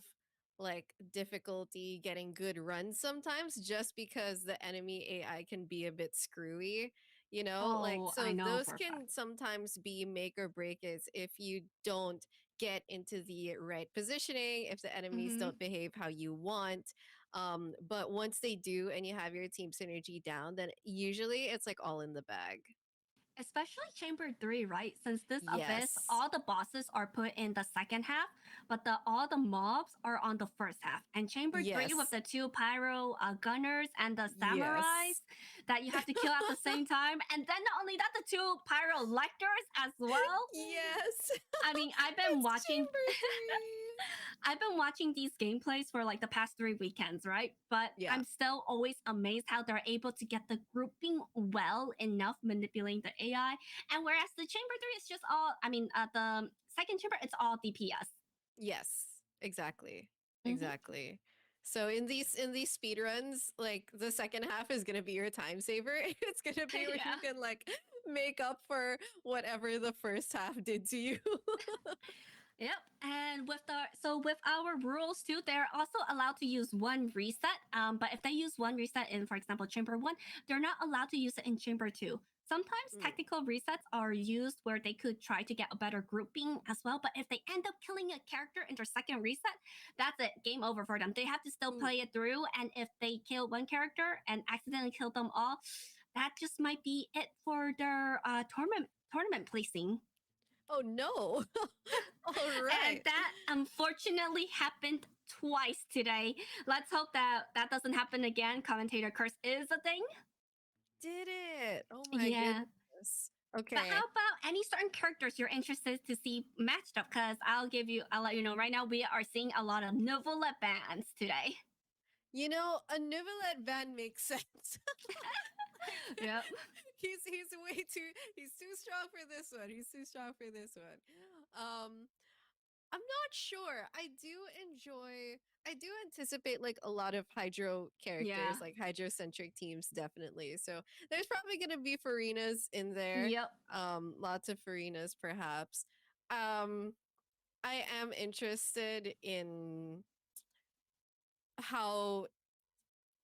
like difficulty getting good runs sometimes just because the enemy AI can be a bit screwy, you know? Like, Oh, so I know those for a can fact. sometimes be make or break it if you don't get into the right positioning, if the enemies Mhm. don't behave how you want. But once they do and you have your team synergy down, then usually it's like all in the bag. Especially Chamber 3, right? Since this Abyss, Yes. all the bosses are put in the second half, but all the mobs are on the first half. And Chamber 3 with Yes. the 2 pyro gunners and the samurais Yes. that you have to kill at the same time. And then not only that, the 2 pyro lectors as well. Yes. I mean, I've been It's watching Chamber 3. I've been watching these gameplays for like the past 3 weekends, right? But Yeah. I'm still always amazed how they're able to get the grouping well enough, manipulating the AI. And whereas the Chamber 3 is just all, the second chamber, it's all DPS. Yes. Exactly. Mhm. Exactly. So in these speed runs, like the second half is gonna be your time saver. It's gonna be where Yeah. you can like make up for whatever the first half did to you. Yep. And with our rules too, they're also allowed to use 1 reset. But if they use 1 reset in, for example, chamber 1, they're not allowed to use it in chamber 2. Sometimes technical resets are used where they could try to get a better grouping as well. But if they end up killing a character in their second reset, that's it. Game over for them. They have to still play it through. And if they kill one character and accidentally kill them all, that just might be it for their tournament placing. Oh no. All right. And that unfortunately happened twice today. Let's hope that that doesn't happen again. Commentator curse is a thing. Did it? Oh my Yeah. goodness. Okay. But how about any certain characters you're interested to see matched up? Because I'll let you know right now we are seeing a lot of Novelette bans today. You know, a Nuvolette ban makes sense. Yep. He's too strong for this one. He's too strong for this one. I'm not sure. I do anticipate like a lot of hydro characters, Yeah. like hydrocentric teams, definitely. So there's probably gonna be Farinas in there. Yep. Lots of Farinas perhaps. I am interested in how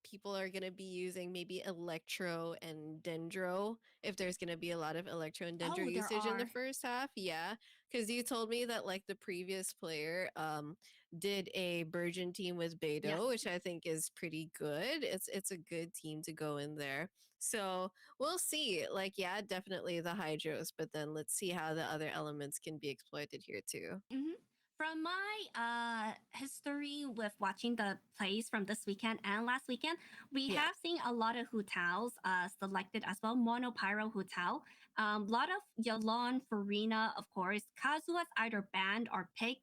people are going to be using maybe Electro and Dendro, if there's going to be a lot of Electro and Dendro Oh, there usage in the are. first half. Yeah, because you told me that like the previous player did a Burgeon team with Beidou, Yes. which I think is pretty good. It's a good team to go in there. So we'll see. Like, yeah, definitely the Hydros, but then let's see how the other elements can be exploited here too. From my history with watching the plays from this weekend and last weekend, we Yeah. have seen a lot of Hu Taos selected as well. Mono Pyro Hu Tao. A lot of Yalon, Farina, of course. Kazuha's either banned or picked.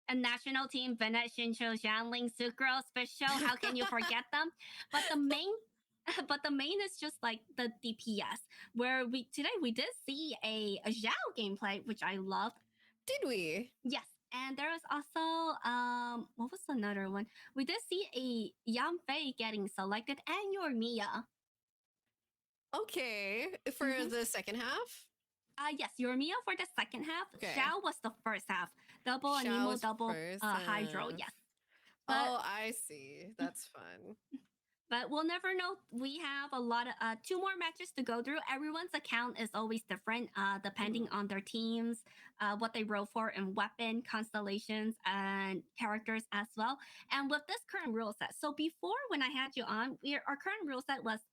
A national team, Venet, Shincho, Janling, Sucrose, Fish Show. How can you forget them? But the main but the main is just like the DPS, where we did see a Zhao gameplay, which I loved. Did we? Yes, and there was also what was another one? We did see a Yang Fei getting selected and your Mia. Okay. For Mhm. the second half? Yes, your Mia for the second half. Okay. Xiao was the first half. Double Xiao Anemo, was double first Hydro. half. Yes. But Oh, I see. That's fun. But we'll never know. We have a lot of 2 more matches to go through. Everyone's account is always different, depending on their teams, what they roll for in weapon, constellations, and characters as well. And with this current rule set, so before when I had you on, our current rule set was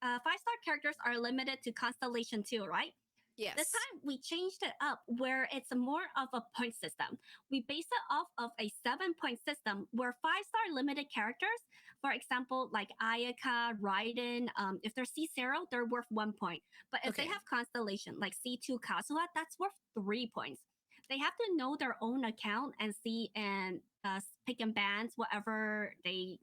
5-star characters are limited to constellation 2, right? Yes. This time we changed it up where it's more of a point system. We base it off of a 7-point system where 5-star limited characters, for example, like Ayaka, Raiden, if they're C0, they're worth 1 point. But if they Okay. have constellation like C2 Kazuha, that's worth 3 points. They have to know their own account and see and pick and bans whatever they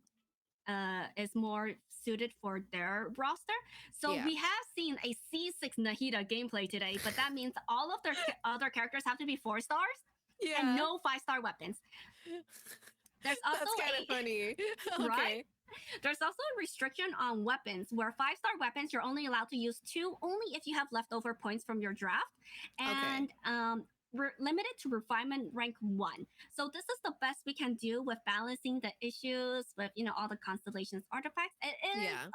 is more suited for their roster. So Yeah. we have seen a C6 Nahida gameplay today, but that means all of their other characters have to be 4 stars Yeah. and no 5-star weapons. There's also That's kind of funny. Okay. Right? There's also a restriction on weapons where 5-star weapons you're only allowed to use 2 only if you have leftover points from your draft. And we're limited to refinement rank 1. So this is the best we can do with balancing the issues with all the constellations artifacts. It is Yeah.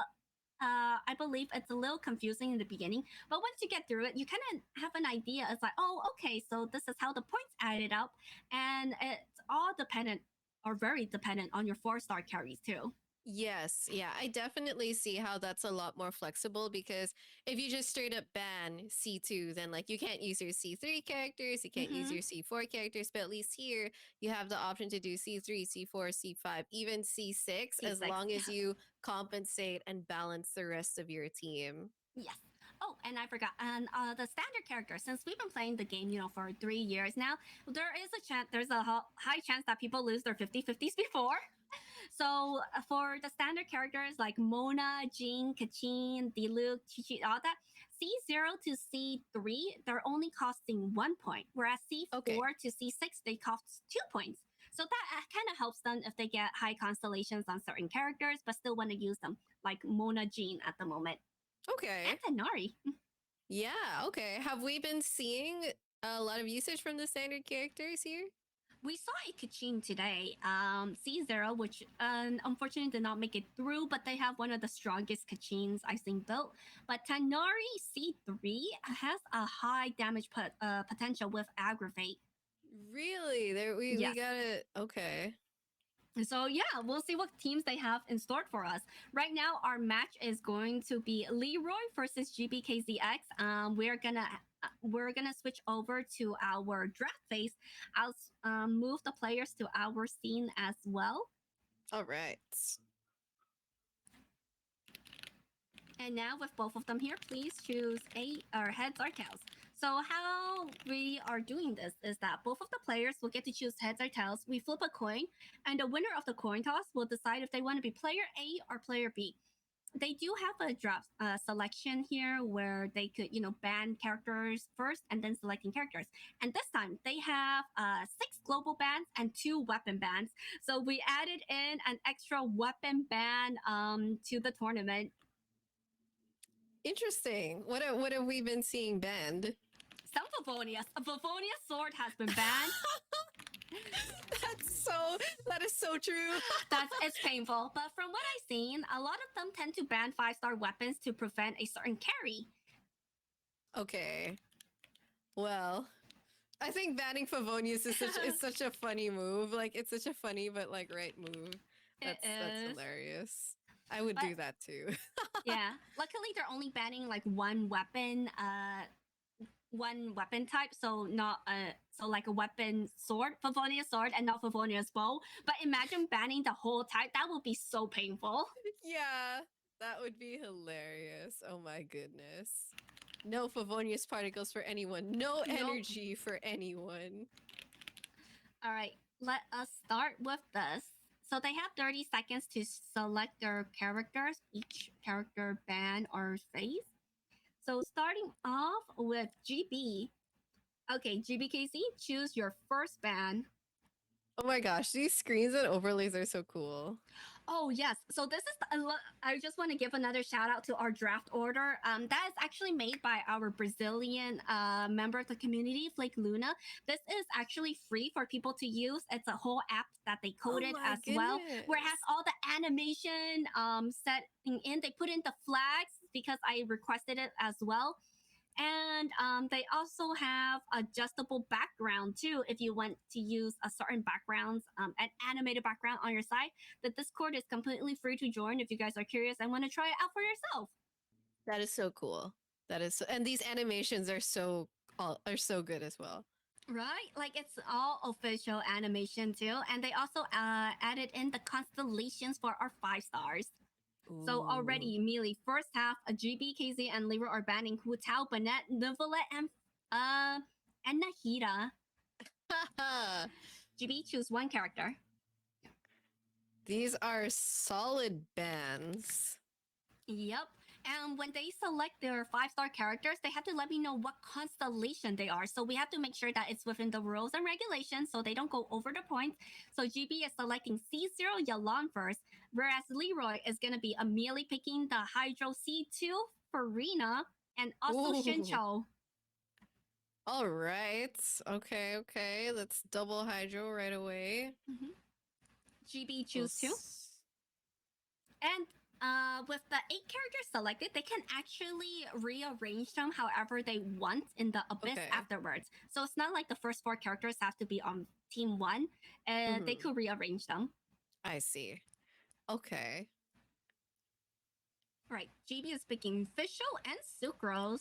I believe it's a little confusing in the beginning, but once you get through it, you kind of have an idea. It's like, oh, okay, so this is how the points added up, and it's all dependent or very dependent on your 4-star carries too. Yes, yeah, I definitely see how that's a lot more flexible because if you just straight up ban C2, then like you can't use your C3 characters, you can't use your C4 characters, but at least here you have the option to do C3, C4, C5, even C6, as C6. long as you compensate and balance the rest of your team. Yes. Oh, and I forgot. And the standard character, since we've been playing the game, for 3 years now, there is a chance, there's a high chance that people lose their 50/50s before. So for the standard characters like Mona, Jean, Kachin, Diluc, Chichi, all that, C0 to C3, they're only costing 1 point, whereas C4 to C6, they cost 2 points. So that kind of helps them if they get high constellations on certain characters, but still want to use them, like Mona Jean at the moment. Okay. And Nari. Yeah, okay. Have we been seeing a lot of usage from the standard characters here? We saw a Kachin today, C0, which unfortunately did not make it through, but they have one of the strongest Kachins I've seen built. But Tanari C3 has a high damage potential with Aggravate. Really? We Yes. got it. Okay. So yeah, we'll see what teams they have in store for us. Right now, our match is going to be Leroy versus GBKZX. We're gonna switch over to our draft phase. I'll move the players to our scene as well. All right. And now with both of them here, please choose heads or tails. So how we are doing this is that both of the players will get to choose heads or tails. We flip a coin, and the winner of the coin toss will decide if they want to be player A or player B. They do have a draft selection here where they could, ban characters first and then selecting characters. And this time they have 6 global bans and 2 weapon bans. So we added in an extra weapon ban to the tournament. Interesting. What have we been seeing banned? Some Favonius. A Favonius sword has been banned. That is so true. It's painful. But from what I've seen, a lot of them tend to ban 5-star weapons to prevent a certain carry. Okay. Well, I think banning Favonius is such a funny move. Like it's such a funny but like right move. That's hilarious. I would do that too. Yeah. Luckily they're only banning like 1 weapon one weapon type, so not a so like a weapon sword, Favonius sword, and not Favonius bow. But imagine banning the whole type. That would be so painful. Yeah, that would be hilarious. Oh my goodness. No Favonius particles for anyone. No Nope. energy for anyone. All right, let us start with this. So they have 30 seconds to select their characters, each character ban or phase. So starting off with GB. Okay, GBKC, choose your first ban. Oh my gosh, these screens and overlays are so cool. Oh yes, so this is I just want to give another shout out to our draft order. That is actually made by our Brazilian member of the community, Flake Luna. This is actually free for people to use. It's a whole app that they coded my as well, where it has goodness. all the animation setting in. They put in the flags because I requested it as well. And they also have adjustable background too if you want to use a certain backgrounds, an animated background on your side. The Discord is completely free to join if you guys are curious and want to try it out for yourself. That is so cool. That is so, and these animations are so good as well. Right? Like it's all official animation too. And they also added in the constellations for our 5 stars. So already immediately first half, GB, KZ, and Leroy are banning Hu Tao, Bennett, Neuvillette, and Nahida. GB, choose one character. These are solid bans. Yep. And when they select their 5-star characters, they have to let me know what constellation they are. So we have to make sure that it's within the rules and regulations so they don't go over the points. So GB is selecting C0 Yalan first, whereas Leroy is going to be immediately picking the Hydro C2 Farina and also Ooh. Shincho. All right. Okay. Let's double hydro right away. GB choose 2. And with the 8 characters selected, they can actually rearrange them however they want in the abyss afterwards. So it's not like the first 4 characters have to be on team 1, and they could rearrange them. I see. Okay. Right, GB is picking Fischl and Sucrose.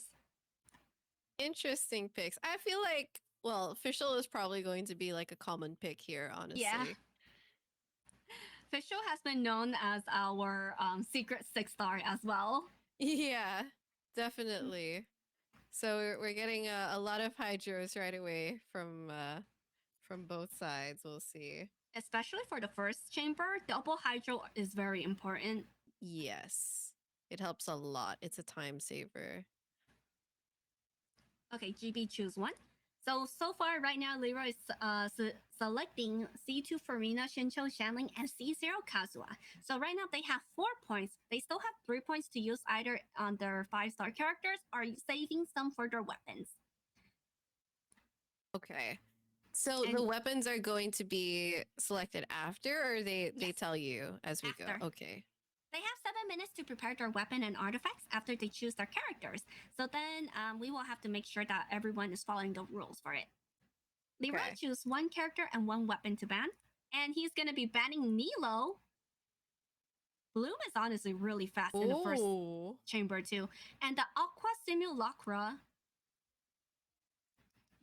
Interesting picks. I feel like, well, Fischl is probably going to be like a common pick here, honestly. Yeah. Fischl has been known as our secret 6-star as well. Yeah, definitely. So we're getting a lot of hydros right away from both sides. We'll see. Especially for the first chamber, double hydro is very important. Yes, it helps a lot. It's a time saver. Okay, GB choose 1. So far, right now, Leroy is selecting C2 Farina, Shincho, Shanling, and C0 Kazuha. So right now, they have 4 points. They still have 3 points to use either on their 5-star characters or saving some for their weapons. Okay. So the weapons are going to be selected after, or they tell you as we go? Okay. They have 7 minutes to prepare their weapon and artifacts after they choose their characters. So then we will have to make sure that everyone is following the rules for it. Leroy choose 1 character and 1 weapon to ban. And he's going to be banning Nilo. Bloom is honestly really fast in the first chamber too. And the Aqua Simulacra.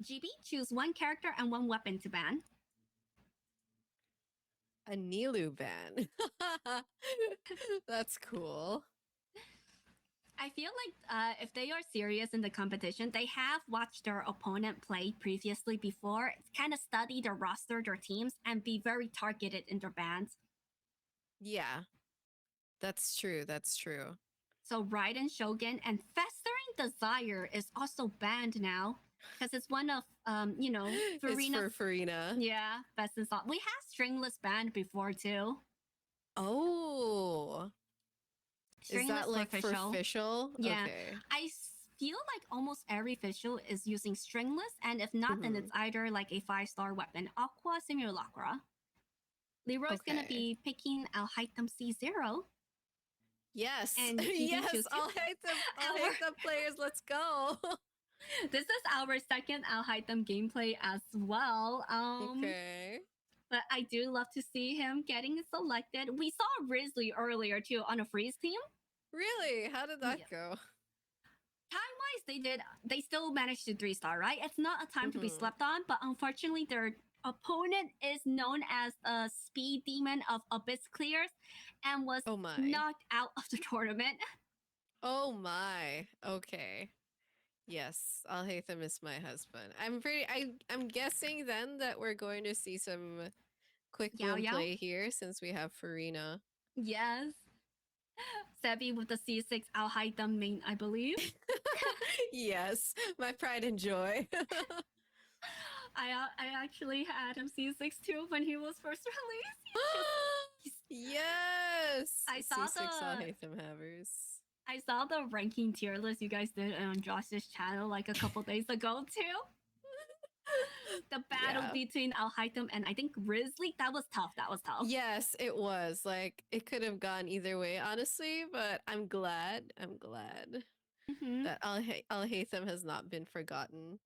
GB choose 1 character and 1 weapon to ban. A Nilu ban. That's cool. I feel like if they are serious in the competition, they have watched their opponent play previously before, kind of study their roster, their teams, and be very targeted in their bans. Yeah, that's true. So Raiden Shogun and Festering Desire is also banned now. Because it's one of, Farina. It's for Farina. Yeah, best in song. We have Stringless banned before too. Oh. Is that like for Fischl? Yeah. Okay. I feel like almost every Fischl is using Stringless, and if not, then it's either like a 5-star weapon, Aqua Simulacra. Leroy's gonna be picking Alhaitham C0. Yes. And yes, Alhaitham players, let's go. This is our second Alhaitham gameplay as well. Okay. But I do love to see him getting selected. We saw Risley earlier too on a freeze team. Really? How did that go? time-wise, they still managed to 3-star, right? It's not a time to be Mhm. slept on, but unfortunately their opponent is known as the speed demon of abyss clears and was Oh my. knocked out of the tournament. Oh my. Okay. Yes, I'll hate them as my husband. I'm guessing then that we're going to see some quick Yao bloom Yao? play here since we have Farina. Yes. Sebi with the C6 I'll hide them main, I believe. Yes, my pride and joy. I actually had him C6 too when he was first released. Yes. I saw C6 I'll the- hate them havers. I saw the ranking tier list you guys did on Josh's channel like a couple days ago too. The battle Yeah. between Al Haitham and I think Grizzly, that was tough. Yes, it was. Like it could have gone either way, honestly, but I'm glad. Mhm. That Al Haytham has not been forgotten.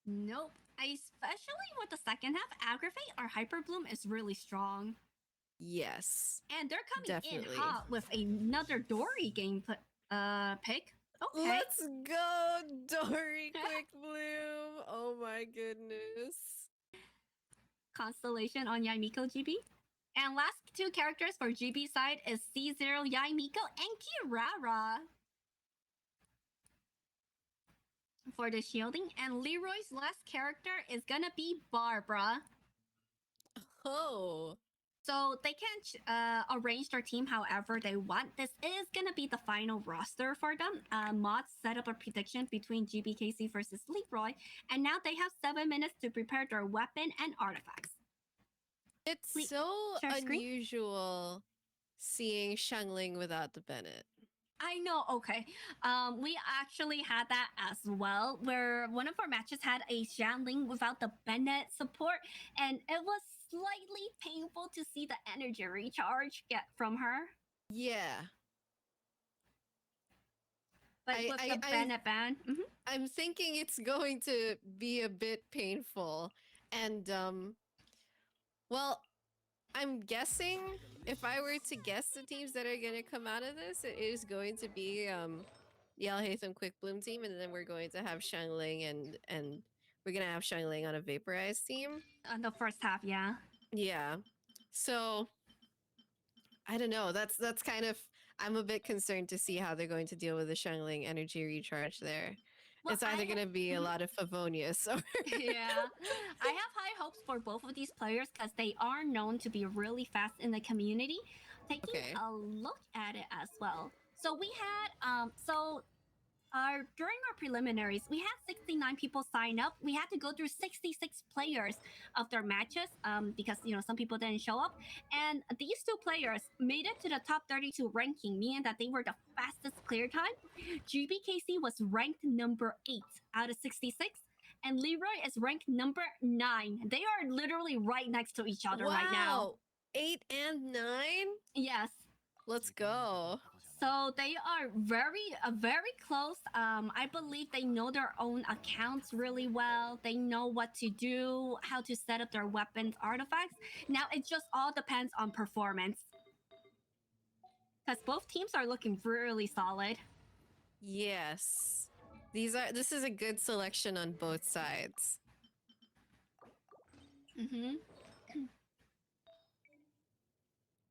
Nope. Especially with the second half, Aggravate or Hyper Bloom is really strong. Yes. And they're coming Definitely. in hot with another Dory game pick. Okay. Let's go, Dory Quick Bloom. Oh my goodness. Constellation on Yaimiko GB. And last two characters for GB side is C0 Yaimiko and Kirara. For the shielding. And Leroy's last character is gonna be Barbara. Oh. So they can arrange their team however they want. This is gonna be the final roster for them. Mods set up a prediction between GBKC versus Leroy, and now they have 7 minutes to prepare their weapon and artifacts. It's Please, so share screen. unusual seeing Shangling without the Bennett. I know, okay. We actually had that as well, where one of our matches had a Shanling without the Bennett support, and it was slightly painful to see the energy recharge get from her. Yeah. But with the Bennett ban, I'm thinking it's going to be a bit painful. And well, I'm guessing if I were to guess the teams that are going to come out of this, it is going to be the Al Haytham Quick Bloom team, and then we're going to have Shangling and we're going to have Shangling on a vaporized team. on the first half, yeah. Yeah. So I don't know. That's kind of I'm a bit concerned to see how they're going to deal with the Shangling energy recharge there. Well, it's either going to be a lot of Favonius or yeah. I have high hopes for both of these players because they are known to be really fast in the community. Taking Okay. a look at it as well. So we had during our preliminaries, we had 69 people sign up. We had to go through 66 players of their matches because some people didn't show up. And these two players made it to the top 32 ranking, meaning that they were the fastest clear time. GBKC was ranked number 8 out of 66. And Leroy is ranked number 9. They are literally right next to each other right now. Wow. 8 and 9? Yes. Let's go. So they are very close. I believe they know their own accounts really well. They know what to do, how to set up their weapons, artifacts. Now it just all depends on performance. Because both teams are looking really solid. Yes. This is a good selection on both sides. Mm-hmm.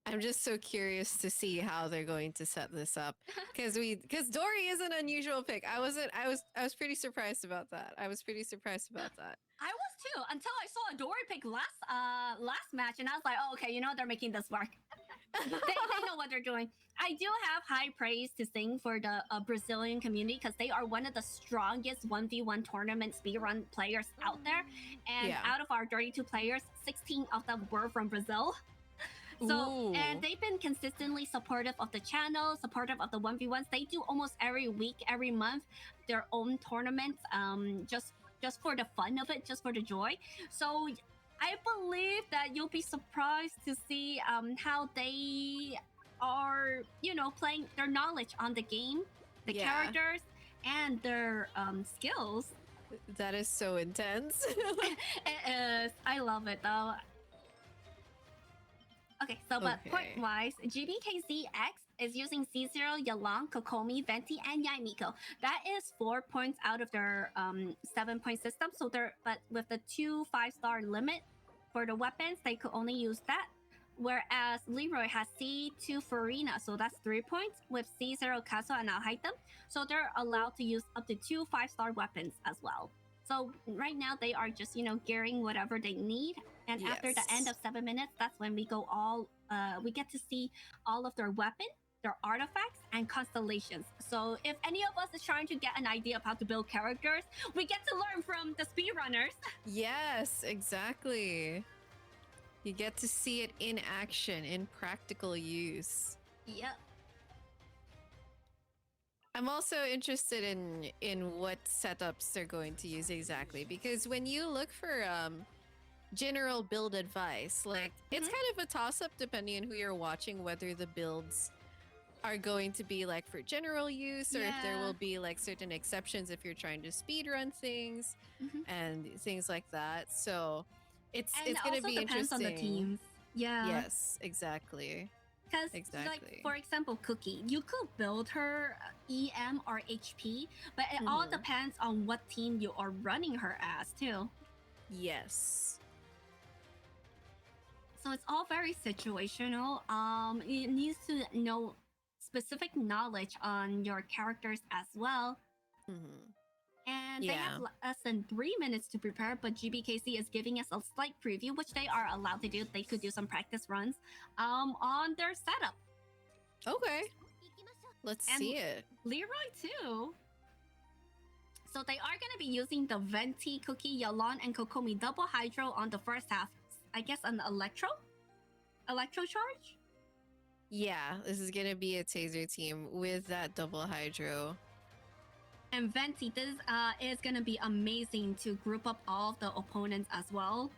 I'm just so curious to see how they're going to set this up because Dory is an unusual pick. I was pretty surprised about that. I was pretty surprised about that. I was too until I saw a Dory pick last match, and I was like, oh, okay, they're making this work. they know what they're doing. I do have high praise to sing for the Brazilian community because they are one of the strongest 1v1 tournament speedrun players out there. And out of our 32 players, 16 of them were from Brazil. So, and they've been consistently supportive of the channel, supportive of the 1v1s. They do almost every week, every month, their own tournaments, just for the fun of it, just for the joy. So I believe that you'll be surprised to see how they are, playing their knowledge on the game, the characters, and their skills. That is so intense. It is. I love it though. Okay, so but Okay. point-wise, GBKZX is using C0, Yalan, Kokomi, Venti, and Yaimiko. That is 4 points out of their 7-point system. So but with the 2 5-star limit for the weapons, they could only use that. Whereas Leroy has C2 Farina, so that's 3 points, with C0 Kaso and Alhaitam. So they're allowed to use up to 2 5-star weapons as well. So right now they are just, gearing whatever they need. And after the end of 7 minutes, that's when we go we get to see all of their weapon, their artifacts, and constellations. So if any of us is trying to get an idea of how to build characters, we get to learn from the speedrunners. Yes, exactly. You get to see it in action, in practical use. Yep. I'm also interested in what setups they're going to use exactly, because when you look for general build advice, like it's kind of a toss-up depending on who you're watching, whether the builds are going to be like for general use, or if there will be like certain exceptions if you're trying to speedrun things and things like that. So it's going to be depends interesting. on the teams. Yeah. Yes, exactly. Because, like, for example, Cookie, you could build her EM or HP, but it all depends on what team you are running her as, too. Yes. So it's all very situational. It needs to know specific knowledge on your characters as well. And they have less than 3 minutes to prepare, but GBKC is giving us a slight preview, which they are allowed to do. They could do some practice runs on their setup. Okay. Let's see it. Leroy too. So they are going to be using the Venti, Cookie, Yalan, and Kokomi double hydro on the first half. I guess an electro charge? Yeah, this is going to be a taser team with that double hydro. And Venti, this is going to be amazing to group up all of the opponents as well.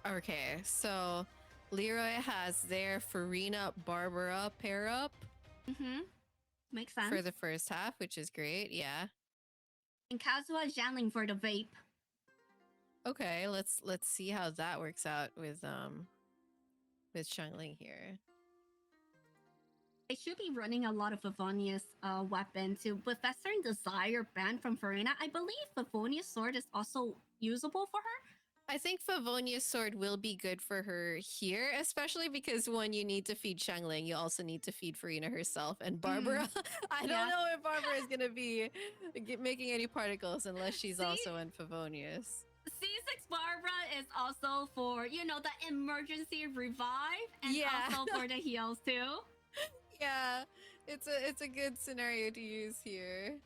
Okay, so Leroy has their Farina Barbara pair up. Makes sense. For the first half, which is great, yeah. And Kazuha Janling for the vape. Okay, let's see how that works out with Xiangling here. They should be running a lot of Favonia's weapon too. With Western Desire banned from Farina, I believe Favonia's sword is also usable for her. I think Favonia's sword will be good for her here, especially because when you need to feed Xiangling, you also need to feed Farina herself. And Barbara, I don't know if Barbara is going to be making any particles unless she's also in Favonia's. C6 Barbara is also for, the emergency revive and also for the heals too. Yeah, it's a good scenario to use here.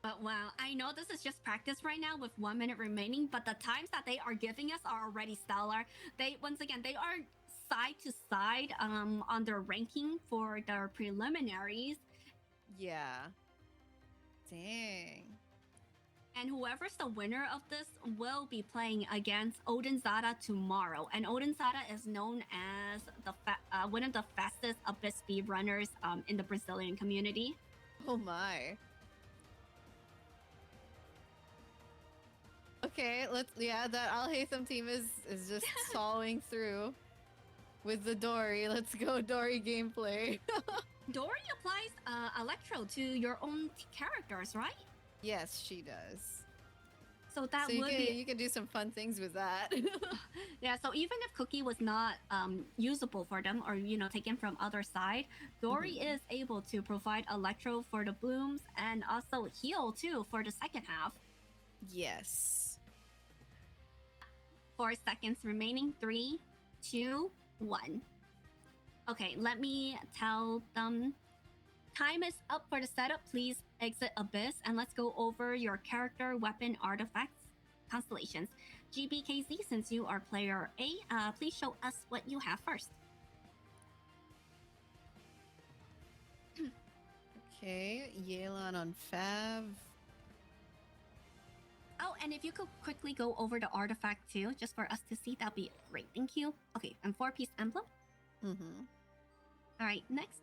But wow, I know this is just practice right now with 1 minute remaining, but the times that they are giving us are already stellar. They are side to side on their ranking for their preliminaries. Yeah. Dang. And whoever's the winner of this will be playing against Odin Zada tomorrow. And Odin Zada is known as one of the fastest Abyss speedrunners in the Brazilian community. Oh my. Okay, that Al-Haytham team is just following through with the Dory. Let's go Dory gameplay. Dory applies Electro to your own characters, right? Yes, she does. So that you can do some fun things with that. Yeah, so even if Cookie was not usable for them or, taken from other side, Dory is able to provide Electro for the blooms and also heal too for the second half. Yes. 4 seconds remaining. 3, 2, 1. Okay, let me tell them. Time is up for the setup. Please exit Abyss and let's go over your character, weapon, artifacts, constellations. GBKZ, since you are player A, please show us what you have first. Okay, Yelan on Fav. Oh, and if you could quickly go over the artifact too, just for us to see, that'd be great. Thank you. Okay, and 4-piece emblem. All right, next.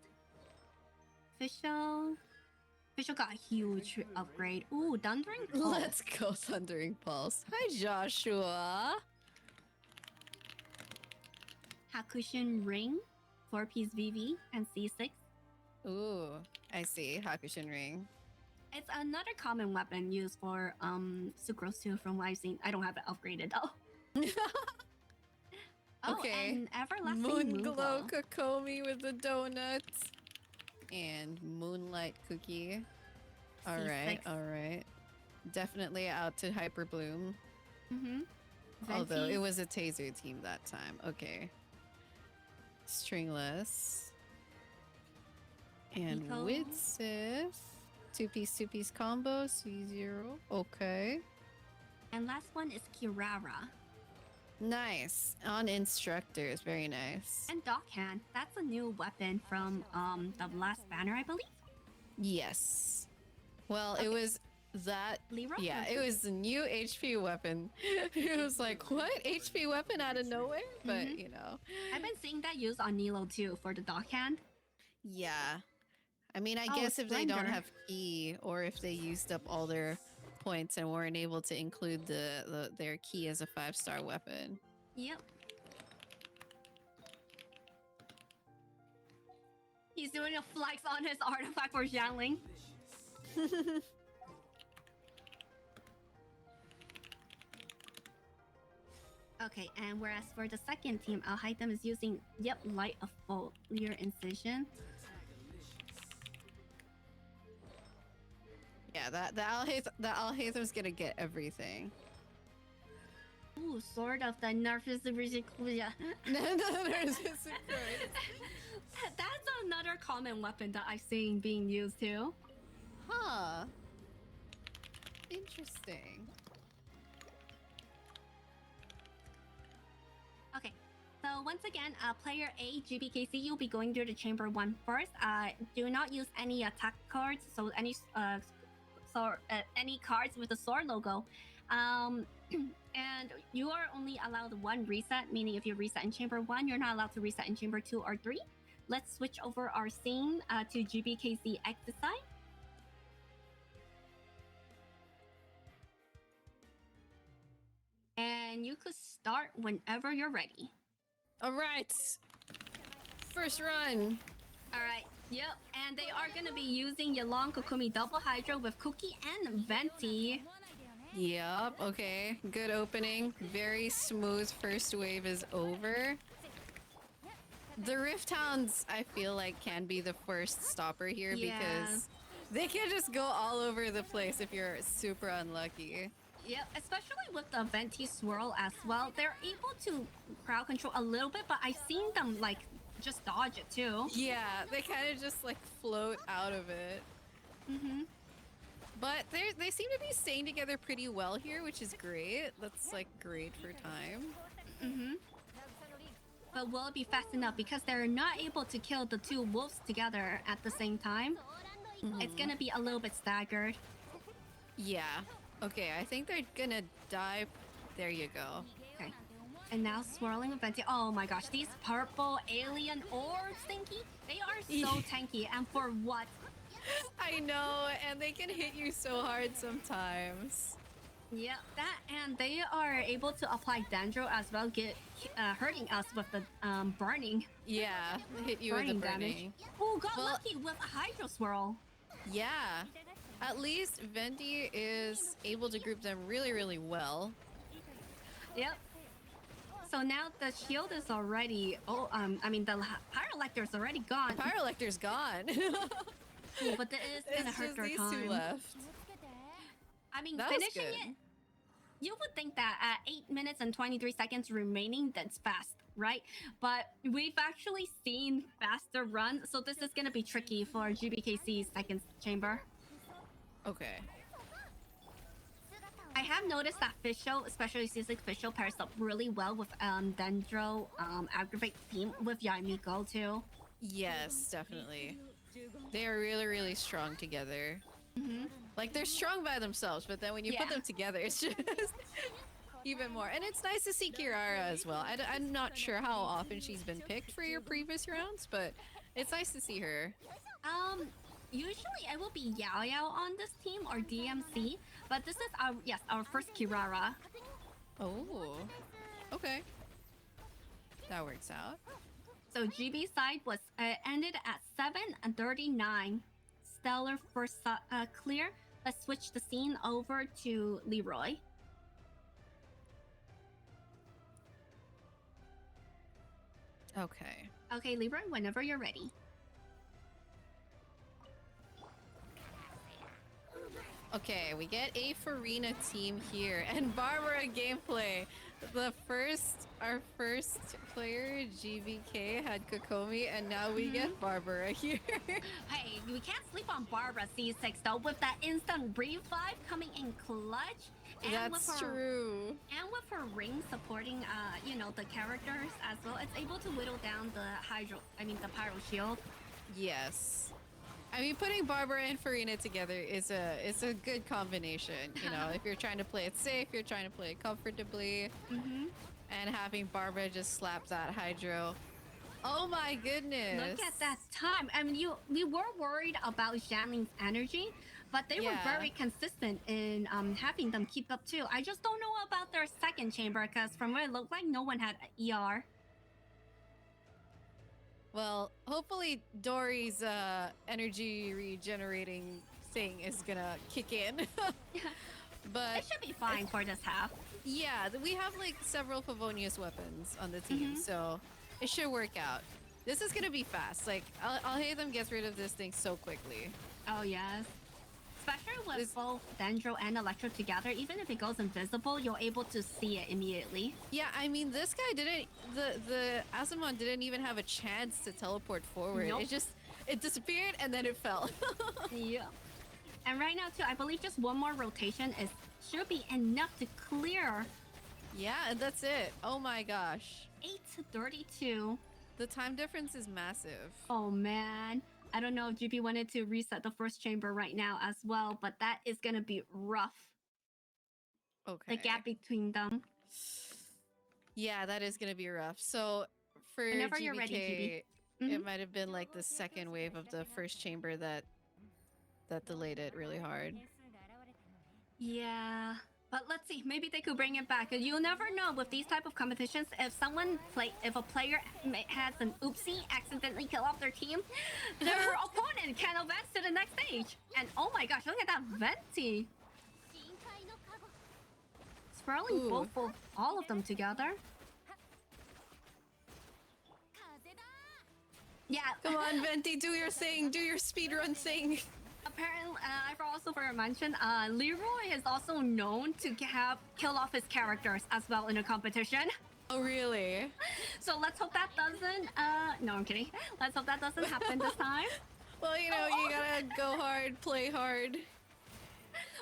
Official. Fischl got a huge upgrade. Ooh, Thundering Pulse. Let's go, Thundering Pulse. Hi, Joshua. Hakushin Ring, 4-piece VV, and C6. Ooh, I see. Hakushin Ring. It's another common weapon used for Sucrose too, from what I've seen. I don't have it upgraded though. Oh, Okay. and Everlasting Moonglow Moonglow. Kokomi with the donuts. And Moonlight Cookie. Alright, C6. alright. Definitely out to Hyper Bloom. Mm-hmm. Although it was a taser team that time. Okay. Stringless. And Nico. with Sif. Two-piece combo. C0. Okay. And last one is Kirara. Nice. On instructors. Very nice. And Dockhand. That's a new weapon from the last banner, I believe. Yes. Well, Okay. it was that. Leroy? Yeah, it was the new HP weapon. It was like, what? HP weapon out of nowhere? But, Mhm. you know. I've been seeing that used on Nilo too for the Dockhand. Yeah. I mean, I Oh, guess if they don't Splendor. have key, or if they used up all their points and weren't able to include their key as a 5-star weapon. Yep. He's doing a flex on his artifact for Xiangling. Okay, and whereas for the second team, Al-Haytham is using, Light of Foliar Incision. Yeah, the Al-Haytham's gonna get everything. Ooh, Sword of the Nervous Resiculia. That's another common weapon that I've seen being used too. Huh. Interesting. Okay, so once again, player A, GBKC, you'll be going through the chamber 1 first. Do not use any attack cards, so any cards with the sword logo. And you are only allowed 1 reset, meaning if you reset in chamber 1, you're not allowed to reset in chamber 2 or 3. Let's switch over our scene to GBKC exercise. And you could start whenever you're ready. All right. First run. All right. Yep. And they are going to be using Yalong Kokumi Double Hydro with Cookie and Venti. Yep. Okay. Good opening. Very smooth. First wave is over. The Rift Hounds, I feel like, can be the first stopper here Yeah. because they can just go all over the place if you're super unlucky. Yep, especially with the Venti Swirl as well. They're able to crowd control a little bit, but I've seen them like just dodge it too. Yeah, they kind of just like float out of it. Mm-hmm. But they seem to be staying together pretty well here, which is great. That's like great for time. Mm-hmm. But will it be fast enough? Because they're not able to kill the 2 wolves together at the same time. It's gonna be a little bit staggered. Yeah. Okay, I think they're gonna die. There you go. Okay. And now swirling with Venti. Oh my gosh, these purple alien orbs, Stinky, they are so tanky. And for what? I know, and they can hit you so hard sometimes. Yeah, that, and they are able to apply Dendro as well, hurting us with the burning. Yeah, hit you with the burning. Oh, got Well- lucky with a Hydro Swirl. Yeah. At least Venti is able to group them really, really well. Yep. So now the shield is already. I mean the Pyrolector's already gone. Pyrolector's gone. Ooh, but it is gonna It's hurt just their these time. 2 left. I mean, That was finishing good. it. You would think that at 8 minutes and 23 seconds remaining, that's fast, right? But we've actually seen faster runs, so this is gonna be tricky for GBKC's second chamber. Okay. I have noticed that Fischl, especially Seasick Fischl, pairs up really well with Dendro, Aggravate theme with Yaimiko too. Yes, definitely. They are really, really strong together. Mm-hmm. Like, they're strong by themselves, but then when you put Yeah. them together, it's just even more. And it's nice to see Kirara as well. I'm not sure how often she's been picked for your previous rounds, but it's nice to see her. Usually it will be Yao Yao on this team or DMC, but this is our first Kirara. Oh, okay. That works out. So GB side was ended at 7:39. Stellar first clear. Let's switch the scene over to Leroy. Okay. Okay, Leroy, whenever you're ready. Okay, we get a Farina team here and Barbara gameplay. Our first player, GVK, had Kokomi, and now we get Barbara here. Hey, we can't sleep on Barbara C6 though, with that instant revive coming in clutch. And That's with her, true. And with her ring supporting, the characters as well, it's able to whittle down the pyro shield. Yes. I mean, putting Barbara and Farina together is a good combination. You know, if you're trying to play it safe, you're trying to play it comfortably, and having Barbara just slap that Hydro. Oh my goodness! Look at that time. I mean, we were worried about Xianling's energy, but they were very consistent in having them keep up too. I just don't know about their second chamber, because from what it looked like, no one had ER. Well, hopefully Dory's energy regenerating thing is gonna kick in. But it should be fine for this half. Yeah, we have like several Favonius weapons on the team, so it should work out. This is gonna be fast. Like, I'll hate them gets rid of this thing so quickly. Oh yes. Especially with both Dendro and Electro together, even if it goes invisible, you're able to see it immediately. Yeah, I mean, this guy didn't... The Asimon didn't even have a chance to teleport forward. Nope. It disappeared and then it fell. Yeah. And right now, too, I believe just one more rotation should be enough to clear. Yeah, and that's it. Oh my gosh. 8:32. The time difference is massive. Oh, man. I don't know if GB wanted to reset the first chamber right now as well, but that is going to be rough. Okay. The gap between them. Yeah, that is going to be rough. So for Whenever GBK, you're ready, GB. It might have been like the second wave of the first chamber that delayed it really hard. Yeah. But let's see, maybe they could bring it back. You'll never know with these type of competitions. If a player has an oopsie, accidentally kill off their team, their opponent can advance to the next stage. And oh my gosh, look at that Venti. Swirling all of them together. Yeah. Come on, Venti, do your thing. Do your speedrun thing. Apparently, also for a mention, Leroy is also known to kill off his characters as well in a competition. Oh, really? So let's hope that doesn't, no, I'm kidding. Let's hope that doesn't happen this time. Well, you know, you gotta go hard, play hard.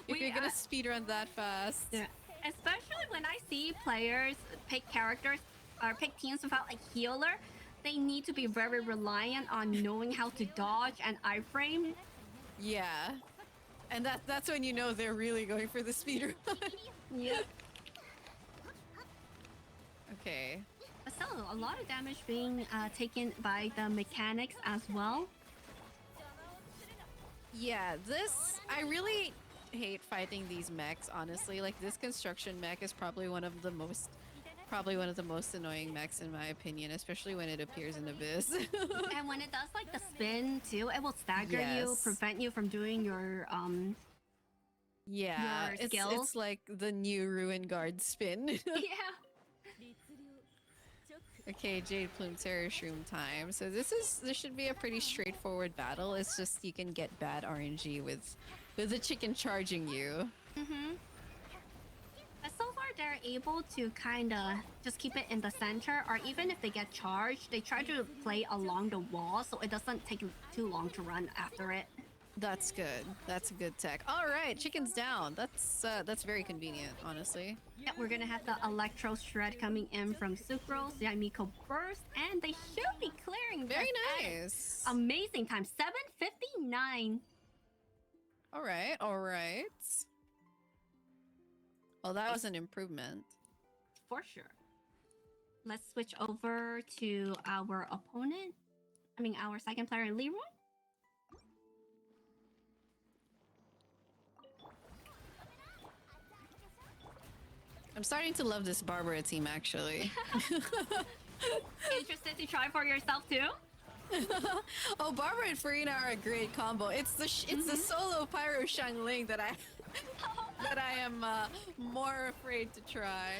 If you're gonna speedrun that fast. Yeah. Especially when I see players pick characters or pick teams without a healer, they need to be very reliant on knowing how to dodge and iframe. Yeah. And that's when you know they're really going for the speedrun. Yep. Okay. So a lot of damage being taken by the mechanics as well. Yeah, I really hate fighting these mechs, honestly. Like, this construction mech is probably one of the most annoying mechs in my opinion, especially when it appears in Abyss. And when it does like the spin too, it will stagger you, prevent you from doing your your skills. It's like the new Ruin Guard spin. Yeah. Okay, Jade Plume Terror Shroom time. So this should be a pretty straightforward battle. It's just you can get bad RNG with the chicken charging you. But so far they're able to kind of just keep it in the center, or even if they get charged, they try to play along the wall so it doesn't take too long to run after it. That's good. That's a good tech. All right, chicken's down. That's very convenient, honestly. Yeah, we're gonna have the Electro Shred coming in from Sucrose, Yamiko Burst, and they should be clearing. Very this nice. Amazing time, 7:59. All right, all right. Well, that was an improvement. For sure. Let's switch over to our opponent. I mean, our second player, Leroy. I'm starting to love this Barbara team, actually. Interested to try for yourself too? Oh, Barbara and Farina are a great combo. It's the the solo Pyro Xiangling that I am more afraid to try.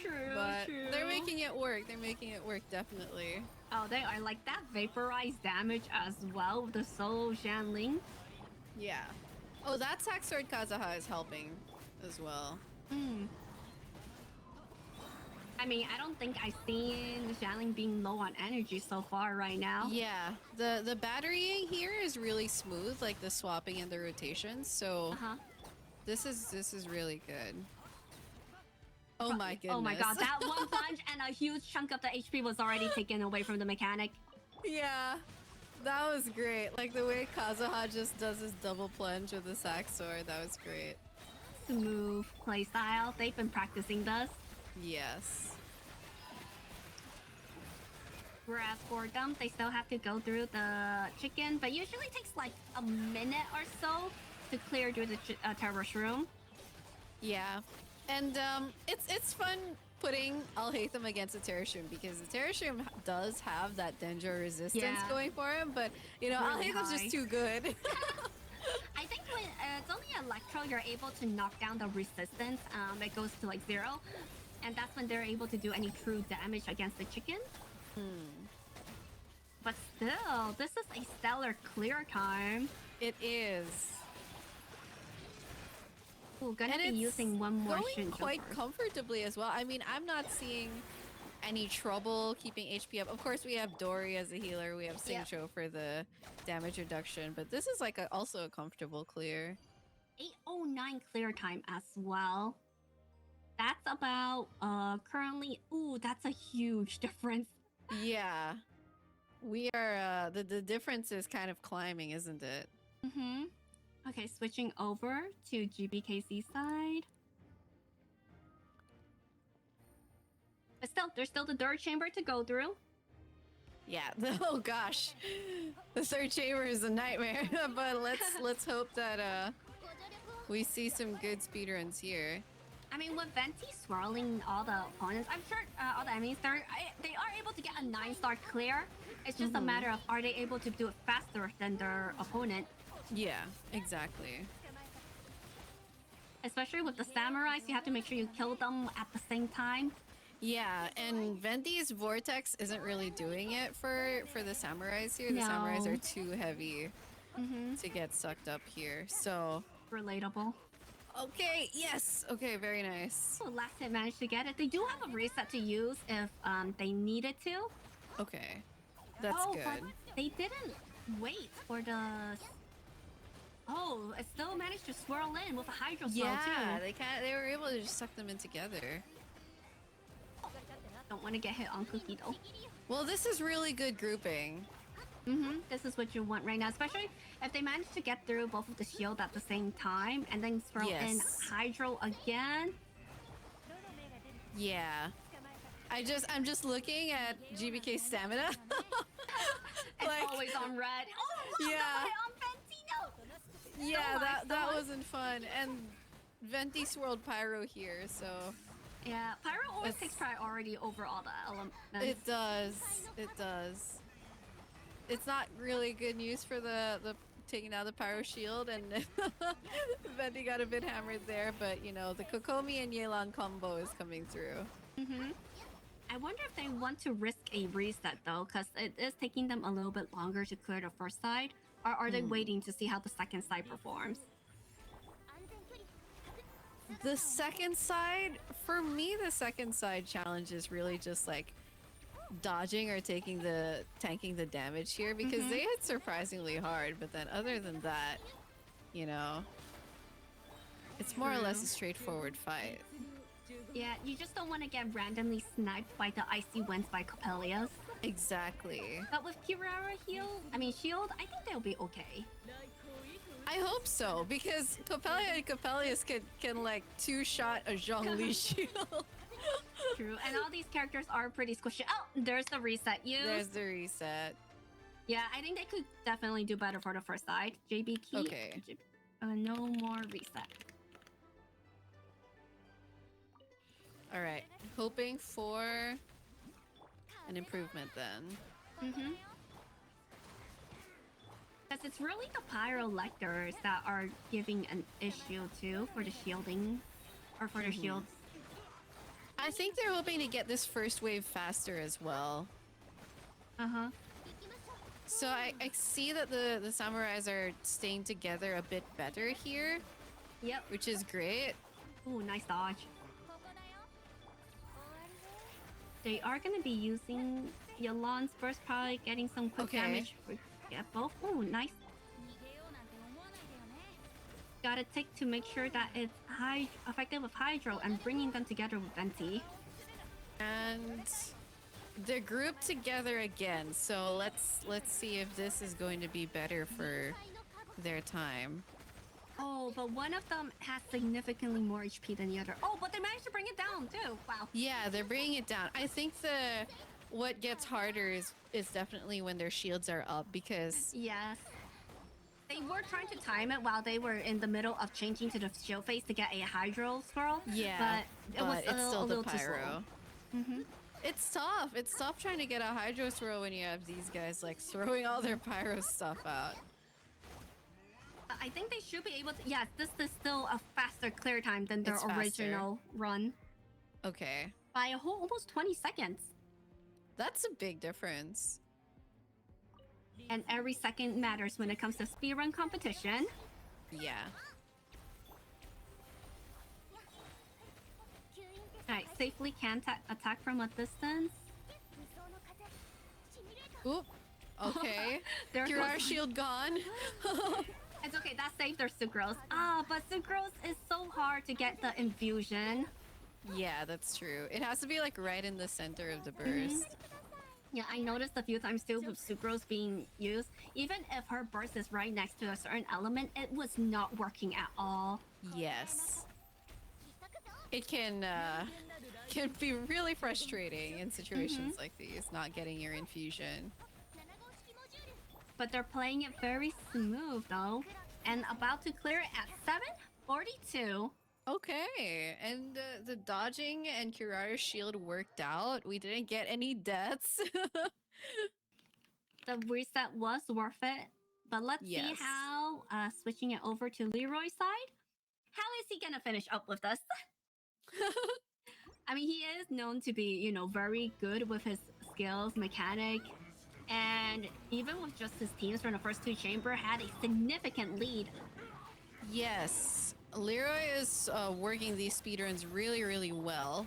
True, But true. they're making it work. They're making it work, definitely. Oh, they are like that vaporized damage as well with the solo Shanling. Yeah. Oh, that Sack Sword Kazaha is helping as well. Hmm. I mean, I don't think I've seen the Shanling being low on energy so far right now. Yeah, the batterying here is really smooth, like the swapping and the rotations. So this is really good. Oh my goodness! Oh my god, that one punch and a huge chunk of the HP was already taken away from the mechanic. Yeah, that was great. Like the way Kazuha just does his double plunge with the sack sword, that was great. Smooth playstyle. They've been practicing this. Yes. Whereas for them, they still have to go through the chicken, but usually takes like a minute or so to clear through the terrorist room. Yeah, and it's fun putting I'll hate them against the Terrashroom because the Terrashroom does have that danger resistance going for him, but you know, Really I'll hate them's just too good. I think when it's only Electro, you're able to knock down the resistance. It goes to like 0, and that's when they're able to do any true damage against the chicken. But still, this is a stellar clear time. It is. Ooh, gonna And be it's using one more going Shin quite Joker. comfortably as well. I mean, I'm not seeing any trouble keeping HP up. Of course, we have Dory as a healer. We have Singcho for the damage reduction, but this is like also a comfortable clear. 809 clear time as well. That's about currently. Ooh, that's a huge difference. Yeah, we are. The difference is kind of climbing, isn't it? Mm-hmm. Okay, switching over to GBKC side. But still, there's still the third chamber to go through. Yeah. Oh gosh, the third chamber is a nightmare. But let's hope that we see some good speedruns here. I mean, with Venti swirling all the opponents, I'm sure all the enemies, they are able to get a 9-star clear. It's just a matter of are they able to do it faster than their opponent. Yeah, exactly. Especially with the samurais, you have to make sure you kill them at the same time. Yeah, and Venti's Vortex isn't really doing it for the samurais here. The No. samurais are too heavy to get sucked up here. So Relatable. okay, yes. Okay, very nice. Oh, last hit managed to get it. They do have a reset to use if they needed to. Okay. That's But good. they didn't wait for the... Oh, it still managed to swirl in with a Hydro Swirl Yeah, too. they were able to just suck them in together. Don't want to get hit on Cookie though. Well, this is really good grouping. This is what you want right now, especially if they manage to get through both of the shield at the same time and then swirl in Yes. Hydro again. Yeah. I'm just looking at GBK stamina. It's Like, always on red. Oh, wow, Yeah. the hit on Ventino! yeah, much, that so wasn't fun. And Venti swirled Pyro here, so Yeah, Pyro always It's- takes priority over all the elements. it does. It does. It's not really good news for the taking out the Pyro shield, and Venti got a bit hammered there, but you know, the Kokomi and Yelan combo is coming through. I wonder if they want to risk a reset though, because it is taking them a little bit longer to clear the first side. Or are they waiting to see how the second side performs? The second side, for me, the second side challenge is really just like dodging or tanking the damage here, because they hit surprisingly hard, but then other than that, you know, it's more or less a straightforward fight. Yeah, you just don't want to get randomly sniped by the Icy Winds by Coppelius. Exactly. But with Kirara Shield, I think they'll be okay. I hope so, because Coppelia and Coppelius can like two-shot a Zhongli shield. True, and all these characters are pretty squishy. Oh, there's the reset used. There's the reset. Yeah, I think they could definitely do better for the first side. JB key. Okay. No more reset. All right. Hoping for an improvement then. Mm-hmm. Because it's really the pyro lectors that are giving an issue too for the shielding, or for the shields. I think they're hoping to get this first wave faster as well. Uh-huh. So I see that the samurais are staying together a bit better here, Yep. which is great. Ooh, nice dodge. They are gonna be using Yolan's first, probably getting some quick Okay. damage. Yeah, both. Ooh, nice. Gotta take to make sure that it's effective with Hydro and bringing them together with Venti. And they're grouped together again. So let's see if this is going to be better for their time. Oh, but one of them has significantly more HP than the other. Oh, but they managed to bring it down too. Wow. Yeah, they're bringing it down. I think what gets harder is definitely when their shields are up because Yes. They were trying to time it while they were in the middle of changing to the shield phase to get a Hydro swirl. yeah, but it was it's still a the little too slow. pyro. Mm-hmm. It's tough. It's tough trying to get a Hydro swirl when you have these guys like throwing all their pyro stuff out. I think they should be able to. Yes, this is still a faster clear time than their It's faster. original run Okay, by a whole almost 20 seconds. that's a big difference. And every second matters when it comes to speedrun competition. Yeah. Alright, safely can attack from a distance. Oop. Okay. There Kirar goes- shield gone. It's okay, that saved their Sucrose. But Sucrose is so hard to get the infusion. Yeah, that's true. It has to be like right in the center of the burst. Yeah, I noticed a few times too with Sucrose being used. Even if her burst is right next to a certain element, it was not working at all. Yes. It can be really frustrating in situations like these, not getting your infusion. But they're playing it very smooth though. And about to clear it at 7:42. Okay, and the dodging and Kirara's shield worked out. We didn't get any deaths. The reset was worth it. But let's see Yes. how, switching it over to Leroy's side, how is he gonna finish up with us? I mean, he is known to be, you know, very good with his skills, mechanic, and even with just his teams from the first two chamber, had a significant lead. Yes, Leroy is working these speedruns really, really well.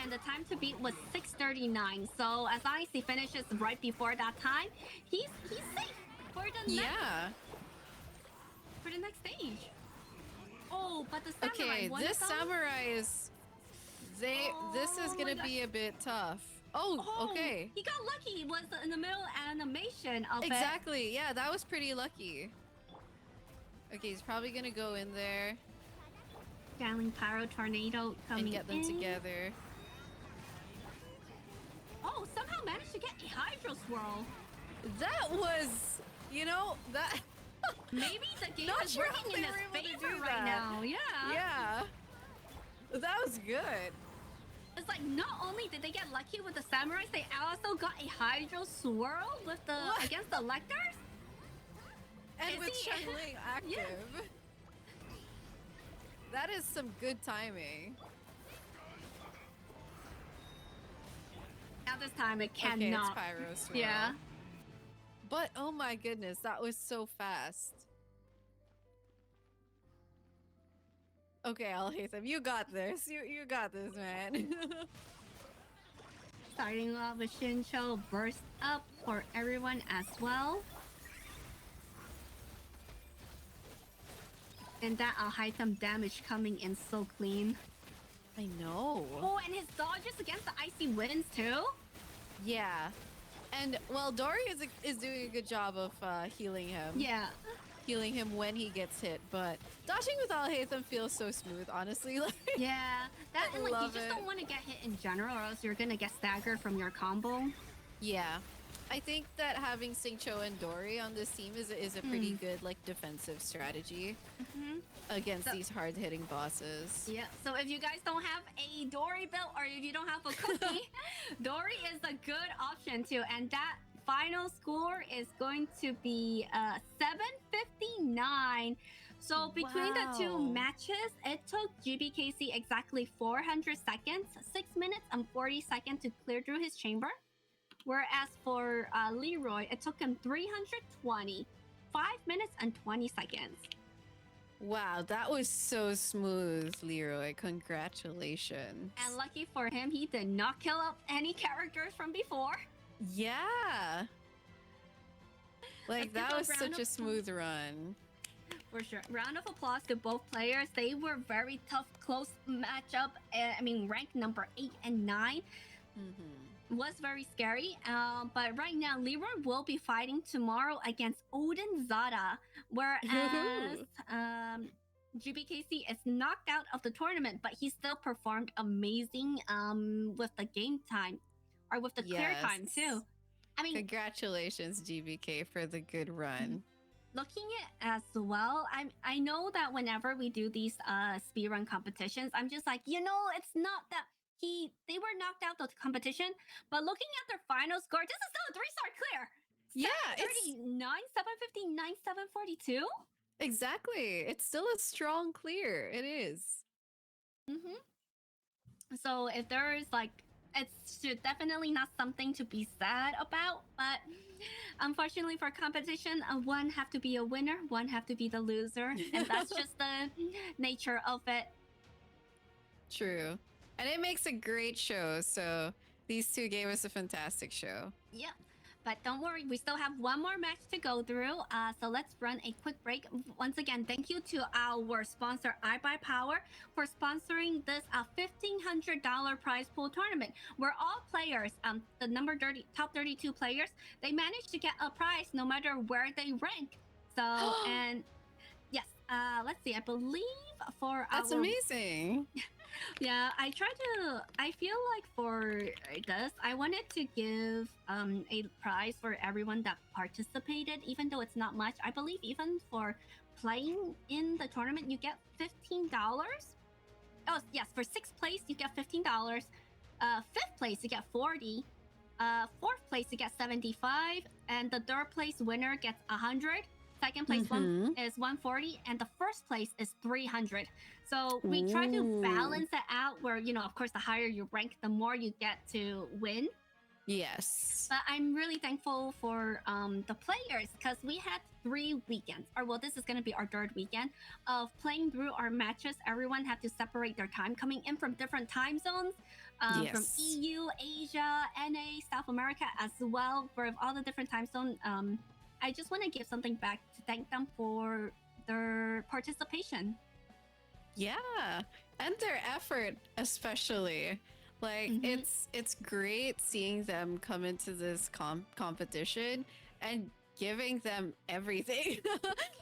And the time to beat was 6:39. So as long as he finishes right before that time, he's safe for the next stage. Oh, but the samurai. Okay, one this of them- samurai is this is Oh gonna my be a bit tough. Oh, okay. He got lucky. He was in the middle animation of it. Exactly. Yeah, that was pretty lucky. Okay, he's probably gonna go in there Channeling Pyro Tornado coming and get them in. together. Oh, somehow managed to get a Hydro Swirl. That was, you know, that. Maybe the game Not is sure working how in they his were able to favor do right that. now. Yeah. Yeah. That was good. It's like not only did they get lucky with the samurais, they also got a Hydro Swirl with the What? against the lectors. And Is with he- Chun-Li active. Yeah. That is some good timing. Now this time it Okay, it's cannot. Pyro Swirl. Yeah. But oh my goodness, that was so fast. Okay, Al-Haytham, you got this. You got this, man. Starting off with Shincho burst up for everyone as well. And that Al-Haytham damage coming in so clean. I know. Oh, and his dodges against the icy winds too. Yeah. And well, Dory is doing a good job of healing him. Yeah. Healing him when he gets hit, but dodging with Al-Haytham feels so smooth, honestly. Like, Yeah. That I and like you love just it. don't want to get hit in general or else you're gonna get staggered from your combo. yeah. I think that having Xingqiu and Dory on this team is a pretty good like defensive strategy against So- these hard hitting bosses. Yeah, so if you guys don't have a Dory build or if you don't have a cookie, Dory is a good option too. And that final score is going to be 759. So between the two Wow. matches, it took GBKC exactly 400 seconds, 6 minutes and 40 seconds to clear through his chamber. Whereas for Leroy, it took him 320, 5 minutes and 20 seconds. Wow, that was so smooth, Leroy. Congratulations. And lucky for him, he did not kill up any characters from before. Yeah. Like Let's give that a was round such of a smooth run. For sure. Round of applause to both players. They were very tough, close matchup. I mean, rank number 8 and 9 was very scary. But right now, Leroy will be fighting tomorrow against Odin Zada, whereas GBKC is knocked out of the tournament, but he still performed amazing with the game time or with the clear time too. I mean, Congratulations, GBK, for the good run. looking at as well, I know that whenever we do these speedrun competitions, I'm just like, it's not that they were knocked out of the competition, but looking at their final score, this is still a 3-star clear. Yeah, it's 39, 759, 742. exactly. It's still a strong clear. It is. So if there is like, it's definitely not something to be sad about, but unfortunately for competition, one have to be a winner, one have to be the loser, and that's just the nature of it. True. And it makes a great show. So these two gave us a fantastic show. Yep. But don't worry, we still have one more match to go through. So let's run a quick break. Once again, thank you to our sponsor, iBuyPower, for sponsoring this $1,500 prize pool tournament, where all players, the top 32 players, they manage to get a prize no matter where they rank. So, and yes, let's see, I believe for That's our... amazing. Yeah, I feel like for this, I wanted to give a prize for everyone that participated, even though it's not much. I believe even for playing in the tournament, you get $15. Oh, yes, for 6th place, you get $15. 5th place, you get 40. 4th place, you get 75. And the 3rd place winner gets 100. Second place one is 140, and the first place is 300. So we try to balance it out where, of course, the higher you rank, the more you get to win. Yes. But I'm really thankful for the players, because we had 3 weekends, or well, this is going to be our 3rd weekend of playing through our matches. Everyone had to separate their time, coming in from different time zones, from EU, Asia, NA, South America as well, for all the different time zones. I just want to give something back to thank them for their participation. Yeah. And their effort, especially. Like it's great seeing them come into this competition and giving them everything.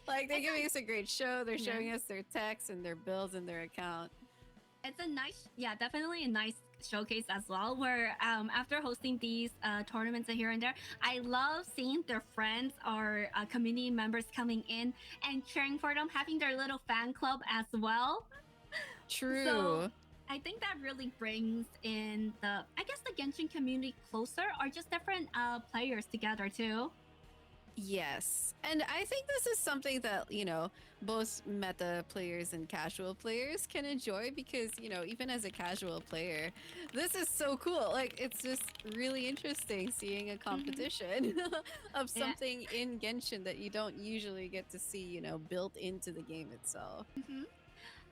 Like they're giving us a great show. They're showing us their techs and their builds and their account. It's a nice, definitely a nice showcase as well, where after hosting these tournaments here and there, I love seeing their friends or community members coming in and cheering for them, having their little fan club as well. True. So I think that really brings in the Genshin community closer, or just different players together too. Yes. And I think this is something that, both meta players and casual players can enjoy because, even as a casual player, this is so cool. Like, it's just really interesting seeing a competition of something in Genshin that you don't usually get to see, built into the game itself.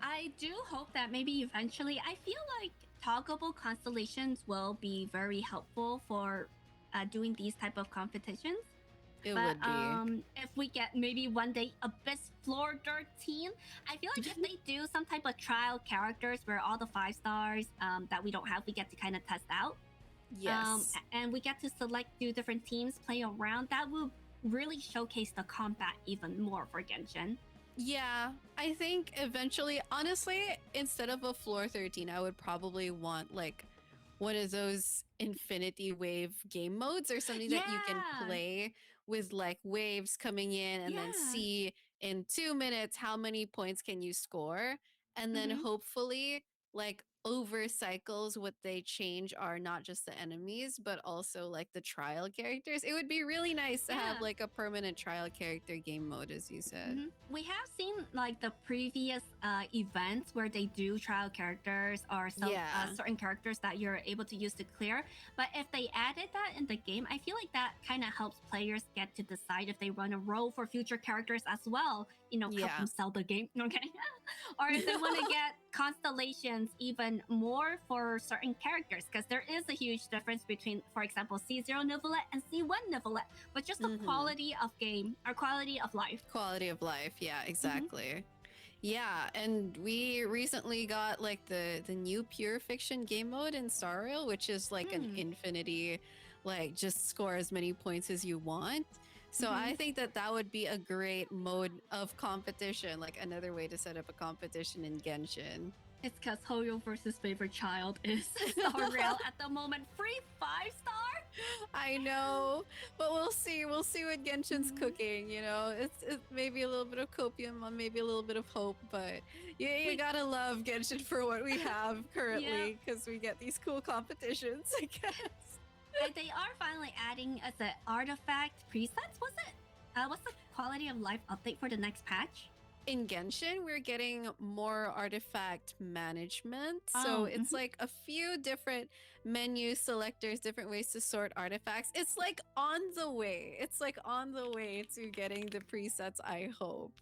I do hope that maybe eventually, I feel like toggleable constellations will be very helpful for doing these type of competitions. It would be. If we get maybe one day a best floor dirt team, I feel like if they do some type of trial characters where all the 5 stars that we don't have, we get to kind of test out. Yes. And we get to do different teams, play around. That will really showcase the combat even more for Genshin. Yeah, I think eventually, honestly, instead of a floor 13, I would probably want like one of those infinity wave game modes or something that you can Yeah. play with like waves coming in and then Yeah. see in 2 minutes how many points can you score. And then Mhm. hopefully like over cycles what they change are not just the enemies but also like the trial characters. It would be really nice to have Yeah. like a permanent trial character game mode, as you said. We have seen like the previous events where they do trial characters or some Yeah. certain characters that you're able to use to clear. But if they added that in the game, I feel like that kind of helps players get to decide if they want to roll for future characters as well. You know, help Yeah. them sell the game. Okay, or if they want to get constellations even more for certain characters, because there is a huge difference between, for example, C0 Neuvillette and C1 Neuvillette, but just the Mhm. quality of game or quality of life. Quality of life, yeah, exactly. Yeah, and we recently got like the new pure fiction game mode in Star Rail, which is like an infinity, like just score as many points as you want. So I think that that would be a great mode of competition, like another way to set up a competition in Genshin. It's because Hoyo versus favorite child is Star Rail at the moment. Free 5-star? I know, but we'll see. We'll see what Genshin's cooking. You know, it's maybe a little bit of copium, maybe a little bit of hope, but you gotta love Genshin for what we have currently because we get these cool competitions, I guess. And they are finally adding as an artifact presets, was it? What's the quality of life update for the next patch? In Genshin, we're getting more artifact management. So it's like a few different menu selectors, different ways to sort artifacts. It's like on the way. It's like on the way to getting the presets, I hope.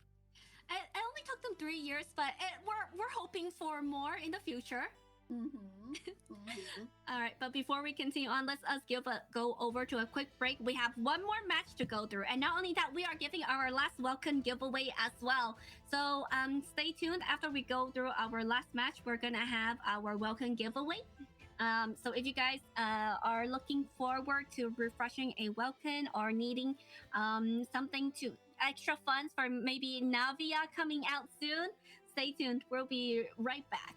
It only took them 3 years, but we're hoping for more in the future. All right, but before we continue on, let's us go over to a quick break. We have one more match to go through, and not only that, we are giving our last welcome giveaway as well. So stay tuned. After we go through our last match, we're gonna have our welcome giveaway. So if you guys are looking forward to refreshing a welcome or needing something to extra funds for maybe Navia coming out soon, stay tuned. We'll be right back.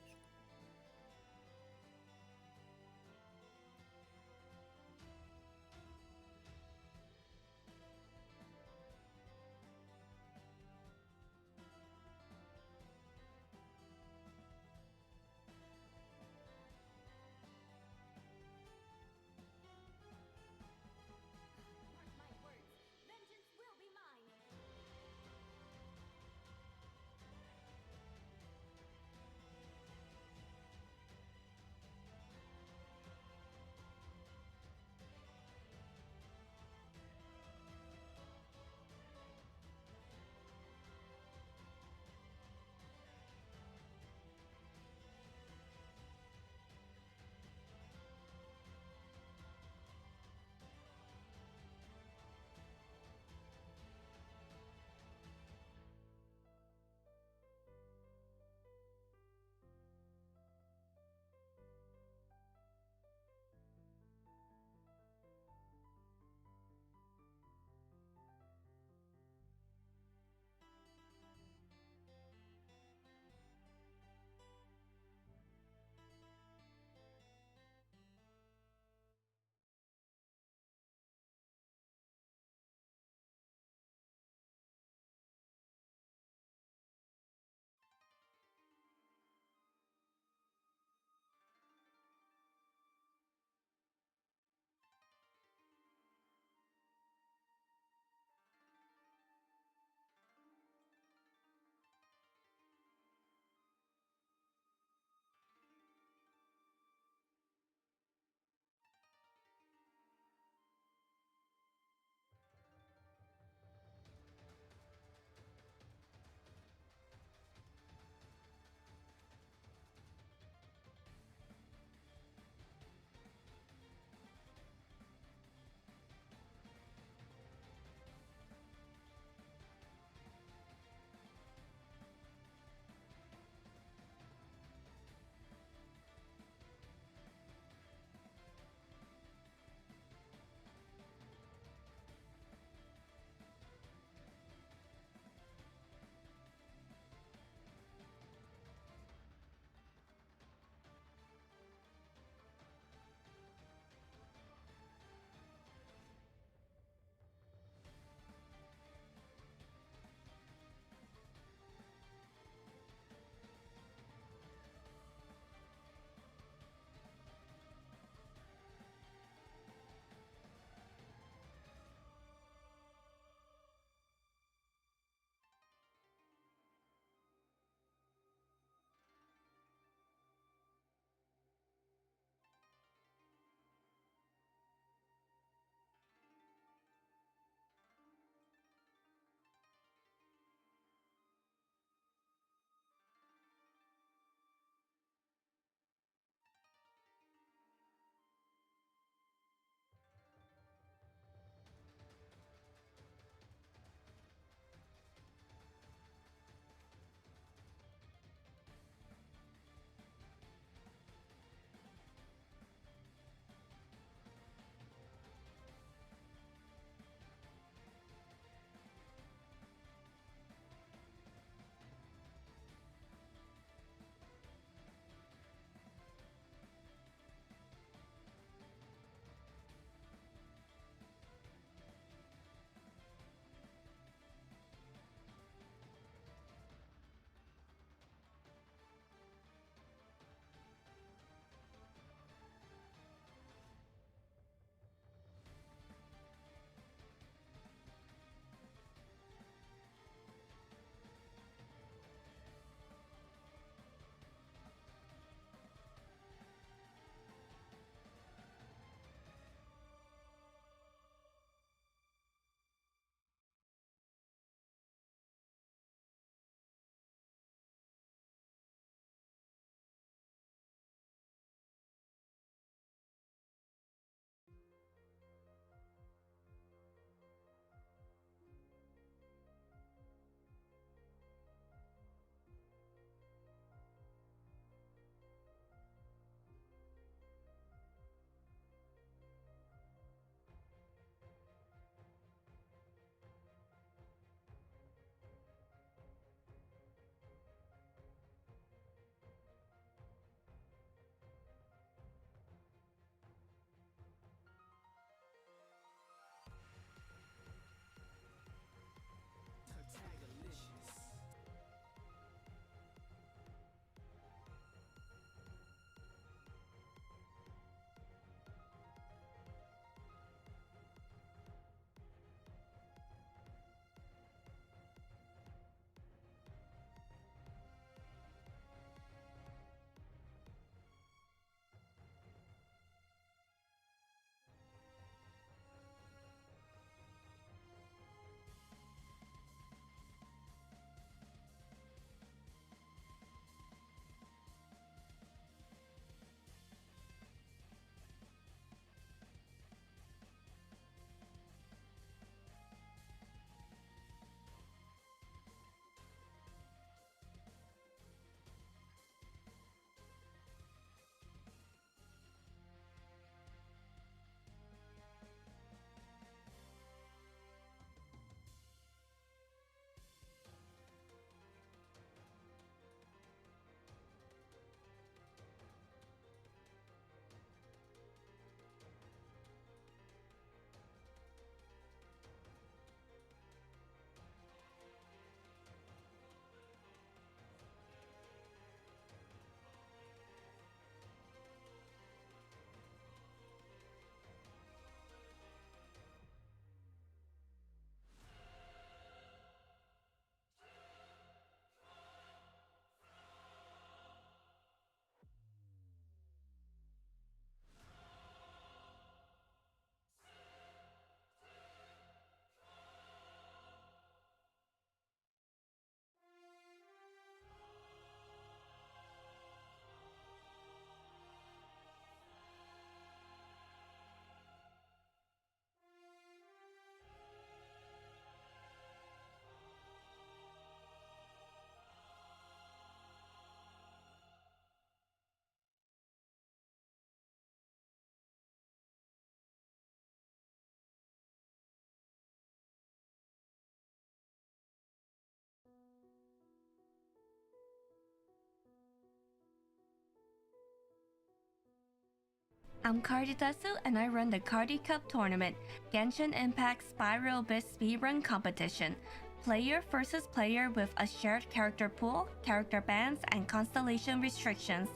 I'm Cardy and I run the Cardy Cup tournament, Genshin Impact Spiral Abyss speedrun competition. Player versus player with a shared character pool, character bans, and constellation restrictions.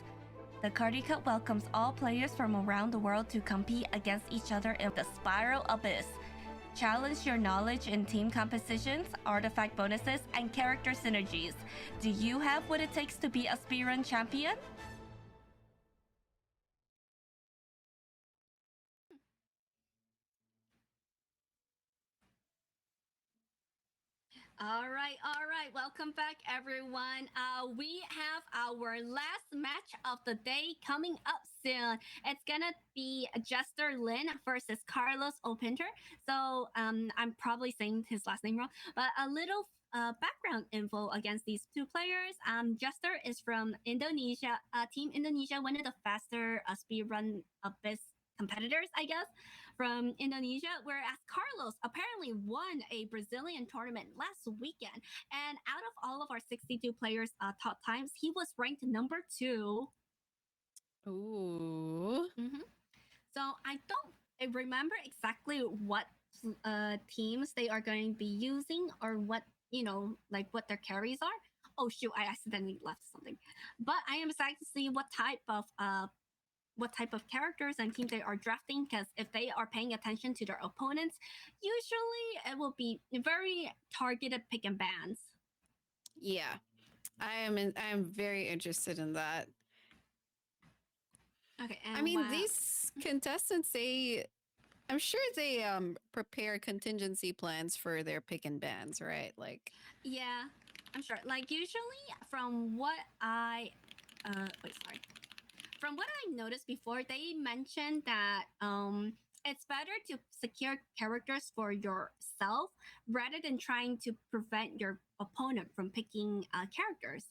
The Cardy Cup welcomes all players from around the world to compete against each other in the Spiral Abyss. Challenge your knowledge in team compositions, artifact bonuses, and character synergies. Do you have what it takes to be a speedrun champion? All right. Welcome back, everyone. We have our last match of the day coming up soon. It's gonna be Jester Lin versus Carlos Opinter. So I'm probably saying his last name wrong, but a little background info against these two players. Jester is from Indonesia, Team Indonesia, one of the faster speedrun abyss competitors, I guess, from Indonesia, whereas Carlos apparently won a Brazilian tournament last weekend. And out of all of our 62 players' top times, he was ranked number 2. Ooh. So I don't remember exactly what teams they are going to be using or what, like what their carries are. Oh shoot, I accidentally left something. But I am excited to see what type of characters and teams they are drafting, because if they are paying attention to their opponents, usually it will be very targeted pick and bans. Yeah. I am very interested in that. Okay, I mean, these contestants, I'm sure they prepare contingency plans for their pick and bans, right? Like, yeah, I'm sure. Like usually from what I from what I noticed before, they mentioned that it's better to secure characters for yourself rather than trying to prevent your opponent from picking characters.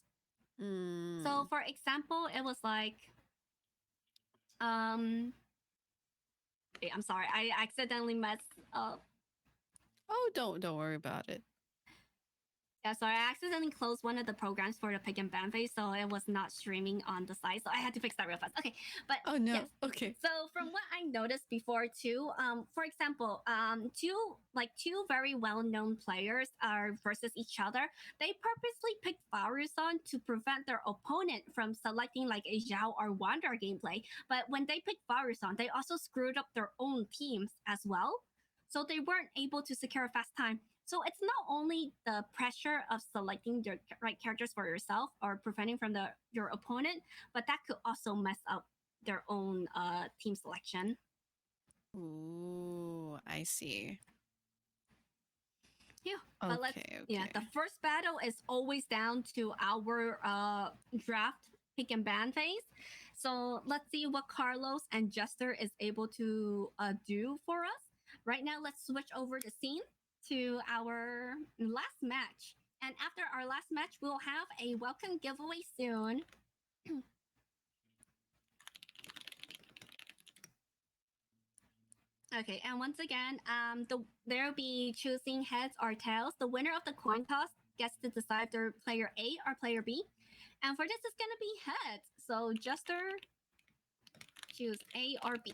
So, for example, it was like, wait, I'm sorry, I accidentally messed up. Oh, don't worry about it. Yeah, so I accidentally closed one of the programs for the pick and ban phase, so it was not streaming on the site. So I had to fix that real fast. Okay, but oh no, yes. okay. So from what I noticed before too, for example, two very well-known players are versus each other. They purposely picked Faruzan to prevent their opponent from selecting like a Zhao or Wander gameplay. But when they picked Faruzan, they also screwed up their own teams as well. So they weren't able to secure a fast time. So it's not only the pressure of selecting the right characters for yourself or preventing from your opponent, but that could also mess up their own team selection. Ooh, I see. Yeah, but the first battle is always down to our draft pick and ban phase. So let's see what Carlos and Jester is able to do for us. Right now, let's switch over the scene to our last match. And after our last match, we'll have a welcome giveaway soon. Okay, and once again, they'll be choosing heads or tails. The winner of the coin toss gets to decide their player A or player B. And for this, it's gonna be heads. So Jester, choose A or B.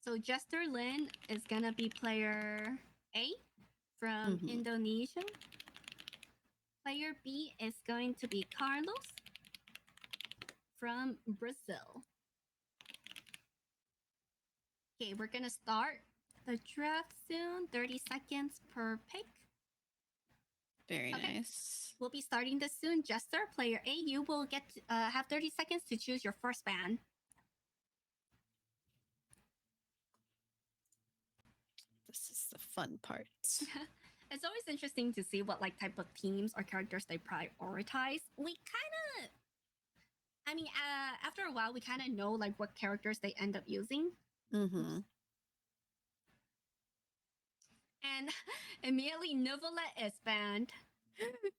So Jester Lin is gonna be player A from Indonesia. Player B is going to be Carlos from Brazil. Okay, we're gonna start the draft soon. 30 seconds per pick. Very nice. We'll be starting this soon. Jester, player A, you will get have 30 seconds to choose your first ban. This is the fun part. It's always interesting to see what type of teams or characters they prioritize. We kind of, after a while, we kind of know what characters they end up using. And immediately, Neverlet is banned.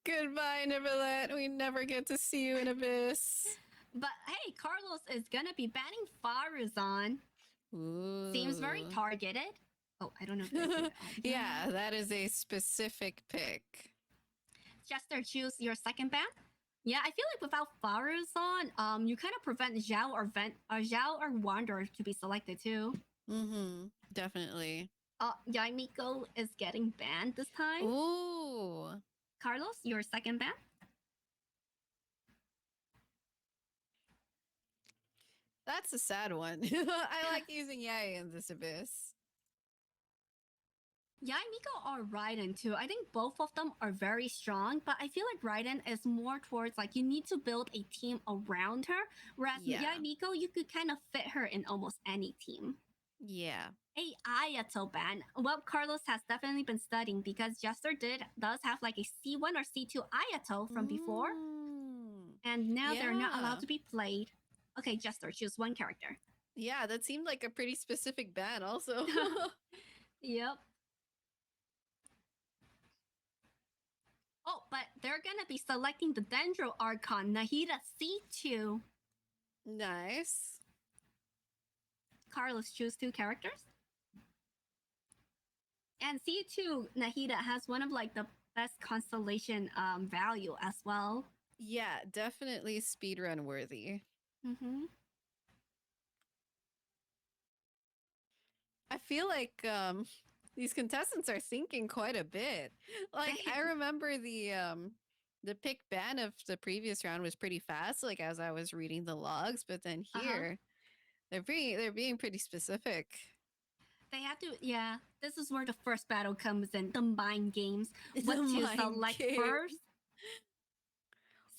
Goodbye, Neverlet. We never get to see you in Abyss. But hey, Carlos is gonna be banning Faruzan. Ooh. Seems very targeted. Oh, I don't know if yeah, that is a specific pick. Jester, choose your second ban. Yeah, I feel like without Farus on, you kind of prevent Zhao or Wanderer to be selected too. Mm-hmm. Definitely. Yaimiko is getting banned this time. Ooh. Carlos, your second ban. That's a sad one. I like using Yai in this abyss. Yaimiko or Raiden too. I think both of them are very strong, but I feel like Raiden is more towards like you need to build a team around her, whereas Yeah. Yaimiko, you could kind of fit her in almost any team. Yeah. A Ayato ban. Well, Carlos has definitely been studying because Jester does have like a C1 or C2 Ayato from before, and now they're not allowed Yeah. to be played. Okay, Jester, choose one character. Yeah, that seemed like a pretty specific ban also. Yep. Oh, but they're gonna be selecting the Dendro Archon, Nahida C2. Nice. Carlos, choose two characters. And C2 Nahida has one of like the best constellation value as well. Yeah, definitely speedrun worthy. Mm-hmm. I feel like these contestants are thinking quite a bit. Like I remember the pick ban of the previous round was pretty fast, like as I was reading the logs, but then here they're being pretty specific. They have to, yeah. This is where the first battle comes in, the mind games. What The to mind select game. first?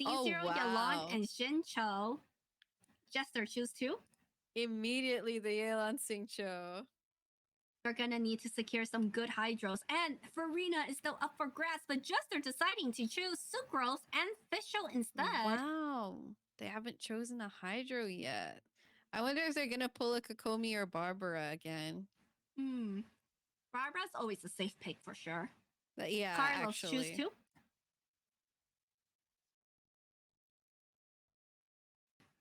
C0, Oh, Yalon, wow. and Shincho. Jester, choose two. Immediately the Yelan Sing Show. We're gonna need to secure some good hydros. And Farina is still up for grabs, but Jester deciding to choose Sucrose and Fischl instead. Wow. They haven't chosen a Hydro yet. I wonder if they're gonna pull a Kokomi or Barbara again. Barbara's always a safe pick for sure. But yeah, Carlos, actually. choose two.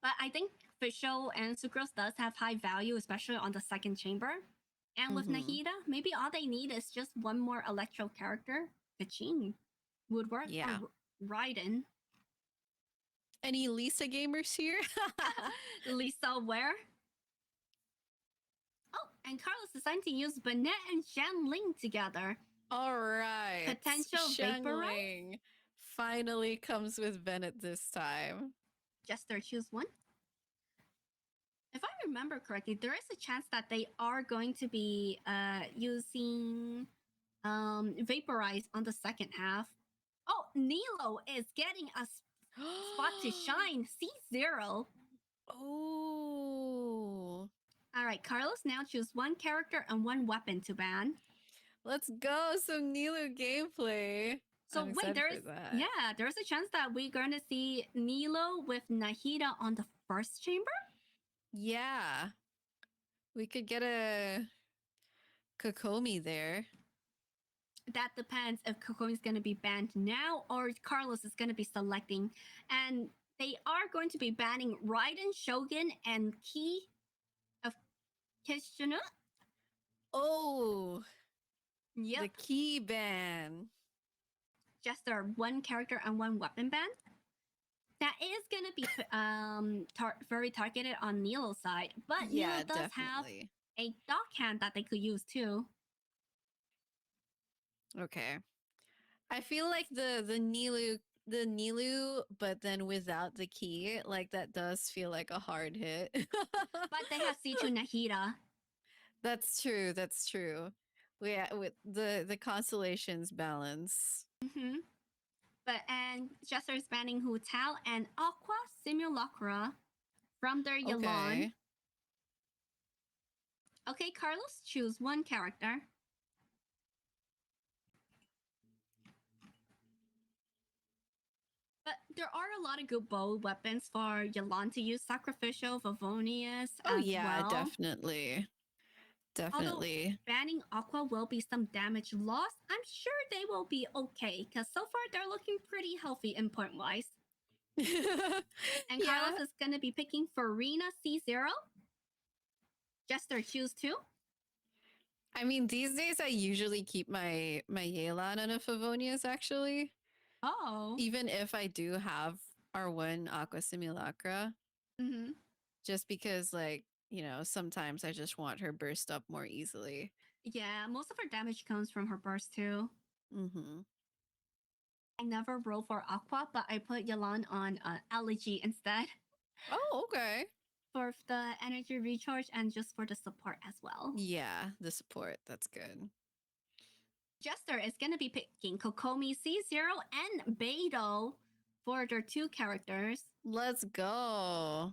But I think Fischl and Sucrose does have high value, especially on the second chamber. And with Nahida, maybe all they need is just one more Electro character. Kachin would work. Yeah. Or Raiden. Any Lisa gamers here? Lisa where? Oh, and Carlos decided to use Bennett and Shanling together. All right. Potential Vaporize? Shanling finally comes with Bennett this time. Jester, choose one. If I remember correctly, there is a chance that they are going to be using Vaporize on the second half. Oh, Nilo is getting a spot to shine. C0. Oh. All right, Carlos, now choose one character and one weapon to ban. Let's go. Some Nilu gameplay. So I'm wait, excited for that. there's a chance that we're going to see Nilo with Nahida on the first chamber? Yeah. We could get a Kokomi there. That depends if Kokomi's going to be banned now or Carlos is going to be selecting. And they are going to be banning Raiden, Shogun, and Ki of Kishina. Oh. Yep. The key ban. Jester, one character and one weapon ban. That is going to be very targeted on Nilo's side. But Yeah, Nilo does definitely. have a dog hand that they could use too. Okay. I feel like the Nilu, but then without the key, like that does feel like a hard hit. But they have C2 Nahida. That's true. That's true. Yeah, with the constellations balance. Mm-hmm. And Jester is banning Hu Tao and Aqua Simulacra from their Yalon. Okay, Carlos, choose one character. But there are a lot of good bow weapons for Yalon to use. Sacrificial, Favonius Oh as yeah, well. definitely. Definitely. Although banning Aqua will be some damage loss, I'm sure they will be okay, because so far they're looking pretty healthy in point-wise. And Carlos is going to be picking Farina C0. Jester, choose two. I mean, these days I usually keep my Yelan on a Favonius, actually. Oh. Even if I do have R1 Aqua Simulacra, Mm-hmm. just because, like, you know, sometimes I just want her burst up more easily. Yeah, most of her damage comes from her burst too. Mm-hmm. I never roll for Aqua, but I put Yalan on Elegy instead Oh, okay. for the energy recharge and just for the support as well. Yeah, the support. That's good. Jester is going to be picking Kokomi, C0, and Beidou for their 2 characters. Let's go.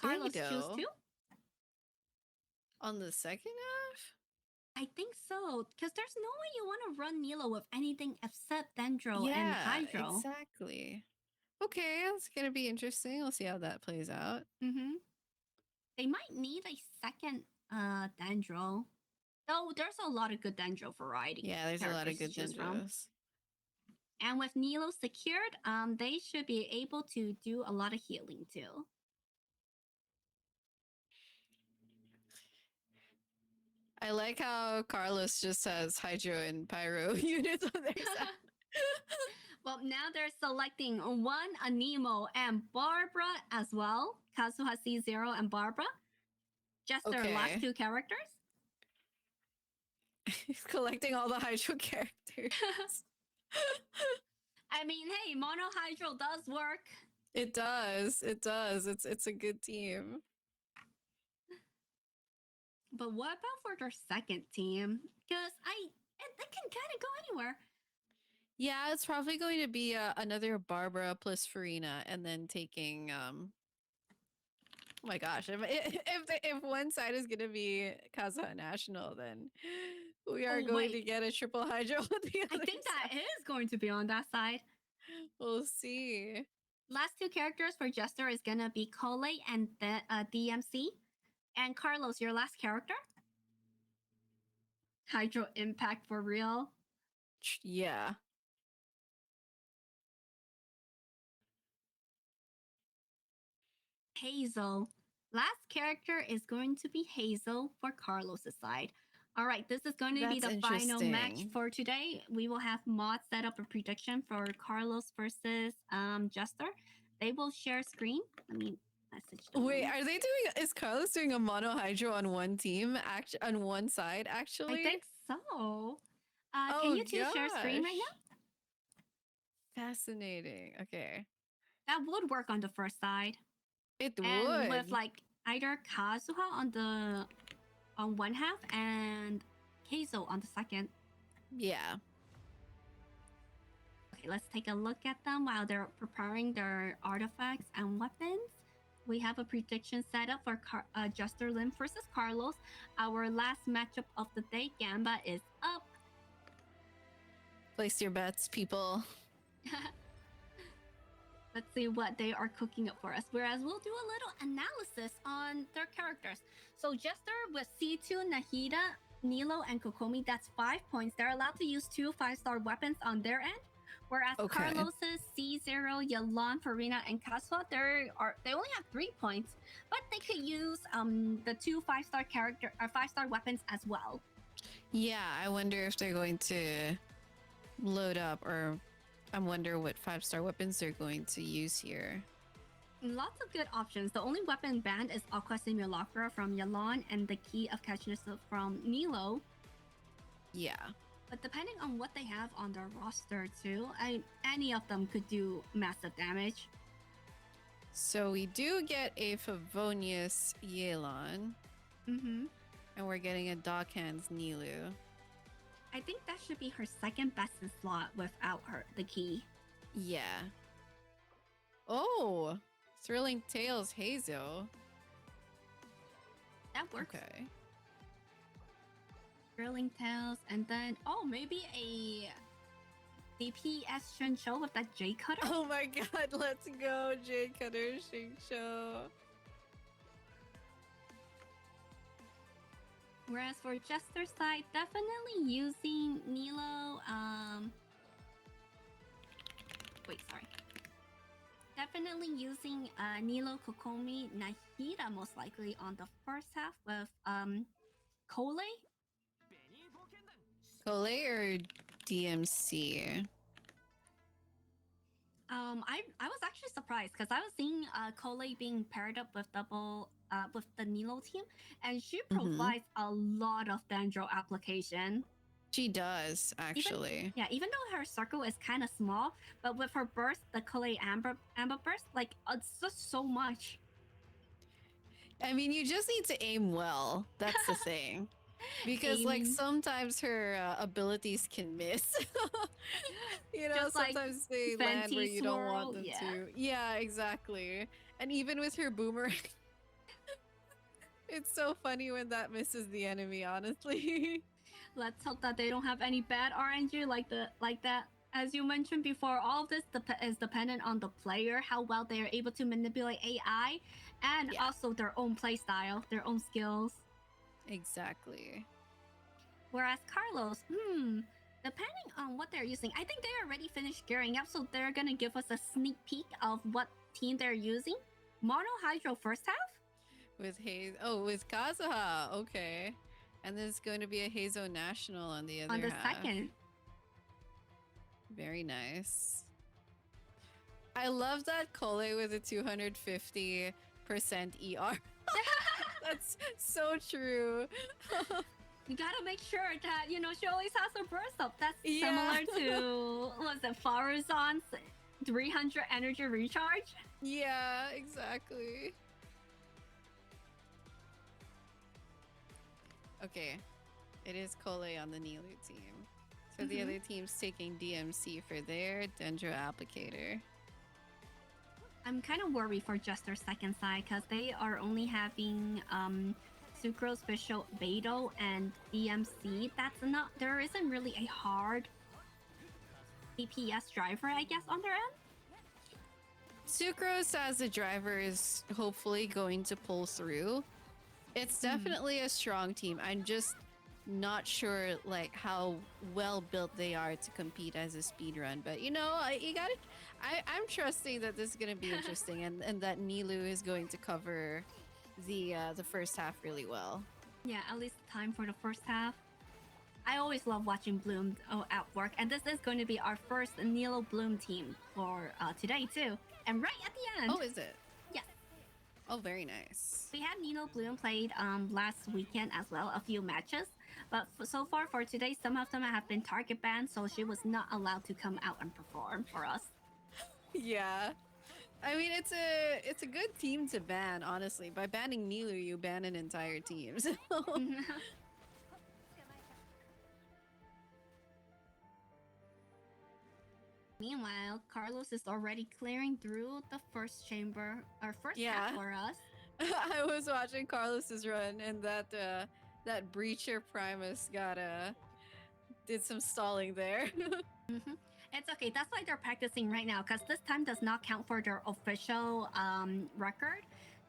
Carlos choose Beidou? 2? On the second half? I think so, because there's no way you want to run Nilo with anything except Dendro and Yeah, Hydro. exactly. Okay, that's gonna be interesting. We'll see how that plays out. Mm-hmm. They might need a second Dendro. Though there's a lot of good Dendro variety. Yeah, there's a lot of good characters to choose from. Dendros. And with Nilo secured, they should be able to do a lot of healing too. I like how Carlos just has Hydro and Pyro units on their side. Well, now they're selecting one Anemo and Barbara as well. Kazuha C0 and Barbara. Just their last Okay. 2 characters. He's collecting all the Hydro characters. I mean, hey, Mono Hydro does work. It does. It does. It's a good team. But what about for their second team? Because they can kind of go anywhere. Yeah, it's probably going to be another Barbara plus Farina, and then taking oh my gosh, if one side is gonna be Kaza National, then we are Oh, going wait. to get a triple Hydro on the I other think that side. is going to be on that side. We'll see. Last 2 characters for Jester is gonna be Cole and the DMC. And Carlos, your last character? Hydro Impact for real. Yeah. Hazel. Last character is going to be Hazel for Carlos's side. All right, this is going to be That's the final match interesting. for today. We will have mods set up a prediction for Carlos versus Jester. They will share screen. Let me message them. Wait, are they doing? Is Carlos doing a mono Hydro on one team? On one side, actually. I think so. Can Oh, you two share screen right gosh. now? Fascinating. Okay. That would work on the first side. It And would. with like either Kazuha on one half and Keizo on the second. Yeah. Okay, let's take a look at them while they're preparing their artifacts and weapons. We have a prediction set up for Jester Lim versus Carlos. Our last matchup of the day, Gamba, is up. Place your bets, people. Let's see what they are cooking up for us. Whereas we'll do a little analysis on their characters. So Jester with C2, Nahida, Nilo, and Kokomi, that's 5 points. They're allowed to use 2 5-star weapons on their end. Whereas Okay. Carlos's C0, Yalan, Farina, and Kazuha, they only have 3 points, but they could use the 2 5-star weapons as well. Yeah, I wonder if they're going to load up, or I wonder what 5-star weapons they're going to use here. Lots of good options. The only weapon banned is Aqua Simulacra from Yalan and the Key of Catchness from Nilo. Yeah. But depending on what they have on their roster too, any of them could do massive damage. So we do get a Favonius Yelan, Mm-hmm. and we're getting a Dockhands Nilu. I think that should be her second best in slot without the key. Yeah. Oh, Thrilling Tales Hazel. That works. Okay. Thrilling Tales, and then maybe a DPS Shincho with that J Cutter. Oh my god, let's go, J Cutter Shingsho. Whereas for Jester's side, definitely using Nilo. Definitely using Nilo, Kokomi, Nahida most likely on the first half with Cole. Cole or DMC? I was actually surprised because I was seeing Cole being paired up with with the Nilo team, and she Mhm. provides a lot of dendro application. She does, actually. Even though her circle is kind of small, but with her burst, the Cole Amber burst, like it's just so much. I mean, you just need to aim well. That's the thing. Because, like, Aiming. sometimes her abilities can miss. You know, Just like sometimes they land where Fenty you don't swirl, want them yeah. to. Yeah, exactly. And even with her boomerang, it's so funny when that misses the enemy, honestly. Let's hope that they don't have any bad RNG like that. As you mentioned before, all of this is dependent on the player, how well they are able to manipulate AI, and Yeah. also their own playstyle, their own skills. Exactly. Whereas Carlos, depending on what they're using, I think they already finished gearing up, so they're gonna give us a sneak peek of what team they're using. Mono Hydro first half? With with Kazuha. Okay. And there's going to be a Heizo National on the other On the half. second. Very nice. I love that Cole with a 250% ER. That's so true. You gotta make sure that, she always has a burst up. That's Yeah. similar to, was it Farazan's 300 energy recharge? Yeah, exactly. Okay. It is Cole on the Nilu team. So the other team's taking DMC for their Dendro applicator. I'm kind of worried for Jester's second side because they are only having Sucrose, Bishop, Beidou, and DMC. There isn't really a hard DPS driver, I guess, on their end. Sucrose as a driver is hopefully going to pull through. It's definitely a strong team. I'm just not sure like how well built they are to compete as a speedrun. But I'm trusting that this is gonna be interesting and that Nilu is going to cover the first half really well. Yeah, at least time for the first half. I always love watching Bloom at work, and this is going to be our first Nilo Bloom team for today too. And right at the end. Oh, is it? Yes. Oh, very nice. We had Nilo Bloom played last weekend as well, a few matches. But so far for today, some of them have been target banned, so she was not allowed to come out and perform for us. Yeah. I mean, it's a good team to ban, honestly. By banning Nilu, you ban an entire team. So. Meanwhile, Carlos is already clearing through the first chamber, or first half for us. I was watching Carlos's run, and that Breacher Primus did some stalling there. It's okay. That's why they're practicing right now, because this time does not count for their official record.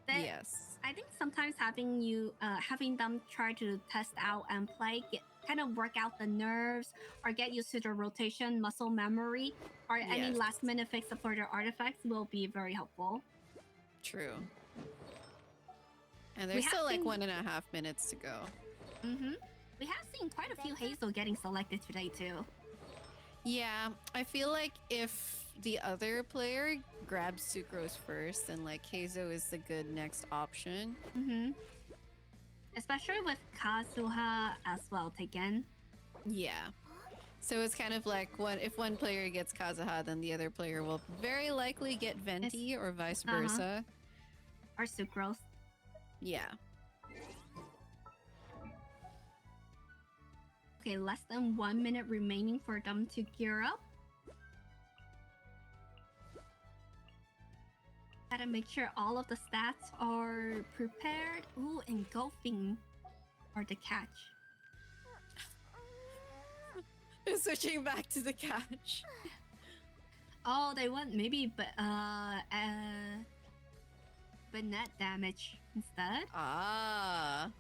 Yes. I think sometimes having them try to test out and play, kind of work out the nerves, or get used to the rotation, muscle memory, or any last minute fix for their artifacts will be very helpful. True. And there's still like 1.5 minutes to go. We have seen quite a few Hazel getting selected today too. Yeah, I feel like if the other player grabs Sucrose first, then like Heizo is the good next option. Especially with Kazuha as well taken. Yeah. So it's kind of like if one player gets Kazuha, then the other player will very likely get Venti or vice versa. Or Sucrose. Yeah. Okay, less than 1 minute remaining for them to gear up. Gotta make sure all of the stats are prepared. Ooh, engulfing or the catch. Switching back to the catch. Oh, they want maybe net damage instead. Ah.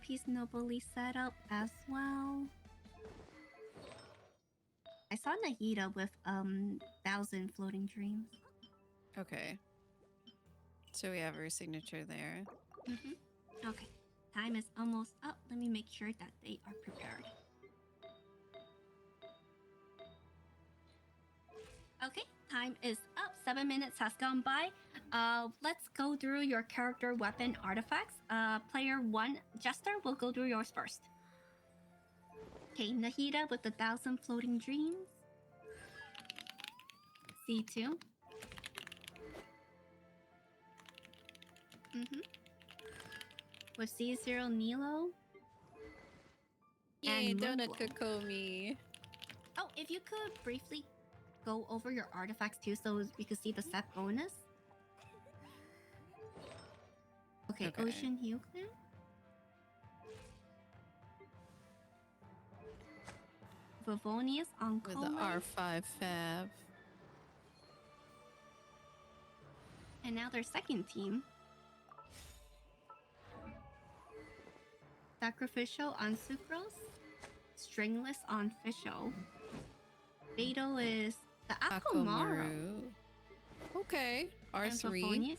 Piece nobly set up as well. I saw Nahida with 1,000 floating dreams. Okay. So we have her signature there. Okay. Time is almost up. Let me make sure that they are prepared. Okay, time is up. 7 minutes has gone by. Let's go through your character weapon artifacts. Player 1, Jester, will go through yours first. Okay, Nahida with the 1,000 floating dreams. C2. With C0 Nilo. Yay, And donut Moonblow. Kokomi. Oh, if you could briefly go over your artifacts too so we could see the set bonus. Okay, Okay. Ocean Euclid. Vivonius on With the R5 Fab. And now their second team. Sacrificial on Sucrose. Stringless on Fisho. Beto is the Akomaru. Akomaru. Okay. And R3. Vivonius.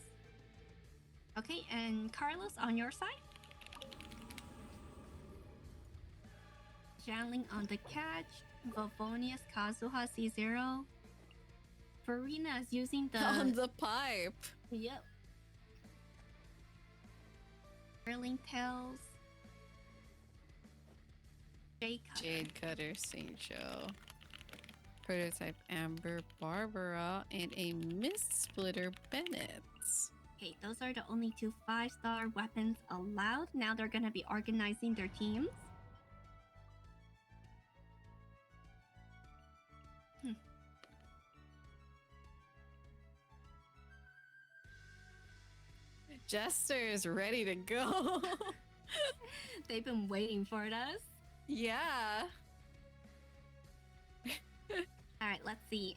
Okay, and Carlos on your side. Janling on the catch. Vivonius, Kazuha, C0. Farina is using the... On the pipe. Yep. Whirling Tails. Jade Cutter. Jade Cutter, Saint Show. Prototype Amber, Barbara, and a Mist Splitter Bennett. Okay, those are the only 2 5-star weapons allowed. Now they're gonna be organizing their teams. Jester is ready to go. They've been waiting for this. Yeah. Alright, let's see.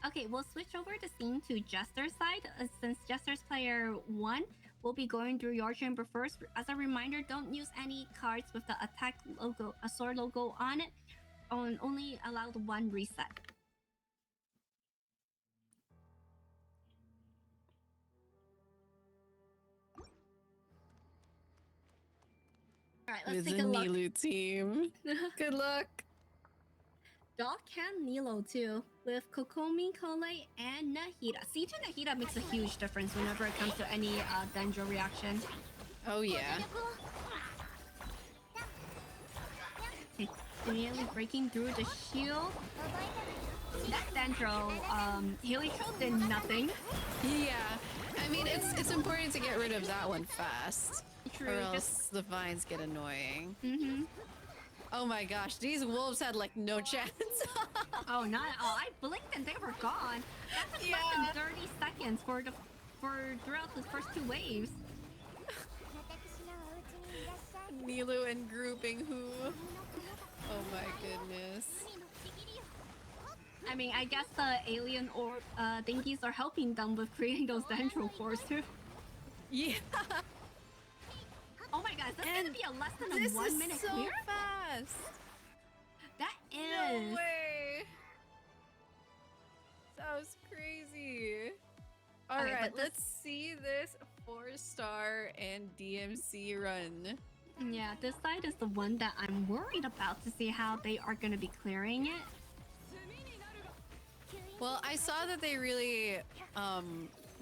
Okay, we'll switch over the scene to Jester's side. Since Jester's player 1 will be going through your chamber first. As a reminder, don't use any cards with the attack logo, a sword logo on it. Only allowed 1 reset. Alright, let's With take the a look. Nilu team. Good luck. Doc and Nilo too, with Kokomi, Kole, and Nahida. C2 Nahida makes a huge difference whenever it comes to any Dendro reaction. Oh yeah. Okay, immediately breaking through the shield. That Dendro, Heliotrope did nothing. Yeah. I mean, it's important to get rid of that one fast. True, Or else just... the vines get annoying. Mm-hmm. Oh my gosh, these wolves had like no chance. Oh, not at all. I blinked and they were gone. That took less than 30 seconds for throughout the first 2 waves. Nilu and grouping who? Oh my goodness. I mean, I guess the alien or thingies are helping them with creating those dendro cores too. Yeah. Oh my gosh, that's And gonna be a less than This a 1 is minute so clear? fast. That No is. way. That was crazy. All Okay, right, but let's see this 4-star and DMC run. Yeah, this side is the one that I'm worried about to see how they are gonna be clearing it. Well, I saw that they really,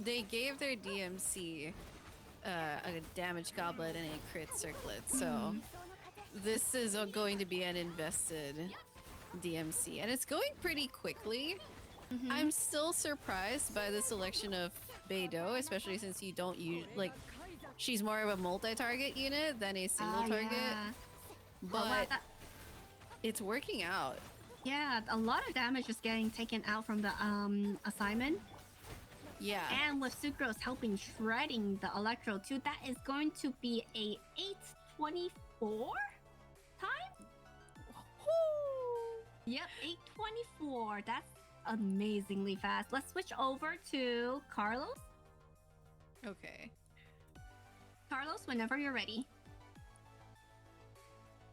they gave their DMC a damage goblet and a crit circlet, so this is going to be an invested DMC, and it's going pretty quickly. I'm still surprised by the selection of Beidou, especially since you don't use, like, she's more of a multi-target unit than a single target, Yeah. but wow, that- it's working out. yeah, a lot of damage is getting taken out from the assignment. Yeah. And with Sucrose helping shredding the Electro too, that is going to be a 8:24 time? Yep, 8:24. That's amazingly fast. Let's switch over to Carlos. Okay. Carlos, whenever you're ready.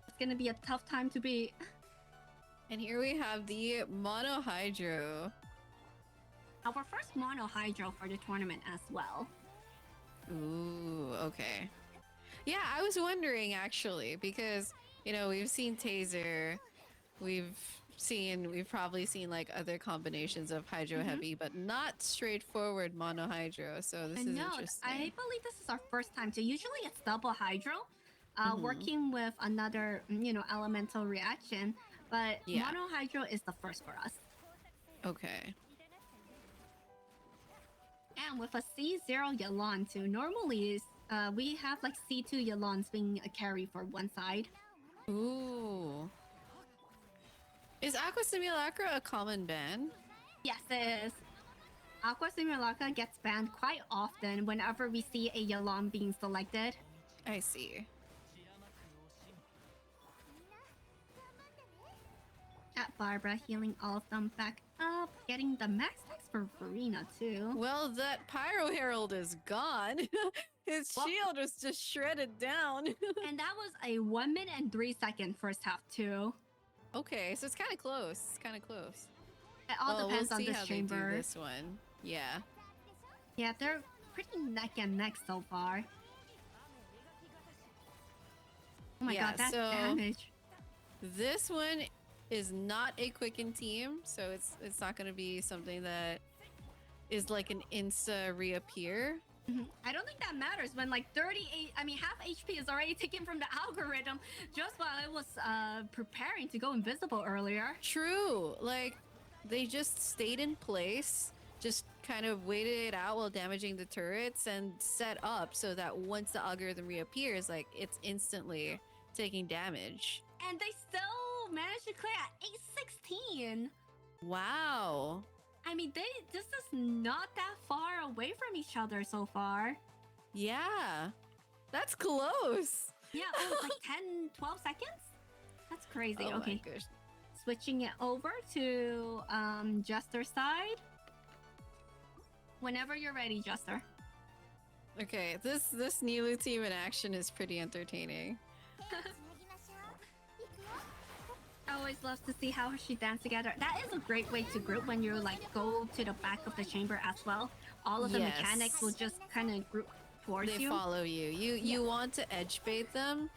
It's gonna be a tough time to beat. And here we have the Mono Hydro. Our first mono hydro for the tournament as well. Ooh, okay. Yeah, I was wondering actually because we've seen taser, we've probably seen like other combinations of hydro heavy, but not straightforward mono hydro. So this is No, interesting. I believe this is our first time too. Usually it's double hydro, Mhm. working with another, elemental reaction. But Yeah. mono hydro is the first for us. Okay. And with a C0 Yalan too. Normally, we have like C2 Yalans being a carry for one side. Ooh. Is Aqua Simulacra a common ban? Yes, it is. Aqua Simulacra gets banned quite often whenever we see a Yalan being selected. I see. At Barbara, healing all of them back up, getting the max stacks for Verena too. Well, that Pyro Herald is gone. His shield was just shredded down. And that was a 1 minute and 3 second first half too. Okay, so it's kind of close. It's kind of close. It all depends we'll on see this how chamber. They do this one. Yeah. Yeah, they're pretty neck and neck so far. Oh my Yeah, god, that so- damage. This one is not a quicken team, so it's not going to be something that is like an insta reappear. I don't think that matters when like half HP is already taken from the algorithm just while I was preparing to go invisible earlier. True. Like they just stayed in place, just kind of waited it out while damaging the turrets and set up so that once the algorithm reappears, like it's instantly taking damage. And they still managed to clear at 816. Wow. I mean, this is not that far away from each other so far. Yeah. That's close. Yeah, it's like 10, 12 seconds? That's crazy. Oh Okay, my gosh. switching it over to Jester side. Whenever you're ready, Jester. Okay, this Nilu team in action is pretty entertaining. I always love to see how she dance together. That is a great way to group when you like go to the back of the chamber as well. All of the Yes. mechanics will just kind of group towards They you. follow you. You want to edge bait them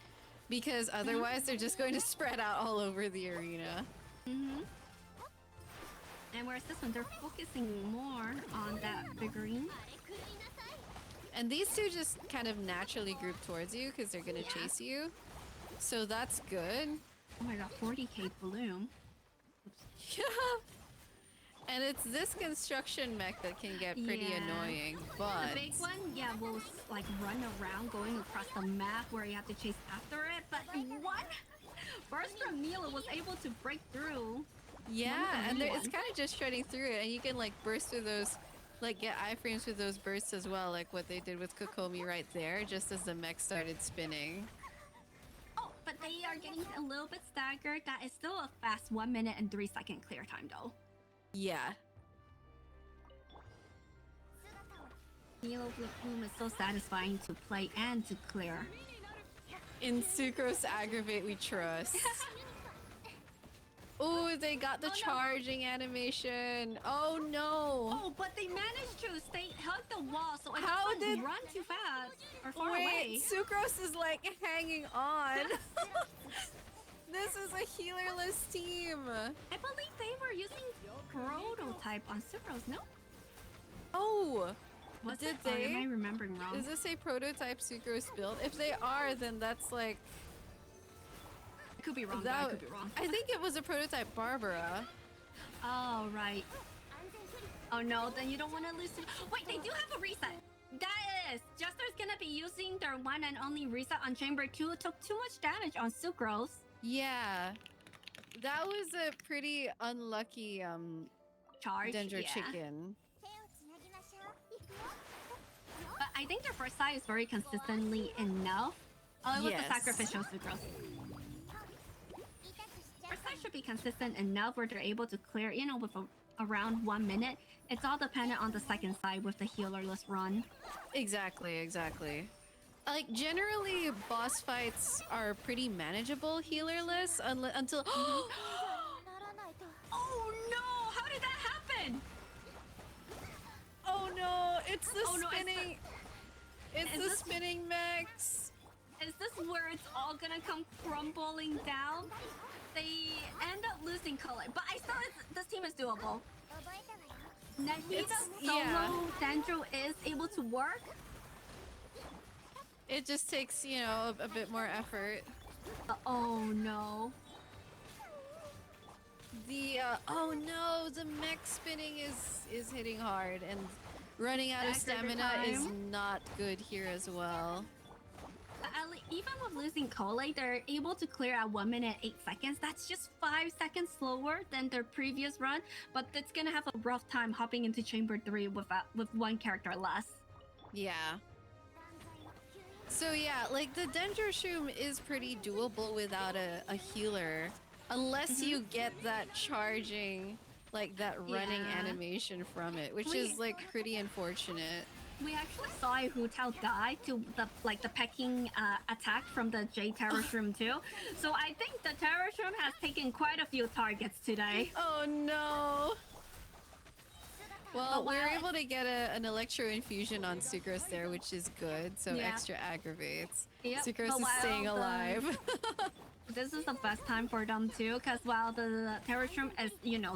because otherwise they're just going to spread out all over the arena. And whereas this one, they're focusing more on that figurine. And these two just kind of naturally group towards you because they're going to chase you. So that's good. Oh my god, 40k bloom. Yeah. And it's this construction mech that can get pretty Yeah. annoying, but The big one, yeah, will like run around going across the map where you have to chase after it. But what? Burst from Mila was able to break through. yeah, and new it's one. kind of just shredding through it, and you can like burst through those, like get iframes with those bursts as well, like what they did with Kokomi right there, just as the mech started spinning. Oh, but they are getting a little bit staggered. That is still a fast 1 minute and 3 second clear time though. Yeah. Mila Bloom is so satisfying to play and to clear. In Sucrose Aggravate we trust. Oh, they got the Oh, no. charging animation. Oh no. Oh, but they managed to hug the wall, so it How doesn't did- run too fast or far Wait, away. Sucrose is like hanging on. This is a healerless team. I believe they were using prototype on Sucrose, no? Oh, Was Did it? Or they? am I remembering wrong? is this a prototype Sucrose build? If they are, then that's like I could be wrong. But I that. could be wrong. I think it was a prototype Barbara. Oh, right. Oh no, then you don't want to lose. Wait, they do have a reset. That is, Jester's gonna be using their one and only reset on Chamber 2. It took too much damage on Sucrose. Yeah, that was a pretty unlucky Charge. Dendro yeah. chicken. But I think their first side is very consistently enough. Oh, it was Yes. the sacrificial Sucrose. First side should be consistent enough where they're able to clear, with around 1 minute. It's all dependent on the second side with the healerless run. Exactly. Like generally, boss fights are pretty manageable healerless until. Oh no! How did that happen? Oh no! It's the Oh, no, it's spinning. It's is the this- spinning mechs. Is this where it's all gonna come crumbling down? They end up losing color, but I still this team is doable. Nahida's yeah. solo Dendro is able to work. It just takes, you know, a bit more effort. Oh no. The oh no, the mech spinning is hitting hard, and running out of Back over stamina is time. not good here as well. Even with losing Cole, they're able to clear at 1 minute 8 seconds. That's just 5 seconds slower than their previous run, but it's gonna have a rough time hopping into Chamber 3 with one character less. Yeah. So yeah, like the Dendroshroom is pretty doable without a healer, unless you get that charging, like that running Yeah. animation from it, which We- is like pretty unfortunate. We actually saw a Hu Tao die to the pecking attack from the J Terrorshroom too. So I think the Terrorshroom has taken quite a few targets today. Oh no! Well, But we were while able to get an electro infusion on Sucrose there, which is good, so Yeah. extra aggravates. Yep, Sucrose but is while staying alive. This is the best time for them too, because while the Terrorshroom is,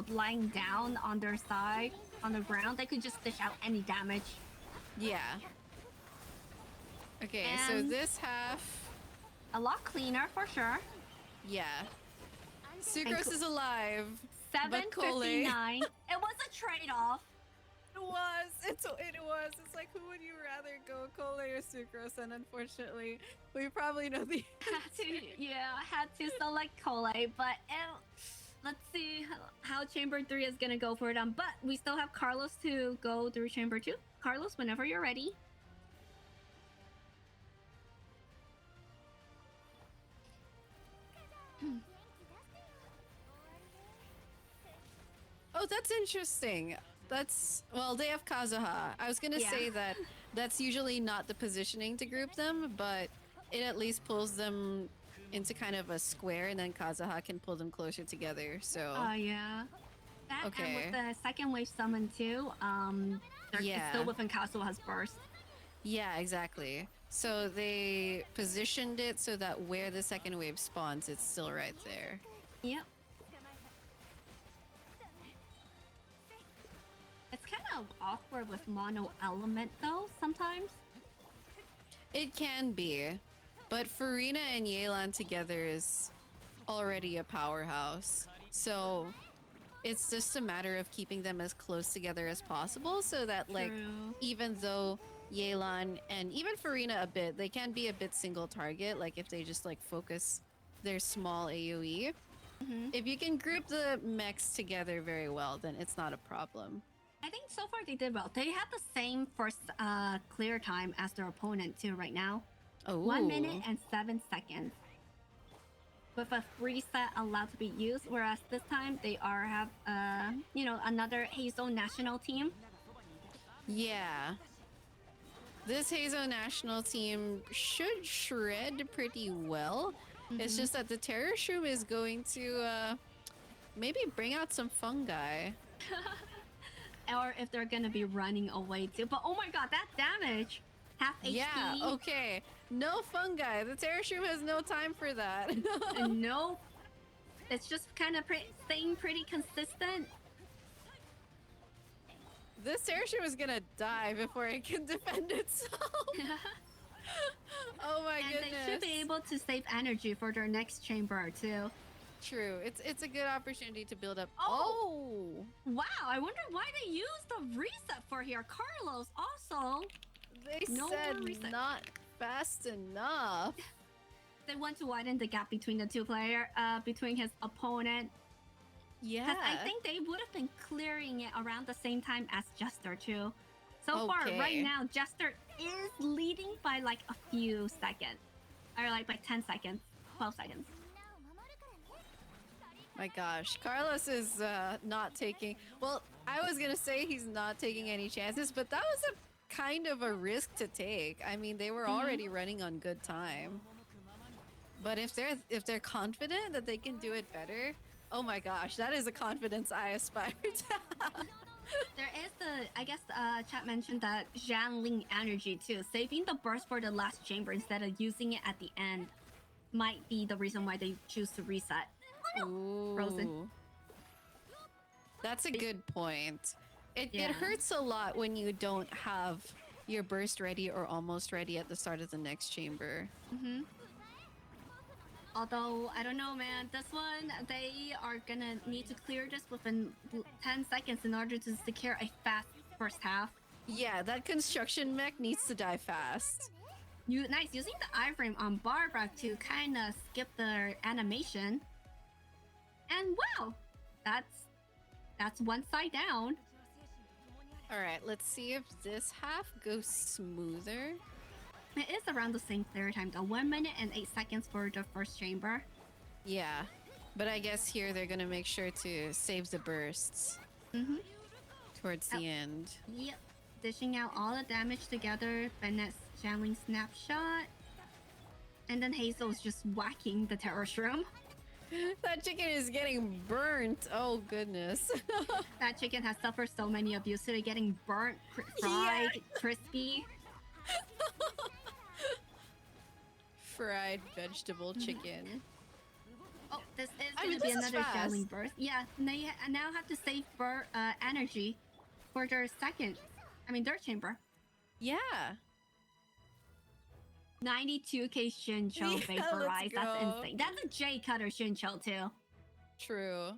lying down on their side on the ground, they could just dish out any damage. Yeah. Okay, so And- this half, A lot cleaner for sure. yeah. Sucrose is alive. But Cole. 7:59. It was a trade-off. It was. It was. It's like, who would you rather go, Cole or Sucrose? And unfortunately, we probably know the. Had to select Cole, but let's see how Chamber 3 is gonna go for them. But we still have Carlos to go through Chamber 2. Carlos, whenever you're ready. Oh, that's interesting. Well, they have Kazuha. I was gonna Yeah. say that that's usually not the positioning to group them, but it at least pulls them into kind of a square, and then Kazuha can pull them closer together. So Yeah. That and Okay. with the second wave summon too, it's Yeah. still within Kazuha's burst. yeah, exactly. So they positioned it so that where the second wave spawns, it's still right there. Yep. It's kind of awkward with mono element though, sometimes. It can be, but Farina and Yelan together is already a powerhouse. So it's just a matter of keeping them as close together as possible, so that like True. even though Yelan and even Farina a bit, they can be a bit single target, like if they just like focus their small AoE. Mhm. If you can group the mechs together very well, then it's not a problem. I think so far they did well. They have the same first clear time as their opponent too right now. Oh, 1 minute and 7 seconds. With a reset allowed to be used, whereas this time they have another Hazel national team. Yeah. This Hazo national team should shred pretty well. It's Mhm. just that the Terrorshroom is going to maybe bring out some fungi. Or if they're gonna be running away too. But oh my god, that damage! Half HP. Yeah, okay. No fungi. The Terrorshroom has no time for that. And no, it's just kind of staying pretty consistent. This Terrorshroom is gonna die before it can defend itself. Oh my And goodness. they should be able to save energy for their next chamber too. True. It's a good opportunity to build up. Oh! Oh! Wow, I wonder why they used the reset for here. Carlos also, They No said more reset. not fast enough. they want to widen the gap between the two player, between his opponent. Yeah. Because I think they would have been clearing it around the same time as Jester too. So far, Okay. right now, Jester is leading by like a few seconds. Or like by 10 seconds, 12 seconds. My gosh, Carlos is not taking. Well, I was gonna say he's not taking any chances, but that was a kind of a risk to take. I mean, they were already running on good time. But if they're confident that they can do it better, oh my gosh, that is a confidence I aspire to have. There is I guess chat mentioned that Zhanling energy too. Saving the burst for the last chamber instead of using it at the end might be the reason why they choose to reset. Frozen. Ooh. That's a good point. It Yeah. hurts a lot when you don't have your burst ready or almost ready at the start of the next chamber. Mm-hmm. Although, I don't know, man. This one, they are gonna need to clear this within 10 seconds in order to secure a fast first half. Yeah, that construction mech needs to die fast. Nice, using the iframe on Barbara to kind of skip the animation. And wow, that's one side down. All right, let's see if this half goes smoother. It is around the same clear time, though. 1 minute and 8 seconds for the first chamber. Yeah, but I guess here they're gonna make sure to save the bursts Mm-hmm. towards the end. Yep. Dishing out all the damage together. Bennett's Zhanling snapshot. And then Hazel's just whacking the terror shroom. That chicken is getting burnt. Oh goodness. That chicken has suffered so many abuse today, getting burnt, fried, crispy. Fried vegetable chicken. Oh, this is I going mean, to be this is another fast. Zhanling burst. Yeah, they now have to save energy for their third chamber. Yeah. 92k Shincho Yeah, let's vaporized. That's go. insane. That's a J cutter Shincho too. True.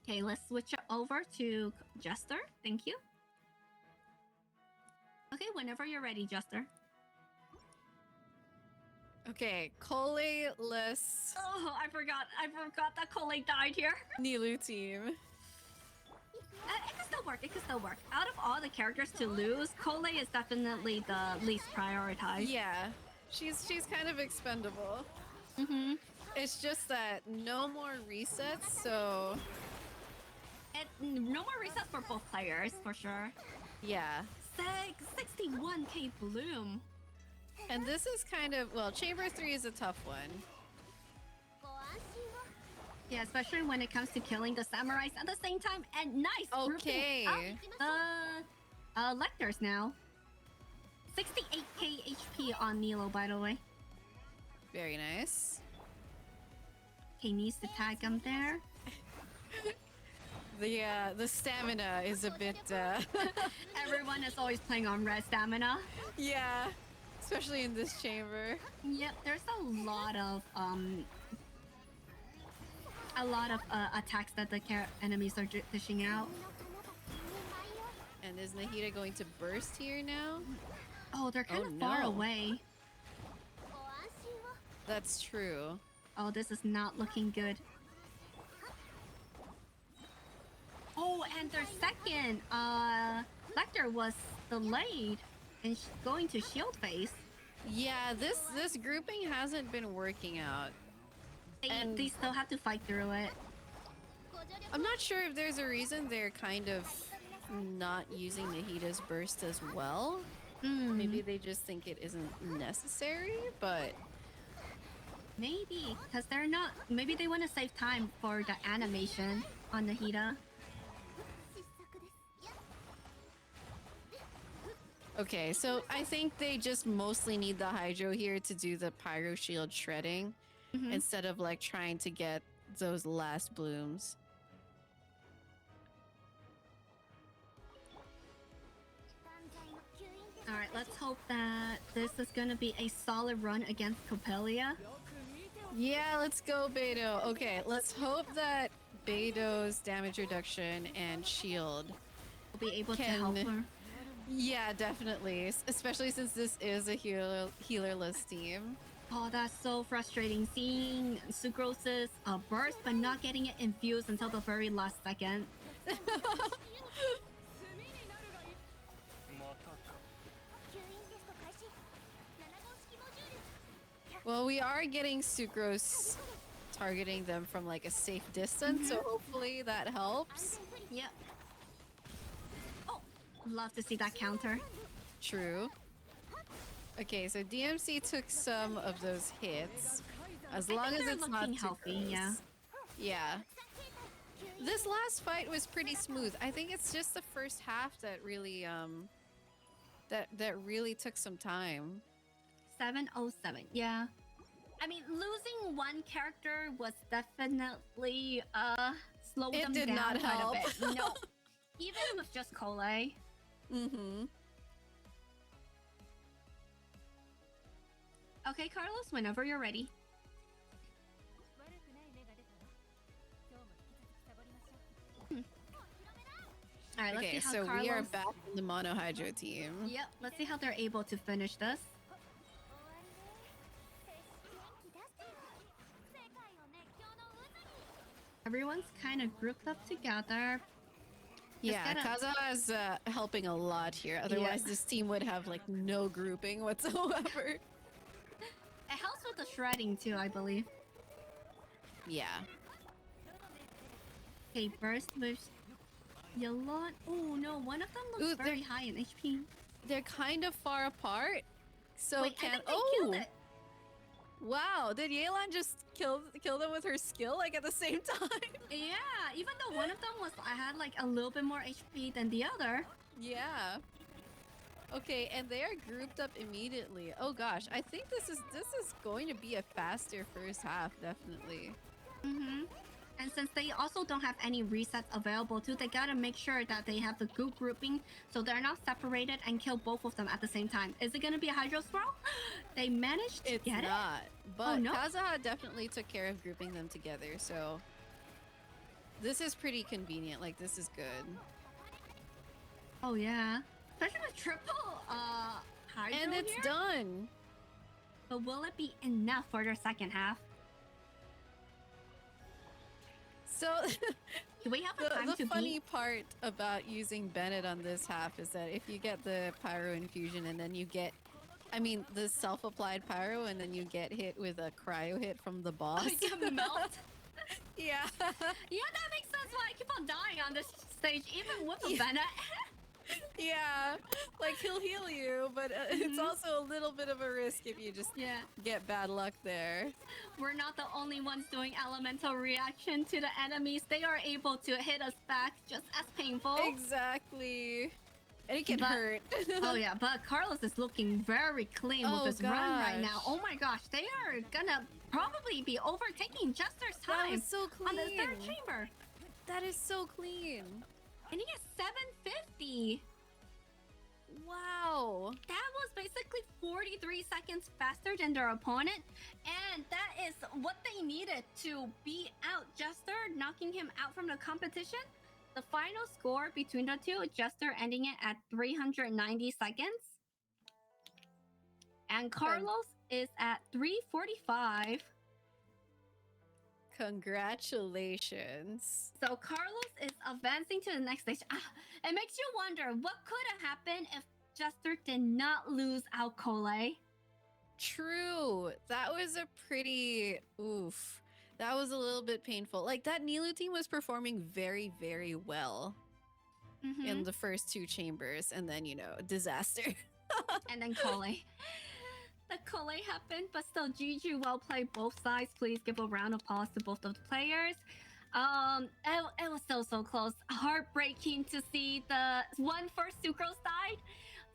Okay, let's switch it over to Jester. Thank you. Okay, whenever you're ready, Jester. Okay, Cole-less Oh, I forgot that Coley died here. Nilu team. It can still work. It can still work. Out of all the characters to lose, Cole is definitely the least prioritized. Yeah, she's kind of expendable. Mm-hmm. It's just that no more resets, so No more resets for both players, for sure. yeah. 61k Bloom. And this is kind of, well, Chamber 3 is a tough one. Yeah, especially when it comes to killing the samurais at the same time. And nice. Okay. Lectors now. 68k HP on Nilo, by the way. Very nice. Okay, needs to tag him there. The stamina is a bit, Everyone is always playing on red stamina. yeah, especially in this chamber. Yep, there's a lot of attacks that the enemies are dishing out. And is Nahida going to burst here now? Oh, they're kind Oh, of far no. away. That's true. Oh, this is not looking good. Oh, and their second Lecter was delayed and going to shield phase. Yeah, this grouping hasn't been working out. And- They still have to fight through it. I'm not sure if there's a reason they're kind of not using Nahida's burst as well. Maybe they just think it isn't necessary, but Maybe, because they're not. Maybe they want to save time for the animation on Nahida. okay, so I think they just mostly need the Hydro here to do the Pyro Shield shredding instead of like trying to get those last blooms. Alright, let's hope that this is gonna be a solid run against Coppelia. Yeah, let's go, Beidou. Okay, let's hope that Beidou's damage reduction and shield. We'll be able to Can- help her. Yeah, definitely. Especially since this is a healerless team. Oh, that's so frustrating. Seeing Sucrose's burst, but not getting it infused until the very last second. Well, we are getting Sucrose targeting them from like a safe distance, so hopefully that helps. Yep. Oh, love to see that counter. True. Okay, so DMC took some of those hits. As long as they're it's not looking too healthy, gross. yeah. Yeah. This last fight was pretty smooth. I think it's just the first half that really that really took some time. 707. Yeah. I mean, losing one character was definitely slowed It them did down not quite help. a bit. No. Even with just Cole. Mm-hmm. Okay, Carlos, whenever you're ready. All right, let's Okay, see how so Carlos... we are back in the monohydro team. Yep, let's see how they're able to finish this. Everyone's kind of grouped up together. Yeah, gotta- Kaza is helping a lot here. Otherwise, this team would have like no grouping whatsoever. It helps with the shredding too, I believe. Yeah. Okay, burst with Yelon. Oh no, one of them looks Ooh, they're- very high in HP. They're kind of far apart. So Wait, I can think they killed it. Wow, did Yelan just kill them with her skill like at the same time? Yeah, even though one of them had like a little bit more HP than the other. Yeah. Okay, and they are grouped up immediately. Oh gosh, I think this is going to be a faster first half, definitely. Mm-hmm. And since they also don't have any resets available too, they gotta make sure that they have the good grouping so they're not separated and kill both of them at the same time. Is it gonna be a Hydro Swirl? They managed to It's get it? not, but Oh, no? Kazuha definitely took care of grouping them together, so this is pretty convenient. Like, this is good. Oh yeah. Especially with triple Hydro And it's here. done. But will it be enough for their second half? So Do we have a time the to funny beat? part about using Bennett on this half is that if you get the pyro infusion and then you get, I mean, the self-applied pyro and then you get hit with a cryo hit from the boss. You melt? Yeah. Yeah, that makes sense why I keep on dying on this stage, even with a Yeah. Bennett. Yeah. Like, he'll heal you, but it's Mhm. also a little bit of a risk if you just Yeah. get bad luck there. We're not the only ones doing elemental reaction to the enemies. They are able to hit us back just as painful. Exactly. And it can But- hurt. Oh yeah, but Carlos is looking very clean Oh, with his run right now. gosh. Oh my gosh, they are gonna probably be overtaking Jester's That time was so on the third clean. chamber. That is so clean. And he has 750. Wow. That was basically 43 seconds faster than their opponent. And that is what they needed to beat out Jester, knocking him out from the competition. The final score between the two, Jester ending it at 390 seconds. And Carlos is at 345. Congratulations. So Carlos is advancing to the next stage. It makes you wonder what could have happened if Jester did not lose out Cole. True. That was a pretty oof. That was a little bit painful. Like, that Nilu team was performing very, very well Mhm. in the first two chambers, and then, you know, disaster. And then Cole. The Cole happened, but still GG, well played both sides. Please give a round of applause to both of the players. It was so close. Heartbreaking to see the one first Sucrose died.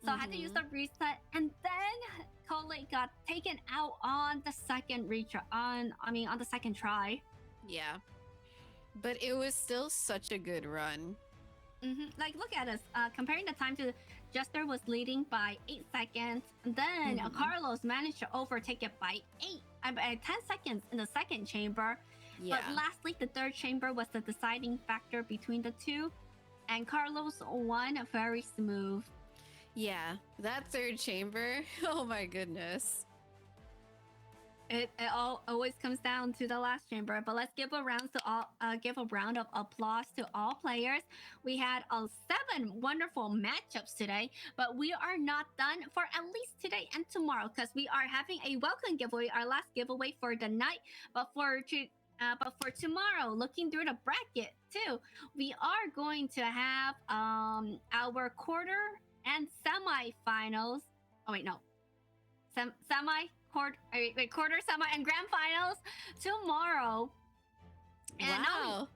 So I had to use the reset, and then Cole got taken out on the second on the second try. Yeah. But it was still such a good run. Like, look at us. Comparing the time to Jester was leading by 8 seconds. And then Carlos managed to overtake it by 10 seconds in the second chamber. Yeah. But lastly, the third chamber was the deciding factor between the two. And Carlos won very smooth. Yeah. That third chamber. Oh my goodness. It all always comes down to the last chamber, but let's give a round of applause to all players. We had 7 wonderful matchups today, but we are not done for at least today and tomorrow because we are having a welcome giveaway, our last giveaway for the night. But for tomorrow, looking through the bracket too, we are going to have our quarter and semi-finals. Oh wait, no, quarter, semi, and grand finals tomorrow. And Wow.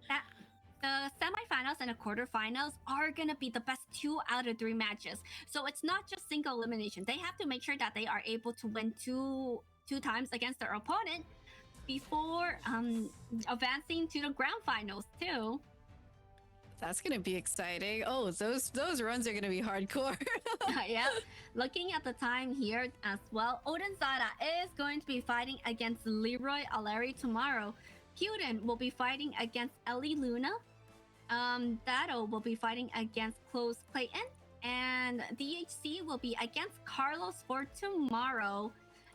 the semifinals and the quarterfinals are gonna be the best 2 out of 3 matches. So it's not just single elimination. They have to make sure that they are able to win two times against their opponent before advancing to the grand finals too. That's gonna be exciting. Oh, those runs are gonna be hardcore. Yeah. Looking at the time here as well, Odin Zada is going to be fighting against Leroy Aleri tomorrow. PutIn will be fighting against Ellie Luna. Dado will be fighting against closeClayton, and DHC will be against Carlos for tomorrow.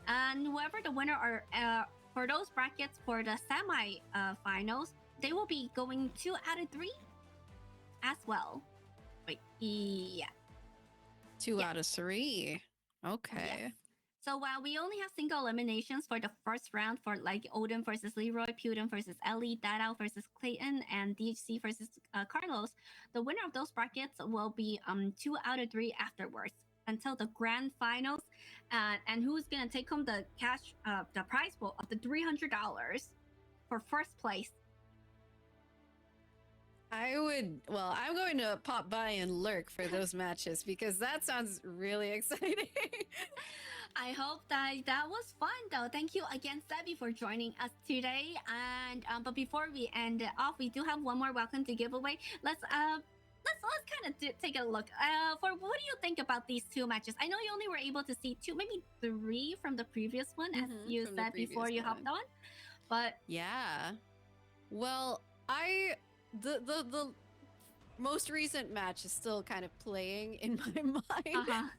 And whoever the winner are for those brackets for the semi finals, they will be going 2 out of 3 as well. Wait, yeah. 2 out of 3. Okay. Yes. So while we only have single eliminations for the first round for like Odin versus Leroy, PutIn versus Ellie, Dado versus Clayton, and DHC versus Carlos, the winner of those brackets will be 2 out of 3 afterwards until the grand finals. And who's gonna take home the cash, the prize pool of the $300 for first place? I'm going to pop by and lurk for those matches because that sounds really exciting. I hope that was fun though. Thank you again, Sebi, for joining us today. And but before we end it off, we do have one more welcome to giveaway. Let's kind of take a look. For what do you think about these 2 matches? I know you only were able to see 2, maybe 3 from the previous one, as you from the said before you hopped on. But yeah. Well, the most recent match is still kind of playing in my mind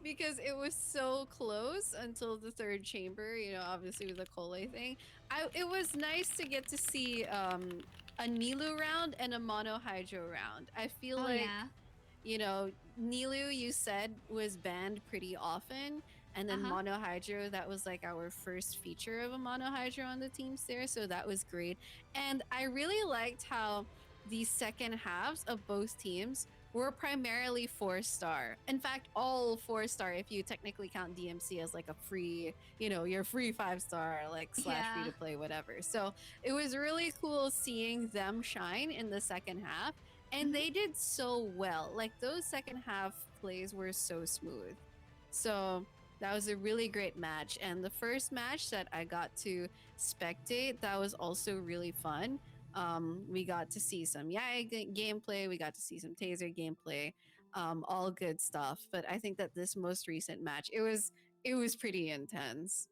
because it was so close until the 3rd chamber, you know, obviously with the Cole thing. It was nice to get to see a Nilu round and a Mono Hydro round. I feel you know, Nilu, you said, was banned pretty often. And then Mono Hydro, that was like our first feature of a Mono Hydro on the teams there. So that was great. And I really liked how the second halves of both teams were primarily 4-star. In fact, all 4-star if you technically count DMC as like a free, you know, your free 5-star, like / free to play, whatever. So it was really cool seeing them shine in the second half. And they did so well. Like those second half plays were so smooth. So that was a really great match. And the first match that I got to spectate, that was also really fun. We got to see some gameplay, we got to see some Taser gameplay, all good stuff. But I think that this most recent match, it was pretty intense.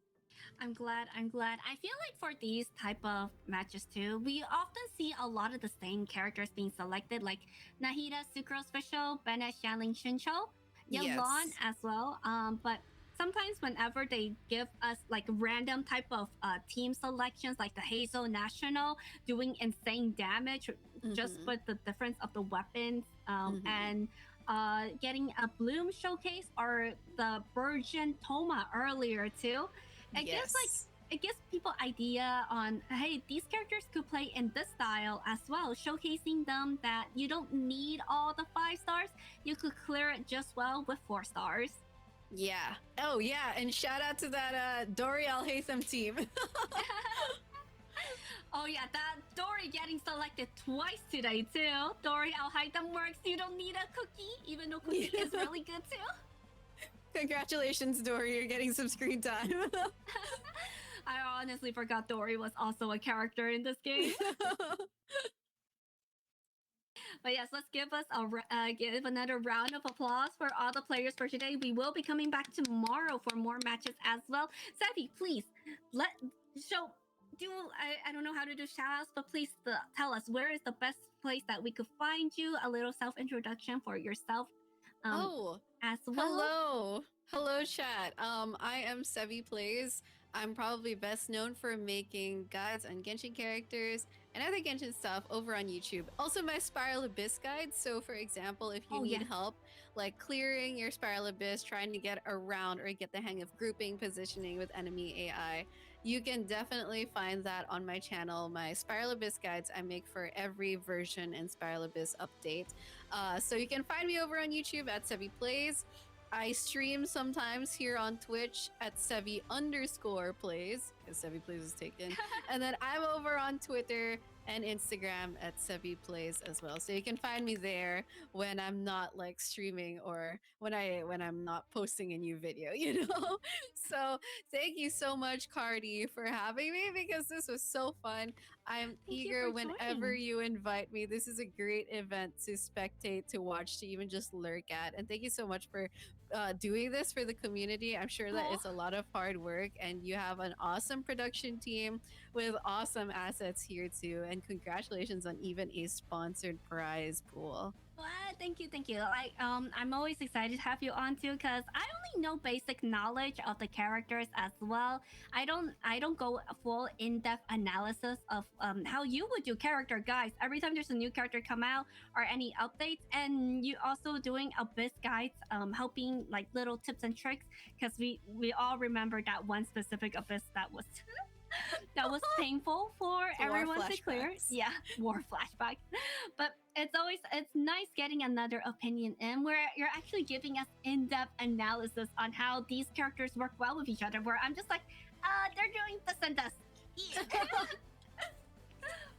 I'm glad. I feel like for these type of matches too, we often see a lot of the same characters being selected, like Nahida, Sucrose Official, Bennett, Shanling, Shincho, Yelan as well. But sometimes whenever they give us like random type of team selections, like the Hazel National doing insane damage just with the difference of the weapons, and getting a Bloom showcase or the Virgin Toma earlier too. It gives people idea on, hey, these characters could play in this style as well, showcasing them that you don't need all the 5 stars. You could clear it just well with 4 stars. Yeah. Oh yeah, and shout out to that Dory Al Haytham team. Oh yeah, that Dory getting selected twice today too. Dory Al Haytham works. You don't need a cookie, even though cookie is really good too. Congratulations, Dory, you're getting some screen time. I honestly forgot Dory was also a character in this game. But yes, let's give another round of applause for all the players for today. We will be coming back tomorrow for more matches as well. Sevi, please I don't know how to do shoutouts, but please tell us where is the best place that we could find you. A little self-introduction for yourself. As well. Hello chat. I am Sevi Plays. I'm probably best known for making guides on Genshin characters and other Genshin stuff over on YouTube. Also my Spiral Abyss guide. So for example, if you need help like clearing your Spiral Abyss, trying to get around or get the hang of grouping, positioning with enemy AI, you can definitely find that on my channel. My Spiral Abyss guides I make for every version and Spiral Abyss update. So you can find me over on YouTube at Sevi Plays. I stream sometimes here on Twitch at Sevi_plays, because Sevi Plays is taken. And then I'm over on Twitter and Instagram at Sebi Plays as well. So you can find me there when I'm not like streaming or when I'm not posting a new video, you know? So thank you so much, Cardy, for having me because this was so fun. I'm Thank you eager for whenever joining. you invite me. This is a great event to spectate, to watch, to even just lurk at. And thank you so much for doing this for the community. I'm sure that Aw. it's a lot of hard work, and you have an awesome production team with awesome assets here too. And congratulations on even a sponsored prize pool. What? Thank you, thank you. Like, I'm always excited to have you on too, because I only know basic knowledge of the characters as well. I don't go full in-depth analysis of how you would do character guides every time there's a new character come out or any updates, and you also doing abyss guides, helping like little tips and tricks, because we all remember that one specific abyss that was that was painful for The war everyone to clear. flashbacks. Yeah, war flashback. But it's nice getting another opinion in where you're actually giving us in-depth analysis on how these characters work well with each other. Where I'm just like, they're doing this and this. Yeah.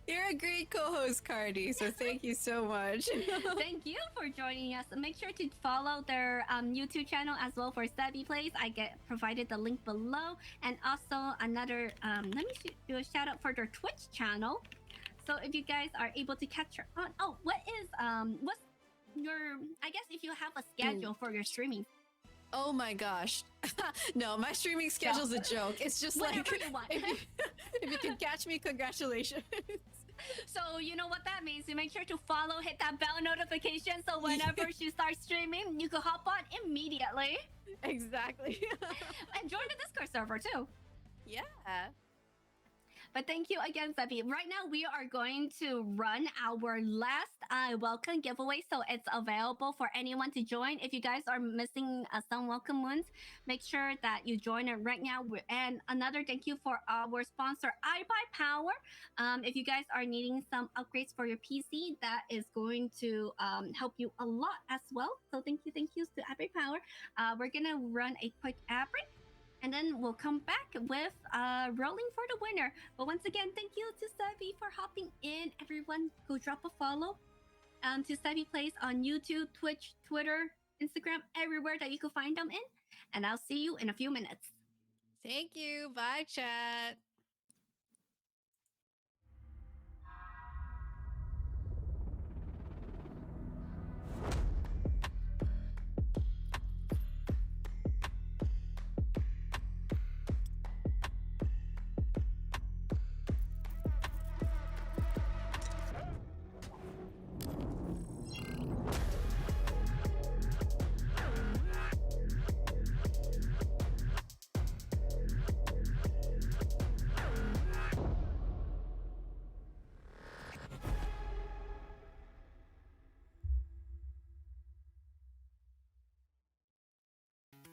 You're a great co-host, Cardy. So thank you so much. Thank you for joining us. Make sure to follow their YouTube channel as well for Stabby Plays. I get provided the link below, and also another. Let me do a shout out for their Twitch channel. So if you guys are able to catch her on, what's your? I guess if you have a schedule for your streaming. Oh my gosh. No, my streaming schedule's a joke. It's just Whatever like you want. if you can catch me, congratulations. So you know what that means. You make sure to follow, hit that bell notification, so whenever she starts streaming, you can hop on immediately. Exactly. And join the Discord server too. Yeah. But thank you again, Sebi. Right now, we are going to run our last welcome giveaway, so it's available for anyone to join. If you guys are missing some welcome ones, make sure that you join it right now. And another thank you for our sponsor, iBuyPower. If you guys are needing some upgrades for your PC, that is going to help you a lot as well. So thank you to iBuyPower. We're gonna run a quick ad break, and then we'll come back with rolling for the winner. But once again, thank you to Sebi for hopping in. Everyone, go drop a follow to Sebi Plays on YouTube, Twitch, Twitter, Instagram, everywhere that you can find them in. And I'll see you in a few minutes. Thank you. Bye, chat.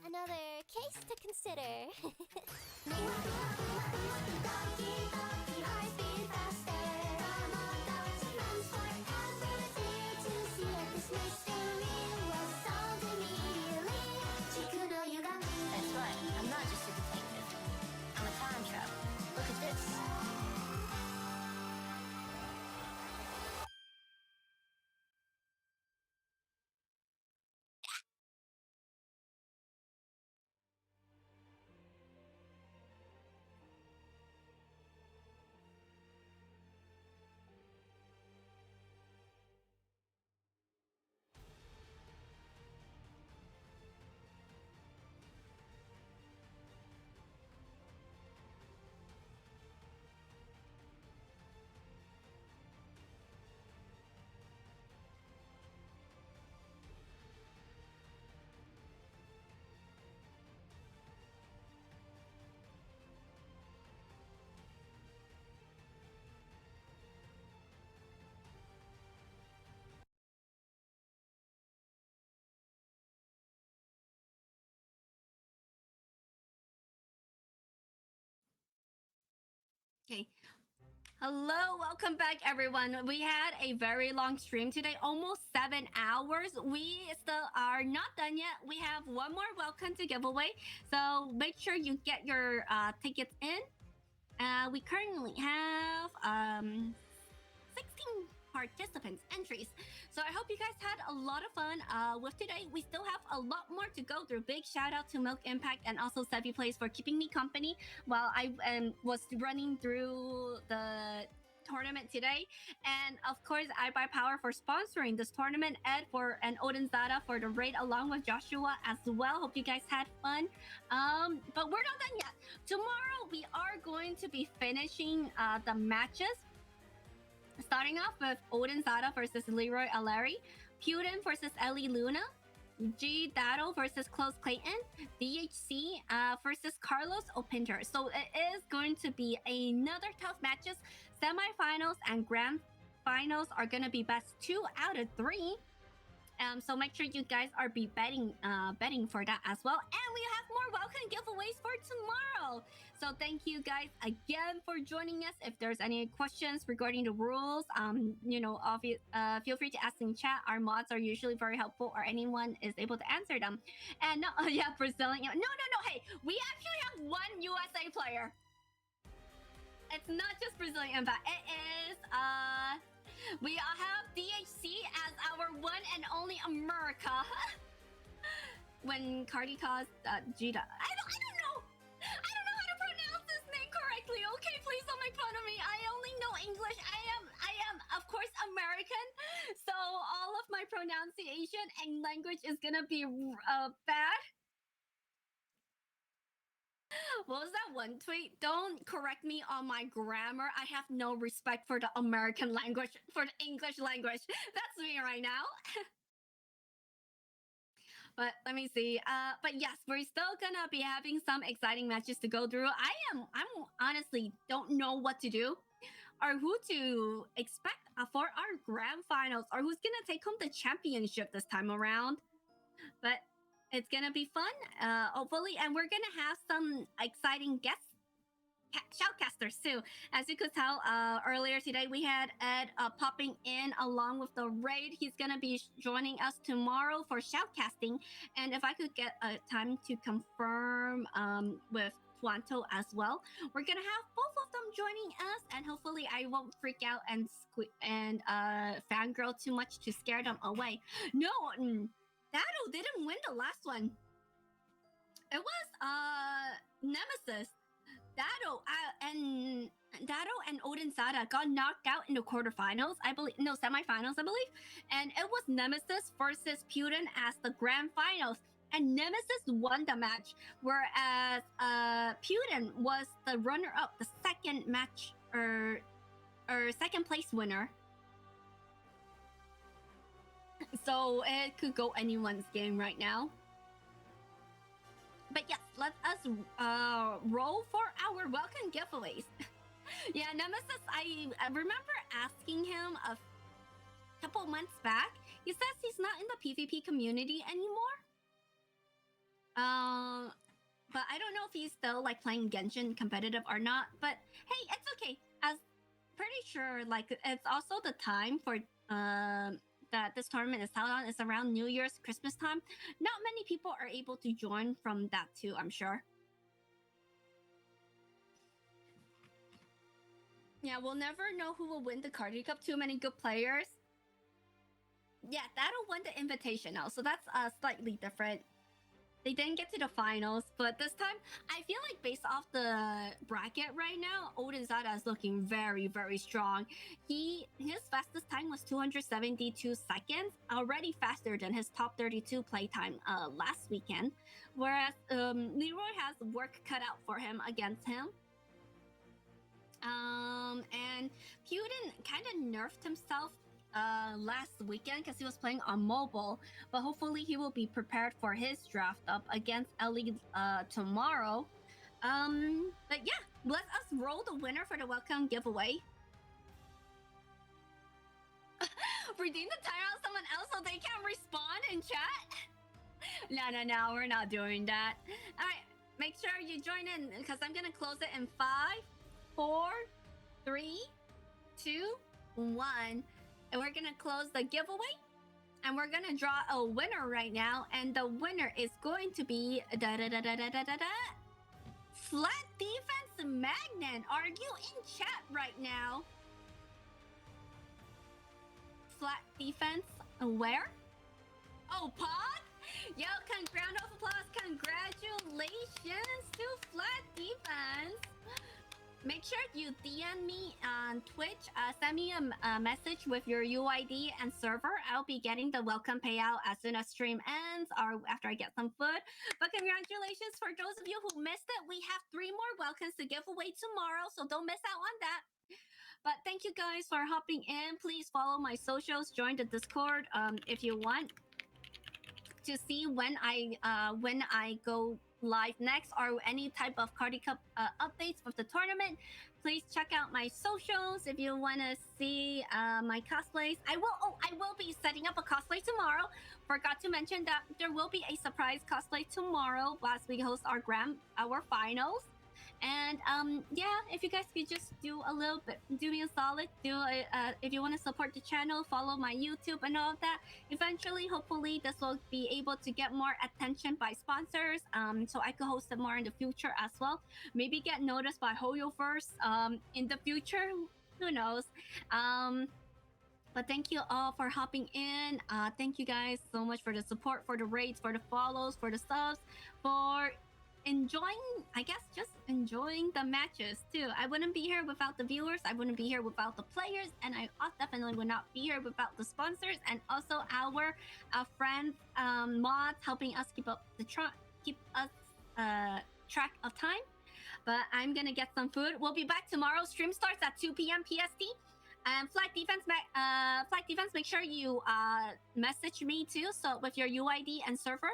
Another case to consider. That's right. I'm not just a detective. I'm a time traveler. Look at this. Okay. Hello, welcome back, everyone. We had a very long stream today, almost 7 hours. We still are not done yet. We have one more welcome to give away, so make sure you get your tickets in. We currently have 16 participants entries. So I hope you guys had a lot of fun with today. We still have a lot more to go through. Big shout out to Milk Impact and also Sevi Plays for keeping me company while I was running through the tournament today. And of course, iBuyPower for sponsoring this tournament, Ed for and Odin Zada for the raid along with Joshua as well. Hope you guys had fun. But we're not done yet. Tomorrow we are going to be finishing the matches. Starting off with Odin Zada versus Leroy Aleri, PutIn versus Ellie Luna, G Dado versus closeClayton, DHC versus Carlos Opinter. So it is going to be another tough matches. Semifinals and grand finals are going to be best 2 out of 3. So make sure you guys are betting for that as well. And we have more welcome giveaways for tomorrow. So thank you guys again for joining us. If there's any questions regarding the rules, feel free to ask in chat. Our mods are usually very helpful, or anyone is able to answer them. And Brazilian. No. Hey, we actually have one USA player. It's not just Brazilian, but it is we have DHC as our one and only America. When Cardy calls Jida, I don't know how to pronounce his name correctly. Okay, please don't make fun of me. I only know English. I am of course American, so all of my pronunciation and language is gonna be bad. What was that one tweet? Don't correct me on my grammar. I have no respect for the American language, for the English language. That's me right now. But let me see. But yes, we're still gonna be having some exciting matches to go through. I'm honestly don't know what to do or who to expect for our grand finals, or who's gonna take home the championship this time around. But it's gonna be fun, hopefully, and we're gonna have some exciting guests, shoutcasters too. As you could tell, earlier today we had Ed popping in along with the raid. He's gonna be joining us tomorrow for shoutcasting, and if I could get a time to confirm with Tuanto as well, we're gonna have both of them joining us, and hopefully I won't freak out and fangirl too much to scare them away. No. Dado didn't win the last one. It was Nemesis. Dado and Odin Zada got knocked out in the quarterfinals. Semifinals, I believe. And it was Nemesis versus PutIn as the grand finals. And Nemesis won the match, whereas PutIn was the runner-up, the second match or second place winner. So it could go anyone's game right now. But yes, let us roll for our welcome giveaways. Yeah, Nemesis, I remember asking him a couple months back. He says he's not in the PvP community anymore. But I don't know if he's still like playing Genshin competitive or not. But hey, it's okay. As pretty sure like it's also the time for that this tournament is held on is around New Year's, Christmas time. Not many people are able to join from that too, I'm sure. Yeah, we'll never know who will win the Cardy Cup. Too many good players. Yeah, that'll win the invitational, so that's slightly different. They didn't get to the finals, but this time, I feel like based off the bracket right now, Odin Zada is looking very, very strong. His fastest time was 272 seconds, already faster than his top 32 playtime last weekend. Whereas Leroy has work cut out for him against him. And PutIn kind of nerfed himself last weekend because he was playing on mobile, but hopefully he will be prepared for his draft up against Ellie tomorrow. But yeah, let us roll the winner for the welcome giveaway. Redeem the title of someone else so they can respond in chat. No, we're not doing that. All right, make sure you join in because I'm gonna close it in 5, 4, 3, 2, 1. And we're gonna close the giveaway, and we're gonna draw a winner right now, and the winner is going to be Flat Defense Magnet. Are you in chat right now? defense. Where? Oh, Pod? Yo, round of applause. Congratulations to flat defense. Make sure you DM me on Twitch. Send me a message with your UID and server. I'll be getting the welcome payout as soon as stream ends or after I get some food. But congratulations for those of you who missed it. We have 3 more welcomes to give away tomorrow, so don't miss out on that. But thank you guys for hopping in. Please follow my socials. Join the Discord if you want to see when I go live next or any type of Cardy Cup updates of the tournament. Please check out my socials if you want to see my cosplays. I will be setting up a cosplay tomorrow. Forgot to mention that there will be a surprise cosplay tomorrow as we host our finals. And yeah, if you guys could just do a little bit, do me a solid, if you want to support the channel, follow my YouTube and all of that. Eventually, hopefully, this will be able to get more attention by sponsors, so I could host it more in the future as well. Maybe get noticed by Hoyo first in the future. Who knows? But thank you all for hopping in. Thank you guys so much for the support, for the raids, for the follows, for the subs, for enjoying, I guess, just enjoying the matches too. I wouldn't be here without the viewers. I wouldn't be here without the players, and I definitely would not be here without the sponsors and also our friends, mods, helping us keep us track of time. But I'm gonna get some food. We'll be back tomorrow. Stream starts at 2 p.m. PST. And flight defense, make sure you message me too. So with your UID and server.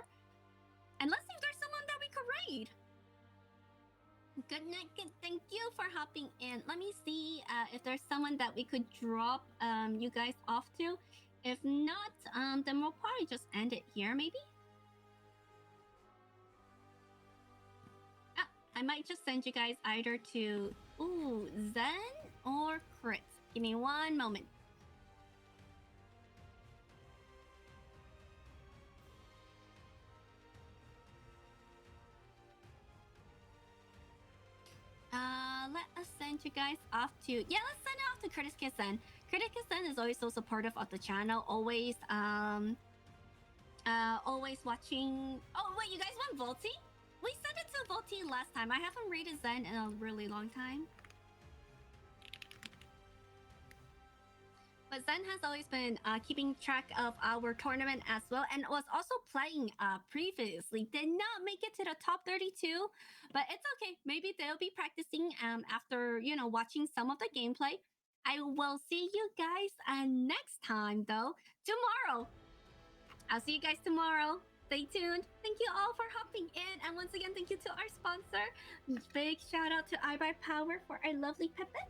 And let's see if there's someone that we could raid. Good night. Thank you for hopping in. Let me see if there's someone that we could drop you guys off to. If not, then we'll probably just end it here, maybe. I might just send you guys either to Zen or Chris. Give me one moment. Let us send you guys off to... Yeah, let's send it off to Curtis Kissen. Curtis Kissen is always so supportive of the channel. Always, always watching... Oh, wait, you guys want Volty? We sent it to Volty last time. I haven't rated Zen in a really long time. But Zen has always been keeping track of our tournament as well, and was also playing previously. Did not make it to the top 32, but it's okay. Maybe they'll be practicing after, you know, watching some of the gameplay. I will see you guys next time, though, tomorrow. I'll see you guys tomorrow. Stay tuned. Thank you all for hopping in. And once again, thank you to our sponsor. Big shout out to iBuyPower for our lovely Pippin.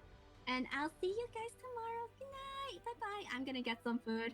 And I'll see you guys tomorrow. Good night. Bye-bye. I'm gonna get some food.